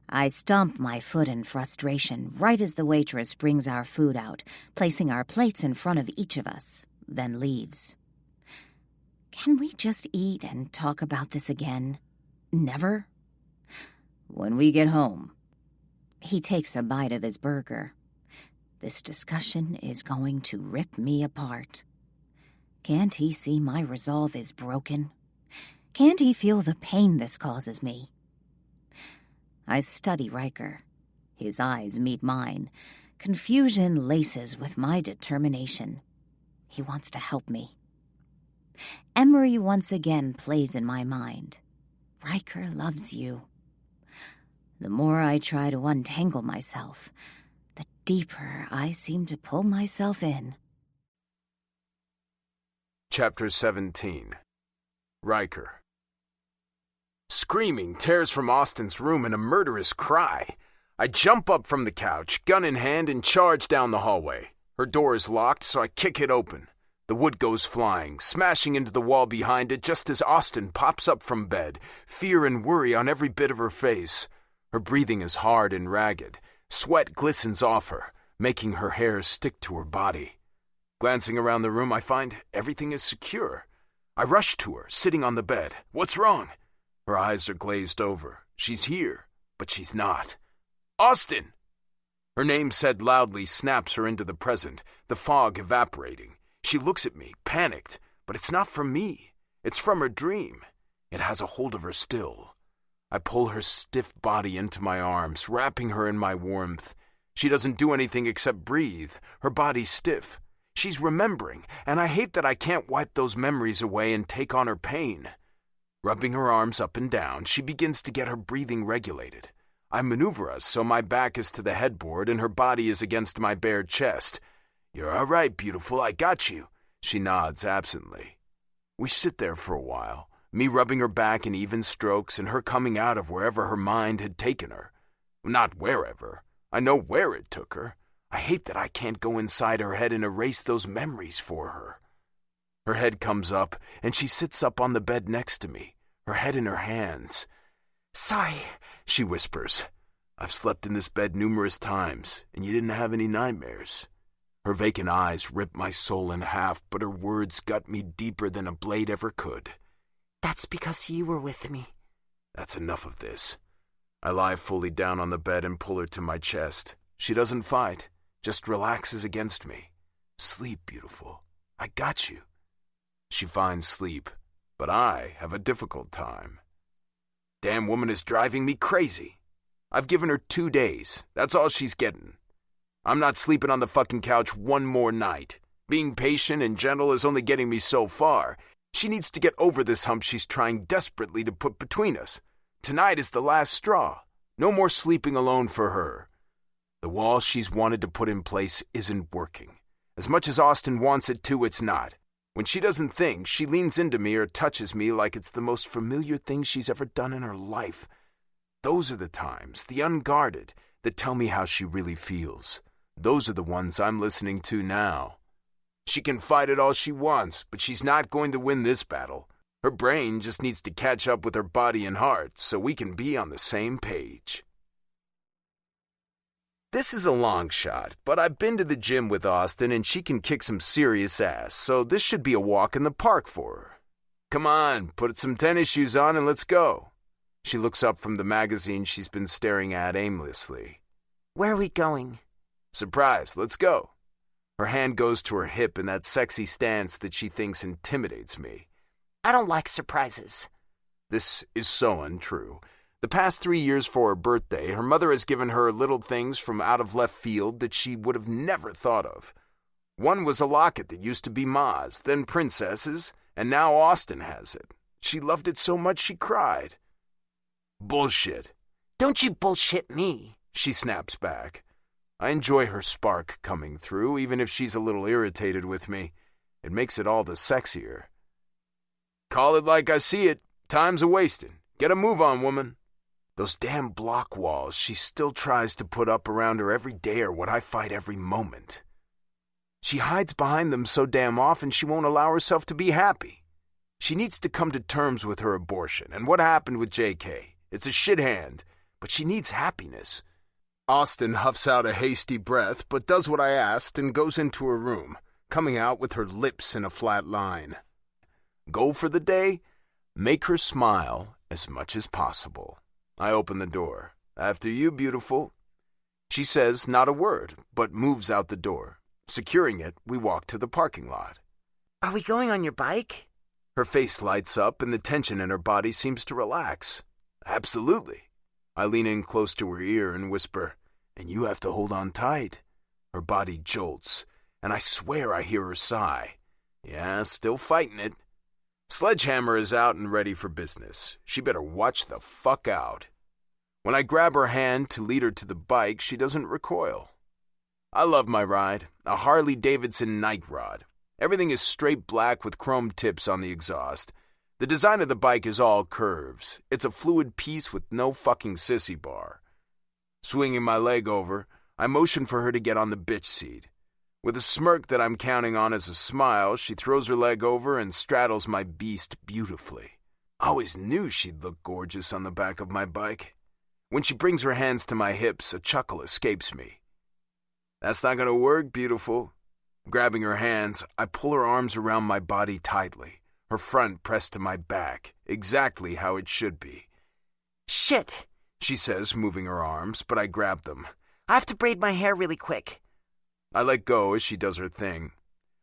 I stomp my foot in frustration right as the waitress brings our food out, placing our plates in front of each of us, then leaves. Can we just eat and talk about this again? Never? When we get home. He takes a bite of his burger. This discussion is going to rip me apart. Can't he see my resolve is broken? Can't he feel the pain this causes me? I study Riker. His eyes meet mine. Confusion laces with my determination. He wants to help me. Emery once again plays in my mind. Riker loves you. The more I try to untangle myself, the deeper I seem to pull myself in. Chapter 17. Riker. Screaming tears from Austin's room in a murderous cry. I jump up from the couch, gun in hand, and charge down the hallway. Her door is locked, so I kick it open. The wood goes flying, smashing into the wall behind it just as Austin pops up from bed, fear and worry on every bit of her face. Her breathing is hard and ragged. Sweat glistens off her, making her hair stick to her body. Glancing around the room, I find everything is secure. I rush to her, sitting on the bed. What's wrong? Her eyes are glazed over. She's here, but she's not. Austin! Her name said loudly snaps her into the present, the fog evaporating. She looks at me, panicked, but it's not from me. It's from her dream. It has a hold of her still. I pull her stiff body into my arms, wrapping her in my warmth. She doesn't do anything except breathe, her body stiff. She's remembering, and I hate that I can't wipe those memories away and take on her pain. Rubbing her arms up and down, she begins to get her breathing regulated. I maneuver us so my back is to the headboard and her body is against my bare chest. You're all right, beautiful, I got you. She nods absently. We sit there for a while, Me rubbing her back in even strokes and her coming out of wherever her mind had taken her. Not wherever. I know where it took her. I hate that I can't go inside her head and erase those memories for her. Her head comes up, and she sits up on the bed next to me, her head in her hands. "Sorry," she whispers. "I've slept in this bed numerous times, and you didn't have any nightmares." Her vacant eyes rip my soul in half, but her words gut me deeper than a blade ever could. "That's because you were with me." That's enough of this. I lie fully down on the bed and pull her to my chest. She doesn't fight, just relaxes against me. "Sleep, beautiful. I got you." She finds sleep, but I have a difficult time. Damn woman is driving me crazy. I've given her 2 days. That's all she's getting. I'm not sleeping on the fucking couch one more night. Being patient and gentle is only getting me so far. She needs to get over this hump she's trying desperately to put between us. Tonight is the last straw. No more sleeping alone for her. The wall she's wanted to put in place isn't working. As much as Austin wants it to, it's not. When she doesn't think, she leans into me or touches me like it's the most familiar thing she's ever done in her life. Those are the times, the unguarded, that tell me how she really feels. Those are the ones I'm listening to now. She can fight it all she wants, but she's not going to win this battle. Her brain just needs to catch up with her body and heart so we can be on the same page. This is a long shot, but I've been to the gym with Austin and she can kick some serious ass, so this should be a walk in the park for her. Come on, put some tennis shoes on and let's go. She looks up from the magazine she's been staring at aimlessly. "Where are we going?" "Surprise, let's go." Her hand goes to her hip in that sexy stance that she thinks intimidates me. "I don't like surprises." This is so untrue. The past 3 years for her birthday, her mother has given her little things from out of left field that she would have never thought of. One was a locket that used to be Ma's, then Princess's, and now Austin has it. She loved it so much she cried. "Bullshit." "Don't you bullshit me," she snaps back. I enjoy her spark coming through, even if she's a little irritated with me. It makes it all the sexier. "Call it like I see it. Time's a-wasting. Get a move on, woman." Those damn block walls she still tries to put up around her every day are what I fight every moment. She hides behind them so damn often she won't allow herself to be happy. She needs to come to terms with her abortion and what happened with JK. It's a shit hand, but she needs happiness. Austin huffs out a hasty breath, but does what I asked and goes into her room, coming out with her lips in a flat line. Goal for the day? Make her smile as much as possible. I open the door. "After you, beautiful." She says not a word, but moves out the door. Securing it, we walk to the parking lot. "Are we going on your bike?" Her face lights up and the tension in her body seems to relax. "Absolutely." I lean in close to her ear and whisper, "And you have to hold on tight." Her body jolts, and I swear I hear her sigh. Yeah, still fighting it. Sledgehammer is out and ready for business. She better watch the fuck out. When I grab her hand to lead her to the bike, she doesn't recoil. I love my ride, a Harley-Davidson night rod. Everything is straight black with chrome tips on the exhaust. The design of the bike is all curves. It's a fluid piece with no fucking sissy bar. Swinging my leg over, I motion for her to get on the bitch seat. With a smirk that I'm counting on as a smile, she throws her leg over and straddles my beast beautifully. I always knew she'd look gorgeous on the back of my bike. When she brings her hands to my hips, a chuckle escapes me. "That's not going to work, beautiful." Grabbing her hands, I pull her arms around my body tightly, her front pressed to my back, exactly how it should be. "Shit," she says, moving her arms, but I grab them. "I have to braid my hair really quick." I let go as she does her thing.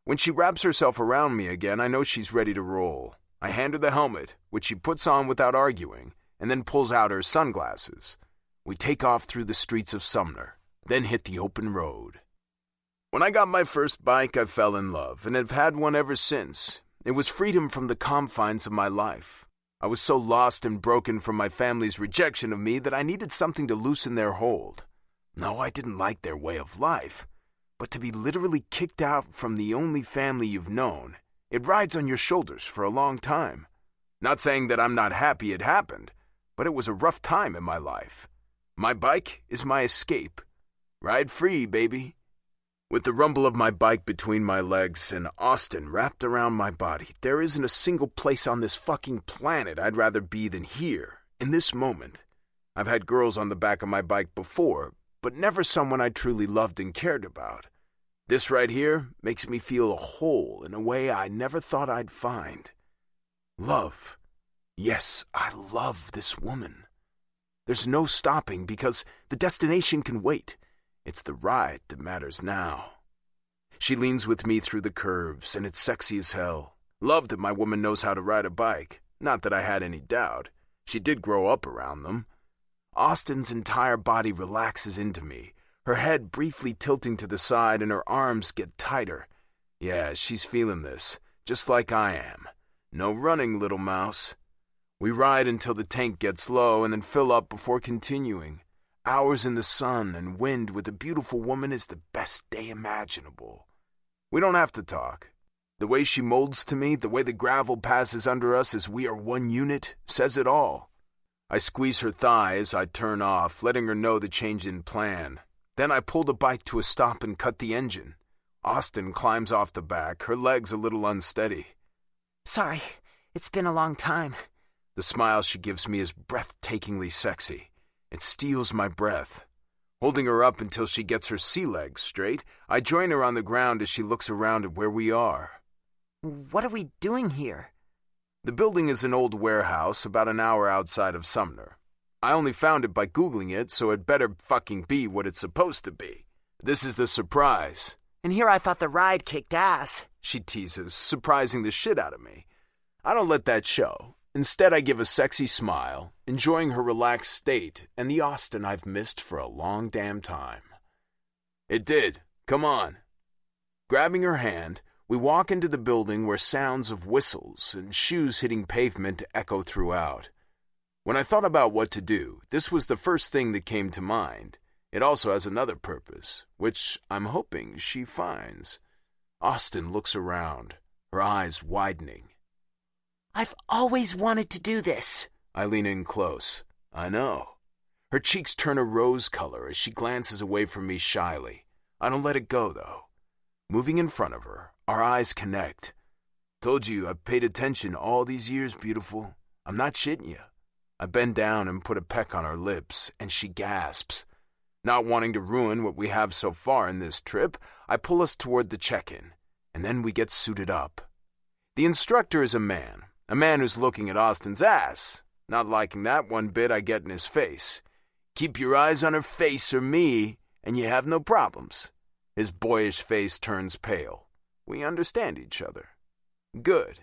When she wraps herself around me again, I know she's ready to roll. I hand her the helmet, which she puts on without arguing, and then pulls out her sunglasses. We take off through the streets of Sumner, then hit the open road. When I got my first bike, I fell in love, and have had one ever since. It was freedom from the confines of my life. I was so lost and broken from my family's rejection of me that I needed something to loosen their hold. No, I didn't like their way of life. But to be literally kicked out from the only family you've known, it rides on your shoulders for a long time. Not saying that I'm not happy it happened, but it was a rough time in my life. My bike is my escape. Ride free, baby. With the rumble of my bike between my legs and Austin wrapped around my body, there isn't a single place on this fucking planet I'd rather be than here, in this moment. I've had girls on the back of my bike before, but never someone I truly loved and cared about. This right here makes me feel whole in a way I never thought I'd find. Love. Yes, I love this woman. There's no stopping because the destination can wait. It's the ride that matters now. She leans with me through the curves, and it's sexy as hell. Love that my woman knows how to ride a bike. Not that I had any doubt. She did grow up around them. Austin's entire body relaxes into me, her head briefly tilting to the side and her arms get tighter. Yeah, she's feeling this, just like I am. No running, little mouse. We ride until the tank gets low and then fill up before continuing. Hours in the sun and wind with a beautiful woman is the best day imaginable. We don't have to talk. The way she molds to me, the way the gravel passes under us as we are one unit, says it all. I squeeze her thigh as I turn off, letting her know the change in plan. Then I pull the bike to a stop and cut the engine. Austin climbs off the back, her legs a little unsteady. Sorry, it's been a long time. The smile she gives me is breathtakingly sexy. It steals my breath. Holding her up until she gets her sea legs straight, I join her on the ground as she looks around at where we are. What are we doing here? The building is an old warehouse about an hour outside of Sumner. I only found it by Googling it, so it better fucking be what it's supposed to be. This is the surprise. And here I thought the ride kicked ass, she teases, surprising the shit out of me. I don't let that show. Instead, I give a sexy smile, enjoying her relaxed state and the Austin I've missed for a long damn time. It did. Come on. Grabbing her hand, we walk into the building where sounds of whistles and shoes hitting pavement echo throughout. When I thought about what to do, this was the first thing that came to mind. It also has another purpose, which I'm hoping she finds. Austin looks around, her eyes widening. I've always wanted to do this. I lean in close. I know. Her cheeks turn a rose color as she glances away from me shyly. I don't let it go, though. Moving in front of her, our eyes connect. Told you I've paid attention all these years, beautiful. I'm not shitting you. I bend down and put a peck on her lips, and she gasps. Not wanting to ruin what we have so far in this trip, I pull us toward the check-in, and then we get suited up. The instructor is a man who's looking at Austin's ass. Not liking that one bit, I get in his face. Keep your eyes on her face or me, and you have no problems. His boyish face turns pale. We understand each other. Good.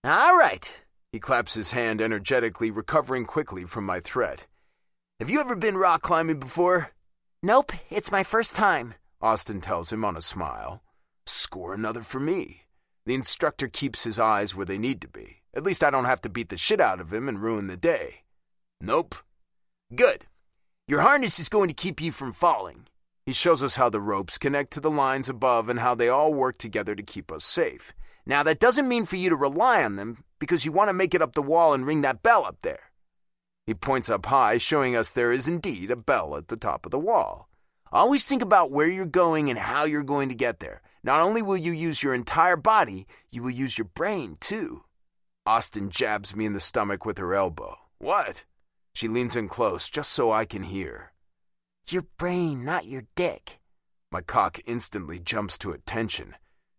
All right. He claps his hand energetically, recovering quickly from my threat. Have you ever been rock climbing before? Nope, it's my first time, Austin tells him on a smile. Score another for me. The instructor keeps his eyes where they need to be. At least I don't have to beat the shit out of him and ruin the day. Nope. Good. Your harness is going to keep you from falling. He shows us how the ropes connect to the lines above and how they all work together to keep us safe. Now, that doesn't mean for you to rely on them because you want to make it up the wall and ring that bell up there. He points up high, showing us there is indeed a bell at the top of the wall. Always think about where you're going and how you're going to get there. Not only will you use your entire body, you will use your brain, too. Austin jabs me in the stomach with her elbow. What? She leans in close, just so I can hear. Your brain, not your dick. My cock instantly jumps to attention.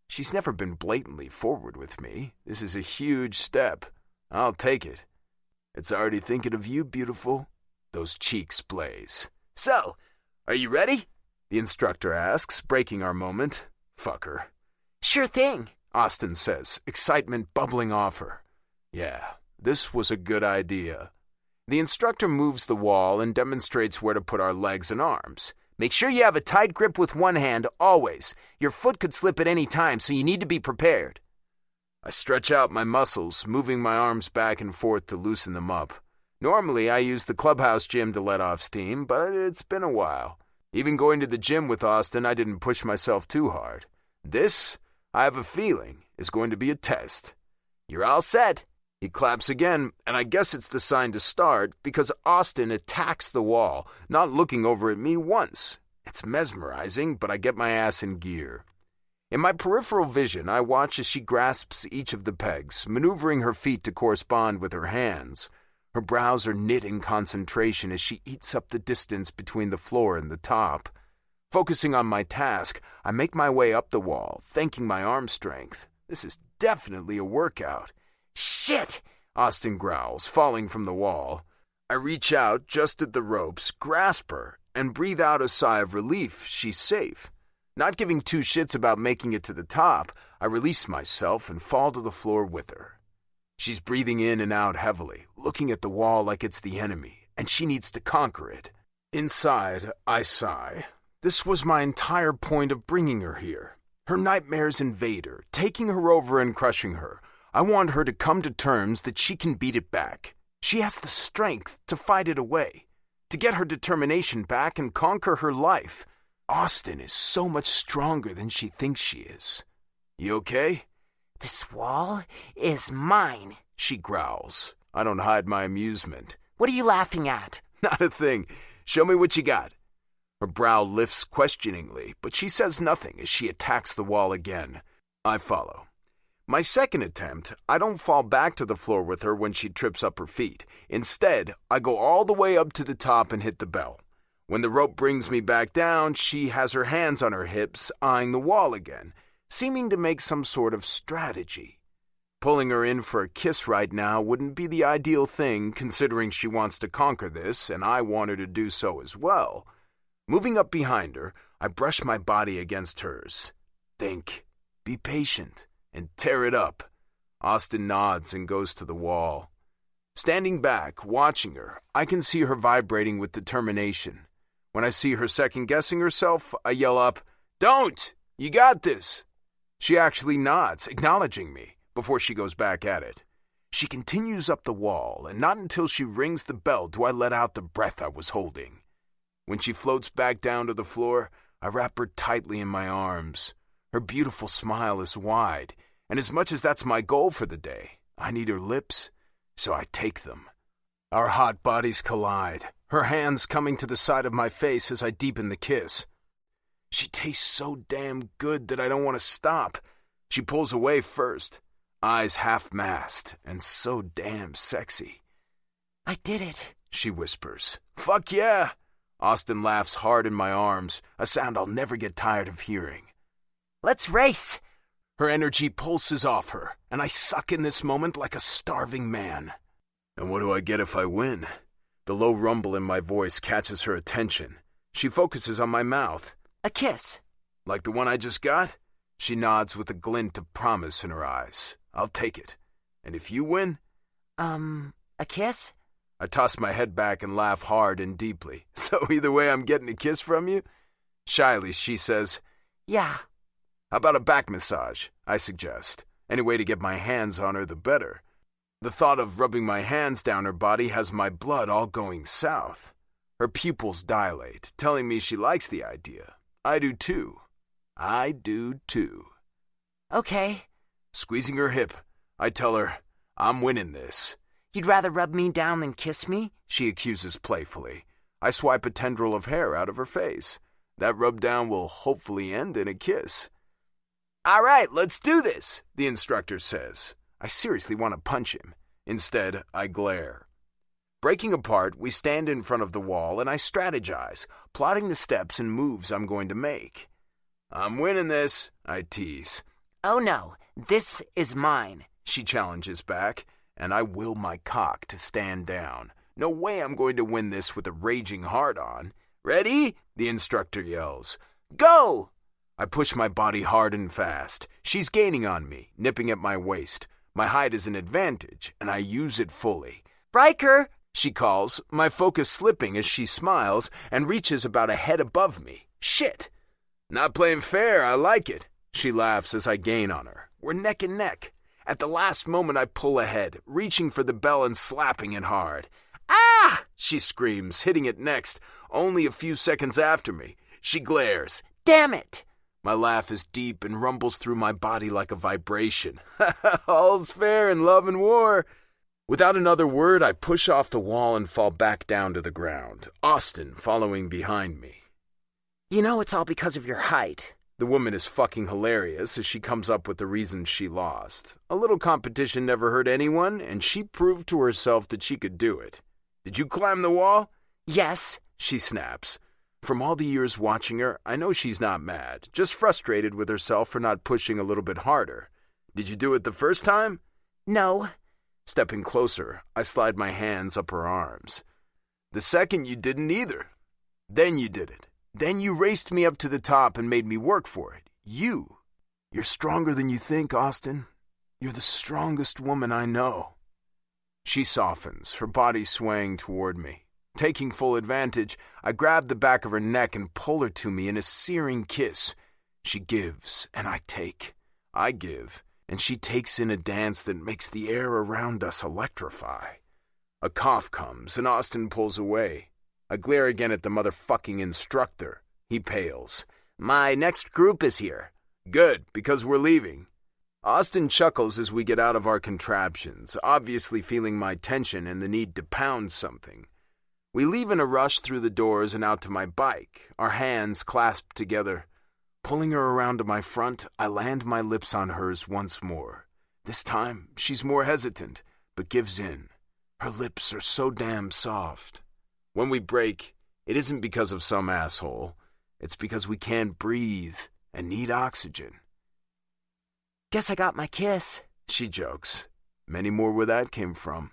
She's never been blatantly forward with me. This is a huge step. I'll take it. It's already thinking of you, beautiful. Those cheeks blaze. So, are you ready? The instructor asks, breaking our moment. Fucker. Sure thing, Austin says, excitement bubbling off her. Yeah, this was a good idea. The instructor moves the wall and demonstrates where to put our legs and arms. Make sure you have a tight grip with one hand, always. Your foot could slip at any time, so you need to be prepared. I stretch out my muscles, moving my arms back and forth to loosen them up. Normally, I use the clubhouse gym to let off steam, but it's been a while. Even going to the gym with Austin, I didn't push myself too hard. This, I have a feeling, is going to be a test. You're all set. He claps again, and I guess it's the sign to start because Austin attacks the wall, not looking over at me once. It's mesmerizing, but I get my ass in gear. In my peripheral vision, I watch as she grasps each of the pegs, maneuvering her feet to correspond with her hands. Her brows are knit in concentration as she eats up the distance between the floor and the top. Focusing on my task, I make my way up the wall, thanking my arm strength. This is definitely a workout. Shit! Austin growls, falling from the wall. I reach out just at the ropes, grasp her, and breathe out a sigh of relief. She's safe. Not giving two shits about making it to the top, I release myself and fall to the floor with her. She's breathing in and out heavily, looking at the wall like it's the enemy, and she needs to conquer it. Inside, I sigh. This was my entire point of bringing her here. Her nightmares invade her, taking her over and crushing her. I want her to come to terms that she can beat it back. She has the strength to fight it away, to get her determination back and conquer her life. Austin is so much stronger than she thinks she is. You okay? This wall is mine, she growls. I don't hide my amusement. What are you laughing at? Not a thing. Show me what you got. Her brow lifts questioningly, but she says nothing as she attacks the wall again. I follow. My second attempt, I don't fall back to the floor with her when she trips up her feet. Instead, I go all the way up to the top and hit the bell. When the rope brings me back down, she has her hands on her hips, eyeing the wall again, seeming to make some sort of strategy. Pulling her in for a kiss right now wouldn't be the ideal thing, considering she wants to conquer this, and I want her to do so as well. Moving up behind her, I brush my body against hers. Think, be patient, and tear it up. Austin nods and goes to the wall. Standing back, watching her, I can see her vibrating with determination. When I see her second-guessing herself, I yell up, "Don't! You got this!" She actually nods, acknowledging me, before she goes back at it. She continues up the wall, and not until she rings the bell do I let out the breath I was holding. When she floats back down to the floor, I wrap her tightly in my arms. Her beautiful smile is wide, and as much as that's my goal for the day, I need her lips, so I take them. Our hot bodies collide, her hands coming to the side of my face as I deepen the kiss. She tastes so damn good that I don't want to stop. She pulls away first, eyes half-masked, and so damn sexy. I did it, she whispers. Fuck yeah! Austin laughs hard in my arms, a sound I'll never get tired of hearing. Let's race! Her energy pulses off her, and I suck in this moment like a starving man. And what do I get if I win? The low rumble in my voice catches her attention. She focuses on my mouth. A kiss. Like the one I just got? She nods with a glint of promise in her eyes. I'll take it. And if you win? A kiss? I toss my head back and laugh hard and deeply. So either way, I'm getting a kiss from you? Shyly, she says, Yeah. How about a back massage? I suggest. Any way to get my hands on her, the better. The thought of rubbing my hands down her body has my blood all going south. Her pupils dilate, telling me she likes the idea. I do too. Okay. Squeezing her hip, I tell her, I'm winning this. You'd rather rub me down than kiss me? She accuses playfully. I swipe a tendril of hair out of her face. That rub down will hopefully end in a kiss. All right, let's do this, the instructor says. I seriously want to punch him. Instead, I glare. Breaking apart, we stand in front of the wall and I strategize, plotting the steps and moves I'm going to make. I'm winning this, I tease. Oh no, this is mine, she challenges back, and I will my cock to stand down. No way I'm going to win this with a raging hard-on. Ready? The instructor yells. Go! I push my body hard and fast. She's gaining on me, nipping at my waist. My height is an advantage, and I use it fully. Riker! She calls, my focus slipping as she smiles and reaches about a head above me. Shit! Not playing fair, I like it. She laughs as I gain on her. We're neck and neck. At the last moment, I pull ahead, reaching for the bell and slapping it hard. Ah! She screams, hitting it next, only a few seconds after me. She glares. Damn it! My laugh is deep and rumbles through my body like a vibration. All's fair in love and war. Without another word, I push off the wall and fall back down to the ground, Austin following behind me. You know it's all because of your height. The woman is fucking hilarious as she comes up with the reasons she lost. A little competition never hurt anyone, and she proved to herself that she could do it. Did you climb the wall? Yes, She snaps. From all the years watching her, I know she's not mad, just frustrated with herself for not pushing a little bit harder. Did you do it the first time? No. Stepping closer, I slide my hands up her arms. The second you didn't either. Then you did it. Then you raced me up to the top and made me work for it. You're stronger than you think, Austin. You're the strongest woman I know. She softens, her body swaying toward me. Taking full advantage, I grab the back of her neck and pull her to me in a searing kiss. She gives, and I take. I give, and she takes in a dance that makes the air around us electrify. A cough comes, and Austin pulls away. I glare again at the motherfucking instructor. He pales. My next group is here. Good, because we're leaving. Austin chuckles as we get out of our contraptions, obviously feeling my tension and the need to pound something. We leave in a rush through the doors and out to my bike, our hands clasped together. Pulling her around to my front, I land my lips on hers once more. This time, she's more hesitant, but gives in. Her lips are so damn soft. When we break, it isn't because of some asshole. It's because we can't breathe and need oxygen. Guess I got my kiss, She jokes. Many more where that came from.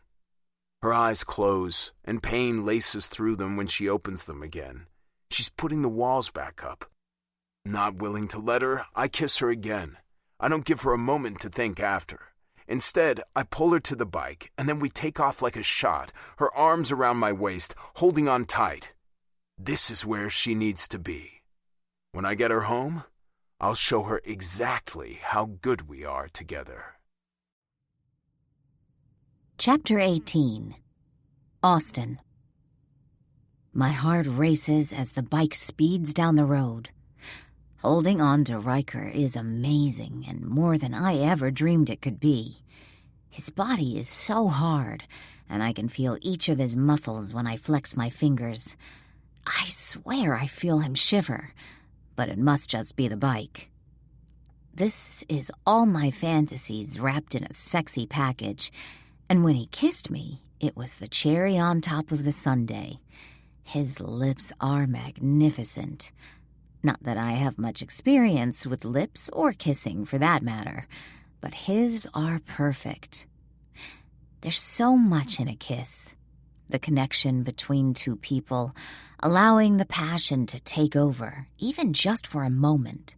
Her eyes close, and pain laces through them when she opens them again. She's putting the walls back up. Not willing to let her, I kiss her again. I don't give her a moment to think after. Instead, I pull her to the bike, and then we take off like a shot, her arms around my waist, holding on tight. This is where she needs to be. When I get her home, I'll show her exactly how good we are together. Chapter 18. Austin. My heart races as the bike speeds down the road. Holding on to Riker is amazing and more than I ever dreamed it could be. His body is so hard, and I can feel each of his muscles when I flex my fingers. I swear I feel him shiver, but it must just be the bike. This is all my fantasies wrapped in a sexy package, and when he kissed me, it was the cherry on top of the sundae. His lips are magnificent. Not that I have much experience with lips or kissing for that matter, but his are perfect. There's so much in a kiss. The connection between two people, allowing the passion to take over, even just for a moment.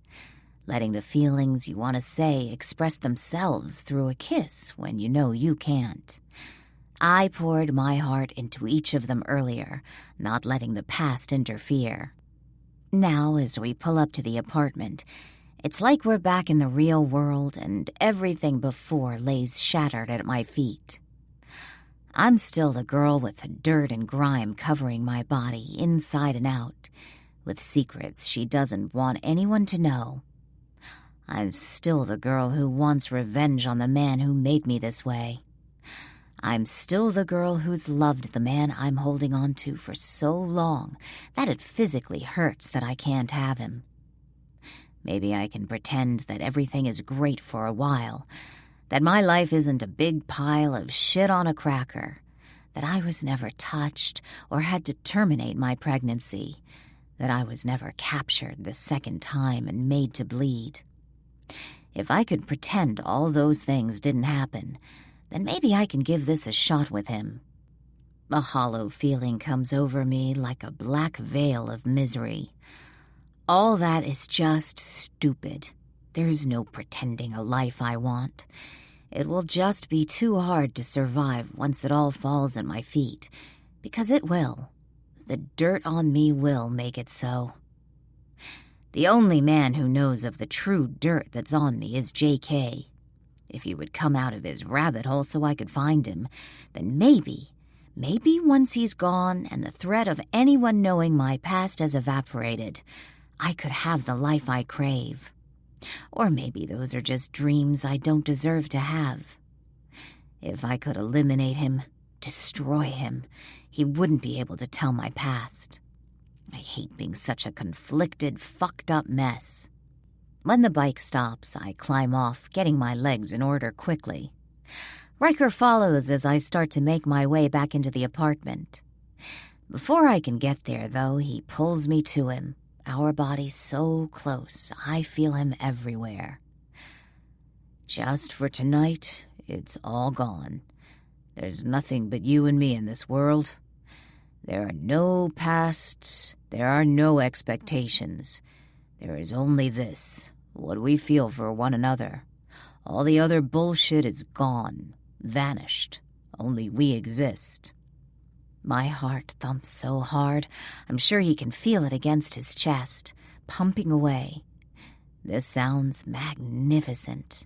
Letting the feelings you want to say express themselves through a kiss when you know you can't. I poured my heart into each of them earlier, not letting the past interfere. Now, as we pull up to the apartment, it's like we're back in the real world and everything before lays shattered at my feet. I'm still the girl with the dirt and grime covering my body inside and out, with secrets she doesn't want anyone to know. I'm still the girl who wants revenge on the man who made me this way. I'm still the girl who's loved the man I'm holding on to for so long that it physically hurts that I can't have him. Maybe I can pretend that everything is great for a while, that my life isn't a big pile of shit on a cracker, that I was never touched or had to terminate my pregnancy, that I was never captured the second time and made to bleed. If I could pretend all those things didn't happen, then maybe I can give this a shot with him. A hollow feeling comes over me like a black veil of misery. All that is just stupid. There is no pretending a life I want. It will just be too hard to survive once it all falls at my feet, because it will. The dirt on me will make it so. The only man who knows of the true dirt that's on me is J.K. If he would come out of his rabbit hole so I could find him, then maybe once he's gone and the threat of anyone knowing my past has evaporated, I could have the life I crave. Or maybe those are just dreams I don't deserve to have. If I could eliminate him, destroy him, he wouldn't be able to tell my past. I hate being such a conflicted, fucked-up mess. When the bike stops, I climb off, getting my legs in order quickly. Riker follows as I start to make my way back into the apartment. Before I can get there, though, he pulls me to him, our bodies so close, I feel him everywhere. Just for tonight, it's all gone. There's nothing but you and me in this world. There are no pasts, there are no expectations. There is only this, what we feel for one another. All the other bullshit is gone, vanished. Only we exist. My heart thumps so hard, I'm sure he can feel it against his chest, pumping away. This sounds magnificent,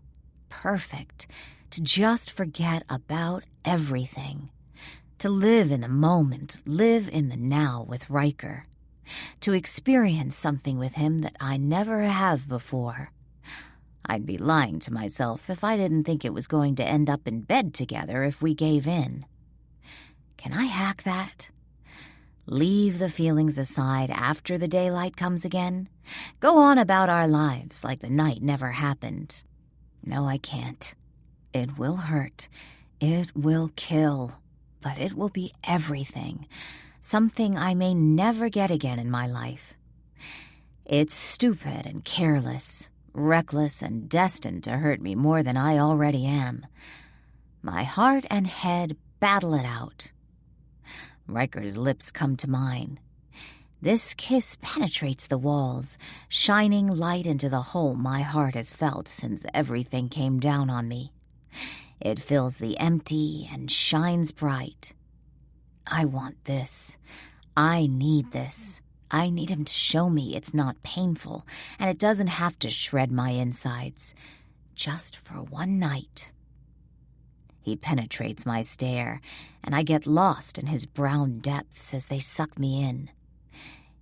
perfect, to just forget about everything. To live in the moment, live in the now with Riker. To experience something with him that I never have before. I'd be lying to myself if I didn't think it was going to end up in bed together if we gave in. Can I hack that? Leave the feelings aside after the daylight comes again? Go on about our lives like the night never happened? No, I can't. It will hurt. It will kill. But it will be everything. Something I may never get again in my life. It's stupid and careless, reckless and destined to hurt me more than I already am. My heart and head battle it out. Riker's lips come to mine. This kiss penetrates the walls, shining light into the hole my heart has felt since everything came down on me. It fills the empty and shines bright. I want this. I need this. I need him to show me it's not painful, and it doesn't have to shred my insides. Just for one night. He penetrates my stare, and I get lost in his brown depths as they suck me in.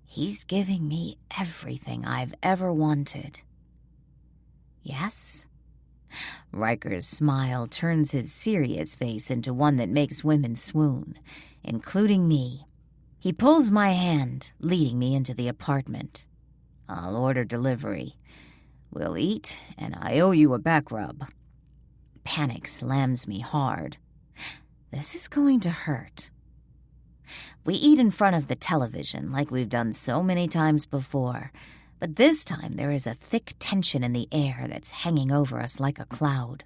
He's giving me everything I've ever wanted. Yes? Riker's smile turns his serious face into one that makes women swoon, including me. He pulls my hand, leading me into the apartment. I'll order delivery. We'll eat, and I owe you a back rub. Panic slams me hard. This is going to hurt. We eat in front of the television like we've done so many times before, but this time there is a thick tension in the air that's hanging over us like a cloud.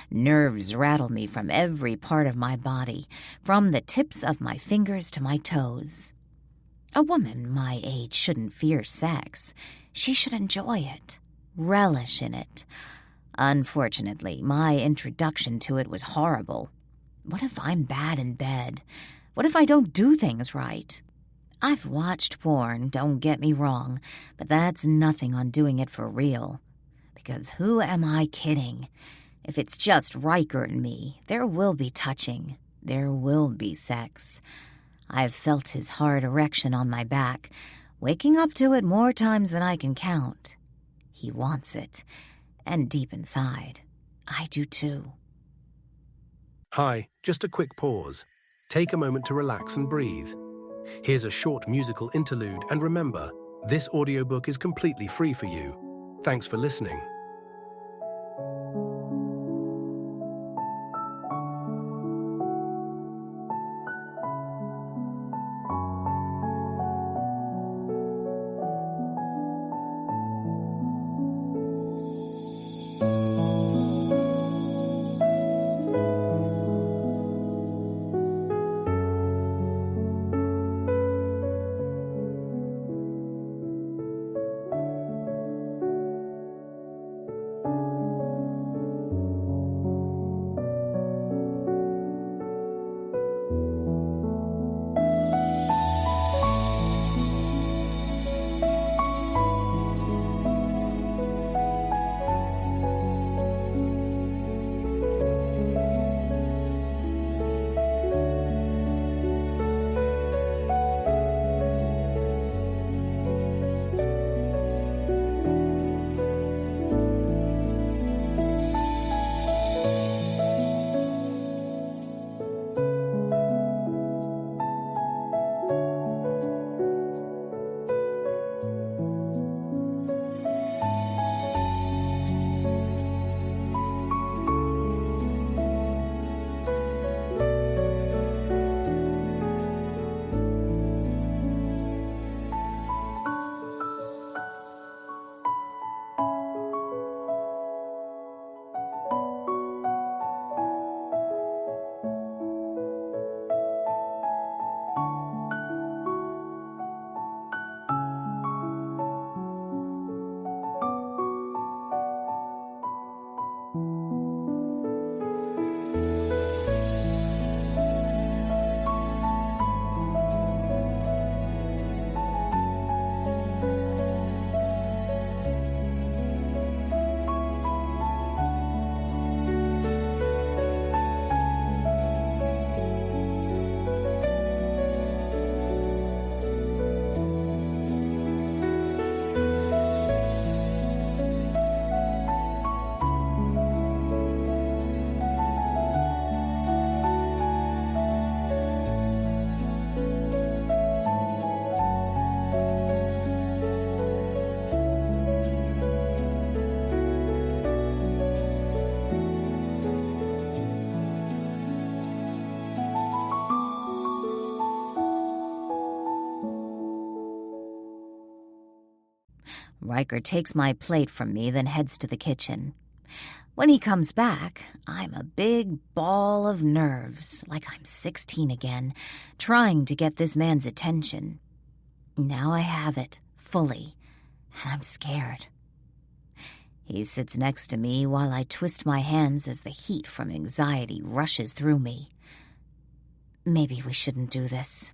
Nerves rattle me from every part of my body, from the tips of my fingers to my toes. A woman my age shouldn't fear sex. She should enjoy it, relish in it. Unfortunately, my introduction to it was horrible. What if I'm bad in bed? What if I don't do things right? I've watched porn, don't get me wrong, but that's nothing on doing it for real. Because who am I kidding? If it's just Riker and me, there will be touching. There will be sex. I've felt his hard erection on my back, waking up to it more times than I can count. He wants it. And deep inside, I do too. Hi, just a quick pause. Take a moment to relax and breathe. Here's a short musical interlude, and remember, this audiobook is completely free for you. Thanks for listening. Riker takes my plate from me, then heads to the kitchen. When he comes back, I'm a big ball of nerves, like I'm 16 again, trying to get this man's attention. Now I have it, fully, and I'm scared. He sits next to me while I twist my hands as the heat from anxiety rushes through me. Maybe we shouldn't do this.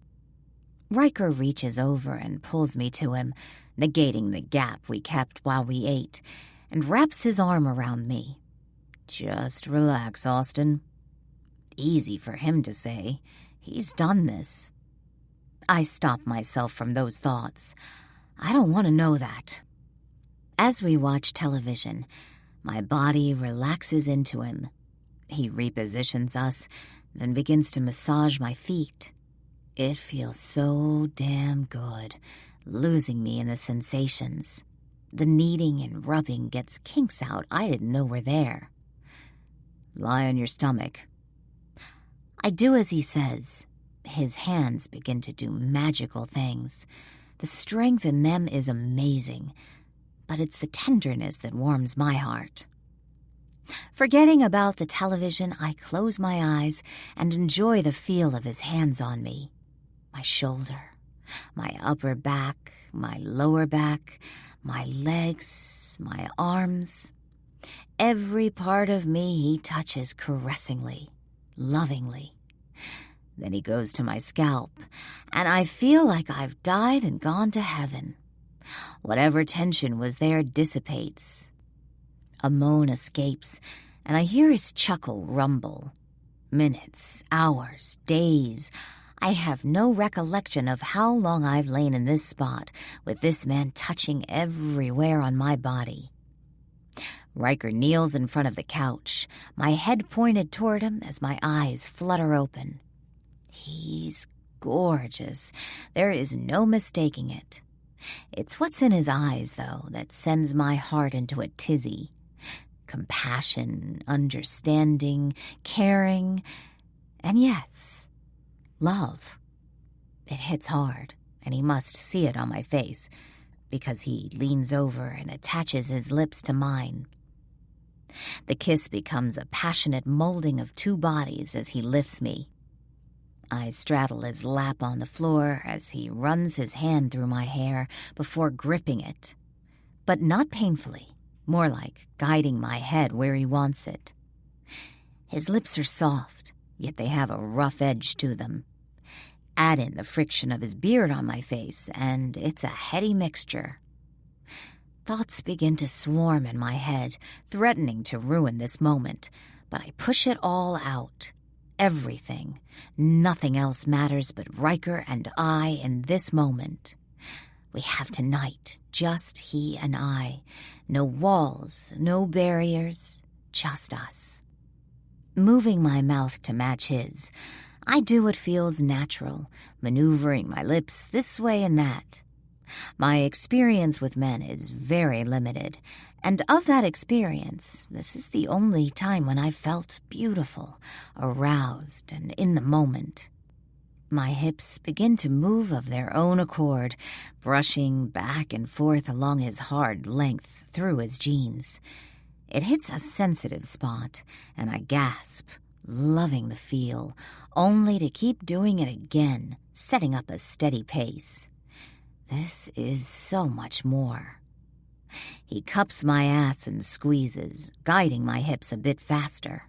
Riker reaches over and pulls me to him, negating the gap we kept while we ate, and wraps his arm around me. Just relax, Austin. Easy for him to say. He's done this. I stop myself from those thoughts. I don't want to know that. As we watch television, my body relaxes into him. He repositions us, then begins to massage my feet. It feels so damn good, losing me in the sensations. The kneading and rubbing gets kinks out I didn't know were there. Lie on your stomach. I do as he says. His hands begin to do magical things. The strength in them is amazing, but it's the tenderness that warms my heart. Forgetting about the television, I close my eyes and enjoy the feel of his hands on me. My shoulder, my upper back, my lower back, my legs, my arms. Every part of me he touches caressingly, lovingly. Then he goes to my scalp, and I feel like I've died and gone to heaven. Whatever tension was there dissipates. A moan escapes, and I hear his chuckle rumble. Minutes, hours, days. I have no recollection of how long I've lain in this spot, with this man touching everywhere on my body. Riker kneels in front of the couch, my head pointed toward him as my eyes flutter open. He's gorgeous. There is no mistaking it. It's what's in his eyes, though, that sends my heart into a tizzy. Compassion, understanding, caring, and yes, love. It hits hard, and he must see it on my face, because he leans over and attaches his lips to mine. The kiss becomes a passionate molding of two bodies as he lifts me. I straddle his lap on the floor as he runs his hand through my hair before gripping it. But not painfully, more like guiding my head where he wants it. His lips are soft, yet they have a rough edge to them. Add in the friction of his beard on my face, and it's a heady mixture. Thoughts begin to swarm in my head, threatening to ruin this moment, but I push it all out. Everything. Nothing else matters but Riker and I in this moment. We have tonight, just he and I. No walls, no barriers, just us. Moving my mouth to match his, I do what feels natural, maneuvering my lips this way and that. My experience with men is very limited, and of that experience, this is the only time when I felt beautiful, aroused, and in the moment. My hips begin to move of their own accord, brushing back and forth along his hard length through his jeans. It hits a sensitive spot, and I gasp, loving the feel, only to keep doing it again, setting up a steady pace. This is so much more. He cups my ass and squeezes, guiding my hips a bit faster.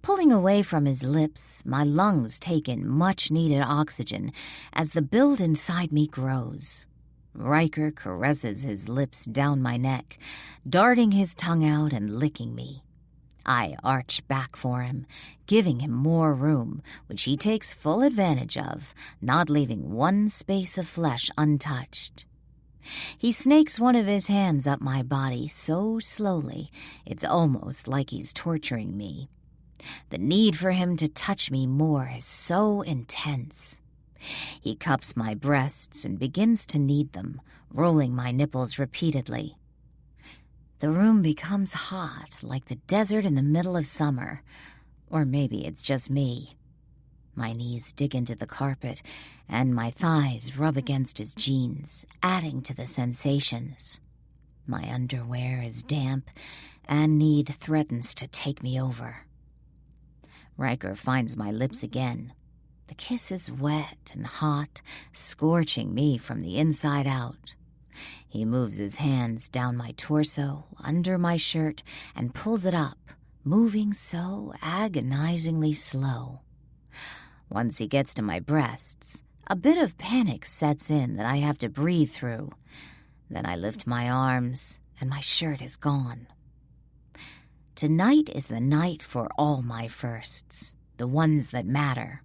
Pulling away from his lips, my lungs take in much-needed oxygen as the build inside me grows. Riker caresses his lips down my neck, darting his tongue out and licking me. I arch back for him, giving him more room, which he takes full advantage of, not leaving one space of flesh untouched. He snakes one of his hands up my body so slowly, it's almost like he's torturing me. The need for him to touch me more is so intense. He cups my breasts and begins to knead them, rolling my nipples repeatedly. The room becomes hot, like the desert in the middle of summer. Or maybe it's just me. My knees dig into the carpet, and my thighs rub against his jeans, adding to the sensations. My underwear is damp, and need threatens to take me over. Riker finds my lips again. The kiss is wet and hot, scorching me from the inside out. He moves his hands down my torso, under my shirt, and pulls it up, moving so agonizingly slow. Once he gets to my breasts, a bit of panic sets in that I have to breathe through. Then I lift my arms, and my shirt is gone. Tonight is the night for all my firsts, the ones that matter.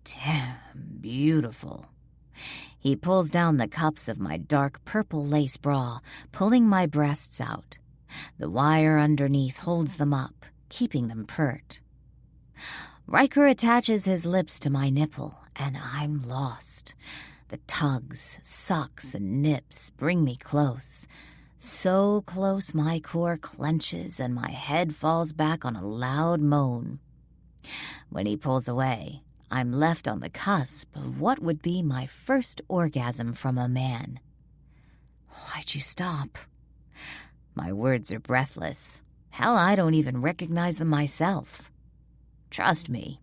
Damn beautiful. He pulls down the cups of my dark purple lace bra, pulling my breasts out. The wire underneath holds them up, keeping them pert. Riker attaches his lips to my nipple, and I'm lost. The tugs, sucks, and nips bring me close. So close my core clenches and my head falls back on a loud moan. When he pulls away, I'm left on the cusp of what would be my first orgasm from a man. Why'd you stop? My words are breathless. Hell, I don't even recognize them myself. Trust me.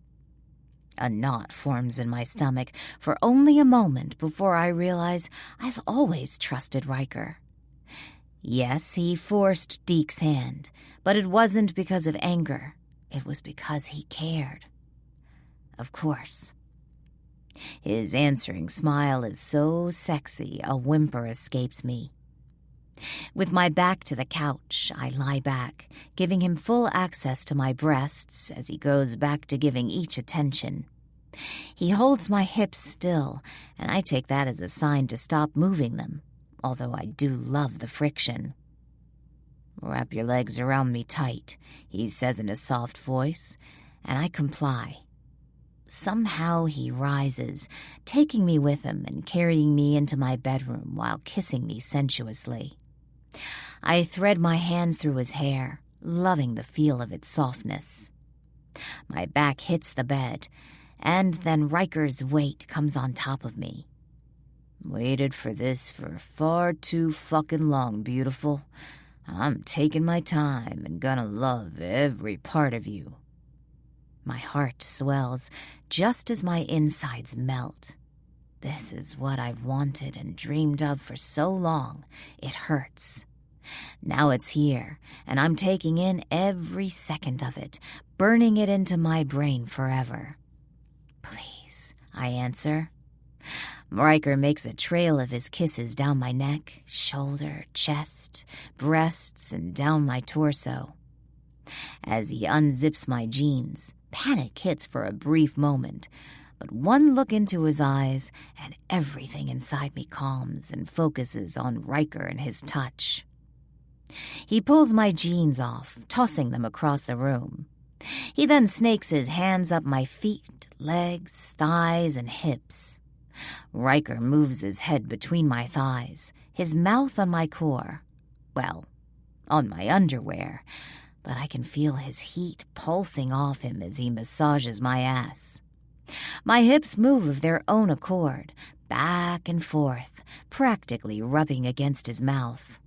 A knot forms in my stomach for only a moment before I realize I've always trusted Riker. Yes, he forced Deke's hand, but it wasn't because of anger. It was because he cared. Of course. His answering smile is so sexy, a whimper escapes me. With my back to the couch, I lie back, giving him full access to my breasts as he goes back to giving each attention. He holds my hips still, and I take that as a sign to stop moving them, although I do love the friction. Wrap your legs around me tight, he says in a soft voice, and I comply. Somehow he rises, taking me with him and carrying me into my bedroom while kissing me sensuously. I thread my hands through his hair, loving the feel of its softness. My back hits the bed, and then Riker's weight comes on top of me. Waited for this for far too fucking long, beautiful. I'm taking my time and gonna love every part of you. My heart swells just as my insides melt. This is what I've wanted and dreamed of for so long. It hurts. Now it's here, and I'm taking in every second of it, burning it into my brain forever. Please, I answer. Riker makes a trail of his kisses down my neck, shoulder, chest, breasts, and down my torso. As he unzips my jeans, panic hits for a brief moment, but one look into his eyes and everything inside me calms and focuses on Riker and his touch. He pulls my jeans off, tossing them across the room. He then snakes his hands up my feet, legs, thighs, and hips. Riker moves his head between my thighs, his mouth on my core. Well, on my underwear, but I can feel his heat pulsing off him as he massages my ass. My hips move of their own accord, back and forth, practically rubbing against his mouth.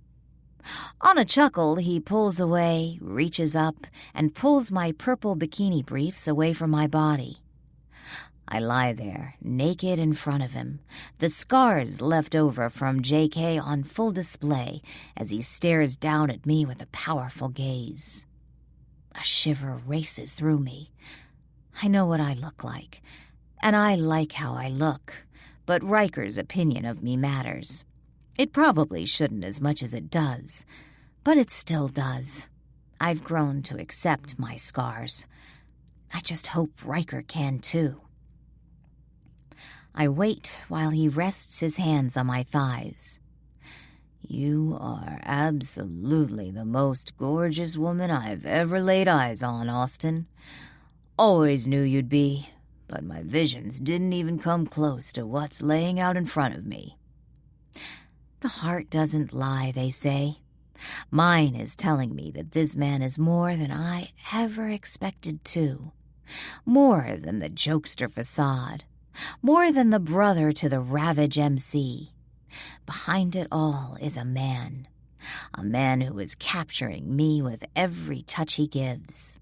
On a chuckle, he pulls away, reaches up, and pulls my purple bikini briefs away from my body. I lie there, naked in front of him, the scars left over from JK on full display as he stares down at me with a powerful gaze. A shiver races through me. I know what I look like, and I like how I look, but Riker's opinion of me matters. It probably shouldn't as much as it does, but it still does. I've grown to accept my scars. I just hope Riker can too. I wait while he rests his hands on my thighs. You are absolutely the most gorgeous woman I've ever laid eyes on, Austin. Always knew you'd be, but my visions didn't even come close to what's laying out in front of me. The heart doesn't lie, they say. Mine is telling me that this man is more than I ever expected to. More than the jokester facade. More than the brother to the Ravage MC. Behind it all is a man. A man who is capturing me with every touch he gives.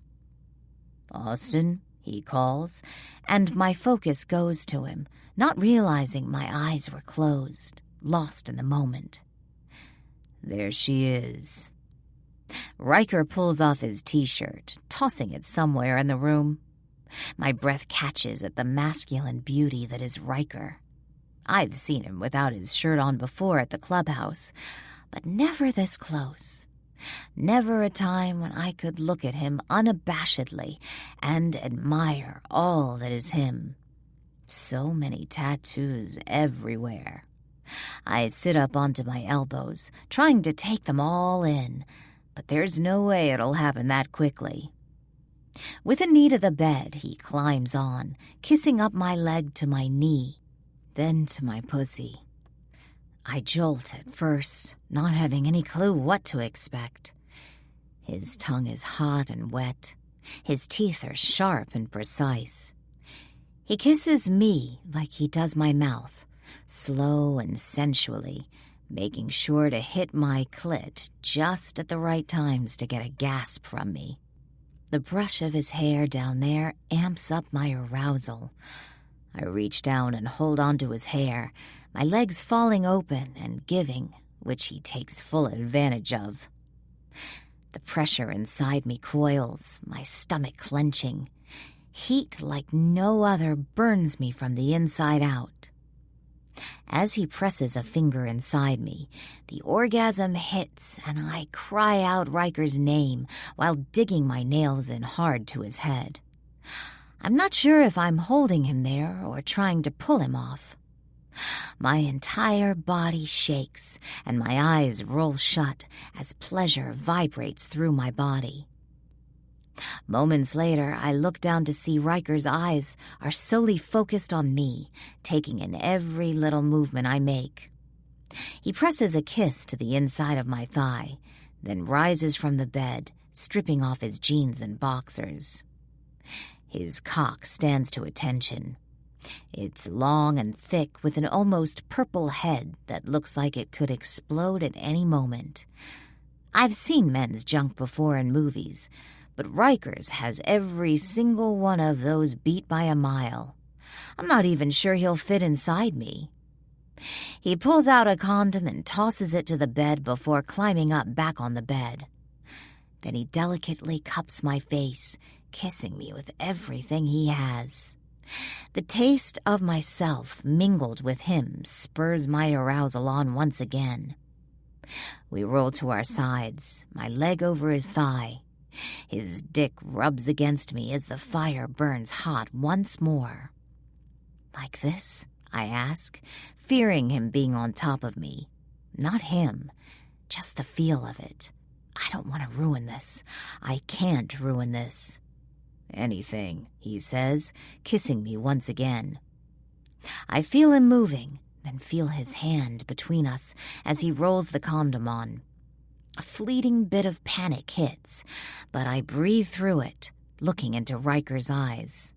"Austin," he calls, and my focus goes to him, not realizing my eyes were closed, lost in the moment. There she is. Riker pulls off his t-shirt, tossing it somewhere in the room. My breath catches at the masculine beauty that is Riker. I've seen him without his shirt on before at the clubhouse, but never this close. Never a time when I could look at him unabashedly and admire all that is him. So many tattoos everywhere. I sit up onto my elbows, trying to take them all in, but there's no way it'll happen that quickly. With a knee to the bed, he climbs on, kissing up my leg to my knee, then to my pussy. I jolt at first, not having any clue what to expect. His tongue is hot and wet. His teeth are sharp and precise. He kisses me like he does my mouth, slow and sensually, making sure to hit my clit just at the right times to get a gasp from me. The brush of his hair down there amps up my arousal. I reach down and hold onto his hair, my legs falling open and giving, which he takes full advantage of. The pressure inside me coils, my stomach clenching. Heat like no other burns me from the inside out. As he presses a finger inside me, the orgasm hits and I cry out Riker's name while digging my nails in hard to his head. I'm not sure if I'm holding him there or trying to pull him off. My entire body shakes and my eyes roll shut as pleasure vibrates through my body. Moments later, I look down to see Riker's eyes are solely focused on me, taking in every little movement I make. He presses a kiss to the inside of my thigh, then rises from the bed, stripping off his jeans and boxers. His cock stands to attention. It's long and thick with an almost purple head that looks like it could explode at any moment. I've seen men's junk before in movies, but Riker's has every single one of those beat by a mile. I'm not even sure he'll fit inside me. He pulls out a condom and tosses it to the bed before climbing up back on the bed. Then he delicately cups my face, kissing me with everything he has. The taste of myself mingled with him spurs my arousal on once again. We roll to our sides, my leg over his thigh. His dick rubs against me as the fire burns hot once more. "Like this?" I ask, fearing him being on top of me. Not him, just the feel of it. I don't want to ruin this. I can't ruin this. "Anything," he says, kissing me once again. I feel him moving, then feel his hand between us as he rolls the condom on. A fleeting bit of panic hits, but I breathe through it, looking into Riker's eyes.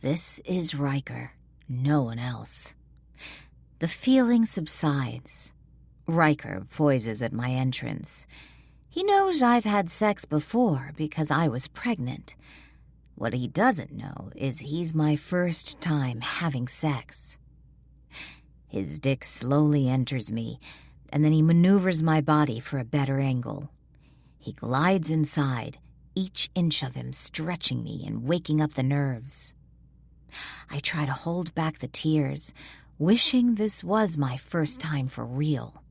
This is Riker, no one else. The feeling subsides. Riker poises at my entrance. He knows I've had sex before because I was pregnant. What he doesn't know is he's my first time having sex. His dick slowly enters me, and then he maneuvers my body for a better angle. He glides inside, each inch of him stretching me and waking up the nerves. I try to hold back the tears, wishing this was my first time for real.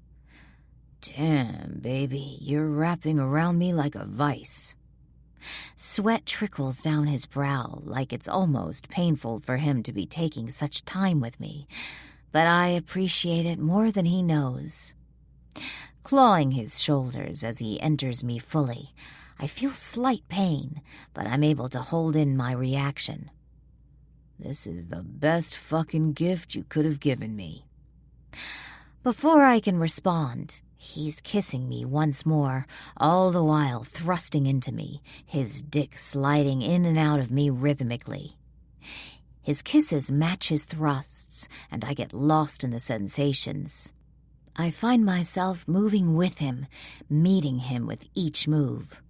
"Damn, baby, you're wrapping around me like a vice." Sweat trickles down his brow like it's almost painful for him to be taking such time with me, but I appreciate it more than he knows. Clawing his shoulders as he enters me fully, I feel slight pain, but I'm able to hold in my reaction. "This is the best fucking gift you could have given me." Before I can respond, He's kissing me once more, all the while thrusting into me, his dick sliding in and out of me rhythmically. His kisses match his thrusts, and I get lost in the sensations. I find myself moving with him, meeting him with each move.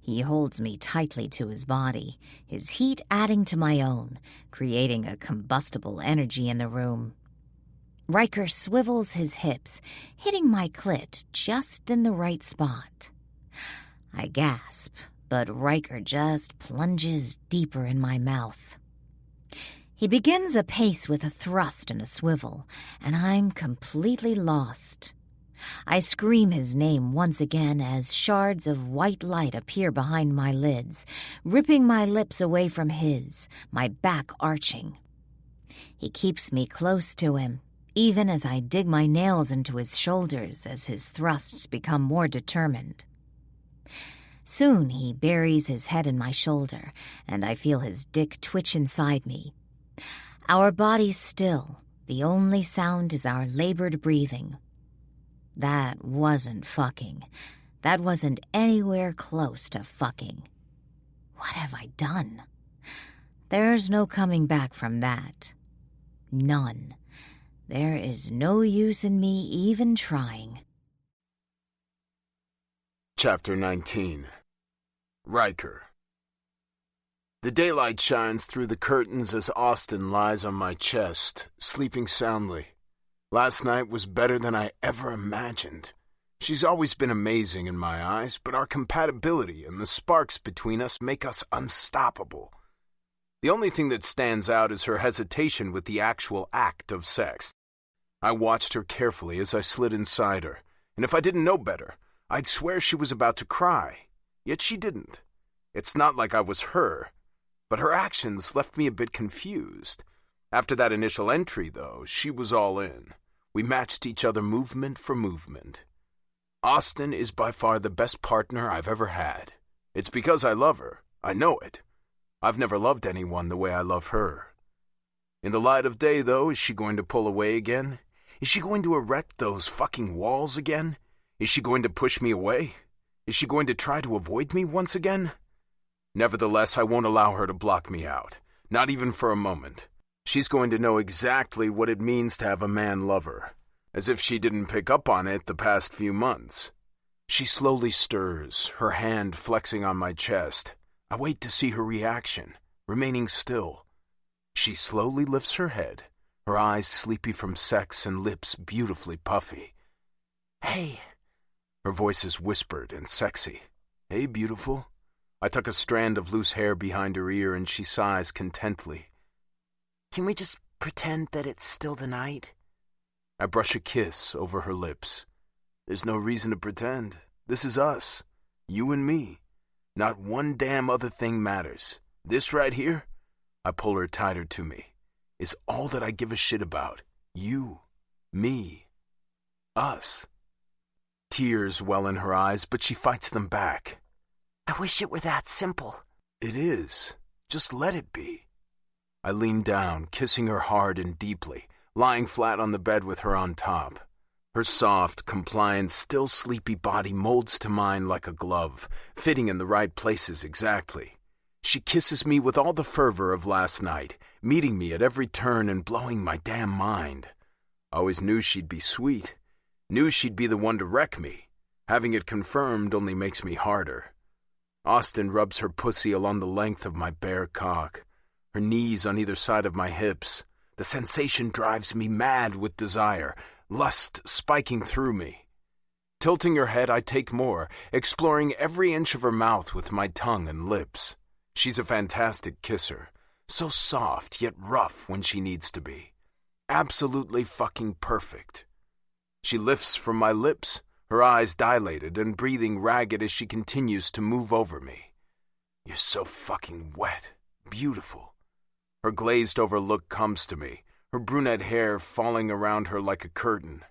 He holds me tightly to his body, his heat adding to my own, creating a combustible energy in the room. Riker swivels his hips, hitting my clit just in the right spot. I gasp, but Riker just plunges deeper in my mouth. He begins a pace with a thrust and a swivel, and I'm completely lost. I scream his name once again as shards of white light appear behind my lids, ripping my lips away from his, my back arching. He keeps me close to him, even as I dig my nails into his shoulders as his thrusts become more determined. Soon he buries his head in my shoulder, and I feel his dick twitch inside me. Our bodies still, the only sound is our labored breathing. That wasn't fucking. That wasn't anywhere close to fucking. What have I done? There's no coming back from that. None. There is no use in me even trying. Chapter 19. Riker. The daylight shines through the curtains as Austin lies on my chest, sleeping soundly. Last night was better than I ever imagined. She's always been amazing in my eyes, but our compatibility and the sparks between us make us unstoppable. The only thing that stands out is her hesitation with the actual act of sex. I watched her carefully as I slid inside her, and if I didn't know better, I'd swear she was about to cry. Yet she didn't. It's not like I was her, but her actions left me a bit confused. After that initial entry, though, she was all in. We matched each other movement for movement. Austin is by far the best partner I've ever had. It's because I love her. I know it. I've never loved anyone the way I love her. In the light of day, though, is she going to pull away again? Is she going to erect those fucking walls again? Is she going to push me away? Is she going to try to avoid me once again? Nevertheless, I won't allow her to block me out. Not even for a moment. She's going to know exactly what it means to have a man love her. As if she didn't pick up on it the past few months. She slowly stirs, her hand flexing on my chest. I wait to see her reaction, remaining still. She slowly lifts her head, her eyes sleepy from sex and lips beautifully puffy. Hey. Her voice is whispered and sexy. Hey, beautiful. I tuck a strand of loose hair behind her ear and she sighs contently. Can we just pretend that it's still the night? I brush a kiss over her lips. There's no reason to pretend. This is us. You and me. Not one damn other thing matters. This right here, I pull her tighter to me, is all that I give a shit about. You, me, us. Tears well in her eyes, but she fights them back. I wish it were that simple. It is. Just let it be. I lean down, kissing her hard and deeply, lying flat on the bed with her on top. Her soft, compliant, still sleepy body molds to mine like a glove, fitting in the right places exactly. She kisses me with all the fervor of last night, meeting me at every turn and blowing my damn mind. Always knew she'd be sweet. Knew she'd be the one to wreck me. Having it confirmed only makes me harder. Austin rubs her pussy along the length of my bare cock, her knees on either side of my hips. The sensation drives me mad with desire, lust spiking through me. Tilting her head, I take more, exploring every inch of her mouth with my tongue and lips. She's a fantastic kisser, so soft yet rough when she needs to be. Absolutely fucking perfect. She lifts from my lips, her eyes dilated and breathing ragged as she continues to move over me. You're so fucking wet, beautiful. Her glazed-over look comes to me, her brunette hair falling around her like a curtain.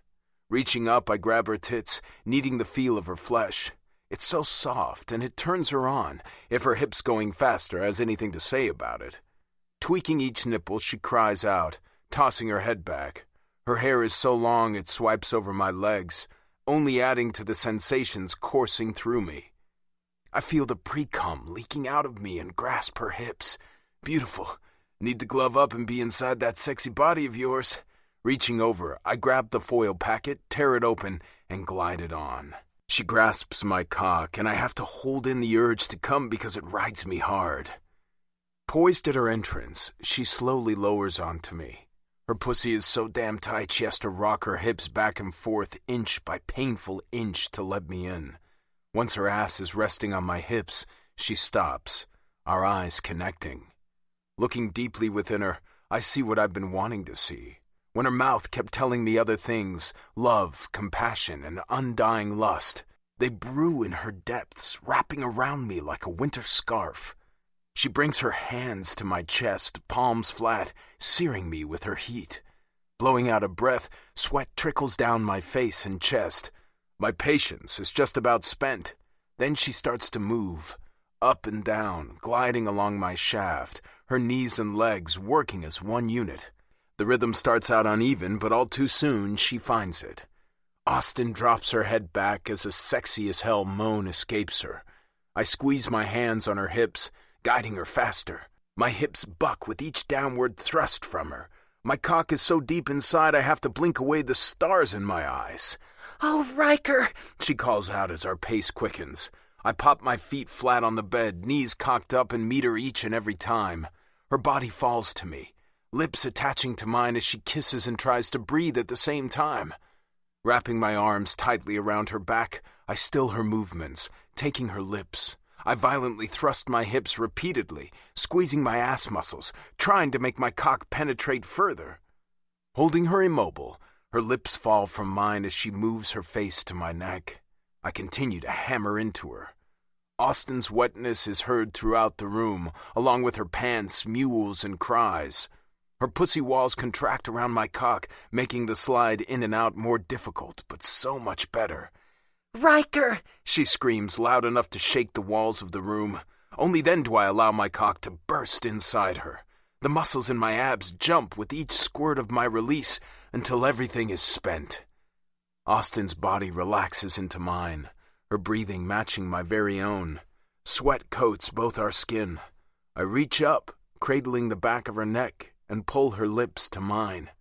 Reaching up, I grab her tits, needing the feel of her flesh. It's so soft, and it turns her on, if her hips going faster has anything to say about it. Tweaking each nipple, she cries out, tossing her head back. Her hair is so long it swipes over my legs. only adding to the sensations coursing through me. I feel the pre-cum leaking out of me and grasp her hips. Beautiful. Need to glove up and be inside that sexy body of yours. Reaching over, I grab the foil packet, tear it open, and glide it on. She grasps my cock, and I have to hold in the urge to come because it rides me hard. Poised at her entrance, she slowly lowers onto me. Her pussy is so damn tight she has to rock her hips back and forth inch by painful inch to let me in. Once her ass is resting on my hips, she stops, our eyes connecting. Looking deeply within her, I see what I've been wanting to see. When her mouth kept telling me other things, love, compassion, and undying lust, they brew in her depths, wrapping around me like a winter scarf. She brings her hands to my chest, palms flat, searing me with her heat. Blowing out a breath, sweat trickles down my face and chest. My patience is just about spent. Then she starts to move, up and down, gliding along my shaft, her knees and legs working as one unit. The rhythm starts out uneven, but all too soon she finds it. Austin drops her head back as a sexy as hell moan escapes her. I squeeze my hands on her hips, guiding her faster. My hips buck with each downward thrust from her. My cock is so deep inside I have to blink away the stars in my eyes. "Oh, Riker," she calls out as our pace quickens. I pop my feet flat on the bed, knees cocked up and meet her each and every time. Her body falls to me, lips attaching to mine as she kisses and tries to breathe at the same time. Wrapping my arms tightly around her back, I still her movements, taking her lips. I violently thrust my hips repeatedly, squeezing my ass muscles, trying to make my cock penetrate further. Holding her immobile, her lips fall from mine as she moves her face to my neck. I continue to hammer into her. Austin's wetness is heard throughout the room, along with her pants, mewls, and cries. Her pussy walls contract around my cock, making the slide in and out more difficult, but so much better. "Riker!" she screams loud enough to shake the walls of the room. Only then do I allow my cock to burst inside her. The muscles in my abs jump with each squirt of my release until everything is spent. Austin's body relaxes into mine, her breathing matching my very own. Sweat coats both our skin. I reach up, cradling the back of her neck, and pull her lips to mine.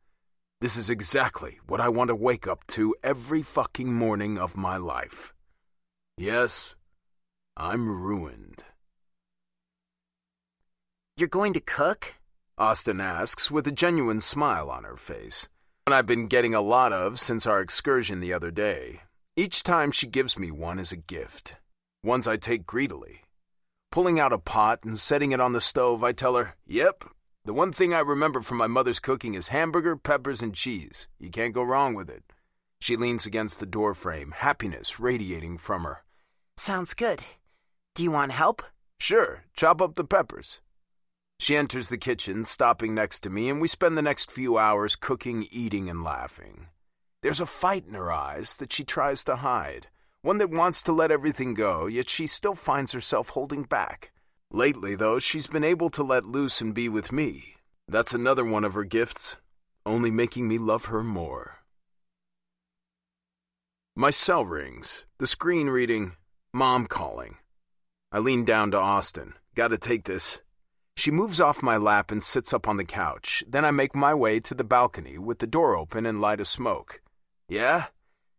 This is exactly what I want to wake up to every fucking morning of my life. Yes, I'm ruined. "You're going to cook?" Austin asks with a genuine smile on her face. One I've been getting a lot of since our excursion the other day. Each time she gives me one as a gift. Ones I take greedily. Pulling out a pot and setting it on the stove, I tell her, "Yep, the one thing I remember from my mother's cooking is hamburger, peppers, and cheese. You can't go wrong with it." She leans against the doorframe, happiness radiating from her. "Sounds good. Do you want help?" "Sure, chop up the peppers." She enters the kitchen, stopping next to me, and we spend the next few hours cooking, eating, and laughing. There's a fight in her eyes that she tries to hide, one that wants to let everything go, yet she still finds herself holding back. Lately, though, she's been able to let loose and be with me. That's another one of her gifts, only making me love her more. My cell rings, the screen reading, "Mom calling." I lean down to Austin. "Gotta take this." She moves off my lap and sits up on the couch. Then I make my way to the balcony with the door open and light a smoke. "Yeah?"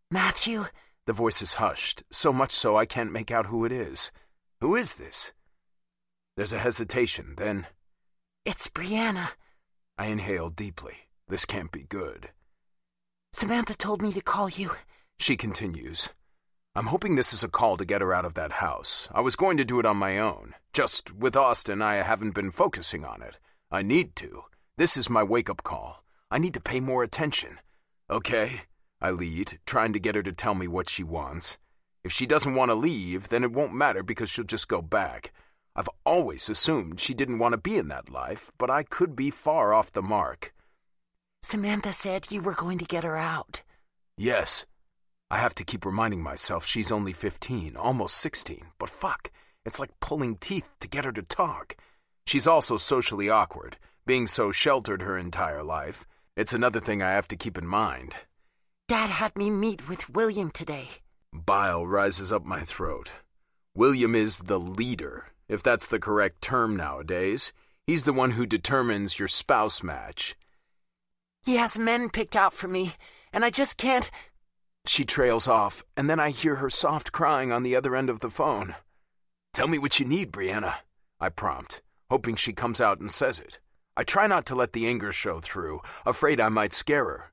"Matthew?" The voice is hushed, so much so I can't make out who it is. "Who is this?" There's a hesitation, then... "It's Brianna." I inhale deeply. This can't be good. "Samantha told me to call you," she continues. I'm hoping this is a call to get her out of that house. I was going to do it on my own. Just with Austin, I haven't been focusing on it. I need to. This is my wake-up call. I need to pay more attention. "Okay," I lead, trying to get her to tell me what she wants. If she doesn't want to leave, then it won't matter because she'll just go back. I've always assumed she didn't want to be in that life, but I could be far off the mark. "Samantha said you were going to get her out." Yes. I have to keep reminding myself she's only 15, almost 16, but fuck, it's like pulling teeth to get her to talk. She's also socially awkward, being so sheltered her entire life. It's another thing I have to keep in mind. Dad had me meet with William today. Bile rises up my throat. William is the leader, if that's the correct term nowadays. He's the one who determines your spouse match. He has men picked out for me, and I just can't... She trails off, and then I hear her soft crying on the other end of the phone. Tell me what you need, Brianna, I prompt, hoping she comes out and says it. I try not to let the anger show through, afraid I might scare her.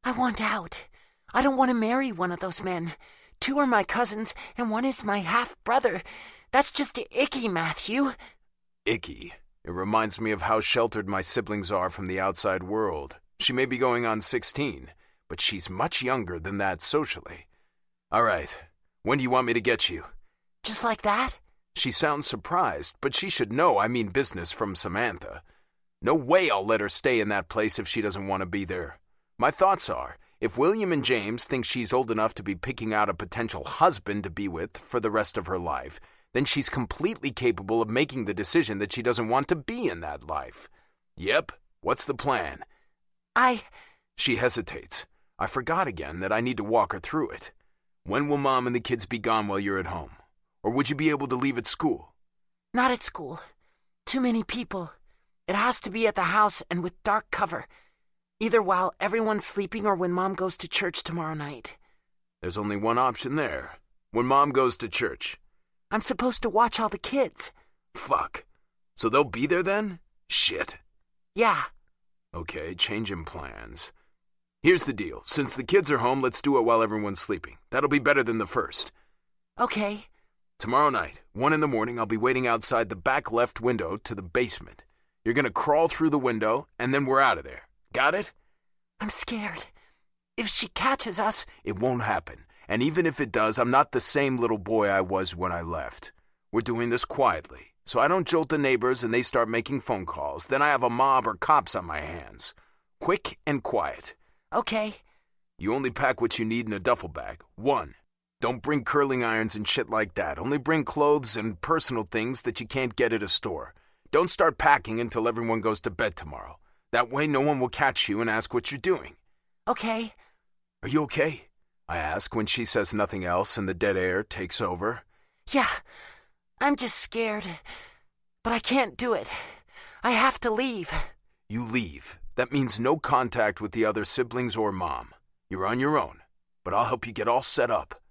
I want out. I don't want to marry one of those men. 2 are my cousins, and 1 is my half-brother. That's just icky, Matthew. Icky. It reminds me of how sheltered my siblings are from the outside world. She may be going on 16, but she's much younger than that socially. All right. When do you want me to get you? Just like that? She sounds surprised, but she should know I mean business from Samantha. No way I'll let her stay in that place if she doesn't want to be there. My thoughts are, if William and James think she's old enough to be picking out a potential husband to be with for the rest of her life, then she's completely capable of making the decision that she doesn't want to be in that life. Yep, what's the plan? She hesitates. I forgot again that I need to walk her through it. When will Mom and the kids be gone while you're at home? Or would you be able to leave at school? Not at school. Too many people. It has to be at the house and with dark cover. Either while everyone's sleeping or when Mom goes to church tomorrow night. There's only one option there. When Mom goes to church. I'm supposed to watch all the kids. Fuck. So they'll be there then? Shit. Yeah. Okay, changing plans. Here's the deal. Since the kids are home, let's do it while everyone's sleeping. That'll be better than the first. Okay. Tomorrow night, 1 a.m, I'll be waiting outside the back left window to the basement. You're gonna crawl through the window, and then we're out of there. Got it? I'm scared. If she catches us... It won't happen. And even if it does, I'm not the same little boy I was when I left. We're doing this quietly, so I don't jolt the neighbors and they start making phone calls. Then I have a mob or cops on my hands. Quick and quiet. Okay. You only pack what you need in a duffel bag. 1. Don't bring curling irons and shit like that. Only bring clothes and personal things that you can't get at a store. Don't start packing until everyone goes to bed tomorrow. That way no one will catch you and ask what you're doing. Okay. Are you okay? I ask when she says nothing else and the dead air takes over. Yeah, I'm just scared. But I can't do it. I have to leave. You leave. That means no contact with the other siblings or Mom. You're on your own, but I'll help you get all set up.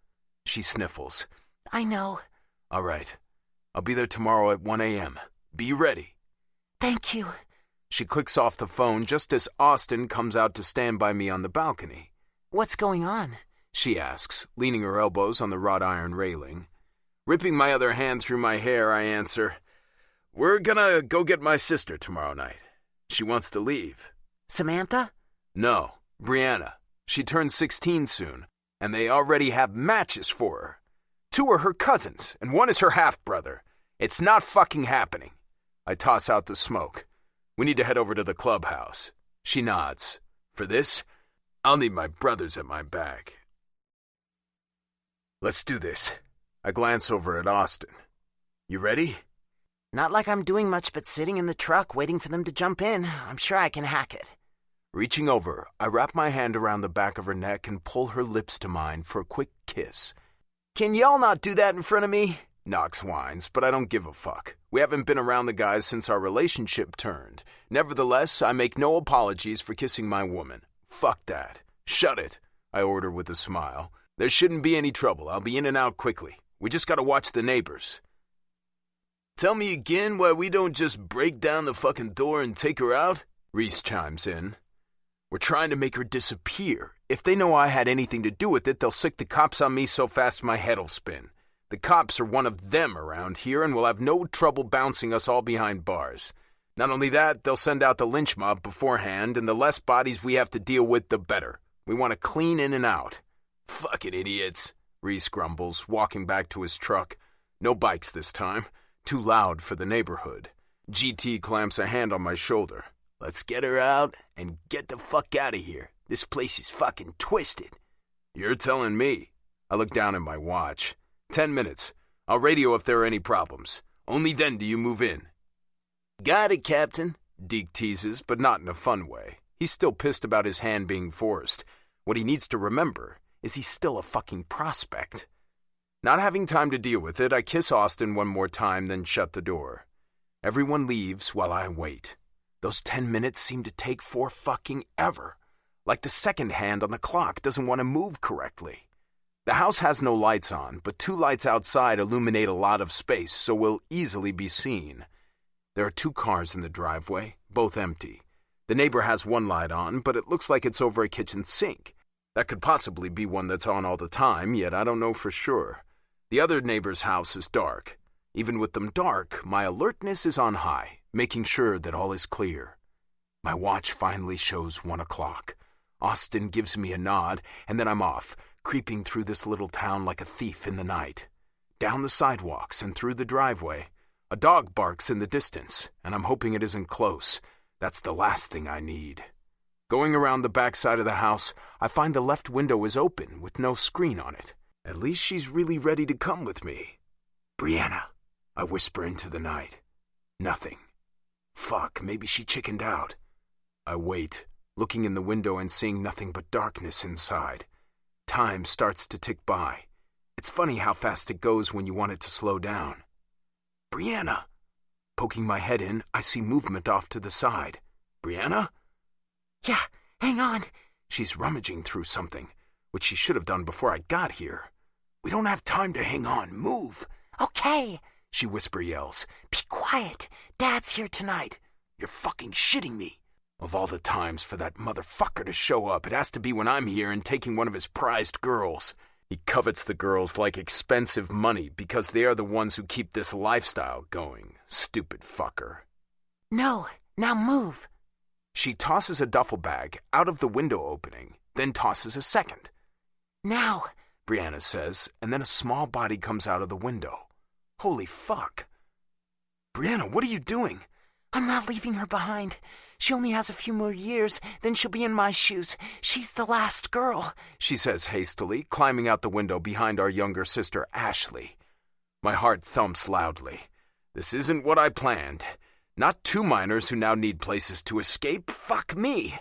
She sniffles. I know. All right. I'll be there tomorrow at 1 a.m. Be ready. Thank you. She clicks off the phone just as Austin comes out to stand by me on the balcony. What's going on? She asks, leaning her elbows on the wrought iron railing. Ripping my other hand through my hair, I answer, We're gonna go get my sister tomorrow night. She wants to leave. Samantha? No, Brianna. She turns 16 soon, and they already have matches for her. 2 are her cousins, and 1 is her half-brother. It's not fucking happening. I toss out the smoke. We need to head over to the clubhouse. She nods. For this, I'll need my brothers at my back. Let's do this. I glance over at Austin. You ready? Not like I'm doing much but sitting in the truck waiting for them to jump in. I'm sure I can hack it. Reaching over, I wrap my hand around the back of her neck and pull her lips to mine for a quick kiss. Can y'all not do that in front of me? Knox whines, but I don't give a fuck. We haven't been around the guys since our relationship turned. Nevertheless, I make no apologies for kissing my woman. Fuck that. Shut it, I order with a smile. There shouldn't be any trouble. I'll be in and out quickly. We just gotta watch the neighbors. Tell me again why we don't just break down the fucking door and take her out? Reese chimes in. We're trying to make her disappear. If they know I had anything to do with it, they'll sick the cops on me so fast my head'll spin. The cops are one of them around here and will have no trouble bouncing us all behind bars. Not only that, they'll send out the lynch mob beforehand, and the less bodies we have to deal with, the better. We want to clean in and out. Fucking idiots, Reese grumbles, walking back to his truck. No bikes this time. Too loud for the neighborhood. GT clamps a hand on my shoulder. Let's get her out and get the fuck out of here. This place is fucking twisted. You're telling me. I look down at my watch. 10 minutes. I'll radio if there are any problems. Only then do you move in. Got it, Captain. Deke teases, but not in a fun way. He's still pissed about his hand being forced. What he needs to remember is he's still a fucking prospect. Not having time to deal with it, I kiss Austin one more time, then shut the door. Everyone leaves while I wait. Those 10 minutes seem to take for fucking ever. Like the second hand on the clock doesn't want to move correctly. The house has no lights on, but 2 lights outside illuminate a lot of space, so we'll easily be seen. There are 2 cars in the driveway, both empty. The neighbor has 1 light on, but it looks like it's over a kitchen sink. That could possibly be one that's on all the time, yet I don't know for sure. The other neighbor's house is dark. Even with them dark, my alertness is on high, making sure that all is clear. My watch finally shows 1 o'clock. Austin gives me a nod, and then I'm off, creeping through this little town like a thief in the night. Down the sidewalks and through the driveway. A dog barks in the distance, and I'm hoping it isn't close. That's the last thing I need. Going around the back side of the house, I find the left window is open with no screen on it. At least she's really ready to come with me. "Brianna," I whisper into the night. Nothing. Fuck, maybe she chickened out. I wait, looking in the window and seeing nothing but darkness inside. Time starts to tick by. It's funny how fast it goes when you want it to slow down. "Brianna." Poking my head in, I see movement off to the side. "Brianna?" Yeah, hang on. She's rummaging through something, which she should have done before I got here. "We don't have time to hang on. Move." Okay, she whisper yells. be quiet. Dad's here tonight. "You're fucking shitting me. Of all the times for that motherfucker to show up, it has to be when I'm here and taking one of his prized girls. He covets the girls like expensive money because they are the ones who keep this lifestyle going. Stupid fucker." No, now move. She tosses a duffel bag out of the window opening, then tosses a second. "Now," Brianna says, and then a small body comes out of the window. Holy fuck. "Brianna, what are you doing?" "I'm not leaving her behind. She only has a few more years, then she'll be in my shoes. She's the last girl," she says hastily, climbing out the window behind our younger sister, Ashley. My heart thumps loudly. This isn't what I planned. Not 2 minors who now need places to escape. Fuck me.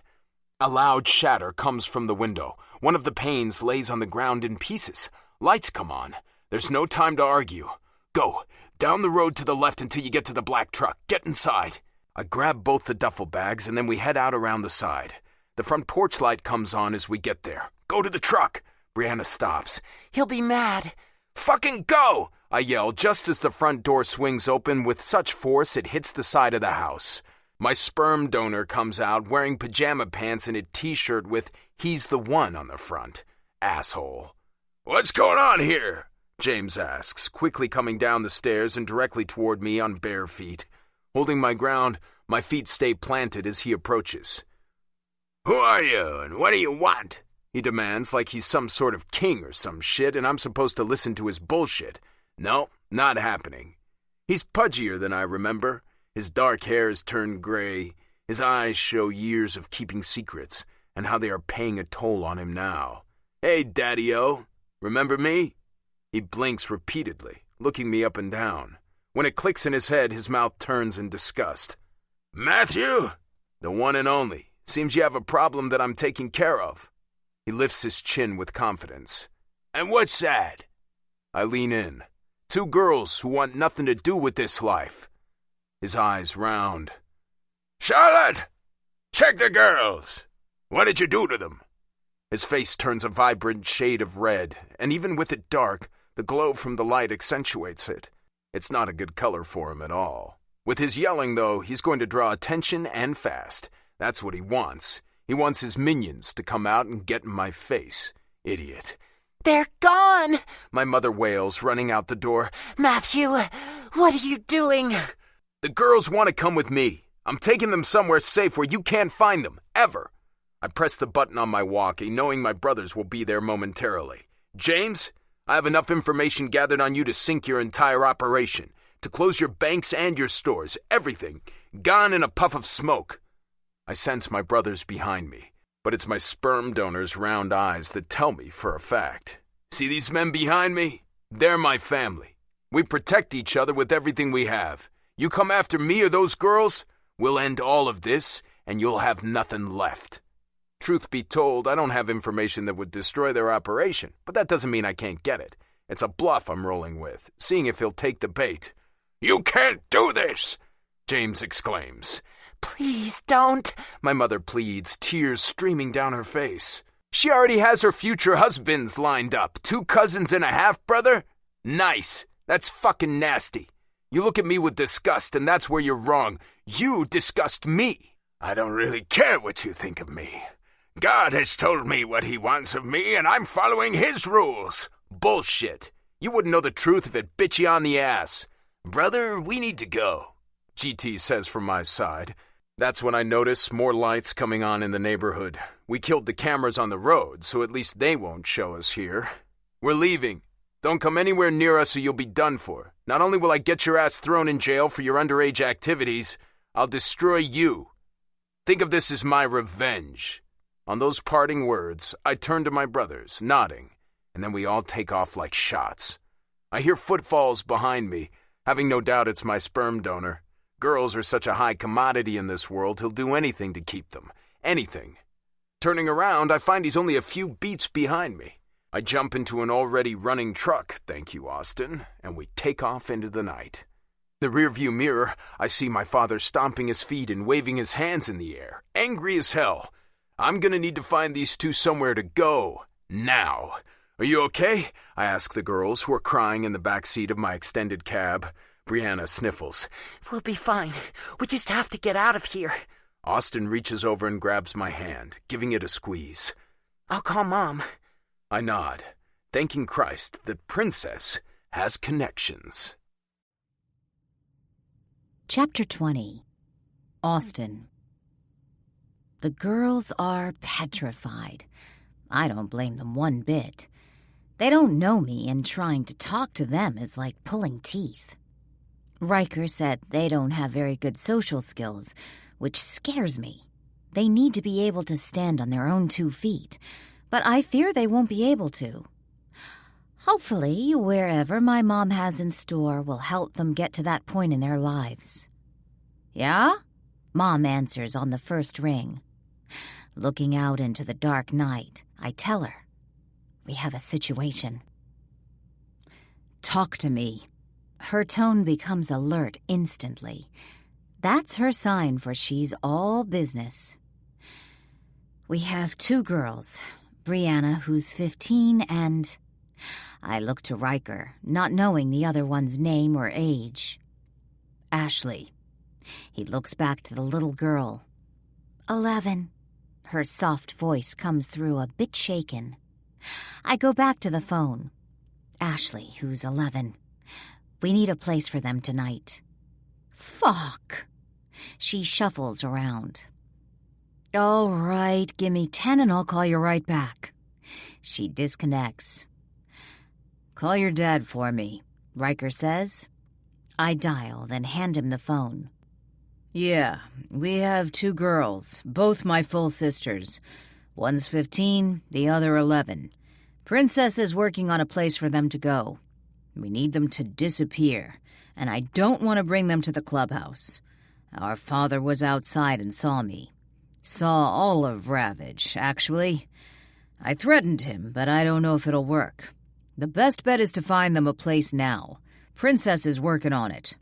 A loud shatter comes from the window. One of the panes lays on the ground in pieces. Lights come on. There's no time to argue. "Go. Down the road to the left until you get to the black truck. Get inside." I grab both the duffel bags and then we head out around the side. The front porch light comes on as we get there. "Go to the truck." Brianna stops. "He'll be mad." "Fucking go!" I yell just as the front door swings open with such force it hits the side of the house. My sperm donor comes out wearing pajama pants and a t-shirt with "He's the One" on the front. Asshole. "What's going on here?" James asks, quickly coming down the stairs and directly toward me on bare feet. Holding my ground, my feet stay planted as he approaches. "Who are you and what do you want?" he demands like he's some sort of king or some shit and I'm supposed to listen to his bullshit. No, not happening. He's pudgier than I remember. His dark hair has turned gray. His eyes show years of keeping secrets and how they are paying a toll on him now. "Hey, Daddy-O, remember me?" He blinks repeatedly, looking me up and down. When it clicks in his head, his mouth turns in disgust. "Matthew?" "The one and only. Seems you have a problem that I'm taking care of." He lifts his chin with confidence. "And what's that?" I lean in. 2 girls who want nothing to do with this life. His eyes round. "Charlotte! Check the girls! What did you do to them?" His face turns a vibrant shade of red, and even with it dark, the glow from the light accentuates it. It's not a good color for him at all. With his yelling, though, he's going to draw attention and fast. That's what he wants. He wants his minions to come out and get in my face. Idiot. "They're gone!" my mother wails, running out the door. "Matthew, what are you doing?" "The girls want to come with me. I'm taking them somewhere safe where you can't find them, ever." I press the button on my walkie, knowing my brothers will be there momentarily. "James, I have enough information gathered on you to sink your entire operation, to close your banks and your stores, everything, gone in a puff of smoke." I sense my brothers behind me, but it's my sperm donor's round eyes that tell me for a fact. "See these men behind me? They're my family. We protect each other with everything we have. You come after me or those girls, we'll end all of this, and you'll have nothing left." Truth be told, I don't have information that would destroy their operation, but that doesn't mean I can't get it. It's a bluff I'm rolling with, seeing if he'll take the bait. "You can't do this!" James exclaims. Please don't. My mother pleads, tears streaming down her face. She already has her future husbands lined up. 2 cousins and a half-brother? Nice. That's fucking nasty. You look at me with disgust, and that's where you're wrong. You disgust me. I don't really care what you think of me. God has told me what he wants of me, and I'm following his rules. Bullshit. You wouldn't know the truth if it bit you on the ass. Brother, we need to go, GT says from my side. That's when I notice more lights coming on in the neighborhood. We killed the cameras on the road, so at least they won't show us here. We're leaving. Don't come anywhere near us or you'll be done for. Not only will I get your ass thrown in jail for your underage activities, I'll destroy you. Think of this as my revenge. On those parting words, I turn to my brothers, nodding, and then we all take off like shots. I hear footfalls behind me, having no doubt it's my sperm donor. Girls are such a high commodity in this world, he'll do anything to keep them. Anything. Turning around, I find he's only a few beats behind me. I jump into an already running truck, thank you, Austin, and we take off into the night. In the rearview mirror, I see my father stomping his feet and waving his hands in the air, angry as hell. I'm gonna need to find these 2 somewhere to go. Now. Are you okay? I ask the girls who are crying in the back seat of my extended cab. Brianna sniffles. We'll be fine. We just have to get out of here. Austin reaches over and grabs my hand, giving it a squeeze. I'll call Mom. I nod, thanking Christ that Princess has connections. Chapter 20. Austin. The girls are petrified. I don't blame them one bit. They don't know me, and trying to talk to them is like pulling teeth. Riker said they don't have very good social skills, which scares me. They need to be able to stand on their own 2 feet, but I fear they won't be able to. Hopefully, wherever my mom has in store will help them get to that point in their lives. Yeah? Mom answers on the first ring. Looking out into the dark night, I tell her, we have a situation. Talk to me. Her tone becomes alert instantly. That's her sign for she's all business. We have 2 girls, Brianna, who's 15, and... I look to Riker, not knowing the other one's name or age. Ashley. He looks back to the little girl. 11. Her soft voice comes through a bit shaken. I go back to the phone. Ashley, who's 11. We need a place for them tonight. Fuck. She shuffles around. All right, give me 10 and I'll call you right back. She disconnects. Call your dad for me, Riker says. I dial, then hand him the phone. Yeah, we have 2 girls, both my full sisters. One's 15, the other 11. Princess is working on a place for them to go. We need them to disappear, and I don't want to bring them to the clubhouse. Our father was outside and saw me. Saw all of Ravage, actually. I threatened him, but I don't know if it'll work. The best bet is to find them a place now. Princess is working on it.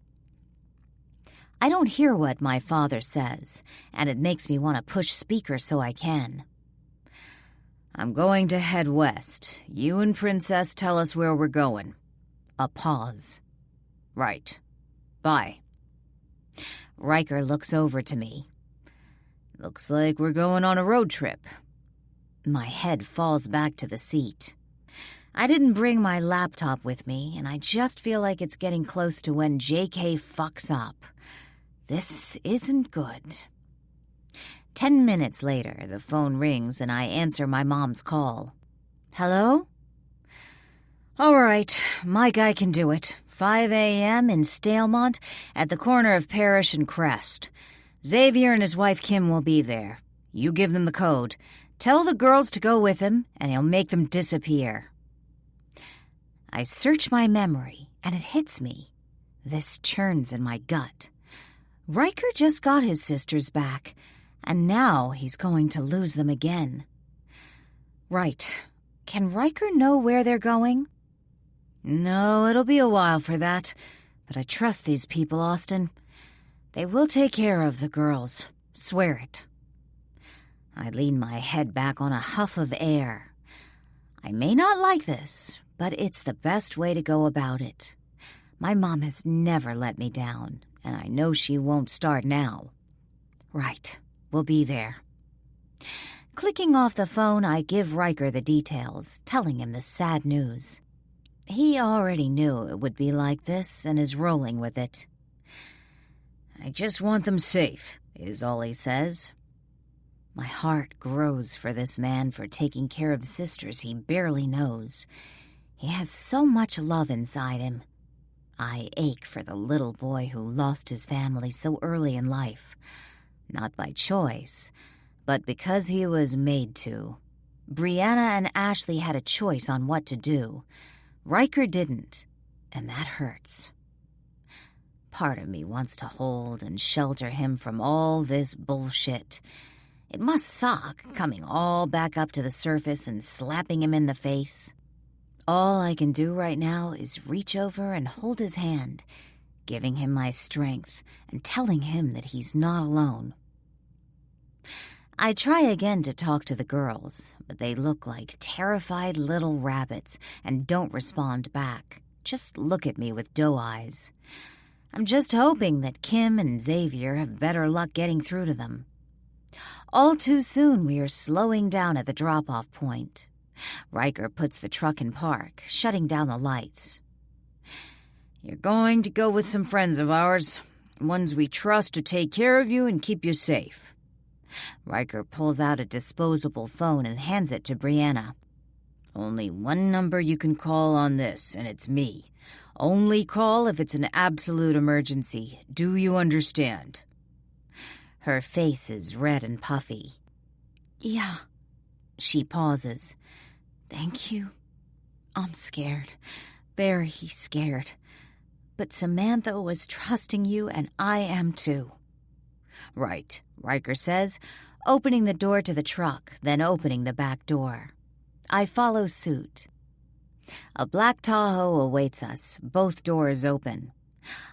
I don't hear what my father says, and it makes me want to push speaker so I can. I'm going to head west. You and Princess tell us where we're going. A pause. Right. Bye. Riker looks over to me. Looks like we're going on a road trip. My head falls back to the seat. I didn't bring my laptop with me, and I just feel like it's getting close to when JK fucks up. This isn't good. 10 minutes later, the phone rings and I answer my mom's call. Hello? All right, my guy can do it. 5 a.m. in Stalemont at the corner of Parrish and Crest. Xavier and his wife Kim will be there. You give them the code. Tell the girls to go with him, and he'll make them disappear. I search my memory, and it hits me. This churns in my gut. Riker just got his sisters back. And now he's going to lose them again. Right. Can Riker know where they're going? No, it'll be a while for that. But I trust these people, Austin. They will take care of the girls. Swear it. I lean my head back on a huff of air. I may not like this, but it's the best way to go about it. My mom has never let me down, and I know she won't start now. Right, we'll be there. Clicking off the phone, I give Riker the details, telling him the sad news. He already knew it would be like this and is rolling with it. I just want them safe, is all he says. My heart grows for this man for taking care of sisters he barely knows. He has so much love inside him. I ache for the little boy who lost his family so early in life. Not by choice, but because he was made to. Brianna and Ashley had a choice on what to do. Riker didn't, and that hurts. Part of me wants to hold and shelter him from all this bullshit. It must suck coming all back up to the surface and slapping him in the face. All I can do right now is reach over and hold his hand, giving him my strength and telling him that he's not alone. I try again to talk to the girls, but they look like terrified little rabbits and don't respond back. Just look at me with doe eyes. I'm just hoping that Kim and Xavier have better luck getting through to them. All too soon, we are slowing down at the drop-off point. Riker puts the truck in park, shutting down the lights. You're going to go with some friends of ours, ones we trust to take care of you and keep you safe. Riker pulls out a disposable phone and hands it to Brianna. Only one number you can call on this, and it's me. Only call if it's an absolute emergency. Do you understand? Her face is red and puffy. Yeah. She pauses. Thank you. I'm scared. Very scared. But Samantha was trusting you, and I am too. Right, Riker says, opening the door to the truck, then opening the back door. I follow suit. A black Tahoe awaits us, both doors open.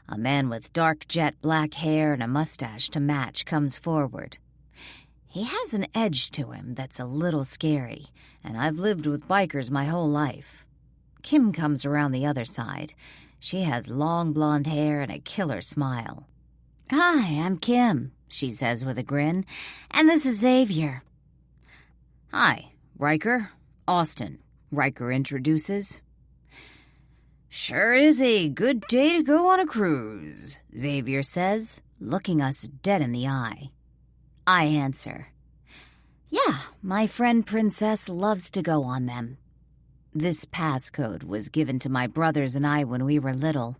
A man with dark jet black hair and a mustache to match comes forward. He has an edge to him that's a little scary, and I've lived with bikers my whole life. Kim comes around the other side. She has long blonde hair and a killer smile. Hi, I'm Kim, she says with a grin, and this is Xavier. Hi, Riker. Austin, Riker introduces. Sure is a good day to go on a cruise, Xavier says, looking us dead in the eye. I answer. Yeah, my friend Princess loves to go on them. This passcode was given to my brothers and I when we were little.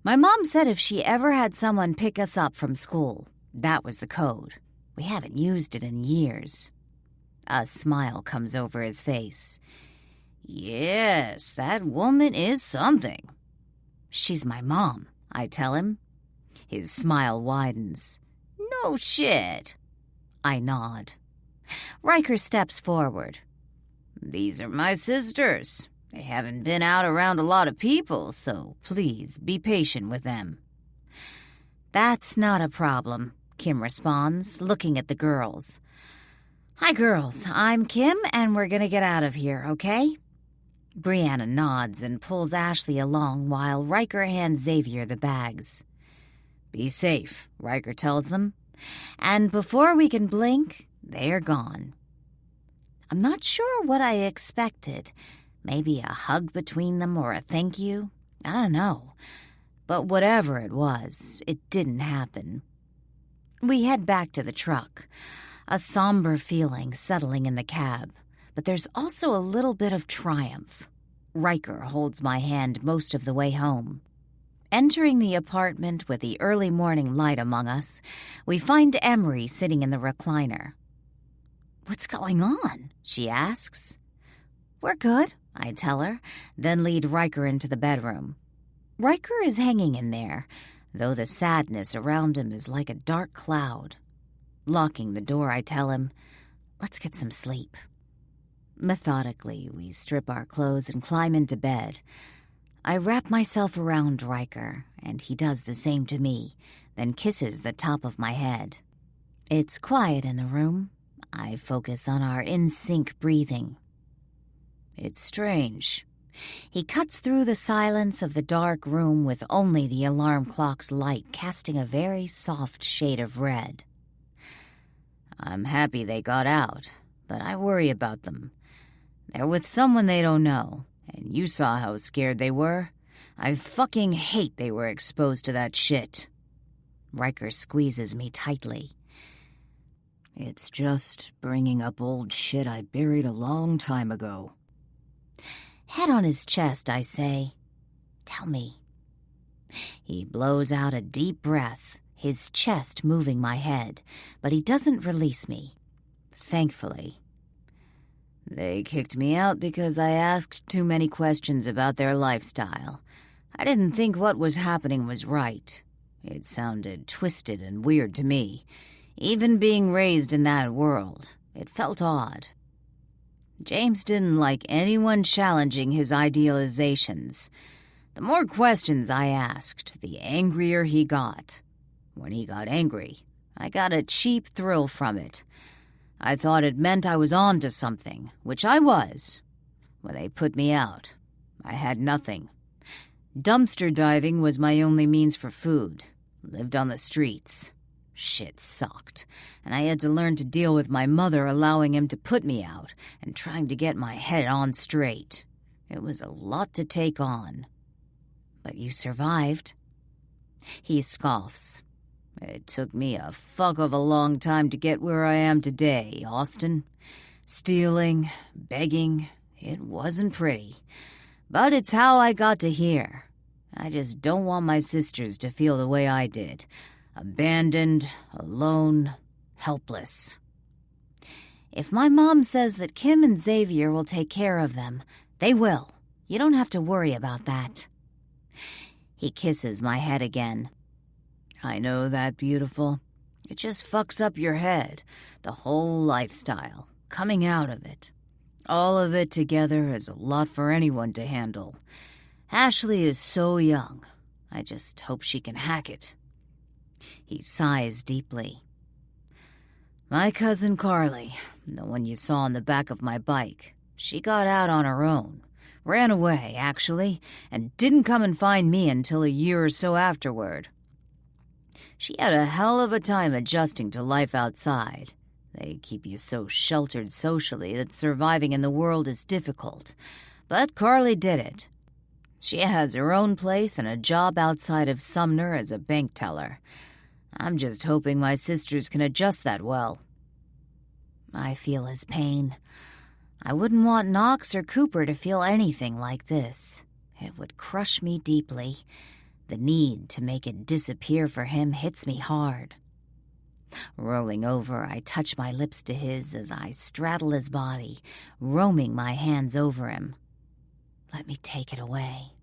My mom said if she ever had someone pick us up from school, that was the code. We haven't used it in years. A smile comes over his face. Yes, that woman is something. She's my mom, I tell him. His smile widens. No shit. I nod. Riker steps forward. These are my sisters. They haven't been out around a lot of people, so please be patient with them. That's not a problem, Kim responds, looking at the girls. Hi, girls. I'm Kim, and we're gonna get out of here, okay? Brianna nods and pulls Ashley along while Riker hands Xavier the bags. Be safe, Riker tells them. And before we can blink, they are gone. I'm not sure what I expected. Maybe a hug between them or a thank you. I don't know. But whatever it was, it didn't happen. We head back to the truck. A somber feeling settling in the cab, but there's also a little bit of triumph. Riker holds my hand most of the way home. Entering the apartment with the early morning light among us, we find Emery sitting in the recliner. What's going on? She asks. We're good, I tell her, then lead Riker into the bedroom. Riker is hanging in there, though the sadness around him is like a dark cloud. Locking the door, I tell him, let's get some sleep. Methodically, we strip our clothes and climb into bed. I wrap myself around Riker, and he does the same to me, then kisses the top of my head. It's quiet in the room. I focus on our in-sync breathing. It's strange. He cuts through the silence of the dark room with only the alarm clock's light casting a very soft shade of red. I'm happy they got out, but I worry about them. They're with someone they don't know, and you saw how scared they were. I fucking hate they were exposed to that shit. Riker squeezes me tightly. It's just bringing up old shit I buried a long time ago. Head on his chest, I say, tell me. He blows out a deep breath, his chest moving my head, but he doesn't release me. Thankfully. They kicked me out because I asked too many questions about their lifestyle. I didn't think what was happening was right. It sounded twisted and weird to me. Even being raised in that world, it felt odd. James didn't like anyone challenging his idealizations. The more questions I asked, the angrier he got. When he got angry, I got a cheap thrill from it. I thought it meant I was on to something, which I was. When they put me out, I had nothing. Dumpster diving was my only means for food. Lived on the streets. Shit sucked, and I had to learn to deal with my mother allowing him to put me out and trying to get my head on straight. It was a lot to take on. But you survived. He scoffs. It took me a fuck of a long time to get where I am today, Austin. Stealing, begging, it wasn't pretty. But it's how I got to here. I just don't want my sisters to feel the way I did. Abandoned, alone, helpless. If my mom says that Kim and Xavier will take care of them, they will. You don't have to worry about that. He kisses my head again. I know that, beautiful. It just fucks up your head, the whole lifestyle, coming out of it. All of it together is a lot for anyone to handle. Ashley is so young. I just hope she can hack it. He sighs deeply. My cousin Carly, the one you saw on the back of my bike, she got out on her own. Ran away, actually, and didn't come and find me until a year or so afterward. She had a hell of a time adjusting to life outside. They keep you so sheltered socially that surviving in the world is difficult. But Carly did it. She has her own place and a job outside of Sumner as a bank teller. I'm just hoping my sisters can adjust that well. I feel his pain. I wouldn't want Knox or Cooper to feel anything like this. It would crush me deeply. The need to make it disappear for him hits me hard. Rolling over, I touch my lips to his as I straddle his body, roaming my hands over him. Let me take it away.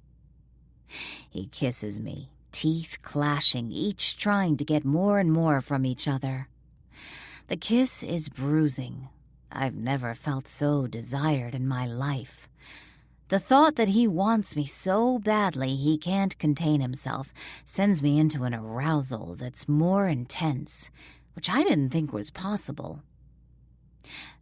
He kisses me, teeth clashing, each trying to get more and more from each other. The kiss is bruising. I've never felt so desired in my life. The thought that he wants me so badly he can't contain himself sends me into an arousal that's more intense, which I didn't think was possible.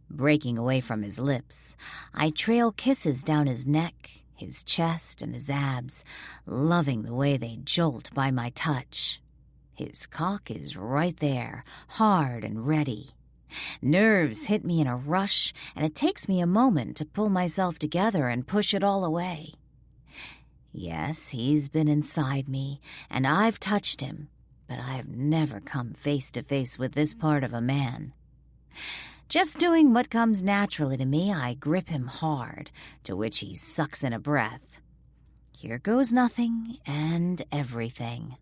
Breaking away from his lips, I trail kisses down his neck, his chest, and his abs, loving the way they jolt by my touch. His cock is right there, hard and ready. Nerves hit me in a rush, and it takes me a moment to pull myself together and push it all away. Yes, he's been inside me, and I've touched him, but I've never come face to face with this part of a man. Just doing what comes naturally to me, I grip him hard, to which he sucks in a breath. Here goes nothing and everything.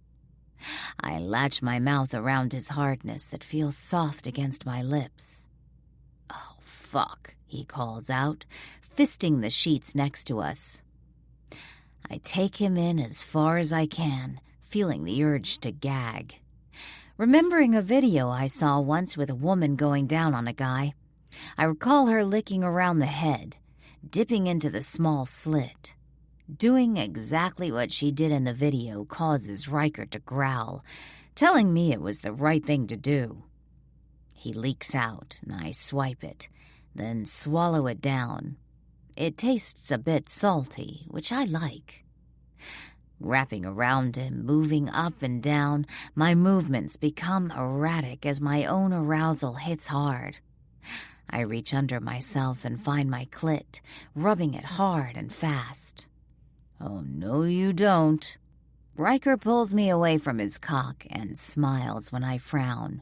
I latch my mouth around his hardness that feels soft against my lips. Oh, fuck, he calls out, fisting the sheets next to us. I take him in as far as I can, feeling the urge to gag. remembering a video I saw once with a woman going down on a guy. I recall her licking around the head, dipping into the small slit. Doing exactly what she did in the video causes Riker to growl, telling me it was the right thing to do. He leaks out, and I swipe it, then swallow it down. It tastes a bit salty, which I like. Wrapping around him, moving up and down, my movements become erratic as my own arousal hits hard. I reach under myself and find my clit, rubbing it hard and fast. Oh, no you don't. Riker pulls me away from his cock and smiles when I frown.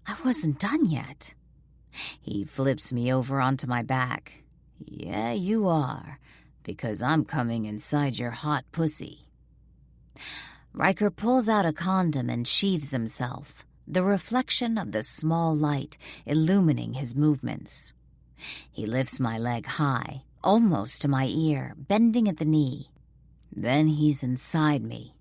I wasn't done yet. He flips me over onto my back. Yeah, you are, because I'm coming inside your hot pussy. Riker pulls out a condom and sheathes himself, the reflection of the small light illumining his movements. He lifts my leg high, almost to my ear, bending at the knee. Then he's inside me.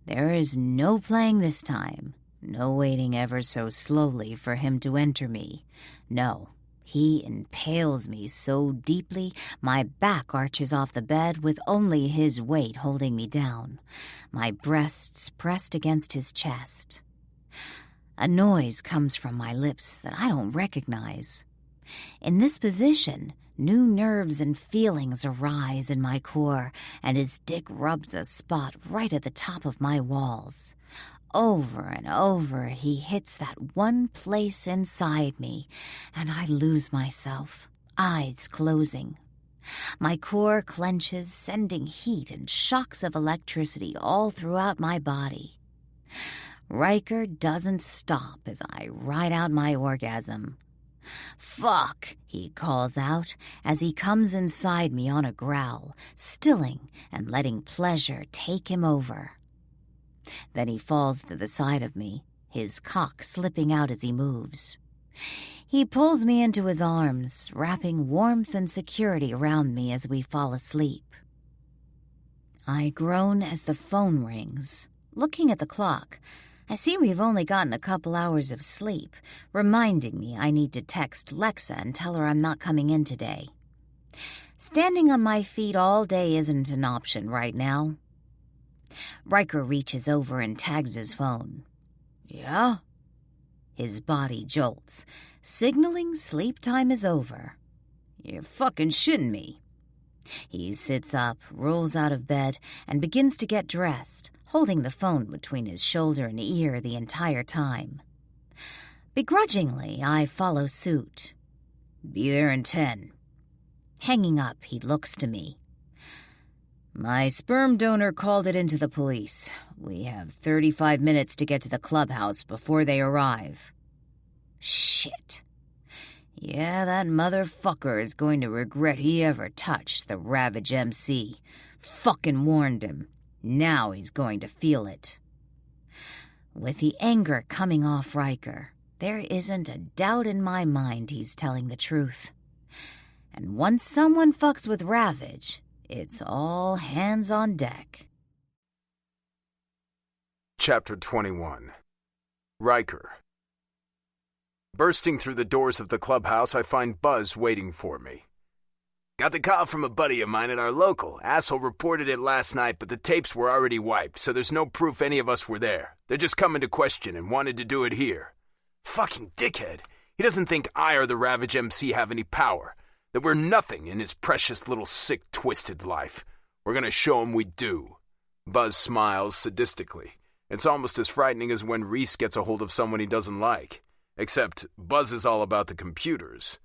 There is no playing this time, no waiting ever so slowly for him to enter me. No, he impales me so deeply my back arches off the bed with only his weight holding me down, my breasts pressed against his chest. A noise comes from my lips that I don't recognize. In this position, new nerves and feelings arise in my core, and his dick rubs a spot right at the top of my walls. Over and over, he hits that one place inside me, and I lose myself, eyes closing. My core clenches, sending heat and shocks of electricity all throughout my body. Riker doesn't stop as I ride out my orgasm. "Fuck," he calls out as he comes inside me on a growl, stilling and letting pleasure take him over. Then he falls to the side of me, his cock slipping out as he moves. He pulls me into his arms, wrapping warmth and security around me as we fall asleep. I groan as the phone rings. Looking at the clock, I see we've only gotten a couple hours of sleep, reminding me I need to text Lexa and tell her I'm not coming in today. Standing on my feet all day isn't an option right now. Riker reaches over and tags his phone. "Yeah?" His body jolts, signaling sleep time is over. "You're fucking shitting me." He sits up, rolls out of bed, and begins to get dressed, holding the phone between his shoulder and ear the entire time. Begrudgingly, I follow suit. "Be there in 10. Hanging up, he looks to me. "My sperm donor called it into the police. We have 35 minutes to get to the clubhouse before they arrive." Shit. Yeah, that motherfucker is going to regret he ever touched the Ravage MC. Fucking warned him. Now he's going to feel it. With the anger coming off Riker, there isn't a doubt in my mind he's telling the truth. And once someone fucks with Ravage, it's all hands on deck. Chapter 21. Riker. Bursting through the doors of the clubhouse, I find Buzz waiting for me. "Got the call from a buddy of mine at our local. Asshole reported it last night, but the tapes were already wiped, so there's no proof any of us were there. They're just coming to question and wanted to do it here." Fucking dickhead. He doesn't think I or the Ravage MC have any power. That we're nothing in his precious little sick, twisted life. We're gonna show him we do. Buzz smiles sadistically. It's almost as frightening as when Reese gets a hold of someone he doesn't like. Except Buzz is all about the computers.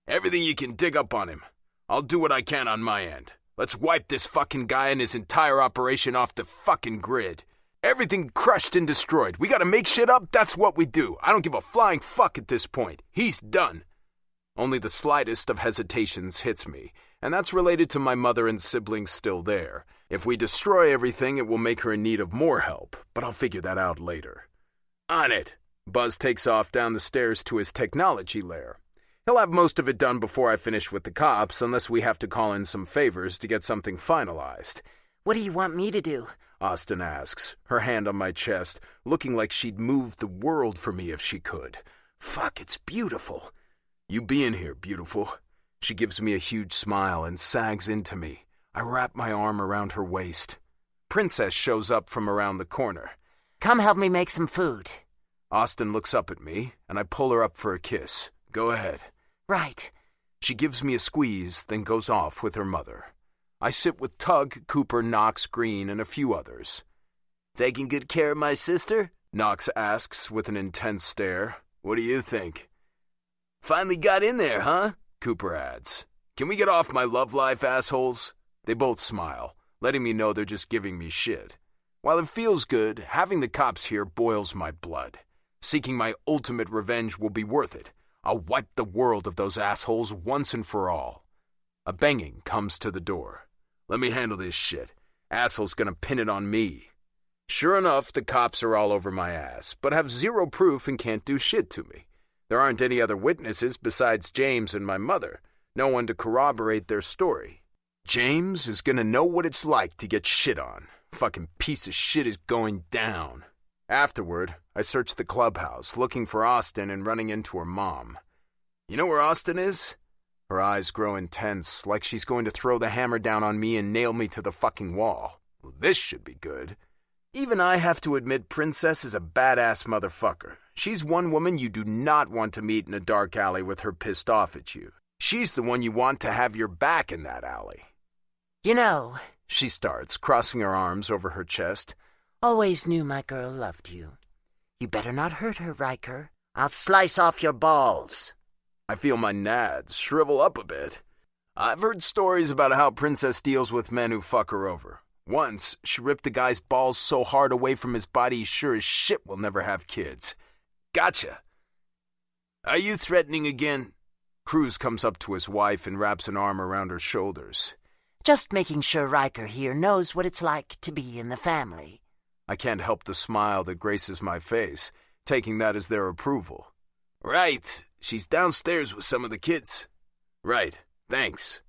"Everything you can dig up on him. I'll do what I can on my end. Let's wipe this fucking guy and his entire operation off the fucking grid. Everything crushed and destroyed. We gotta make shit up, that's what we do. I don't give a flying fuck at this point. He's done." Only the slightest of hesitations hits me, and that's related to my mother and siblings still there. If we destroy everything, it will make her in need of more help, but I'll figure that out later. On it. Buzz takes off down the stairs to his technology lair. He'll have most of it done before I finish with the cops, unless we have to call in some favors to get something finalized. What do you want me to do? Austin asks, her hand on my chest, looking like she'd move the world for me if she could. Fuck, it's beautiful. You being here, beautiful. She gives me a huge smile and sags into me. I wrap my arm around her waist. Princess shows up from around the corner. Come help me make some food. Austin looks up at me, and I pull her up for a kiss. Go ahead. Right. She gives me a squeeze, then goes off with her mother. I sit with Tug, Cooper, Knox, Green, and a few others. Taking good care of my sister? Knox asks with an intense stare. What do you think? Finally got in there, huh? Cooper adds. Can we get off my love life, assholes? They both smile, letting me know they're just giving me shit. While it feels good, having the cops here boils my blood. Seeking my ultimate revenge will be worth it. I'll wipe the world of those assholes once and for all. A banging comes to the door. Let me handle this shit. Asshole's gonna pin it on me. Sure enough, the cops are all over my ass, but have zero proof and can't do shit to me. There aren't any other witnesses besides James and my mother. No one to corroborate their story. James is gonna know what it's like to get shit on. Fucking piece of shit is going down. Afterward, I search the clubhouse, looking for Austin and running into her mom. You know where Austin is? Her eyes grow intense, like she's going to throw the hammer down on me and nail me to the fucking wall. Well, this should be good. Even I have to admit Princess is a badass motherfucker. She's one woman you do not want to meet in a dark alley with her pissed off at you. She's the one you want to have your back in that alley. You know, she starts, crossing her arms over her chest. Always knew my girl loved you. You better not hurt her, Riker. I'll slice off your balls. I feel my nads shrivel up a bit. I've heard stories about how Princess deals with men who fuck her over. Once, she ripped a guy's balls so hard away from his body he sure as shit will never have kids. Gotcha. Are you threatening again? Cruz comes up to his wife and wraps an arm around her shoulders. Just making sure Riker here knows what it's like to be in the family. I can't help the smile that graces my face, taking that as their approval. Right. She's downstairs with some of the kids. Right. Thanks.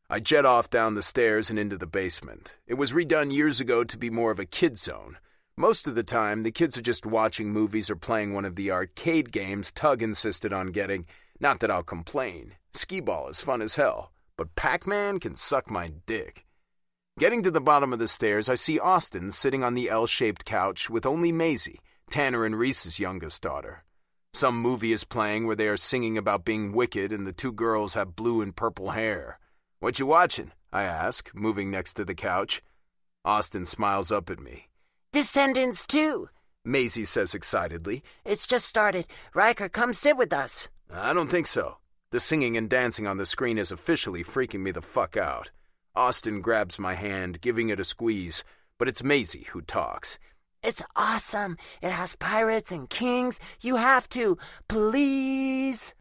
I jet off down the stairs and into the basement. It was redone years ago to be more of a kid zone. Most of the time, the kids are just watching movies or playing one of the arcade games Tug insisted on getting. Not that I'll complain. Skee-ball is fun as hell. But Pac-Man can suck my dick. Getting to the bottom of the stairs, I see Austin sitting on the L-shaped couch with only Maisie, Tanner and Reese's youngest daughter. Some movie is playing where they are singing about being wicked and the two girls have blue and purple hair. What you watching? I ask, moving next to the couch. Austin smiles up at me. Descendants 2, Maisie says excitedly. It's just started. Riker, come sit with us. I don't think so. The singing and dancing on the screen is officially freaking me the fuck out. Austin grabs my hand, giving it a squeeze, but it's Maisie who talks. It's awesome. It has pirates and kings. You have to. Please.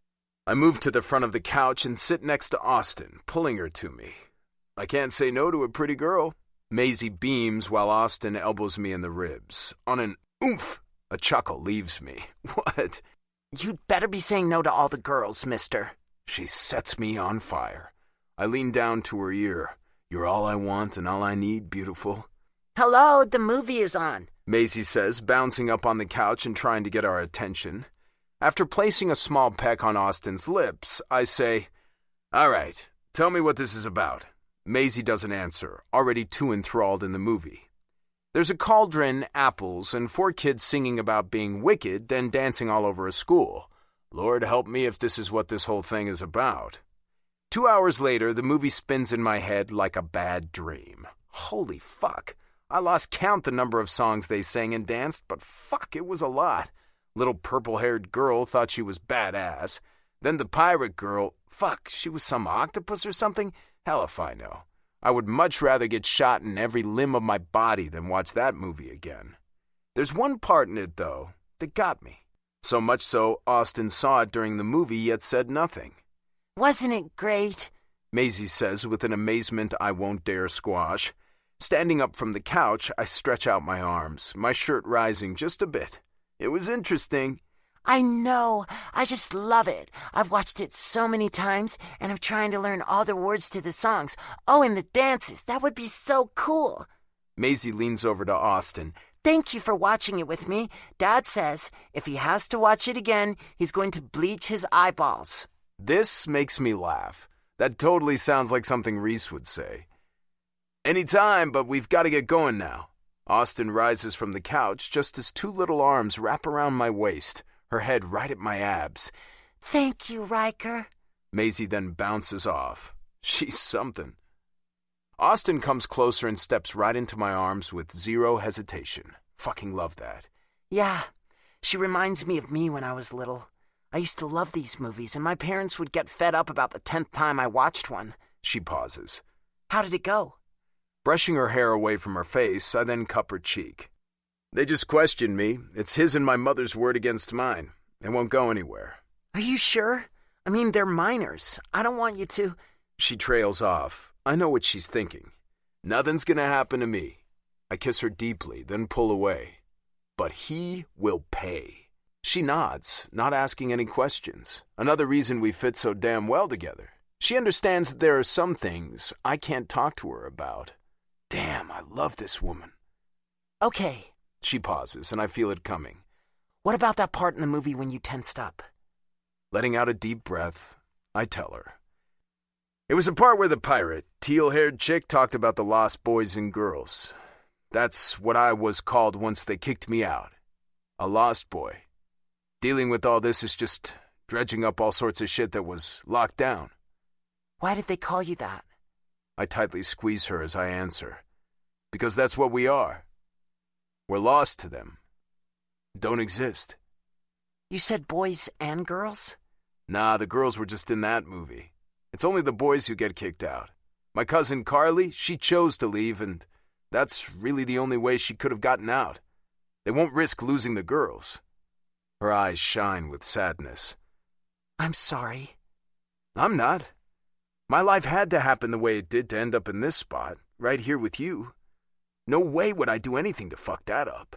I move to the front of the couch and sit next to Austin, pulling her to me. I can't say no to a pretty girl. Maisie beams while Austin elbows me in the ribs. On an oomph, a chuckle leaves me. What? You'd better be saying no to all the girls, mister. She sets me on fire. I lean down to her ear. You're all I want and all I need, beautiful. Hello, the movie is on, Maisie says, bouncing up on the couch and trying to get our attention. After placing a small peck on Austin's lips, I say, All right, tell me what this is about. Maisie doesn't answer, already too enthralled in the movie. There's a cauldron, apples, and 4 kids singing about being wicked, then dancing all over a school. Lord help me if this is what this whole thing is about. 2 hours later, the movie spins in my head like a bad dream. Holy fuck. I lost count the number of songs they sang and danced, but fuck, it was a lot. Little purple-haired girl thought she was badass. Then the pirate girl, fuck, she was some octopus or something? Hell if I know. I would much rather get shot in every limb of my body than watch that movie again. There's one part in it, though, that got me. So much so, Austin saw it during the movie yet said nothing. Wasn't it great? Maisie says with an amazement I won't dare squash. Standing up from the couch, I stretch out my arms, my shirt rising just a bit. It was interesting. I know. I just love it. I've watched it so many times, and I'm trying to learn all the words to the songs. Oh, and the dances. That would be so cool. Maisie leans over to Austin. Thank you for watching it with me. Dad says if he has to watch it again, he's going to bleach his eyeballs. This makes me laugh. That totally sounds like something Reese would say. Anytime, but we've got to get going now. Austin rises from the couch just as two little arms wrap around my waist, her head right at my abs. Thank you, Riker. Maisie then bounces off. She's something. Austin comes closer and steps right into my arms with zero hesitation. Fucking love that. Yeah, she reminds me of me when I was little. I used to love these movies, and my parents would get fed up about the 10th time I watched one. She pauses. How did it go? Brushing her hair away from her face, I then cup her cheek. They just questioned me. It's his and my mother's word against mine. It won't go anywhere. Are you sure? I mean, they're minors. I don't want you to... She trails off. I know what she's thinking. Nothing's gonna happen to me. I kiss her deeply, then pull away. But he will pay. She nods, not asking any questions. Another reason we fit so damn well together. She understands that there are some things I can't talk to her about. Damn, I love this woman. Okay. She pauses, and I feel it coming. What about that part in the movie when you tensed up? Letting out a deep breath, I tell her. It was a part where the pirate, teal-haired chick talked about the lost boys and girls. That's what I was called once they kicked me out. A lost boy. Dealing with all this is just dredging up all sorts of shit that was locked down. Why did they call you that? I tightly squeeze her as I answer. Because that's what we are. We're lost to them. Don't exist. You said boys and girls? Nah, the girls were just in that movie. It's only the boys who get kicked out. My cousin Carly, she chose to leave, and that's really the only way she could have gotten out. They won't risk losing the girls. Her eyes shine with sadness. I'm sorry. I'm not. My life had to happen the way it did to end up in this spot, right here with you. No way would I do anything to fuck that up.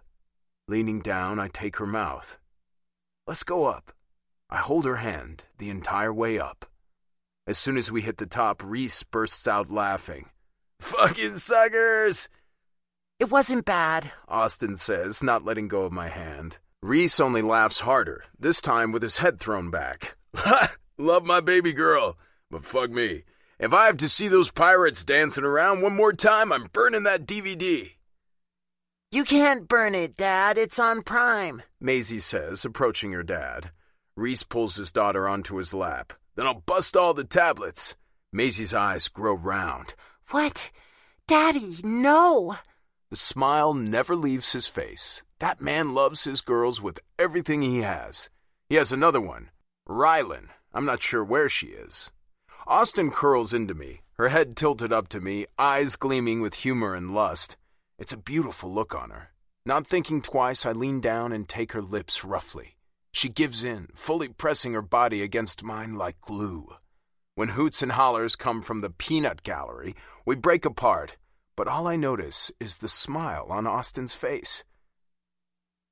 Leaning down, I take her mouth. Let's go up. I hold her hand the entire way up. As soon as we hit the top, Reese bursts out laughing. Fucking suckers! It wasn't bad, Austin says, not letting go of my hand. Reese only laughs harder, this time with his head thrown back. Ha! Love my baby girl, but fuck me. If I have to see those pirates dancing around one more time, I'm burning that DVD. You can't burn it, Dad. It's on Prime, Maisie says, approaching her dad. Reese pulls his daughter onto his lap. Then I'll bust all the tablets. Maisie's eyes grow round. What? Daddy, no! The smile never leaves his face. That man loves his girls with everything he has. He has another one, Rylan. I'm not sure where she is. Austin curls into me, her head tilted up to me, eyes gleaming with humor and lust. It's a beautiful look on her. Not thinking twice, I lean down and take her lips roughly. She gives in, fully pressing her body against mine like glue. When hoots and hollers come from the peanut gallery, we break apart, but all I notice is the smile on Austin's face.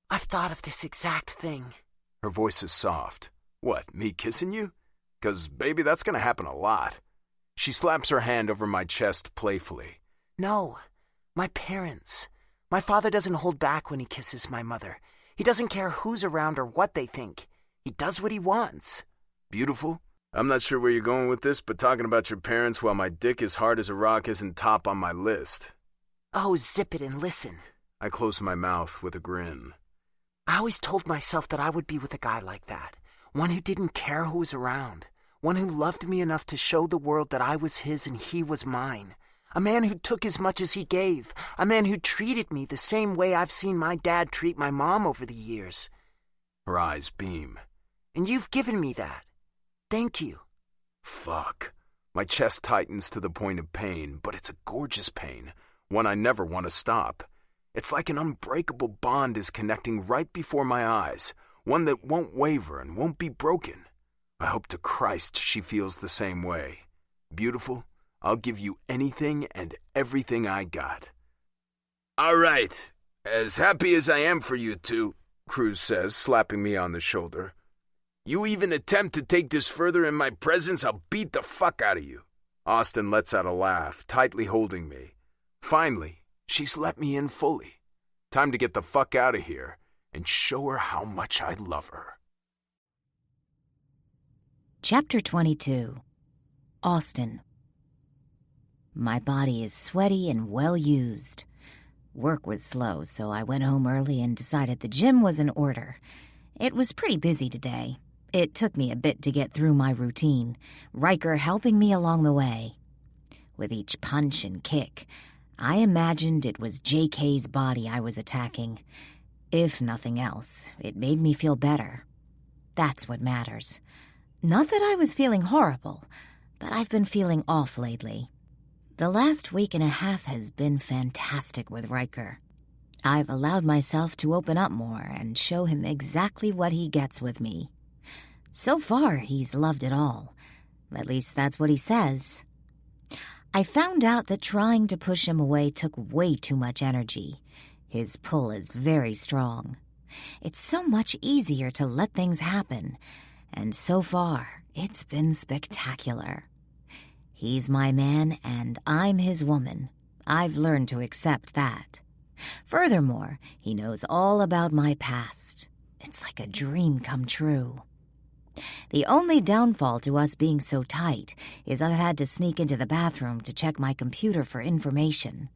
I've thought of this exact thing. Her voice is soft. What, me kissing you? 'Cause, baby, that's gonna happen a lot. She slaps her hand over my chest playfully. No, my parents. My father doesn't hold back when he kisses my mother. He doesn't care who's around or what they think. He does what he wants. Beautiful? I'm not sure where you're going with this, but talking about your parents while my dick is hard as a rock isn't top on my list. Oh, zip it and listen. I close my mouth with a grin. I always told myself that I would be with a guy like that. One who didn't care who was around. One who loved me enough to show the world that I was his and he was mine. A man who took as much as he gave. A man who treated me the same way I've seen my dad treat my mom over the years. Her eyes beam. And you've given me that. Thank you. Fuck. My chest tightens to the point of pain, but it's a gorgeous pain. One I never want to stop. It's like an unbreakable bond is connecting right before my eyes. One that won't waver and won't be broken. I hope to Christ she feels the same way. Beautiful? I'll give you anything and everything I got. All right. As happy as I am for you two, Cruz says, slapping me on the shoulder. You even attempt to take this further in my presence, I'll beat the fuck out of you. Austin lets out a laugh, tightly holding me. Finally, She's let me in fully. Time to get the fuck out of here and show her how much I love her. Chapter 22. Austin. My body is sweaty and well used. Work was slow, so I went home early and decided the gym was in order. It was pretty busy today. It took me a bit to get through my routine, Riker helping me along the way. With each punch and kick, I imagined it was JK's body I was attacking. If nothing else, it made me feel better. That's what matters. Not that I was feeling horrible, but I've been feeling off lately. The last week and a half has been fantastic with Riker. I've allowed myself to open up more and show him exactly what he gets with me. So far, he's loved it all. At least that's what he says. I found out that trying to push him away took way too much energy. His pull is very strong. It's so much easier to let things happen, and so far, it's been spectacular. He's my man, and I'm his woman. I've learned to accept that. Furthermore, he knows all about my past. It's like a dream come true. The only downfall to us being so tight is I've had to sneak into the bathroom to check my computer for information.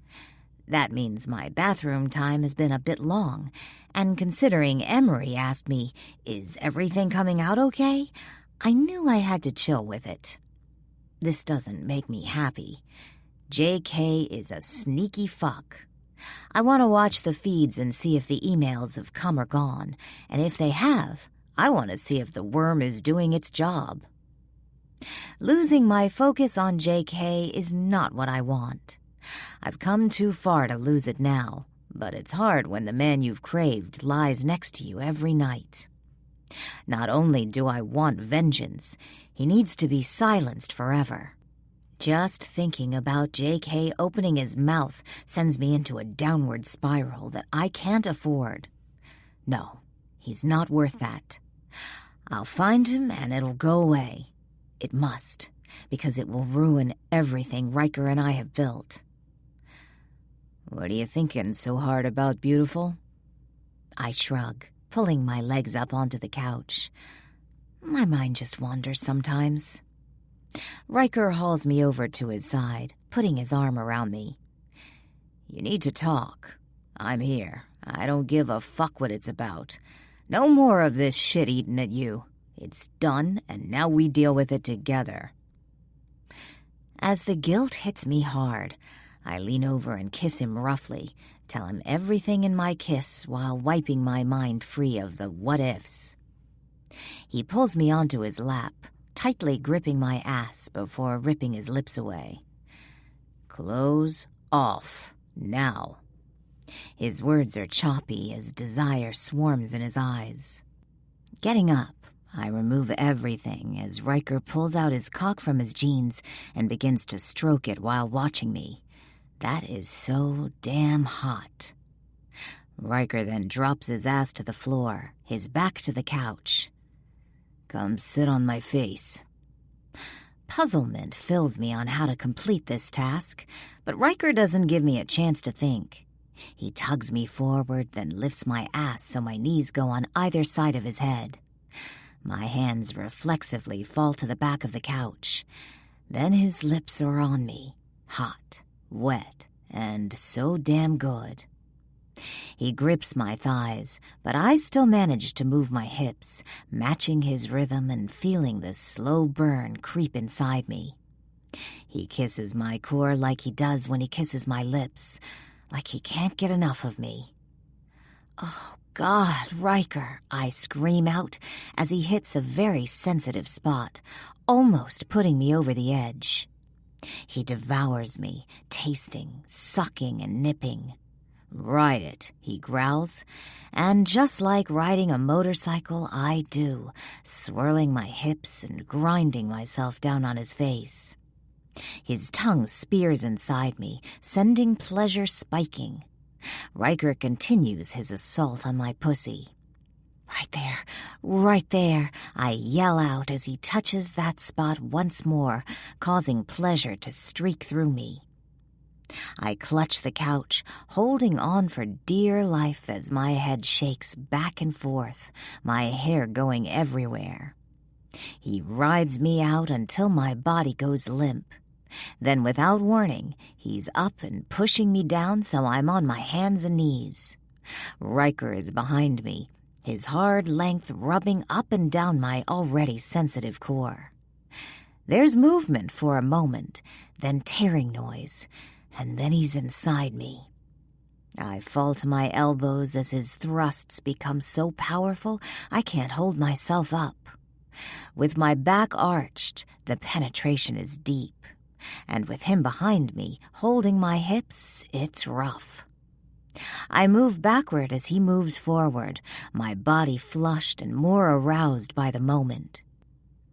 That means my bathroom time has been a bit long, and considering Emery asked me, "Is everything coming out okay?" I knew I had to chill with it. This doesn't make me happy. JK is a sneaky fuck. I want to watch the feeds and see if the emails have come or gone, and if they have, I want to see if the worm is doing its job. Losing my focus on JK is not what I want. I've come too far to lose it now, but it's hard when the man you've craved lies next to you every night. Not only do I want vengeance, he needs to be silenced forever. Just thinking about JK opening his mouth sends me into a downward spiral that I can't afford. No, he's not worth that. I'll find him and it'll go away. It must, because it will ruin everything Riker and I have built. What are you thinking so hard about, beautiful? I shrug, pulling my legs up onto the couch. My mind just wanders sometimes. Riker hauls me over to his side, putting his arm around me. You need to talk. I'm here. I don't give a fuck what it's about. No more of this shit eating at you. It's done, and now we deal with it together. As the guilt hits me hard, I lean over and kiss him roughly, tell him everything in my kiss while wiping my mind free of the what-ifs. He pulls me onto his lap, tightly gripping my ass before ripping his lips away. Clothes off, now. His words are choppy as desire swarms in his eyes. Getting up, I remove everything as Riker pulls out his cock from his jeans and begins to stroke it while watching me. That is so damn hot. Riker then drops his ass to the floor, his back to the couch. Come sit on my face. Puzzlement fills me on how to complete this task, but Riker doesn't give me a chance to think. He tugs me forward, then lifts my ass so my knees go on either side of his head. My hands reflexively fall to the back of the couch. Then his lips are on me, hot, wet, and so damn good. He grips my thighs, but I still manage to move my hips, matching his rhythm and feeling the slow burn creep inside me. He kisses my core like he does when he kisses my lips, like he can't get enough of me. Oh, God, Riker, I scream out as he hits a very sensitive spot, almost putting me over the edge. He devours me, tasting, sucking, and nipping. Ride it, he growls, and just like riding a motorcycle, I do, swirling my hips and grinding myself down on his face. His tongue spears inside me, sending pleasure spiking. Riker continues his assault on my pussy. Right there, I yell out as he touches that spot once more, causing pleasure to streak through me. I clutch the couch, holding on for dear life as my head shakes back and forth, my hair going everywhere. He rides me out until my body goes limp. Then, without warning, he's up and pushing me down so I'm on my hands and knees. Riker is behind me, his hard length rubbing up and down my already sensitive core. There's movement for a moment, then tearing noise, and then he's inside me. I fall to my elbows as his thrusts become so powerful I can't hold myself up. With my back arched, the penetration is deep, and with him behind me, holding my hips, it's rough. I move backward as he moves forward, my body flushed and more aroused by the moment.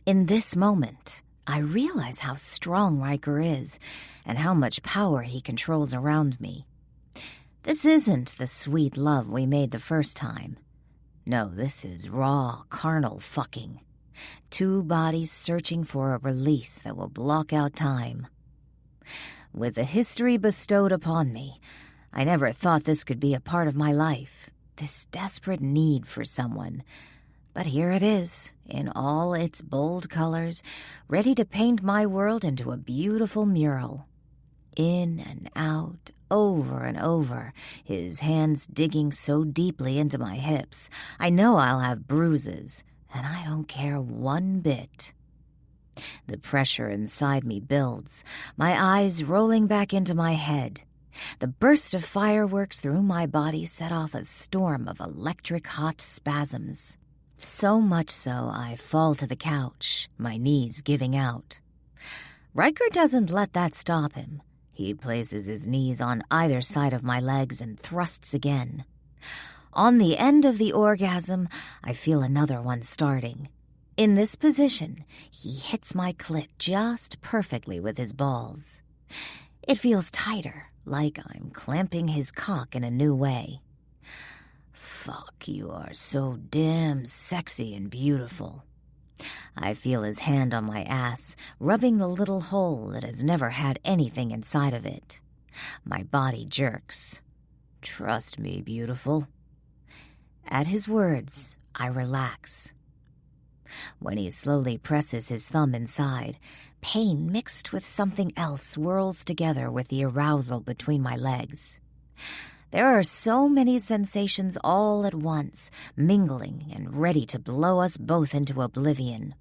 In this moment, I realize how strong Riker is and how much power he controls around me. This isn't the sweet love we made the first time. No, this is raw, carnal fucking. Two bodies searching for a release that will block out time. With the history bestowed upon me, I never thought this could be a part of my life, this desperate need for someone. But here it is, in all its bold colors, ready to paint my world into a beautiful mural. In and out, over and over, his hands digging so deeply into my hips, I know I'll have bruises, and I don't care one bit. The pressure inside me builds, my eyes rolling back into my head. The burst of fireworks through my body set off a storm of electric hot spasms. So much so I fall to the couch, my knees giving out. Riker doesn't let that stop him. He places his knees on either side of my legs and thrusts again. On the end of the orgasm, I feel another one starting. In this position, he hits my clit just perfectly with his balls. It feels tighter, like I'm clamping his cock in a new way. Fuck, you are so damn sexy and beautiful. I feel his hand on my ass, rubbing the little hole that has never had anything inside of it. My body jerks. Trust me, beautiful. At his words, I relax. When he slowly presses his thumb inside, pain mixed with something else swirls together with the arousal between my legs. There are so many sensations all at once, mingling and ready to blow us both into oblivion.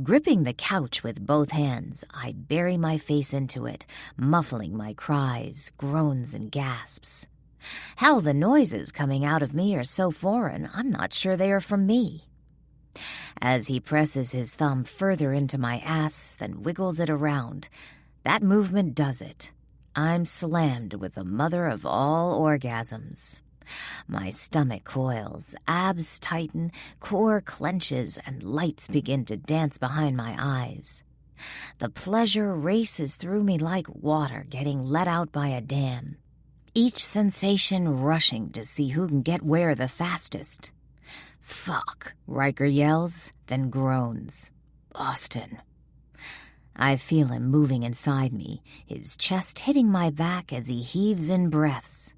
Gripping the couch with both hands, I bury my face into it, muffling my cries, groans, and gasps. Hell, the noises coming out of me are so foreign, I'm not sure they are from me. As he presses his thumb further into my ass, then wiggles it around, that movement does it. I'm slammed with the mother of all orgasms. My stomach coils, abs tighten, core clenches, and lights begin to dance behind my eyes. The pleasure races through me like water getting let out by a dam. Each sensation rushing to see who can get where the fastest. Fuck, Riker yells, then groans. Austin. I feel him moving inside me, his chest hitting my back as he heaves in breaths.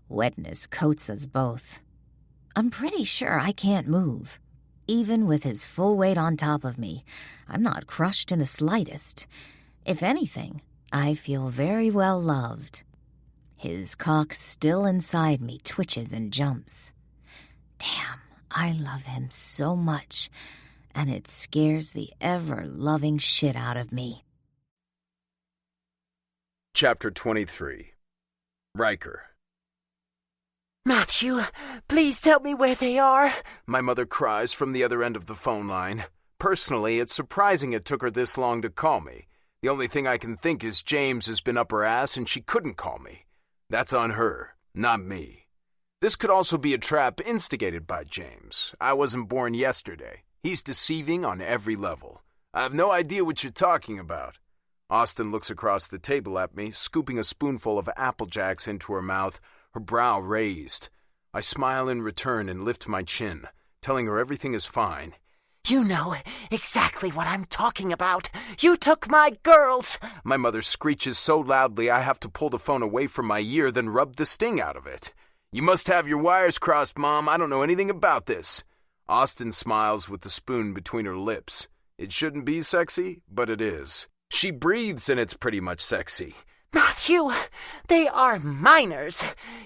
Wetness coats us both. I'm pretty sure I can't move. Even with his full weight on top of me, I'm not crushed in the slightest. If anything, I feel very well loved. His cock still inside me twitches and jumps. Damn, I love him so much, and it scares the ever-loving shit out of me. Chapter 23. Riker. Matthew, please tell me where they are. My mother cries from the other end of the phone line. Personally, it's surprising it took her this long to call me. The only thing I can think is James has been up her ass and she couldn't call me. That's on her, not me. This could also be a trap instigated by James. I wasn't born yesterday. He's deceiving on every level. I have no idea what you're talking about. Austin looks across the table at me, scooping a spoonful of Apple Jacks into her mouth, her brow raised. I smile in return and lift my chin, telling her everything is fine. You know exactly what I'm talking about. You took my girls. My mother screeches so loudly I have to pull the phone away from my ear, then rub the sting out of it. You must have your wires crossed, Mom. I don't know anything about this. Austin smiles with the spoon between her lips. It shouldn't be sexy, but it is. She breathes and it's pretty much sexy. Matthew, they are minors.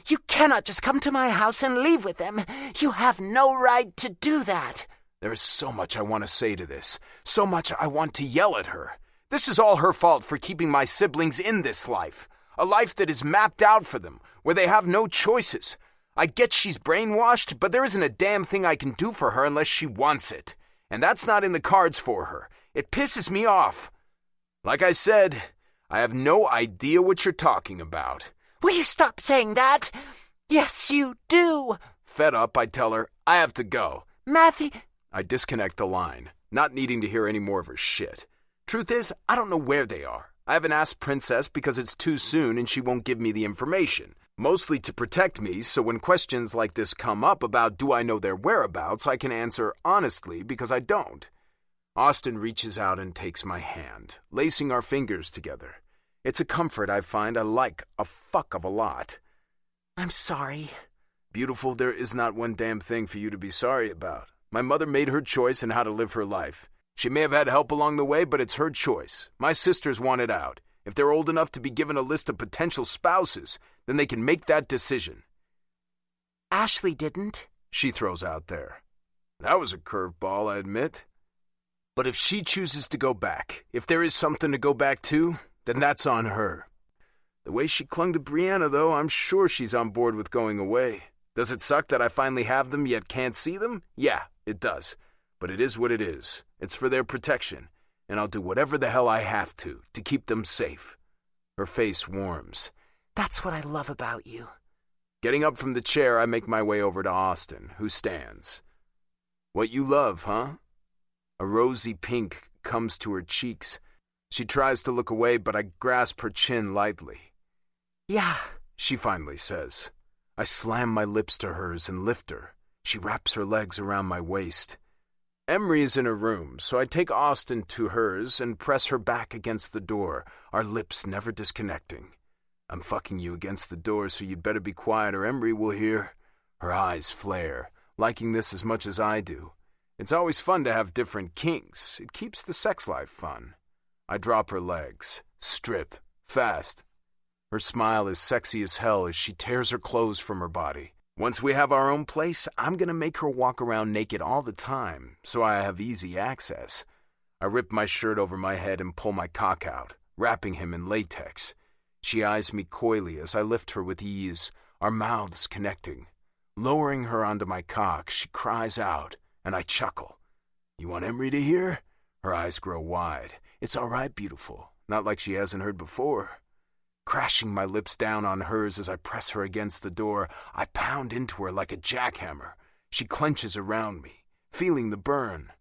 You cannot just come to my house and leave with them. You have no right to do that. There is so much I want to say to this. So much I want to yell at her. This is all her fault for keeping my siblings in this life. A life that is mapped out for them, where they have no choices. I get she's brainwashed, but there isn't a damn thing I can do for her unless she wants it. And that's not in the cards for her. It pisses me off. Like I said, I have no idea what you're talking about. Will you stop saying that? Yes, you do. Fed up, I tell her, I have to go. Matthew... I disconnect the line, not needing to hear any more of her shit. Truth is, I don't know where they are. I haven't asked Princess because it's too soon and she won't give me the information. Mostly to protect me, so when questions like this come up about do I know their whereabouts, I can answer honestly because I don't. Austin reaches out and takes my hand, lacing our fingers together. It's a comfort I find I like a fuck of a lot. I'm sorry. Beautiful, there is not one damn thing for you to be sorry about. My mother made her choice in how to live her life. She may have had help along the way, but it's her choice. My sisters wanted out. If they're old enough to be given a list of potential spouses, then they can make that decision. Ashley didn't, she throws out there. That was a curveball, I admit. But if she chooses to go back, if there is something to go back to, then that's on her. The way she clung to Brianna, though, I'm sure she's on board with going away. Does it suck that I finally have them yet can't see them? Yeah, it does. But it is what it is. It's for their protection. And I'll do whatever the hell I have to keep them safe. Her face warms. That's what I love about you. Getting up from the chair, I make my way over to Austin, who stands. What you love, huh? A rosy pink comes to her cheeks. She tries to look away, but I grasp her chin lightly. Yeah, she finally says. I slam my lips to hers and lift her. She wraps her legs around my waist. Emery is in her room, so I take Austin to hers and press her back against the door, our lips never disconnecting. I'm fucking you against the door, so you'd better be quiet or Emery will hear. Her eyes flare, liking this as much as I do. It's always fun to have different kinks. It keeps the sex life fun. I drop her legs. Strip. Fast. Her smile is sexy as hell as she tears her clothes from her body. Once we have our own place, I'm gonna make her walk around naked all the time, so I have easy access. I rip my shirt over my head and pull my cock out, wrapping him in latex. She eyes me coyly as I lift her with ease, our mouths connecting. Lowering her onto my cock, she cries out, and I chuckle. You want Emery to hear? Her eyes grow wide. It's all right, beautiful. Not like she hasn't heard before. Crashing my lips down on hers as I press her against the door, I pound into her like a jackhammer. She clenches around me, feeling the burn.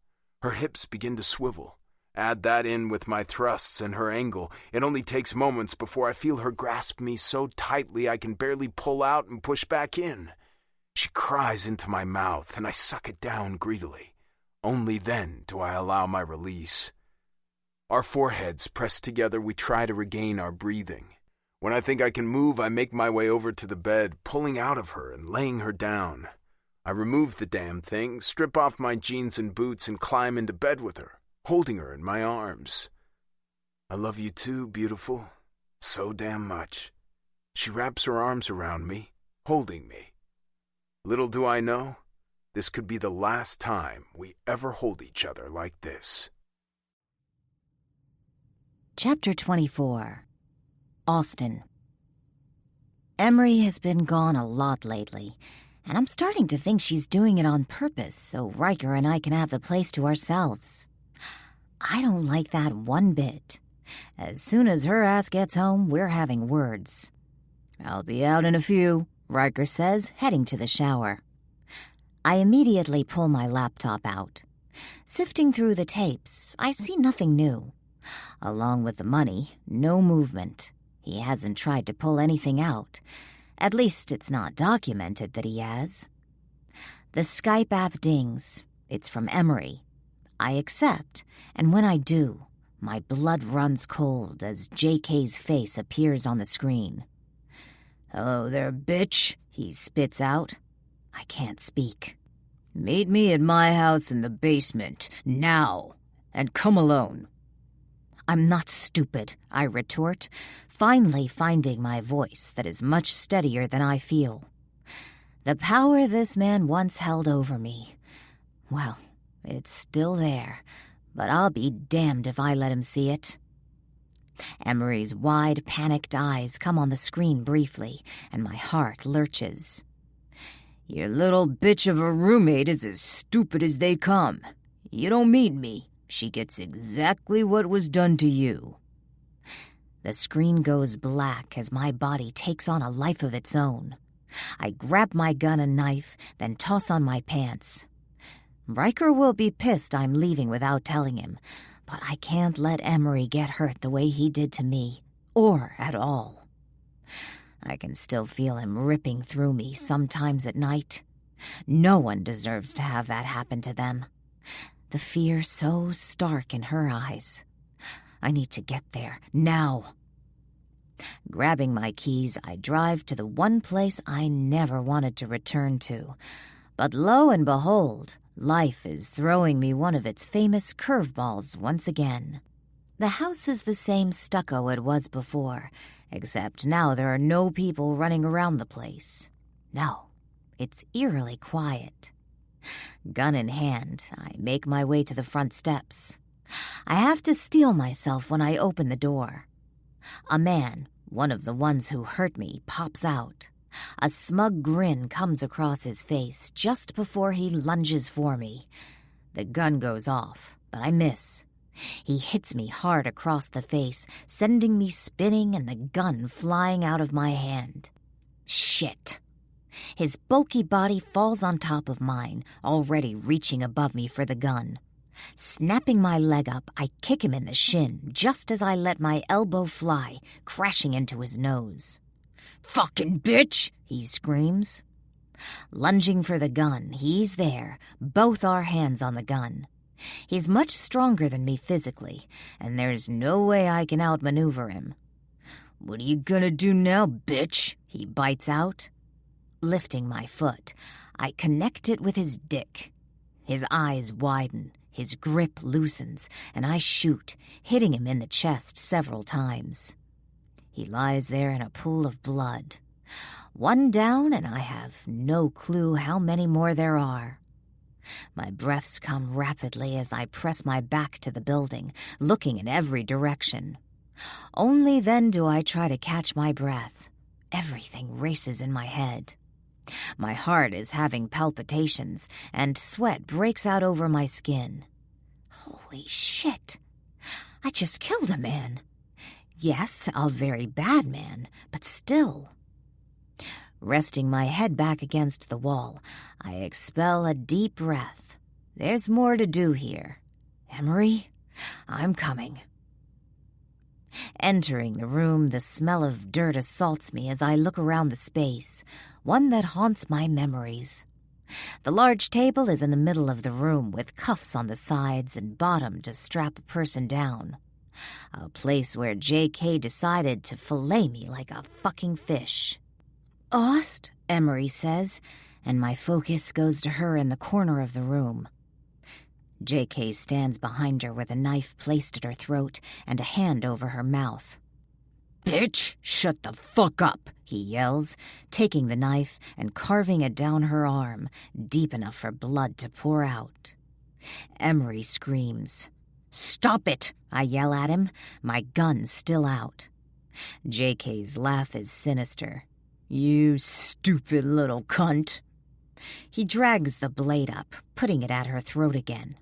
Her hips begin to swivel. Add that in with my thrusts and her angle. It only takes moments before I feel her grasp me so tightly I can barely pull out and push back in. She cries into my mouth, and I suck it down greedily. Only then do I allow my release. Our foreheads pressed together, we try to regain our breathing. When I think I can move, I make my way over to the bed, pulling out of her and laying her down. I remove the damn thing, strip off my jeans and boots, and climb into bed with her, holding her in my arms. I love you too, beautiful. So damn much. She wraps her arms around me, holding me. Little do I know, this could be the last time we ever hold each other like this. Chapter 24. Austin. Emery has been gone a lot lately, and I'm starting to think she's doing it on purpose so Riker and I can have the place to ourselves. I don't like that one bit. As soon as her ass gets home, we're having words. I'll be out in a few, Riker says, heading to the shower. I immediately pull my laptop out. Sifting through the tapes, I see nothing new. Along with the money, no movement. He hasn't tried to pull anything out. At least it's not documented that he has. The Skype app dings. It's from Emery. I accept, and when I do, my blood runs cold as JK's face appears on the screen. "Hello there, bitch," he spits out. I can't speak. "Meet me at my house in the basement, now, and come alone." "I'm not stupid," I retort, finally finding my voice that is much steadier than I feel. The power this man once held over me, well, it's still there, but I'll be damned if I let him see it. Emery's wide, panicked eyes come on the screen briefly, and my heart lurches. "Your little bitch of a roommate is as stupid as they come. You don't meet me. She gets exactly what was done to you." The screen goes black as my body takes on a life of its own. I grab my gun and knife, then toss on my pants. Riker will be pissed I'm leaving without telling him, but I can't let Emery get hurt the way he did to me, or at all. I can still feel him ripping through me sometimes at night. No one deserves to have that happen to them. The fear so stark in her eyes. I need to get there, now. Grabbing my keys, I drive to the one place I never wanted to return to. But lo and behold, life is throwing me one of its famous curveballs once again. The house is the same stucco it was before, except now there are no people running around the place. No, it's eerily quiet. Gun in hand, I make my way to the front steps. I have to steel myself when I open the door. A man, one of the ones who hurt me, pops out. A smug grin comes across his face just before he lunges for me. The gun goes off, but I miss. He hits me hard across the face, sending me spinning and the gun flying out of my hand. Shit. His bulky body falls on top of mine, already reaching above me for the gun. Snapping my leg up, I kick him in the shin just as I let my elbow fly, crashing into his nose. "Fucking bitch!" he screams. Lunging for the gun, he's there, both our hands on the gun. He's much stronger than me physically, and there's no way I can outmaneuver him. "What are you gonna do now, bitch?" he bites out. Lifting my foot, I connect it with his dick. His eyes widen, his grip loosens, and I shoot, hitting him in the chest several times. He lies there in a pool of blood. One down, and I have no clue how many more there are. My breaths come rapidly as I press my back to the building, looking in every direction. Only then do I try to catch my breath. Everything races in my head. My heart is having palpitations, and sweat breaks out over my skin. Holy shit! I just killed a man. Yes, a very bad man, but still. Resting my head back against the wall, I expel a deep breath. There's more to do here. Emery, I'm coming. Entering the room, the smell of dirt assaults me as I look around the space, one that haunts my memories. The large table is in the middle of the room with cuffs on the sides and bottom to strap a person down. A place where JK decided to fillet me like a fucking fish. "Ost," Emery says, and my focus goes to her in the corner of the room. JK stands behind her with a knife placed at her throat and a hand over her mouth. "Bitch, shut the fuck up," he yells, taking the knife and carving it down her arm, deep enough for blood to pour out. Emery screams. "Stop it," I yell at him, my gun still out. JK's laugh is sinister. "You stupid little cunt." He drags the blade up, putting it at her throat again.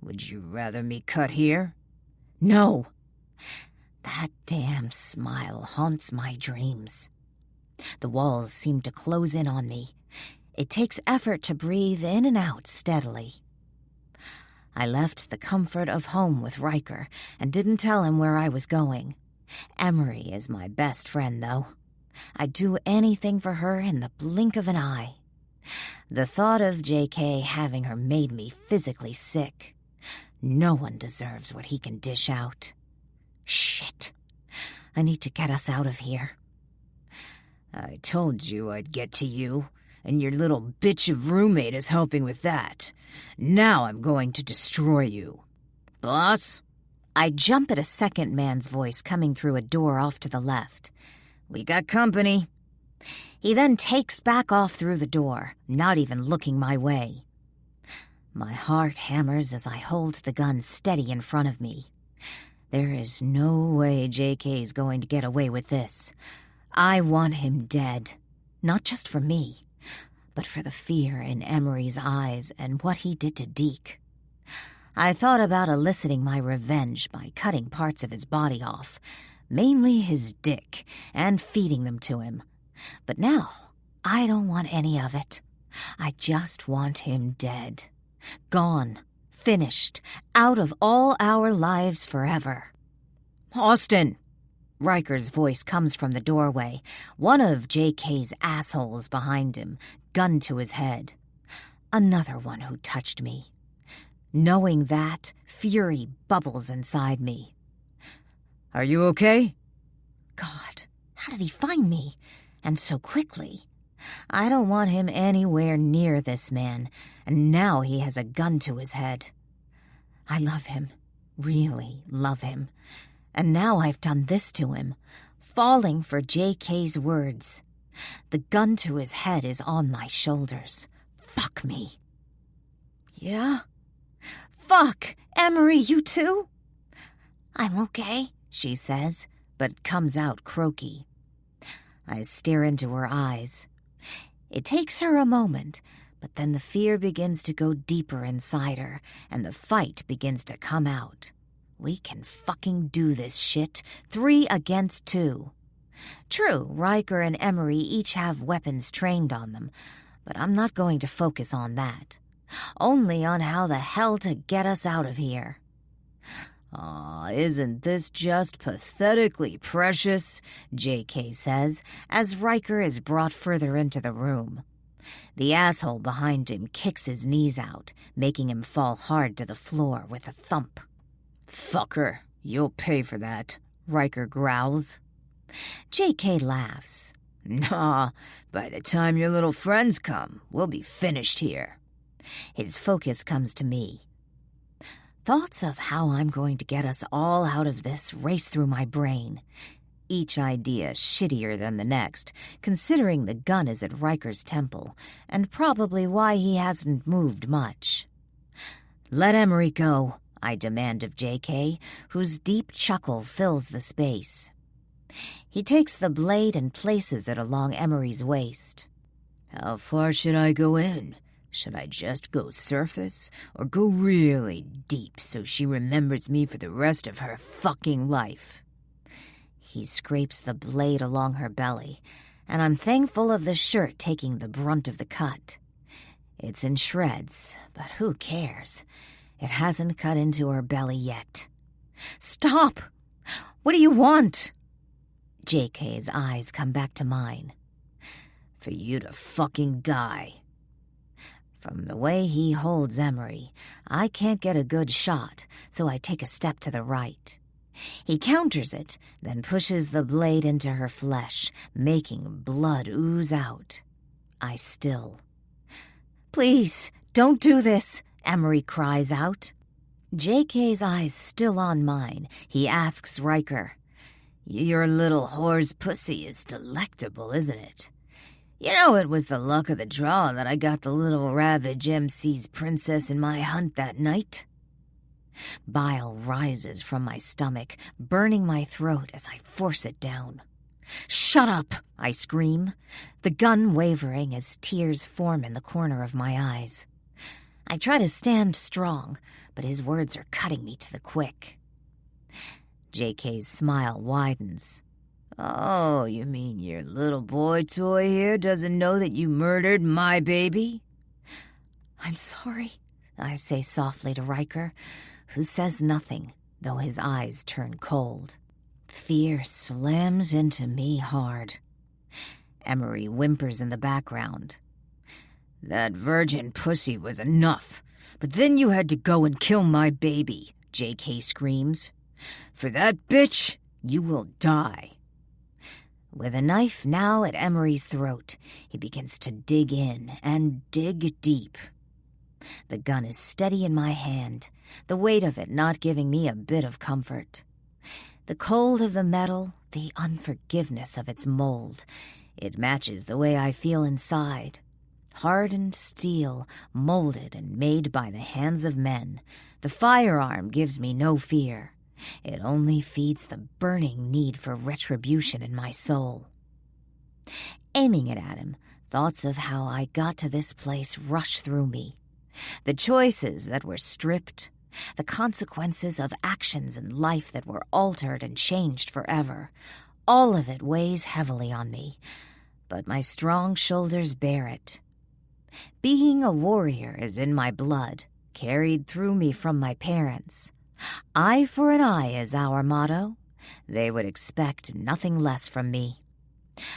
"Would you rather me cut here?" "No." That damn smile haunts my dreams. The walls seem to close in on me. It takes effort to breathe in and out steadily. I left the comfort of home with Riker and didn't tell him where I was going. Emery is my best friend, though. I'd do anything for her in the blink of an eye. The thought of JK having her made me physically sick. No one deserves what he can dish out. Shit. I need to get us out of here. I told you I'd get to you, and your little bitch of roommate is helping with that. Now I'm going to destroy you. Boss? I jump at a second man's voice coming through a door off to the left. We got company. He then takes back off through the door, not even looking my way. My heart hammers as I hold the gun steady in front of me. There is no way JK's going to get away with this. I want him dead, not just for me, but for the fear in Emery's eyes and what he did to Deke. I thought about eliciting my revenge by cutting parts of his body off, mainly his dick, and feeding them to him. But now, I don't want any of it. I just want him dead. Gone. Finished. Out of all our lives forever. Austin! Riker's voice comes from the doorway, one of JK's assholes behind him, gun to his head. Another one who touched me. Knowing that, fury bubbles inside me. Are you okay? God, how did he find me? And so quickly. I don't want him anywhere near this man, and now he has a gun to his head. I love him, really love him, and now I've done this to him, falling for JK's words. The gun to his head is on my shoulders. Fuck me. Yeah? Fuck! Emery, you too? I'm okay, she says, but comes out croaky. I stare into her eyes. It takes her a moment, but then the fear begins to go deeper inside her, and the fight begins to come out. We can fucking do this shit, 3 against 2. True, Riker and Emery each have weapons trained on them, but I'm not going to focus on that. Only on how the hell to get us out of here. Aw, isn't this just pathetically precious? JK says, as Riker is brought further into the room. The asshole behind him kicks his knees out, making him fall hard to the floor with a thump. Fucker, you'll pay for that, Riker growls. JK laughs. Nah, by the time your little friends come, we'll be finished here. His focus comes to me. Thoughts of how I'm going to get us all out of this race through my brain. Each idea shittier than the next, considering the gun is at Riker's temple, and probably why he hasn't moved much. Let Emery go, I demand of JK, whose deep chuckle fills the space. He takes the blade and places it along Emery's waist. How far should I go in? Should I just go surface, or go really deep so she remembers me for the rest of her fucking life? He scrapes the blade along her belly, and I'm thankful of the shirt taking the brunt of the cut. It's in shreds, but who cares? It hasn't cut into her belly yet. Stop! What do you want? JK's eyes come back to mine. For you to fucking die. From the way he holds Emery, I can't get a good shot, so I take a step to the right. He counters it, then pushes the blade into her flesh, making blood ooze out. I still. Please, don't do this, Emery cries out. JK's eyes still on mine, he asks Riker. Your little whore's pussy is delectable, isn't it? You know it was the luck of the draw that I got the little ravage MC's princess in my hunt that night. Bile rises from my stomach, burning my throat as I force it down. Shut up, I scream, the gun wavering as tears form in the corner of my eyes. I try to stand strong, but his words are cutting me to the quick. JK's smile widens. Oh, you mean your little boy toy here doesn't know that you murdered my baby? I'm sorry, I say softly to Riker, who says nothing, though his eyes turn cold. Fear slams into me hard. Emery whimpers in the background. That virgin pussy was enough. But then you had to go and kill my baby, JK screams. For that bitch, you will die. With a knife now at Emery's throat, he begins to dig in and dig deep. The gun is steady in my hand, the weight of it not giving me a bit of comfort. The cold of the metal, the unforgiveness of its mold, it matches the way I feel inside. Hardened steel, molded and made by the hands of men, the firearm gives me no fear. It only feeds the burning need for retribution in my soul. Aiming it at him, thoughts of how I got to this place rush through me. The choices that were stripped, the consequences of actions in life that were altered and changed forever, all of it weighs heavily on me, but my strong shoulders bear it. Being a warrior is in my blood, carried through me from my parents. Eye for an eye is our motto. They would expect nothing less from me.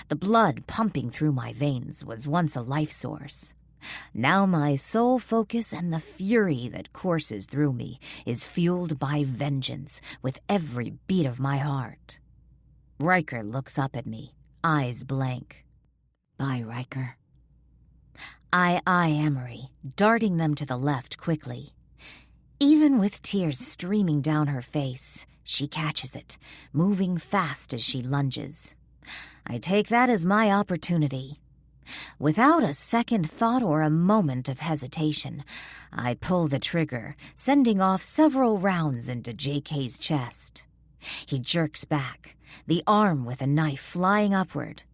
The blood pumping through my veins was once a life source. Now my sole focus and the fury that courses through me is fueled by vengeance with every beat of my heart. Riker looks up at me, eyes blank. Bye, Riker. I eye Emery, darting them to the left quickly. Even with tears streaming down her face, she catches it, moving fast as she lunges. I take that as my opportunity. Without a second thought or a moment of hesitation, I pull the trigger, sending off several rounds into JK's chest. He jerks back, the arm with a knife flying upward.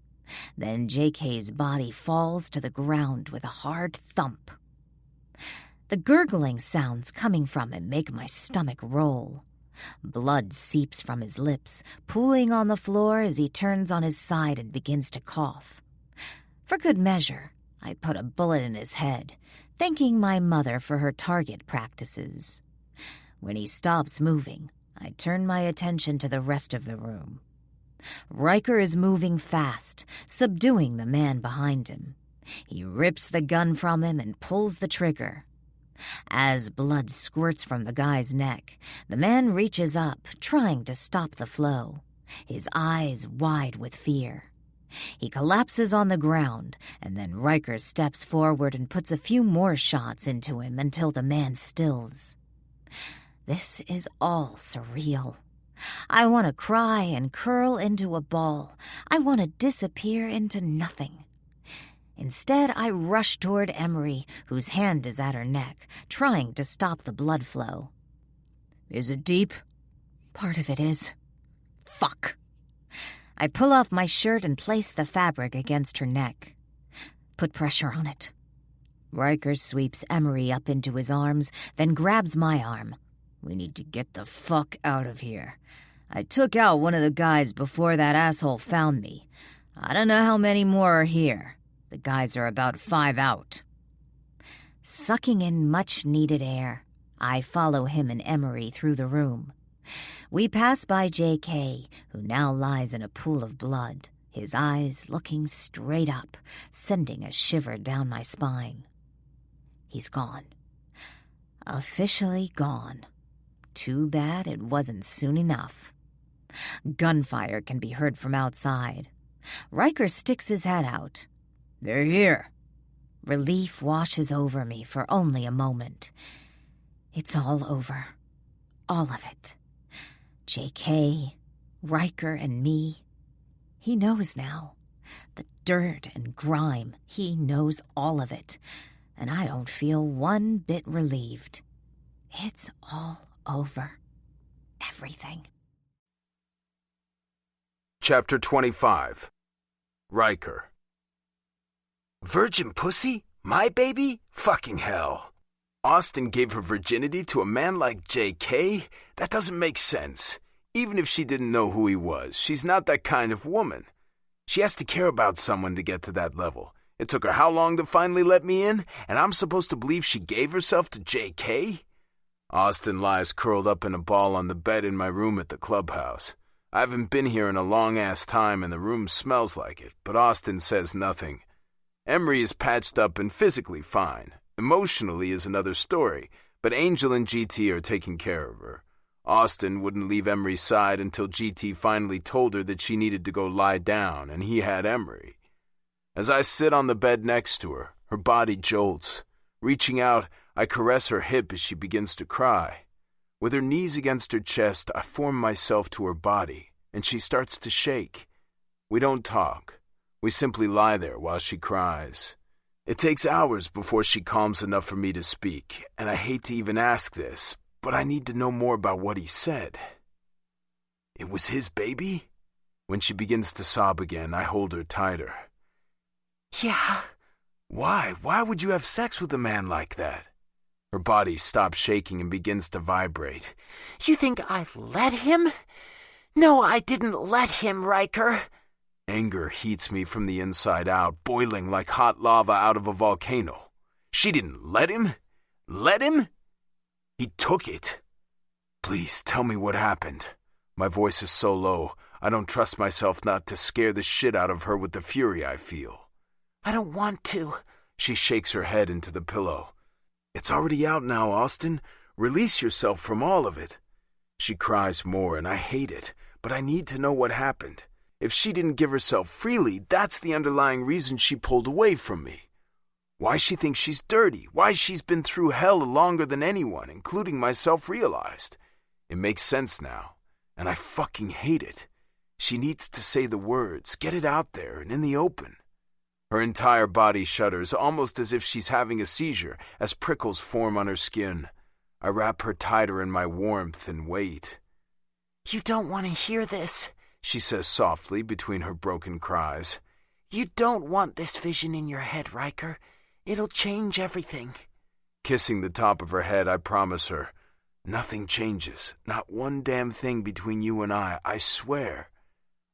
Then JK's body falls to the ground with a hard thump. The gurgling sounds coming from him make my stomach roll. Blood seeps from his lips, pooling on the floor as he turns on his side and begins to cough. For good measure, I put a bullet in his head, thanking my mother for her target practices. When he stops moving, I turn my attention to the rest of the room. Riker is moving fast, subduing the man behind him. He rips the gun from him and pulls the trigger. As blood squirts from the guy's neck, the man reaches up, trying to stop the flow, his eyes wide with fear. He collapses on the ground, and then Riker steps forward and puts a few more shots into him until the man stills. This is all surreal. I want to cry and curl into a ball. I want to disappear into nothing. Instead, I rush toward Emery, whose hand is at her neck, trying to stop the blood flow. Is it deep? Part of it is. Fuck. I pull off my shirt and place the fabric against her neck. Put pressure on it. Riker sweeps Emery up into his arms, then grabs my arm. We need to get the fuck out of here. I took out one of the guys before that asshole found me. I don't know how many more are here. The guys are about 5 out. Sucking in much-needed air, I follow him and Emery through the room. We pass by JK, who now lies in a pool of blood, his eyes looking straight up, sending a shiver down my spine. He's gone. Officially gone. Too bad it wasn't soon enough. Gunfire can be heard from outside. Riker sticks his head out. They're here. Relief washes over me for only a moment. It's all over. All of it. JK, Riker, and me. He knows now. The dirt and grime, he knows all of it. And I don't feel one bit relieved. It's all over. Everything. Chapter 25. Riker. Virgin pussy? My baby? Fucking hell. Austin gave her virginity to a man like JK? That doesn't make sense. Even if she didn't know who he was, she's not that kind of woman. She has to care about someone to get to that level. It took her how long to finally let me in? And I'm supposed to believe she gave herself to JK? Austin lies curled up in a ball on the bed in my room at the clubhouse. I haven't been here in a long-ass time and the room smells like it, but Austin says nothing. Emery is patched up and physically fine. Emotionally is another story, but Angel and GT are taking care of her. Austin wouldn't leave Emery's side until GT finally told her that she needed to go lie down, and he had Emery. As I sit on the bed next to her, her body jolts. Reaching out, I caress her hip as she begins to cry. With her knees against her chest, I form myself to her body, and she starts to shake. We don't talk. We simply lie there while she cries. It takes hours before she calms enough for me to speak, and I hate to even ask this, but I need to know more about what he said. It was his baby? When she begins to sob again, I hold her tighter. Yeah. Why? Why would you have sex with a man like that? Her body stops shaking and begins to vibrate. You think I let him? No, I didn't let him, Riker. Anger heats me from the inside out, boiling like hot lava out of a volcano. She didn't let him? Let him? He took it. Please tell me what happened. My voice is so low, I don't trust myself not to scare the shit out of her with the fury I feel. I don't want to. She shakes her head into the pillow. It's already out now, Austin. Release yourself from all of it. She cries more, and I hate it, but I need to know what happened. If she didn't give herself freely, that's the underlying reason she pulled away from me. Why she thinks she's dirty, why she's been through hell longer than anyone, including myself, realized. It makes sense now, and I fucking hate it. She needs to say the words, get it out there and in the open. Her entire body shudders, almost as if she's having a seizure, as prickles form on her skin. I wrap her tighter in my warmth and wait. You don't want to hear this, she says softly between her broken cries. You don't want this vision in your head, Riker. It'll change everything. Kissing the top of her head, I promise her, nothing changes. Not one damn thing between you and I swear.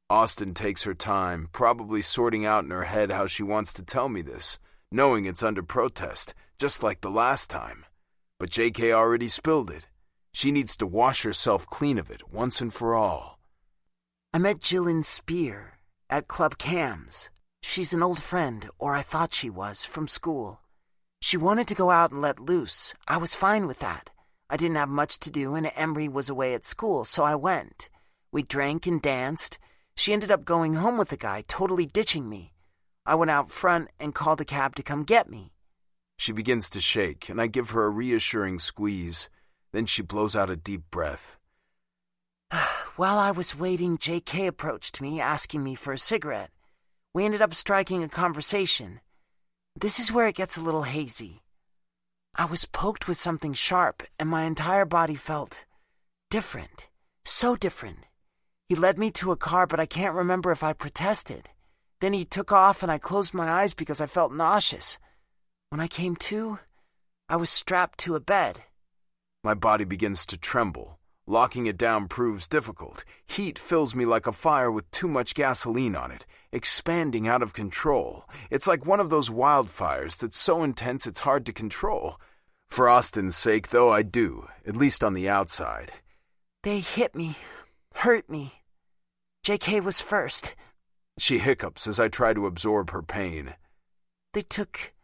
Austin takes her time, probably sorting out in her head how she wants to tell me this, knowing it's under protest, just like the last time. But JK already spilled it. She needs to wash herself clean of it, once and for all. I met Jillian Spear at Club Cam's. She's an old friend, or I thought she was, from school. She wanted to go out and let loose. I was fine with that. I didn't have much to do, and Emery was away at school, so I went. We drank and danced. She ended up going home with the guy, totally ditching me. I went out front and called a cab to come get me. She begins to shake, and I give her a reassuring squeeze. Then she blows out a deep breath. While I was waiting, JK approached me, asking me for a cigarette. We ended up striking a conversation. This is where it gets a little hazy. I was poked with something sharp, and my entire body felt different. So different. He led me to a car, but I can't remember if I protested. Then he took off, and I closed my eyes because I felt nauseous. When I came to, I was strapped to a bed. My body begins to tremble. Locking it down proves difficult. Heat fills me like a fire with too much gasoline on it, expanding out of control. It's like one of those wildfires that's so intense it's hard to control. For Austin's sake, though, I do, at least on the outside. They hit me. Hurt me. JK was first. She hiccups as I try to absorb her pain. They took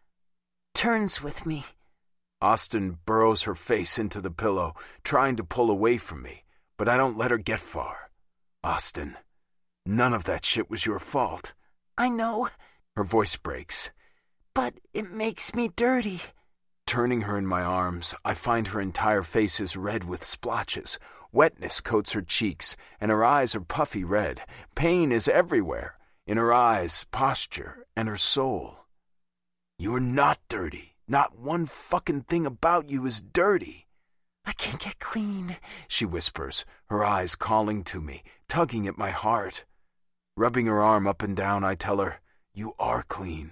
turns with me. Austin burrows her face into the pillow, trying to pull away from me, but I don't let her get far. Austin, none of that shit was your fault. I know. Her voice breaks. But it makes me dirty. Turning her in my arms, I find her entire face is red with splotches. Wetness coats her cheeks, and her eyes are puffy red. Pain is everywhere, in her eyes, posture, and her soul. You're not dirty. Not one fucking thing about you is dirty. I can't get clean, she whispers, her eyes calling to me, tugging at my heart. Rubbing her arm up and down, I tell her, you are clean.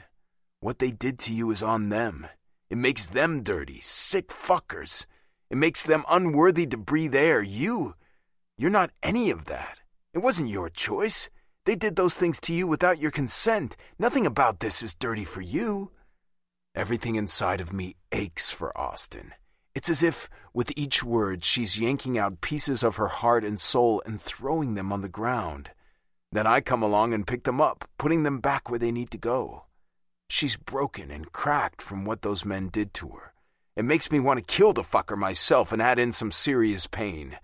What they did to you is on them. It makes them dirty, sick fuckers. It makes them unworthy to breathe air. You're not any of that. It wasn't your choice. They did those things to you without your consent. Nothing about this is dirty for you. Everything inside of me aches for Austin. It's as if, with each word, she's yanking out pieces of her heart and soul and throwing them on the ground. Then I come along and pick them up, putting them back where they need to go. She's broken and cracked from what those men did to her. It makes me want to kill the fucker myself and add in some serious pain.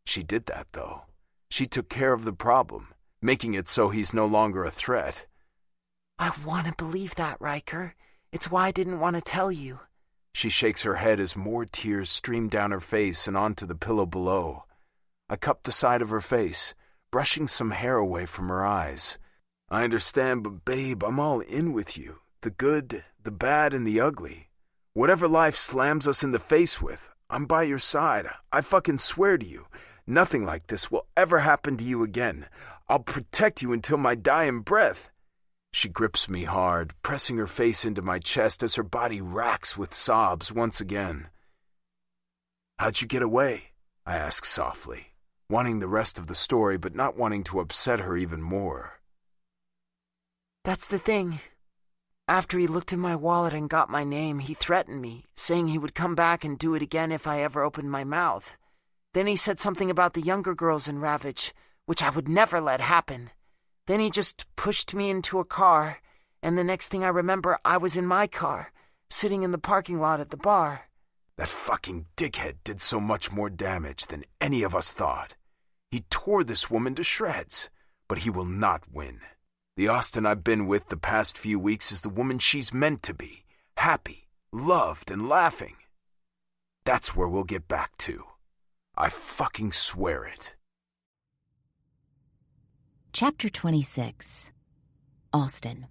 She did that, though. She took care of the problem, making it so he's no longer a threat. I want to believe that, Riker. It's why I didn't want to tell you. She shakes her head as more tears stream down her face and onto the pillow below. I cup the side of her face, brushing some hair away from her eyes. I understand, but babe, I'm all in with you. The good, the bad, and the ugly. Whatever life slams us in the face with, I'm by your side. I fucking swear to you, nothing like this will ever happen to you again. I'll protect you until my dying breath. She grips me hard, pressing her face into my chest as her body racks with sobs once again. How'd you get away? I ask softly, wanting the rest of the story but not wanting to upset her even more. That's the thing. After he looked in my wallet and got my name, he threatened me, saying he would come back and do it again if I ever opened my mouth. Then he said something about the younger girls in Ravage, which I would never let happen. Then he just pushed me into a car, and the next thing I remember, I was in my car, sitting in the parking lot at the bar. That fucking dickhead did so much more damage than any of us thought. He tore this woman to shreds, but he will not win. The Austin I've been with the past few weeks is the woman she's meant to be, happy, loved, and laughing. That's where we'll get back to. I fucking swear it. Chapter 26. Austin.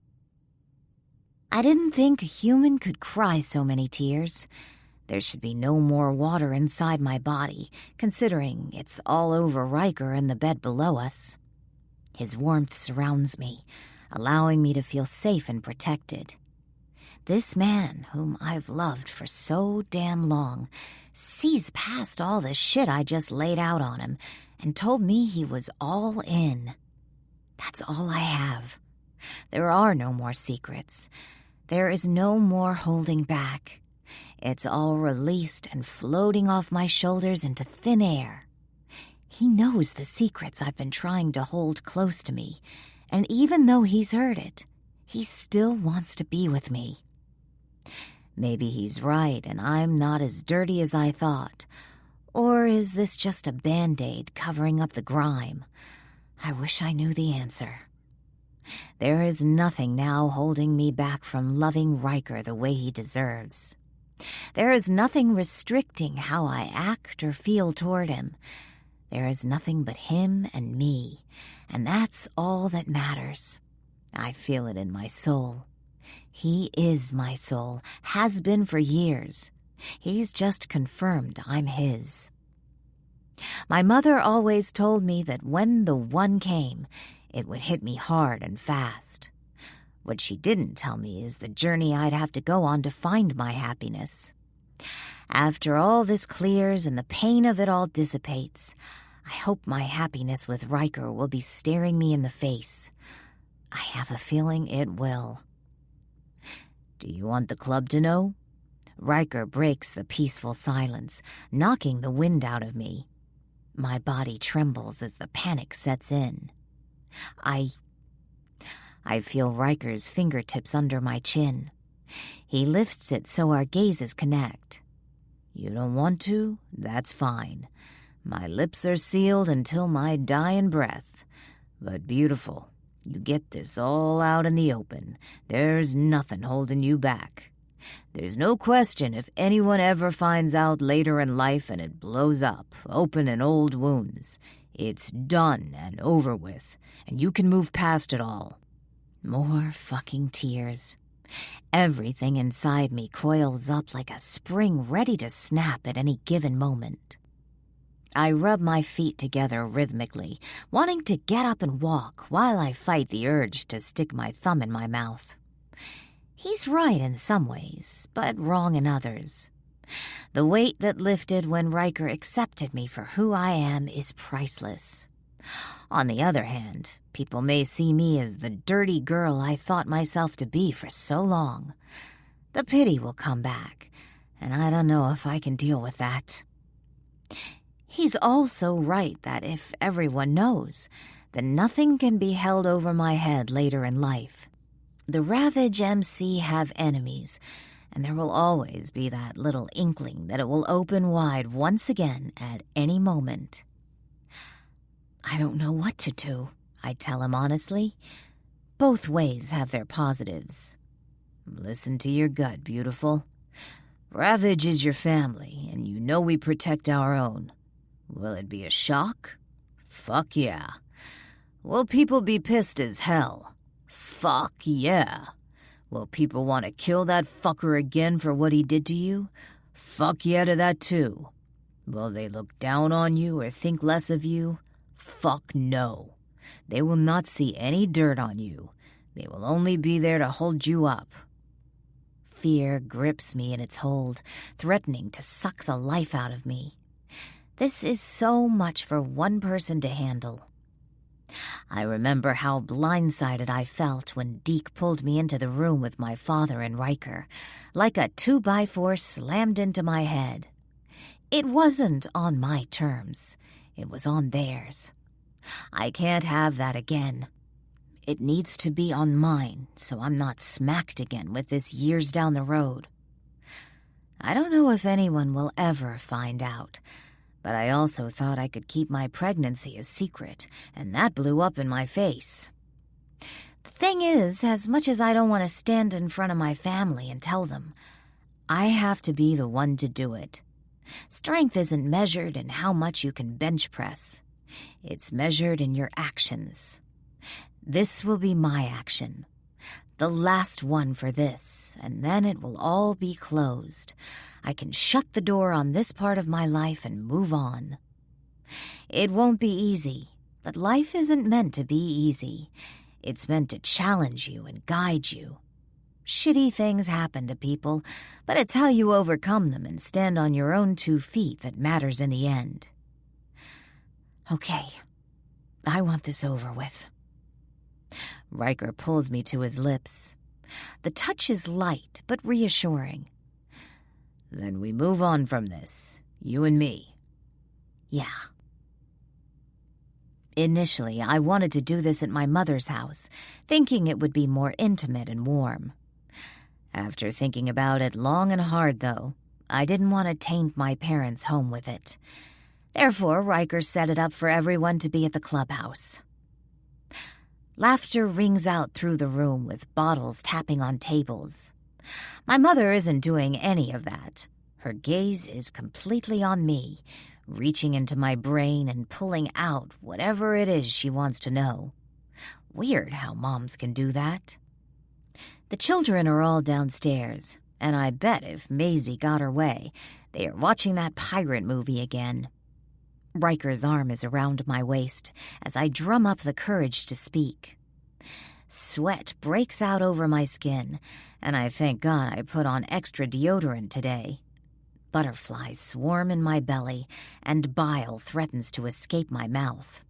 I didn't think a human could cry so many tears. There should be no more water inside my body, considering it's all over Riker in the bed below us. His warmth surrounds me, allowing me to feel safe and protected. This man, whom I've loved for so damn long, sees past all the shit I just laid out on him and told me he was all in. That's all I have. There are no more secrets. There is no more holding back. It's all released and floating off my shoulders into thin air. He knows the secrets I've been trying to hold close to me, and even though he's heard it, he still wants to be with me. Maybe he's right and I'm not as dirty as I thought. Or is this just a Band-Aid covering up the grime? I wish I knew the answer. There is nothing now holding me back from loving Riker the way he deserves. There is nothing restricting how I act or feel toward him. There is nothing but him and me, and that's all that matters. I feel it in my soul. He is my soul, has been for years. He's just confirmed I'm his. My mother always told me that when the one came, it would hit me hard and fast. What she didn't tell me is the journey I'd have to go on to find my happiness. After all this clears and the pain of it all dissipates, I hope my happiness with Riker will be staring me in the face. I have a feeling it will. Do you want the club to know? Riker breaks the peaceful silence, knocking the wind out of me. My body trembles as the panic sets in. I feel Riker's fingertips under my chin. He lifts it so our gazes connect. You don't want to? That's fine. My lips are sealed until my dying breath. But beautiful, you get this all out in the open. There's nothing holding you back. There's no question if anyone ever finds out later in life and it blows up, opening old wounds. It's done and over with, and you can move past it all. More fucking tears. Everything inside me coils up like a spring ready to snap at any given moment. I rub my feet together rhythmically, wanting to get up and walk while I fight the urge to stick my thumb in my mouth. He's right in some ways, but wrong in others. The weight that lifted when Riker accepted me for who I am is priceless. On the other hand, people may see me as the dirty girl I thought myself to be for so long. The pity will come back, and I don't know if I can deal with that. He's also right that if everyone knows, then nothing can be held over my head later in life. The Ravage MC have enemies, and there will always be that little inkling that it will open wide once again at any moment. I don't know what to do, I tell him honestly. Both ways have their positives. Listen to your gut, beautiful. Ravage is your family, and you know we protect our own. Will it be a shock? Fuck yeah. Will people be pissed as hell? Fuck yeah. Will people want to kill that fucker again for what he did to you? Fuck yeah to that too. Will they look down on you or think less of you? Fuck no. They will not see any dirt on you. They will only be there to hold you up. Fear grips me in its hold, threatening to suck the life out of me. This is so much for one person to handle. I remember how blindsided I felt when Deke pulled me into the room with my father and Riker, like a 2x4 slammed into my head. It wasn't on my terms. It was on theirs. I can't have that again. It needs to be on mine, so I'm not smacked again with this years down the road. I don't know if anyone will ever find out, but I also thought I could keep my pregnancy a secret, and that blew up in my face. The thing is, as much as I don't want to stand in front of my family and tell them, I have to be the one to do it. Strength isn't measured in how much you can bench press. It's measured in your actions. This will be my action. The last one for this, and then it will all be closed. I can shut the door on this part of my life and move on. It won't be easy, but life isn't meant to be easy. It's meant to challenge you and guide you. Shitty things happen to people, but it's how you overcome them and stand on your own 2 feet that matters in the end. Okay, I want this over with. Riker pulls me to his lips. The touch is light but reassuring. Then we move on from this, you and me. Yeah. Initially, I wanted to do this at my mother's house, thinking it would be more intimate and warm. After thinking about it long and hard, though, I didn't want to taint my parents' home with it. Therefore, Riker set it up for everyone to be at the clubhouse. Laughter rings out through the room with bottles tapping on tables. My mother isn't doing any of that. Her gaze is completely on me, reaching into my brain and pulling out whatever it is she wants to know. Weird how moms can do that. The children are all downstairs, and I bet if Maisie got her way, they are watching that pirate movie again. Riker's arm is around my waist as I drum up the courage to speak. Sweat breaks out over my skin, and I thank God I put on extra deodorant today. Butterflies swarm in my belly, and bile threatens to escape my mouth.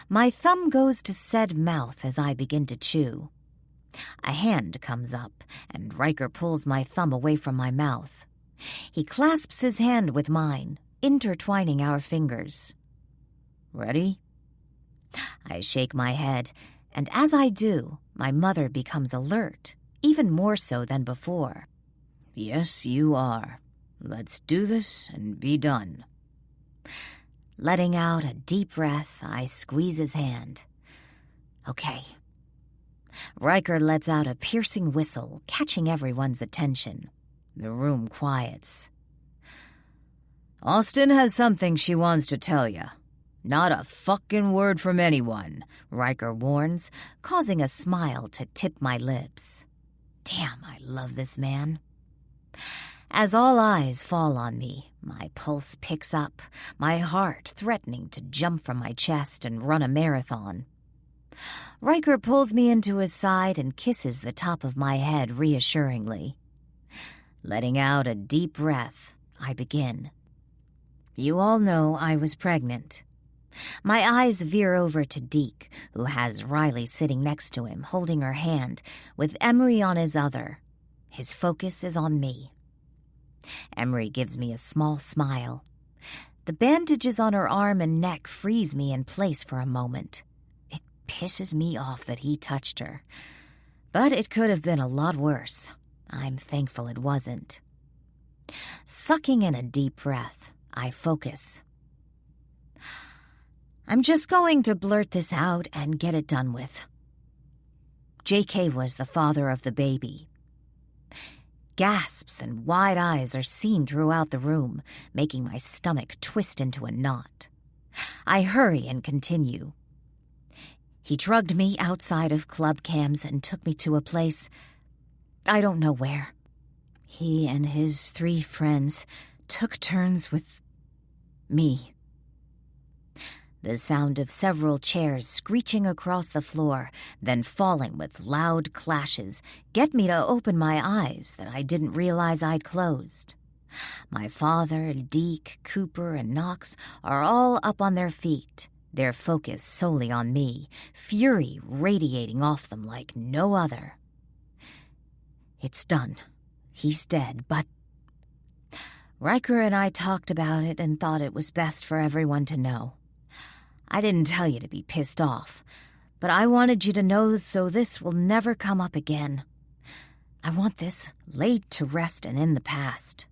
My thumb goes to said mouth as I begin to chew. A hand comes up, and Riker pulls my thumb away from my mouth. He clasps his hand with mine, intertwining our fingers. Ready? I shake my head, and as I do, my mother becomes alert, even more so than before. Yes, you are. Let's do this and be done. Letting out a deep breath, I squeeze his hand. Okay. Riker lets out a piercing whistle, catching everyone's attention. The room quiets. Austin has something she wants to tell you. Not a fucking word from anyone, Riker warns, causing a smile to tip my lips. Damn, I love this man. As all eyes fall on me, my pulse picks up, my heart threatening to jump from my chest and run a marathon. Riker pulls me into his side and kisses the top of my head reassuringly. Letting out a deep breath, I begin. You all know I was pregnant. My eyes veer over to Deke, who has Riley sitting next to him, holding her hand, with Emery on his other. His focus is on me. Emery gives me a small smile. The bandages on her arm and neck freeze me in place for a moment. It pisses me off that he touched her. But it could have been a lot worse. I'm thankful it wasn't. Sucking in a deep breath, I focus. I'm just going to blurt this out and get it done with. J.K. was the father of the baby. Gasps and wide eyes are seen throughout the room, making my stomach twist into a knot. I hurry and continue. He drugged me outside of Club Cam's and took me to a place, I don't know where. He and his 3 friends took turns with me. The sound of several chairs screeching across the floor, then falling with loud clashes, get me to open my eyes that I didn't realize I'd closed. My father, Deke, Cooper, and Knox are all up on their feet, their focus solely on me, fury radiating off them like no other. It's done. He's dead, but... Riker and I talked about it and thought it was best for everyone to know. I didn't tell you to be pissed off, but I wanted you to know so this will never come up again. I want this laid to rest and in the past.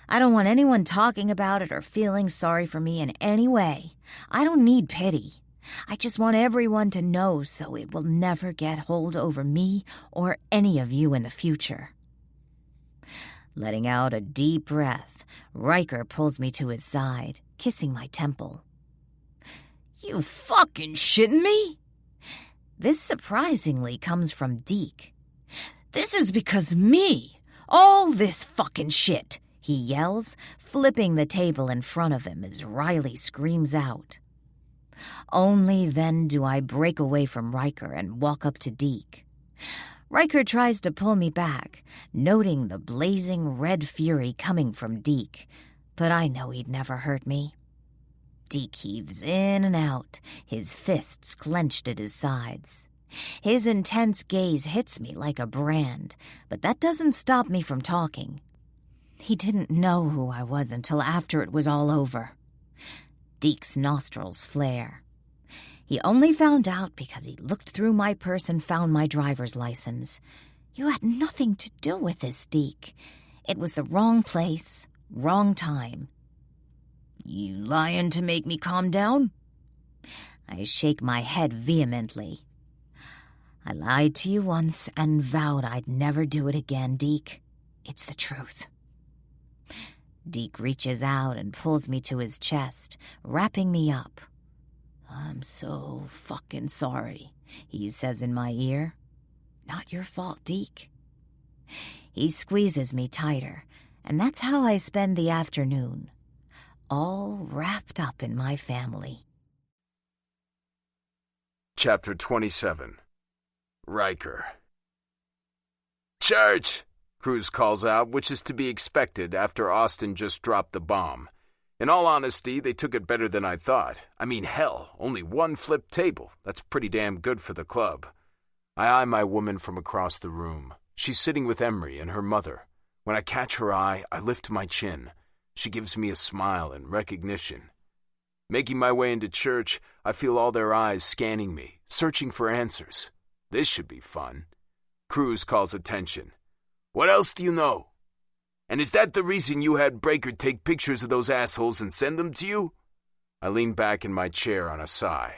I don't want anyone talking about it or feeling sorry for me in any way. I don't need pity. I just want everyone to know so it will never get hold over me or any of you in the future. Letting out a deep breath, Riker pulls me to his side, kissing my temple. You fucking shitting me? This surprisingly comes from Deke. This is because me. All this fucking shit, he yells, flipping the table in front of him as Riley screams out. Only then do I break away from Riker and walk up to Deke. Riker tries to pull me back, noting the blazing red fury coming from Deke, but I know he'd never hurt me. Deke heaves in and out, his fists clenched at his sides. His intense gaze hits me like a brand, but that doesn't stop me from talking. He didn't know who I was until after it was all over. Deke's nostrils flare. He only found out because he looked through my purse and found my driver's license. You had nothing to do with this, Deke. It was the wrong place, wrong time. You lying to make me calm down? I shake my head vehemently. I lied to you once and vowed I'd never do it again, Deke. It's the truth. Deke reaches out and pulls me to his chest, wrapping me up. I'm so fucking sorry, he says in my ear. Not your fault, Deke. He squeezes me tighter, and that's how I spend the afternoon. All wrapped up in my family. Chapter 27. Riker. Church! Cruz calls out, which is to be expected after Austin just dropped the bomb. In all honesty, they took it better than I thought. I mean, hell, only 1 flipped table. That's pretty damn good for the club. I eye my woman from across the room. She's sitting with Emery and her mother. When I catch her eye, I lift my chin. She gives me a smile in recognition. Making my way into church, I feel all their eyes scanning me, searching for answers. This should be fun. Cruz calls attention. What else do you know? And is that the reason you had Breaker take pictures of those assholes and send them to you? I lean back in my chair on a sigh.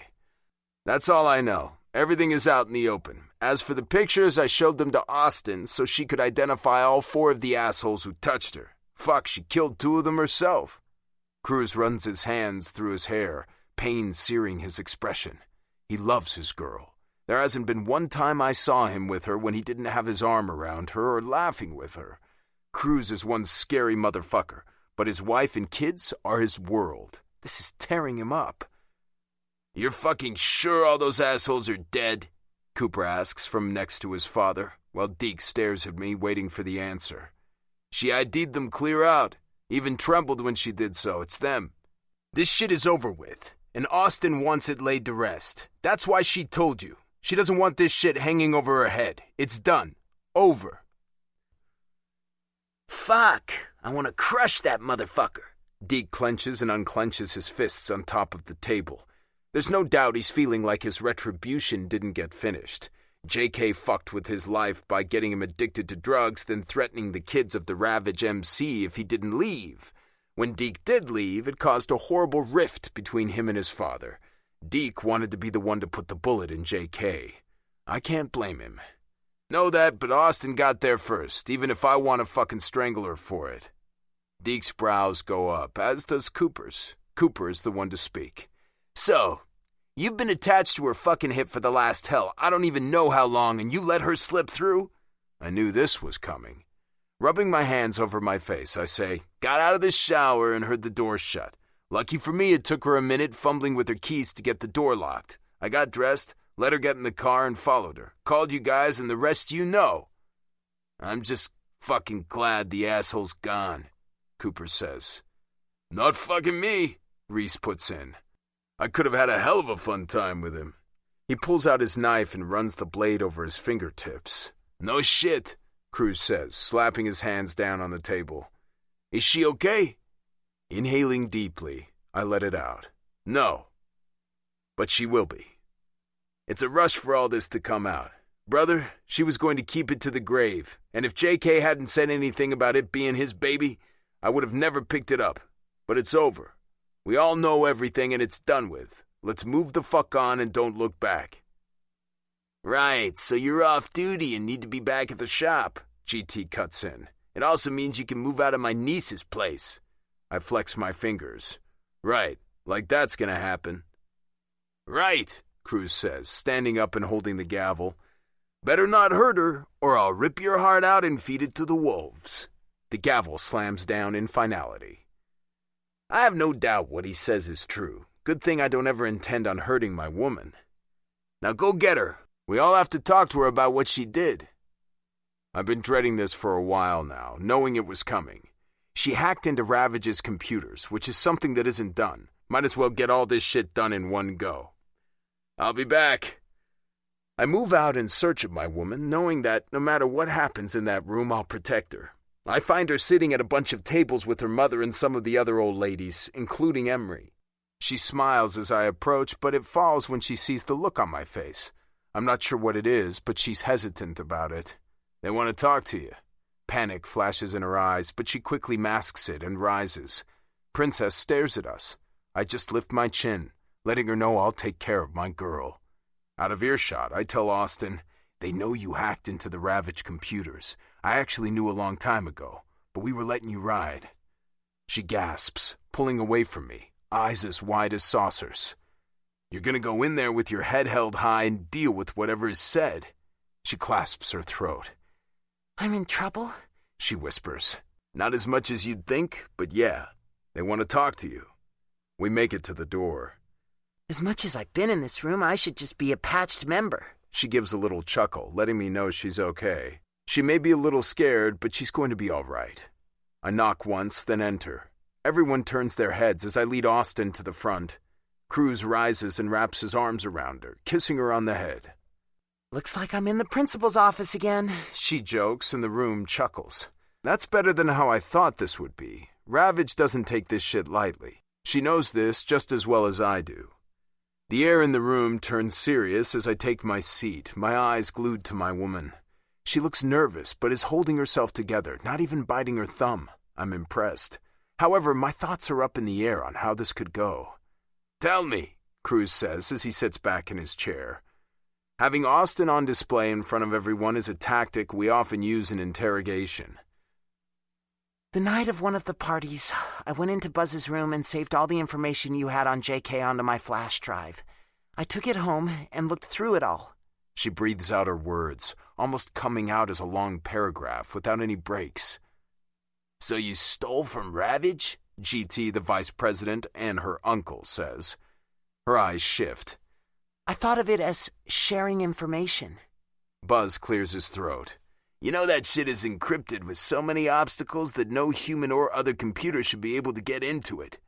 That's all I know. Everything is out in the open. As for the pictures, I showed them to Austin so she could identify all 4 of the assholes who touched her. Fuck, she killed 2 of them herself. Cruz runs his hands through his hair, pain searing his expression. He loves his girl. There hasn't been one time I saw him with her when he didn't have his arm around her or laughing with her. Cruz is one scary motherfucker, but his wife and kids are his world. This is tearing him up. You're fucking sure all those assholes are dead? Cooper asks from next to his father, while Deke stares at me, waiting for the answer. She ID'd them clear out. Even trembled when she did so. It's them. This shit is over with, and Austin wants it laid to rest. That's why she told you. She doesn't want this shit hanging over her head. It's done. Over. Fuck. I want to crush that motherfucker. Deke clenches and unclenches his fists on top of the table. There's no doubt he's feeling like his retribution didn't get finished. JK fucked with his life by getting him addicted to drugs, then threatening the kids of the Ravage MC if he didn't leave. When Deke did leave, it caused a horrible rift between him and his father. Deke wanted to be the one to put the bullet in JK. I can't blame him. Know that, but Austin got there first, even if I want to fucking strangle her for it. Deke's brows go up, as does Cooper's. Cooper is the one to speak. So, you've been attached to her fucking hip for the last hell, I don't even know how long, and you let her slip through? I knew this was coming. Rubbing my hands over my face, I say, got out of the shower and heard the door shut. Lucky for me, it took her a minute fumbling with her keys to get the door locked. I got dressed, let her get in the car, and followed her. Called you guys, and the rest you know. I'm just fucking glad the asshole's gone, Cooper says. Not fucking me, Reese puts in. I could have had a hell of a fun time with him. He pulls out his knife and runs the blade over his fingertips. No shit, Cruz says, slapping his hands down on the table. Is she okay? Inhaling deeply, I let it out. No. But she will be. It's a rush for all this to come out. Brother, she was going to keep it to the grave, and if JK hadn't said anything about it being his baby, I would have never picked it up. But it's over. We all know everything and it's done with. Let's move the fuck on and don't look back. Right, so you're off duty and need to be back at the shop, GT cuts in. It also means you can move out of my niece's place. I flex my fingers. Right, like that's gonna happen. Right, Cruz says, standing up and holding the gavel. Better not hurt her, or I'll rip your heart out and feed it to the wolves. The gavel slams down in finality. I have no doubt what he says is true. Good thing I don't ever intend on hurting my woman. Now go get her. We all have to talk to her about what she did. I've been dreading this for a while now, knowing it was coming. She hacked into Ravage's computers, which is something that isn't done. Might as well get all this shit done in one go. I'll be back. I move out in search of my woman, knowing that no matter what happens in that room, I'll protect her. I find her sitting at a bunch of tables with her mother and some of the other old ladies, including Emery. She smiles as I approach, but it falls when she sees the look on my face. I'm not sure what it is, but she's hesitant about it. They want to talk to you. Panic flashes in her eyes, but she quickly masks it and rises. Princess stares at us. I just lift my chin, letting her know I'll take care of my girl. Out of earshot, I tell Austin, they know you hacked into the Ravage computers. I actually knew a long time ago, but we were letting you ride. She gasps, pulling away from me, eyes as wide as saucers. You're gonna go in there with your head held high and deal with whatever is said. She clasps her throat. I'm in trouble? She whispers. Not as much as you'd think, but yeah, they want to talk to you. We make it to the door. As much as I've been in this room, I should just be a patched member. She gives a little chuckle, letting me know she's okay. She may be a little scared, but she's going to be all right. I knock once, then enter. Everyone turns their heads as I lead Austin to the front. Cruz rises and wraps his arms around her, kissing her on the head. Looks like I'm in the principal's office again. She jokes and the room chuckles. That's better than how I thought this would be. Ravage doesn't take this shit lightly. She knows this just as well as I do. The air in the room turns serious as I take my seat, my eyes glued to my woman. She looks nervous, but is holding herself together, not even biting her thumb. I'm impressed. However, my thoughts are up in the air on how this could go. Tell me, Cruz says as he sits back in his chair. Having Austin on display in front of everyone is a tactic we often use in interrogation. The night of one of the parties, I went into Buzz's room and saved all the information you had on JK onto my flash drive. I took it home and looked through it all. She breathes out her words, almost coming out as a long paragraph without any breaks. So you stole from Ravage? GT, the vice president, and her uncle says. Her eyes shift. I thought of it as sharing information. Buzz clears his throat. You know that shit is encrypted with so many obstacles that no human or other computer should be able to get into it.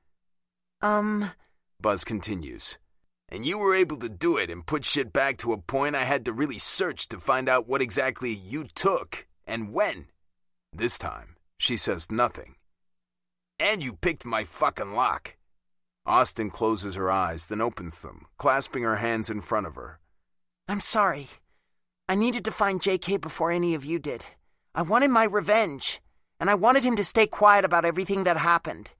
Buzz continues. And you were able to do it and put shit back to a point I had to really search to find out what exactly you took and when. This time, she says nothing. And you picked my fucking lock. Austin closes her eyes, then opens them, clasping her hands in front of her. I'm sorry. I needed to find JK before any of you did. I wanted my revenge, and I wanted him to stay quiet about everything that happened.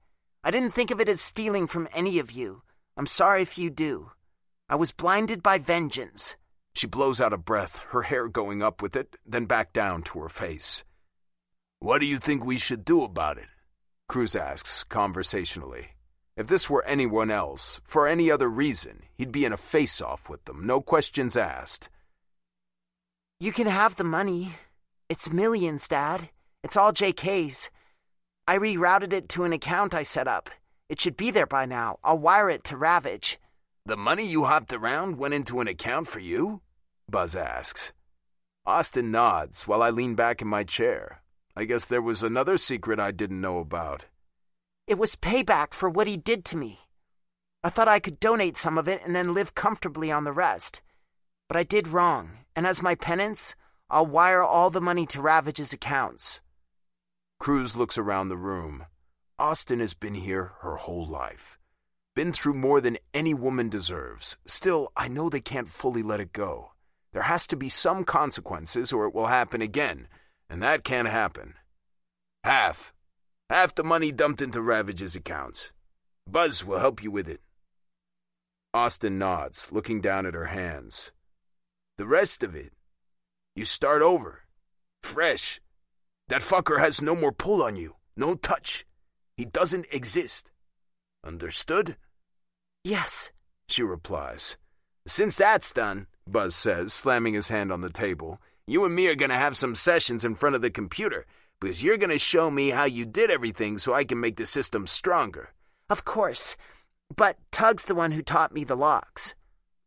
I didn't think of it as stealing from any of you. I'm sorry if you do. I was blinded by vengeance. She blows out a breath, her hair going up with it, then back down to her face. What do you think we should do about it? Cruz asks conversationally. If this were anyone else, for any other reason, he'd be in a face-off with them, no questions asked. You can have the money. It's millions, Dad. It's all JK's. I rerouted it to an account I set up. It should be there by now. I'll wire it to Ravage. The money you hopped around went into an account for you? Buzz asks. Austin nods while I lean back in my chair. I guess there was another secret I didn't know about. It was payback for what he did to me. I thought I could donate some of it and then live comfortably on the rest. But I did wrong, and as my penance, I'll wire all the money to Ravage's accounts. Cruz looks around the room. Austin has been here her whole life. Been through more than any woman deserves. Still, I know they can't fully let it go. There has to be some consequences or it will happen again, and that can't happen. Half the money dumped into Ravage's accounts. Buzz will help you with it. Austin nods, looking down at her hands. The rest of it, you start over. Fresh. That fucker has no more pull on you. No touch. He doesn't exist. Understood? Yes, she replies. Since that's done, Buzz says, slamming his hand on the table, you and me are going to have some sessions in front of the computer, because you're going to show me how you did everything so I can make the system stronger. Of course. But Tug's the one who taught me the locks.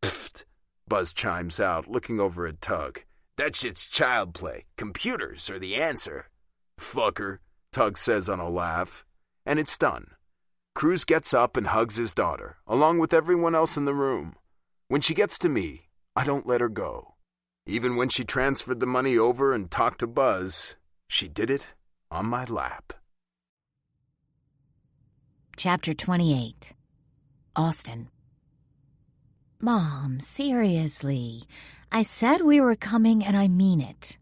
Pfft, Buzz chimes out, looking over at Tug. That shit's child play. Computers are the answer. Fucker, Tug says on a laugh. And it's done. Cruz gets up and hugs his daughter, along with everyone else in the room. When she gets to me, I don't let her go. Even when she transferred the money over and talked to Buzz, she did it on my lap. Chapter 28. Austin. Mom, seriously. I said we were coming and I mean it.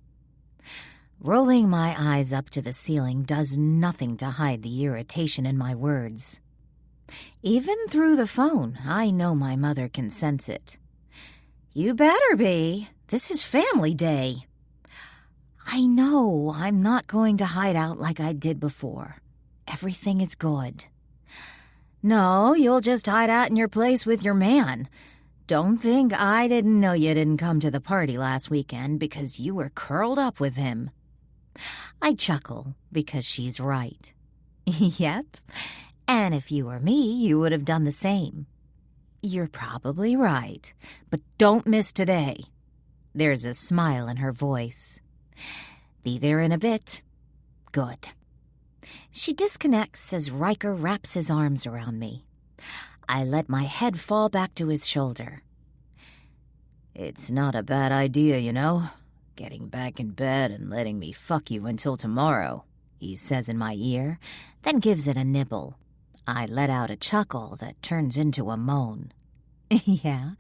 Rolling my eyes up to the ceiling does nothing to hide the irritation in my words. Even through the phone, I know my mother can sense it. You better be. This is family day. I know I'm not going to hide out like I did before. Everything is good. No, you'll just hide out in your place with your man. Don't think I didn't know you didn't come to the party last weekend because you were curled up with him. I chuckle because she's right. Yep, and if you were me, you would have done the same. You're probably right, but don't miss today. There's a smile in her voice. Be there in a bit. Good. She disconnects as Riker wraps his arms around me. I let my head fall back to his shoulder. It's not a bad idea, you know, getting back in bed and letting me fuck you until tomorrow, he says in my ear, then gives it a nibble. I let out a chuckle that turns into a moan. Yeah,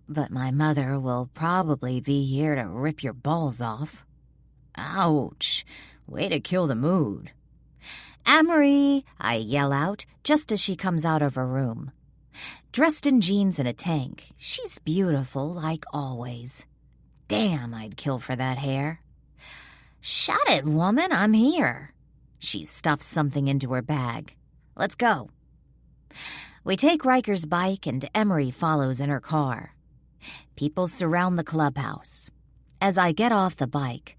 but my mother will probably be here to rip your balls off. Ouch, way to kill the mood. Amory, I yell out just as she comes out of her room. Dressed in jeans and a tank, she's beautiful like always. Damn, I'd kill for that hair. Shut it, woman, I'm here. She stuffs something into her bag. Let's go. We take Riker's bike and Emery follows in her car. People surround the clubhouse. As I get off the bike,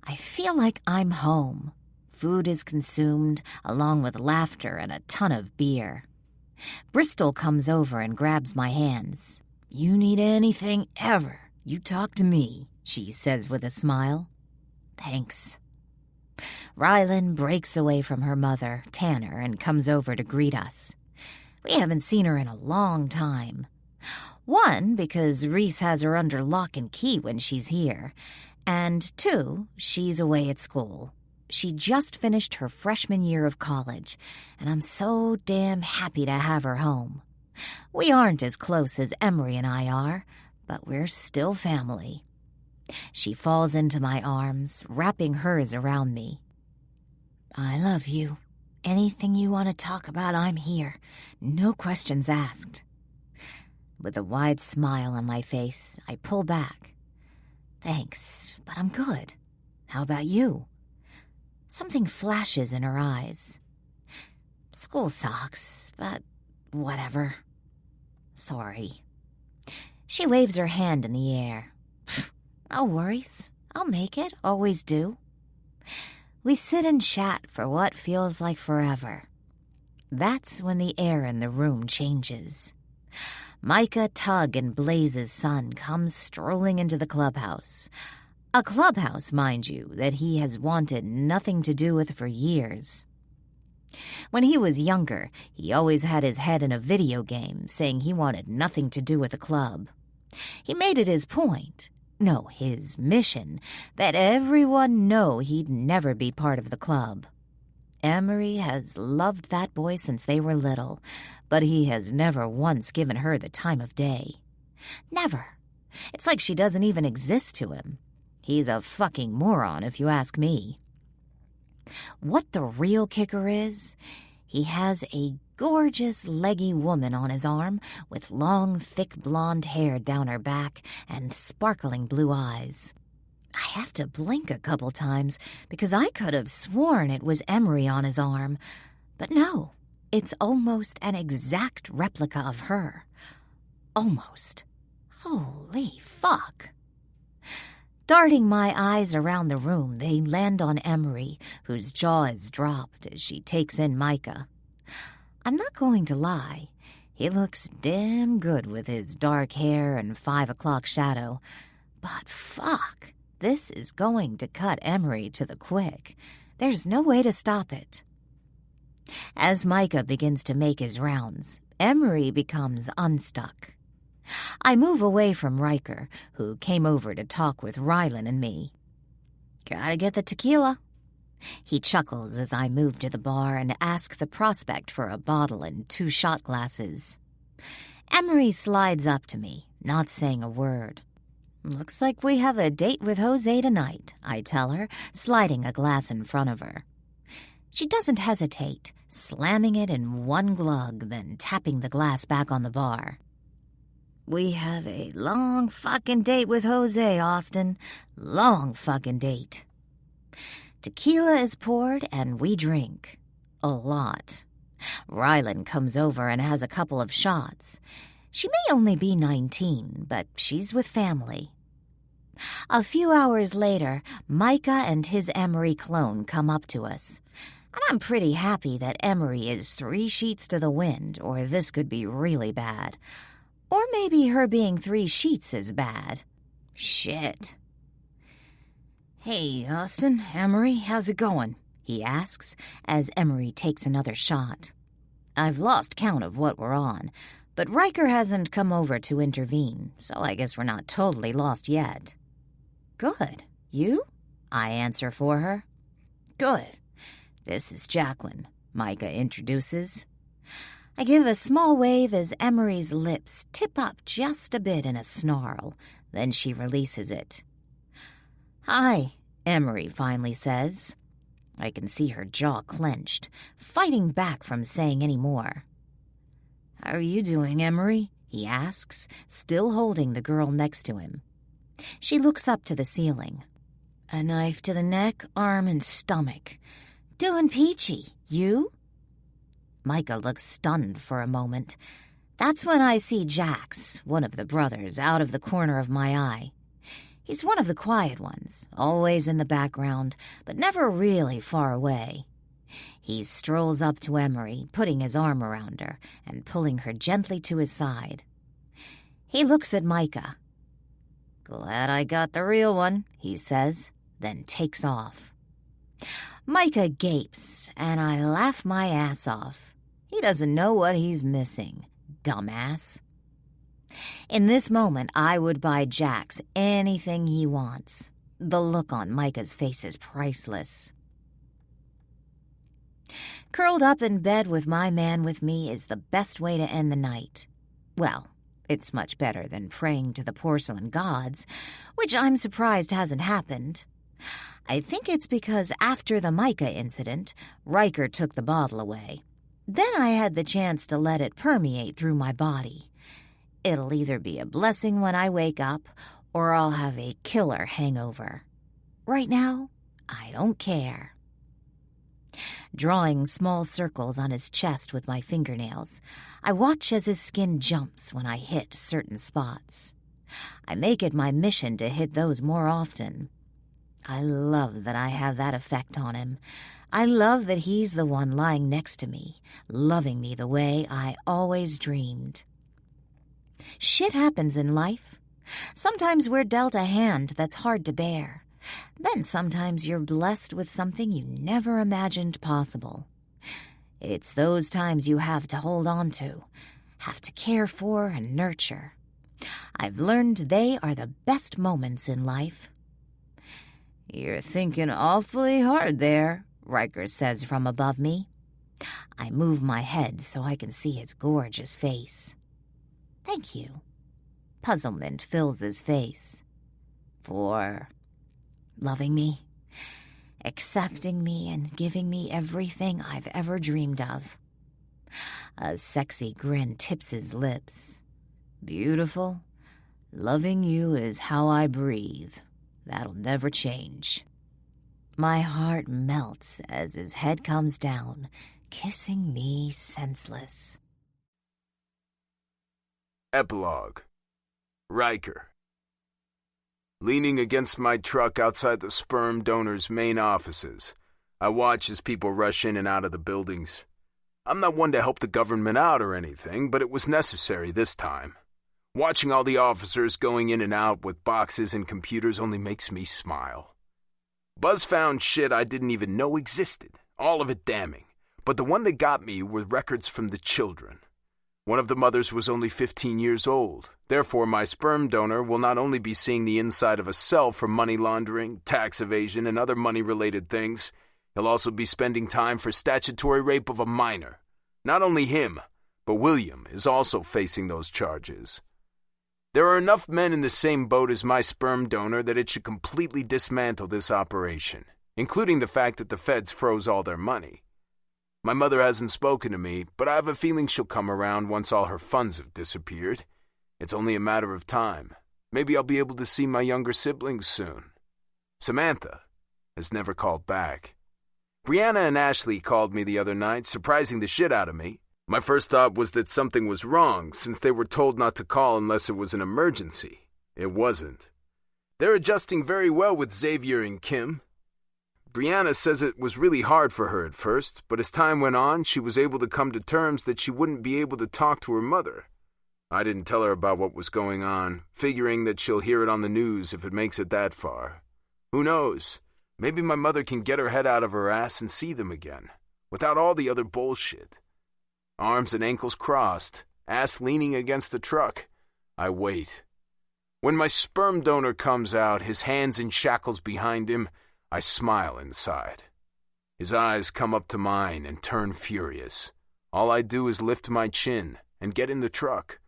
I feel like I'm home. Food is consumed, along with laughter and a ton of beer. Bristol comes over and grabs my hands. You need anything ever, you talk to me, she says with a smile. Thanks. Rylan breaks away from her mother, Tanner, and comes over to greet us. We haven't seen her in a long time. One, because Reese has her under lock and key when she's here, and two, she's away at school. She just finished her freshman year of college, and I'm so damn happy to have her home. We aren't as close as Emery and I are, but we're still family. She falls into my arms, wrapping hers around me. I love you. Anything you want to talk about, I'm here. No questions asked. With a wide smile on my face, I pull back. Thanks, but I'm good. How about you? Something flashes in her eyes. School sucks, but whatever. Sorry. She waves her hand in the air. No worries. I'll make it. Always do. We sit and chat for what feels like forever. That's when the air in the room changes. Micah, Tug, and Blaze's son comes strolling into the clubhouse. A clubhouse, mind you, that he has wanted nothing to do with for years. When he was younger, he always had his head in a video game, saying he wanted nothing to do with the club. He made it his point, no, his mission, that everyone know he'd never be part of the club. Emery has loved that boy since they were little, but he has never once given her the time of day. Never. It's like she doesn't even exist to him. He's a fucking moron, if you ask me. What the real kicker is, he has a gorgeous, leggy woman on his arm with long, thick blonde hair down her back and sparkling blue eyes. I have to blink a couple times because I could have sworn it was Emery on his arm. But no, it's almost an exact replica of her. Almost. Holy fuck. Darting my eyes around the room, they land on Emery, whose jaw is dropped as she takes in Micah. I'm not going to lie. He looks damn good with his dark hair and 5 o'clock shadow. But fuck, this is going to cut Emery to the quick. There's no way to stop it. As Micah begins to make his rounds, Emery becomes unstuck. I move away from Riker, who came over to talk with Rylan and me. Gotta get the tequila. He chuckles as I move to the bar and ask the prospect for a bottle and 2 shot glasses. Emery slides up to me, not saying a word. Looks like we have a date with Jose tonight, I tell her, sliding a glass in front of her. She doesn't hesitate, slamming it in one glug, then tapping the glass back on the bar. We have a long fucking date with Jose, Austin. Long fucking date. Tequila is poured and we drink. A lot. Rylan comes over and has a couple of shots. She may only be 19, but she's with family. A few hours later, Micah and his Emery clone come up to us. And I'm pretty happy that Emery is 3 sheets to the wind, or this could be really bad. Or maybe her being 3 sheets is bad. Shit. Hey, Austin, Emery, how's it going? He asks, as Emery takes another shot. I've lost count of what we're on, but Riker hasn't come over to intervene, so I guess we're not totally lost yet. Good. You? I answer for her. Good. This is Jacqueline, Micah introduces. I give a small wave as Emery's lips tip up just a bit in a snarl. Then she releases it. Hi, Emery finally says. I can see her jaw clenched, fighting back from saying any more. How are you doing, Emery? He asks, still holding the girl next to him. She looks up to the ceiling. A knife to the neck, arm, and stomach. Doing peachy. You? Micah looks stunned for a moment. That's when I see Jax, one of the brothers, out of the corner of my eye. He's one of the quiet ones, always in the background, but never really far away. He strolls up to Emery, putting his arm around her and pulling her gently to his side. He looks at Micah. Glad I got the real one, he says, then takes off. Micah gapes, and I laugh my ass off. He doesn't know what he's missing, dumbass. In this moment, I would buy Jax anything he wants. The look on Micah's face is priceless. Curled up in bed with my man with me is the best way to end the night. Well, It's much better than praying to the porcelain gods, which I'm surprised hasn't happened. I think it's because after the Micah incident, Riker took the bottle away. Then I had the chance to let it permeate through my body. It'll either be a blessing when I wake up, or I'll have a killer hangover. Right now, I don't care. Drawing small circles on his chest with my fingernails, I watch as his skin jumps when I hit certain spots. I make it my mission to hit those more often. I love that I have that effect on him. I love that he's the one lying next to me, loving me the way I always dreamed. Shit happens in life. Sometimes we're dealt a hand that's hard to bear. Then sometimes you're blessed with something you never imagined possible. It's those times you have to hold on to, have to care for and nurture. I've learned they are the best moments in life. "You're thinking awfully hard there," Riker says from above me. I move my head so I can see his gorgeous face. "Thank you." Puzzlement fills his face. "For loving me, accepting me, and giving me everything I've ever dreamed of." A sexy grin tips his lips. "Beautiful. Loving you is how I breathe. That'll never change." My heart melts as his head comes down, kissing me senseless. Epilogue. Riker. Leaning against my truck outside the sperm donor's main offices, I watch as people rush in and out of the buildings. I'm not one to help the government out or anything, but it was necessary this time. Watching all the officers going in and out with boxes and computers only makes me smile. Buzz found shit I didn't even know existed, all of it damning, but the one that got me were records from the children. One of the mothers was only 15 years old. Therefore, my sperm donor will not only be seeing the inside of a cell for money laundering, tax evasion, and other money-related things, he'll also be spending time for statutory rape of a minor. Not only him, but William is also facing those charges. There are enough men in the same boat as my sperm donor that it should completely dismantle this operation, including the fact that the feds froze all their money. My mother hasn't spoken to me, but I have a feeling she'll come around once all her funds have disappeared. It's only a matter of time. Maybe I'll be able to see my younger siblings soon. Samantha has never called back. Brianna and Ashley called me the other night, surprising the shit out of me. My first thought was that something was wrong, since they were told not to call unless it was an emergency. It wasn't. They're adjusting very well with Xavier and Kim. Brianna says it was really hard for her at first, but as time went on, she was able to come to terms that she wouldn't be able to talk to her mother. I didn't tell her about what was going on, figuring that she'll hear it on the news if it makes it that far. Who knows? Maybe my mother can get her head out of her ass and see them again, without all the other bullshit. Arms and ankles crossed, ass leaning against the truck. I wait. When my sperm donor comes out, his hands in shackles behind him, I smile inside. His eyes come up to mine and turn furious. All I do is lift my chin and get in the truck.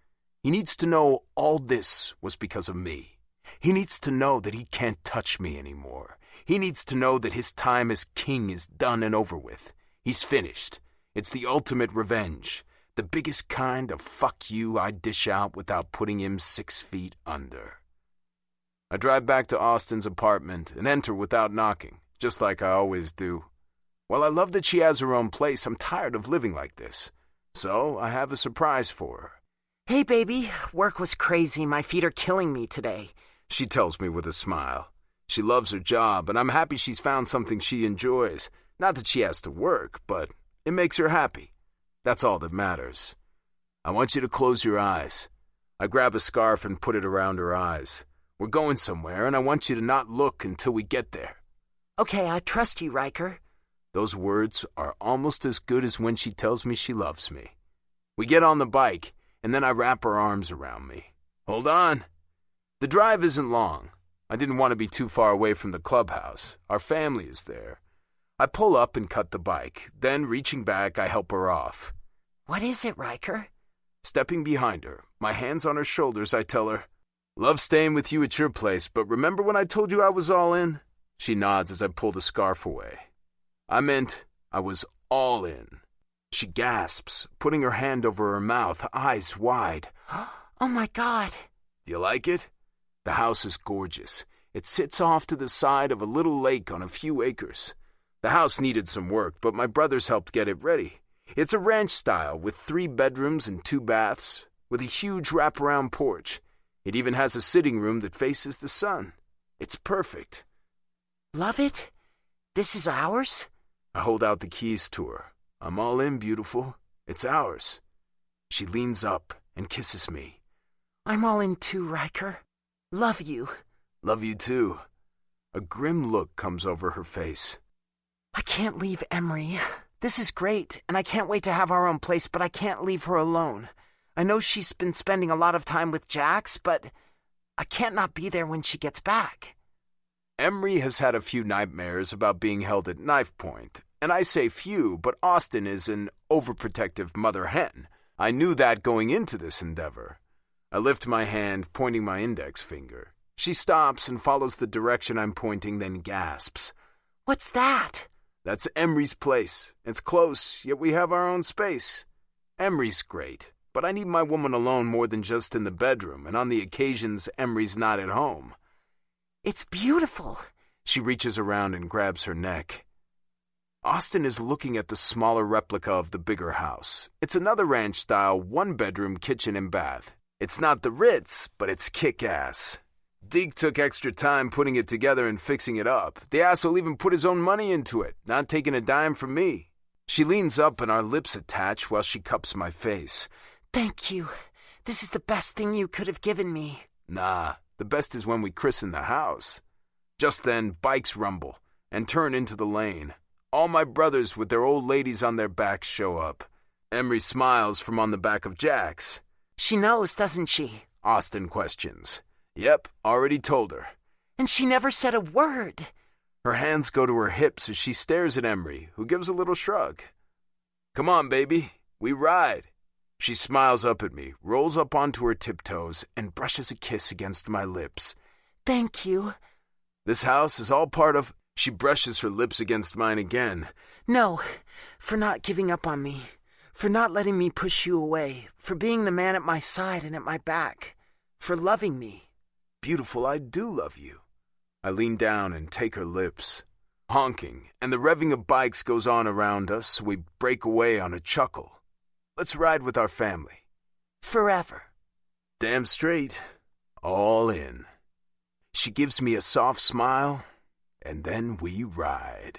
He needs to know all this was because of me. He needs to know that he can't touch me anymore. He needs to know that his time as king is done and over with. He's finished. It's the ultimate revenge. The biggest kind of fuck you I dish out without putting him 6 feet under. I drive back to Austin's apartment and enter without knocking, just like I always do. While I love that she has her own place, I'm tired of living like this. So I have a surprise for her. "Hey, baby, work was crazy. My feet are killing me today," she tells me with a smile. She loves her job, and I'm happy she's found something she enjoys. Not that she has to work, but it makes her happy. That's all that matters. I want you to close your eyes. I grab a scarf and put it around her eyes. We're going somewhere, and I want you to not look until we get there. "Okay, I trust you, Riker." Those words are almost as good as when she tells me she loves me. We get on the bike, and then I wrap her arms around me. Hold on. The drive isn't long. I didn't want to be too far away from the clubhouse. Our family is there. I pull up and cut the bike. Then, reaching back, I help her off. "What is it, Riker?" Stepping behind her, my hands on her shoulders, I tell her, "Love staying with you at your place, but remember when I told you I was all in?" She nods as I pull the scarf away. I meant I was all in. She gasps, putting her hand over her mouth, eyes wide. Oh my God. Do you like it? The house is gorgeous. It sits off to the side of a little lake on a few acres. The house needed some work, but my brothers helped get it ready. It's a ranch style with 3 bedrooms and 2 baths, with a huge wraparound porch. It even has a sitting room that faces the sun. It's perfect. Love it? This is ours? I hold out the keys to her. I'm all in, beautiful. It's ours. She leans up and kisses me. I'm all in too, Riker. Love you. Love you too. A grim look comes over her face. I can't leave Emery. This is great, and I can't wait to have our own place, but I can't leave her alone. I know she's been spending a lot of time with Jax, but I can't not be there when she gets back. Emery has had a few nightmares about being held at knife point, and I say few, but Austin is an overprotective mother hen. I knew that going into this endeavor. I lift my hand, pointing my index finger. She stops and follows the direction I'm pointing, then gasps. What's that? That's Emery's place. It's close, yet we have our own space. Emery's great, but I need my woman alone more than just in the bedroom and on the occasions Emery's not at home. It's beautiful. She reaches around and grabs her neck. Austin is looking at the smaller replica of the bigger house. It's another ranch-style, 1-bedroom kitchen and bath. It's not the Ritz, but it's kick-ass. Deke took extra time putting it together and fixing it up. The asshole even put his own money into it, not taking a dime from me. She leans up and our lips attach while she cups my face. Thank you. This is the best thing you could have given me. Nah, the best is when we christen the house. Just then, bikes rumble and turn into the lane. All my brothers with their old ladies on their backs show up. Emery smiles from on the back of Jax. She knows, doesn't she? Austin questions. Yep, already told her. And she never said a word. Her hands go to her hips as she stares at Emery, who gives a little shrug. Come on, baby. We ride. She smiles up at me, rolls up onto her tiptoes, and brushes a kiss against my lips. Thank you. This house is all part of... She brushes her lips against mine again. No, for not giving up on me. For not letting me push you away. For being the man at my side and at my back. For loving me. Beautiful, I do love you. I lean down and take her lips. Honking, and the revving of bikes goes on around us, so we break away on a chuckle. Let's ride with our family. Forever. Damn straight. All in. She gives me a soft smile, and then we ride.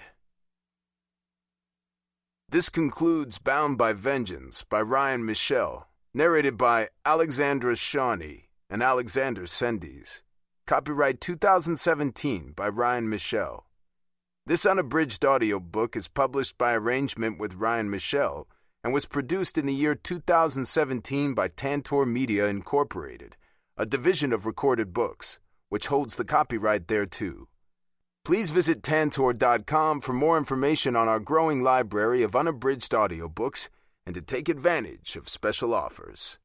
This concludes Bound by Vengeance by Ryan Michele, narrated by Alexandra Shawnee and Alexander Sendies. Copyright 2017 by Ryan Michele. This unabridged audiobook is published by arrangement with Ryan Michele and was produced in the year 2017 by Tantor Media Incorporated, a division of Recorded Books, which holds the copyright thereto. Please visit Tantor.com for more information on our growing library of unabridged audiobooks and to take advantage of special offers.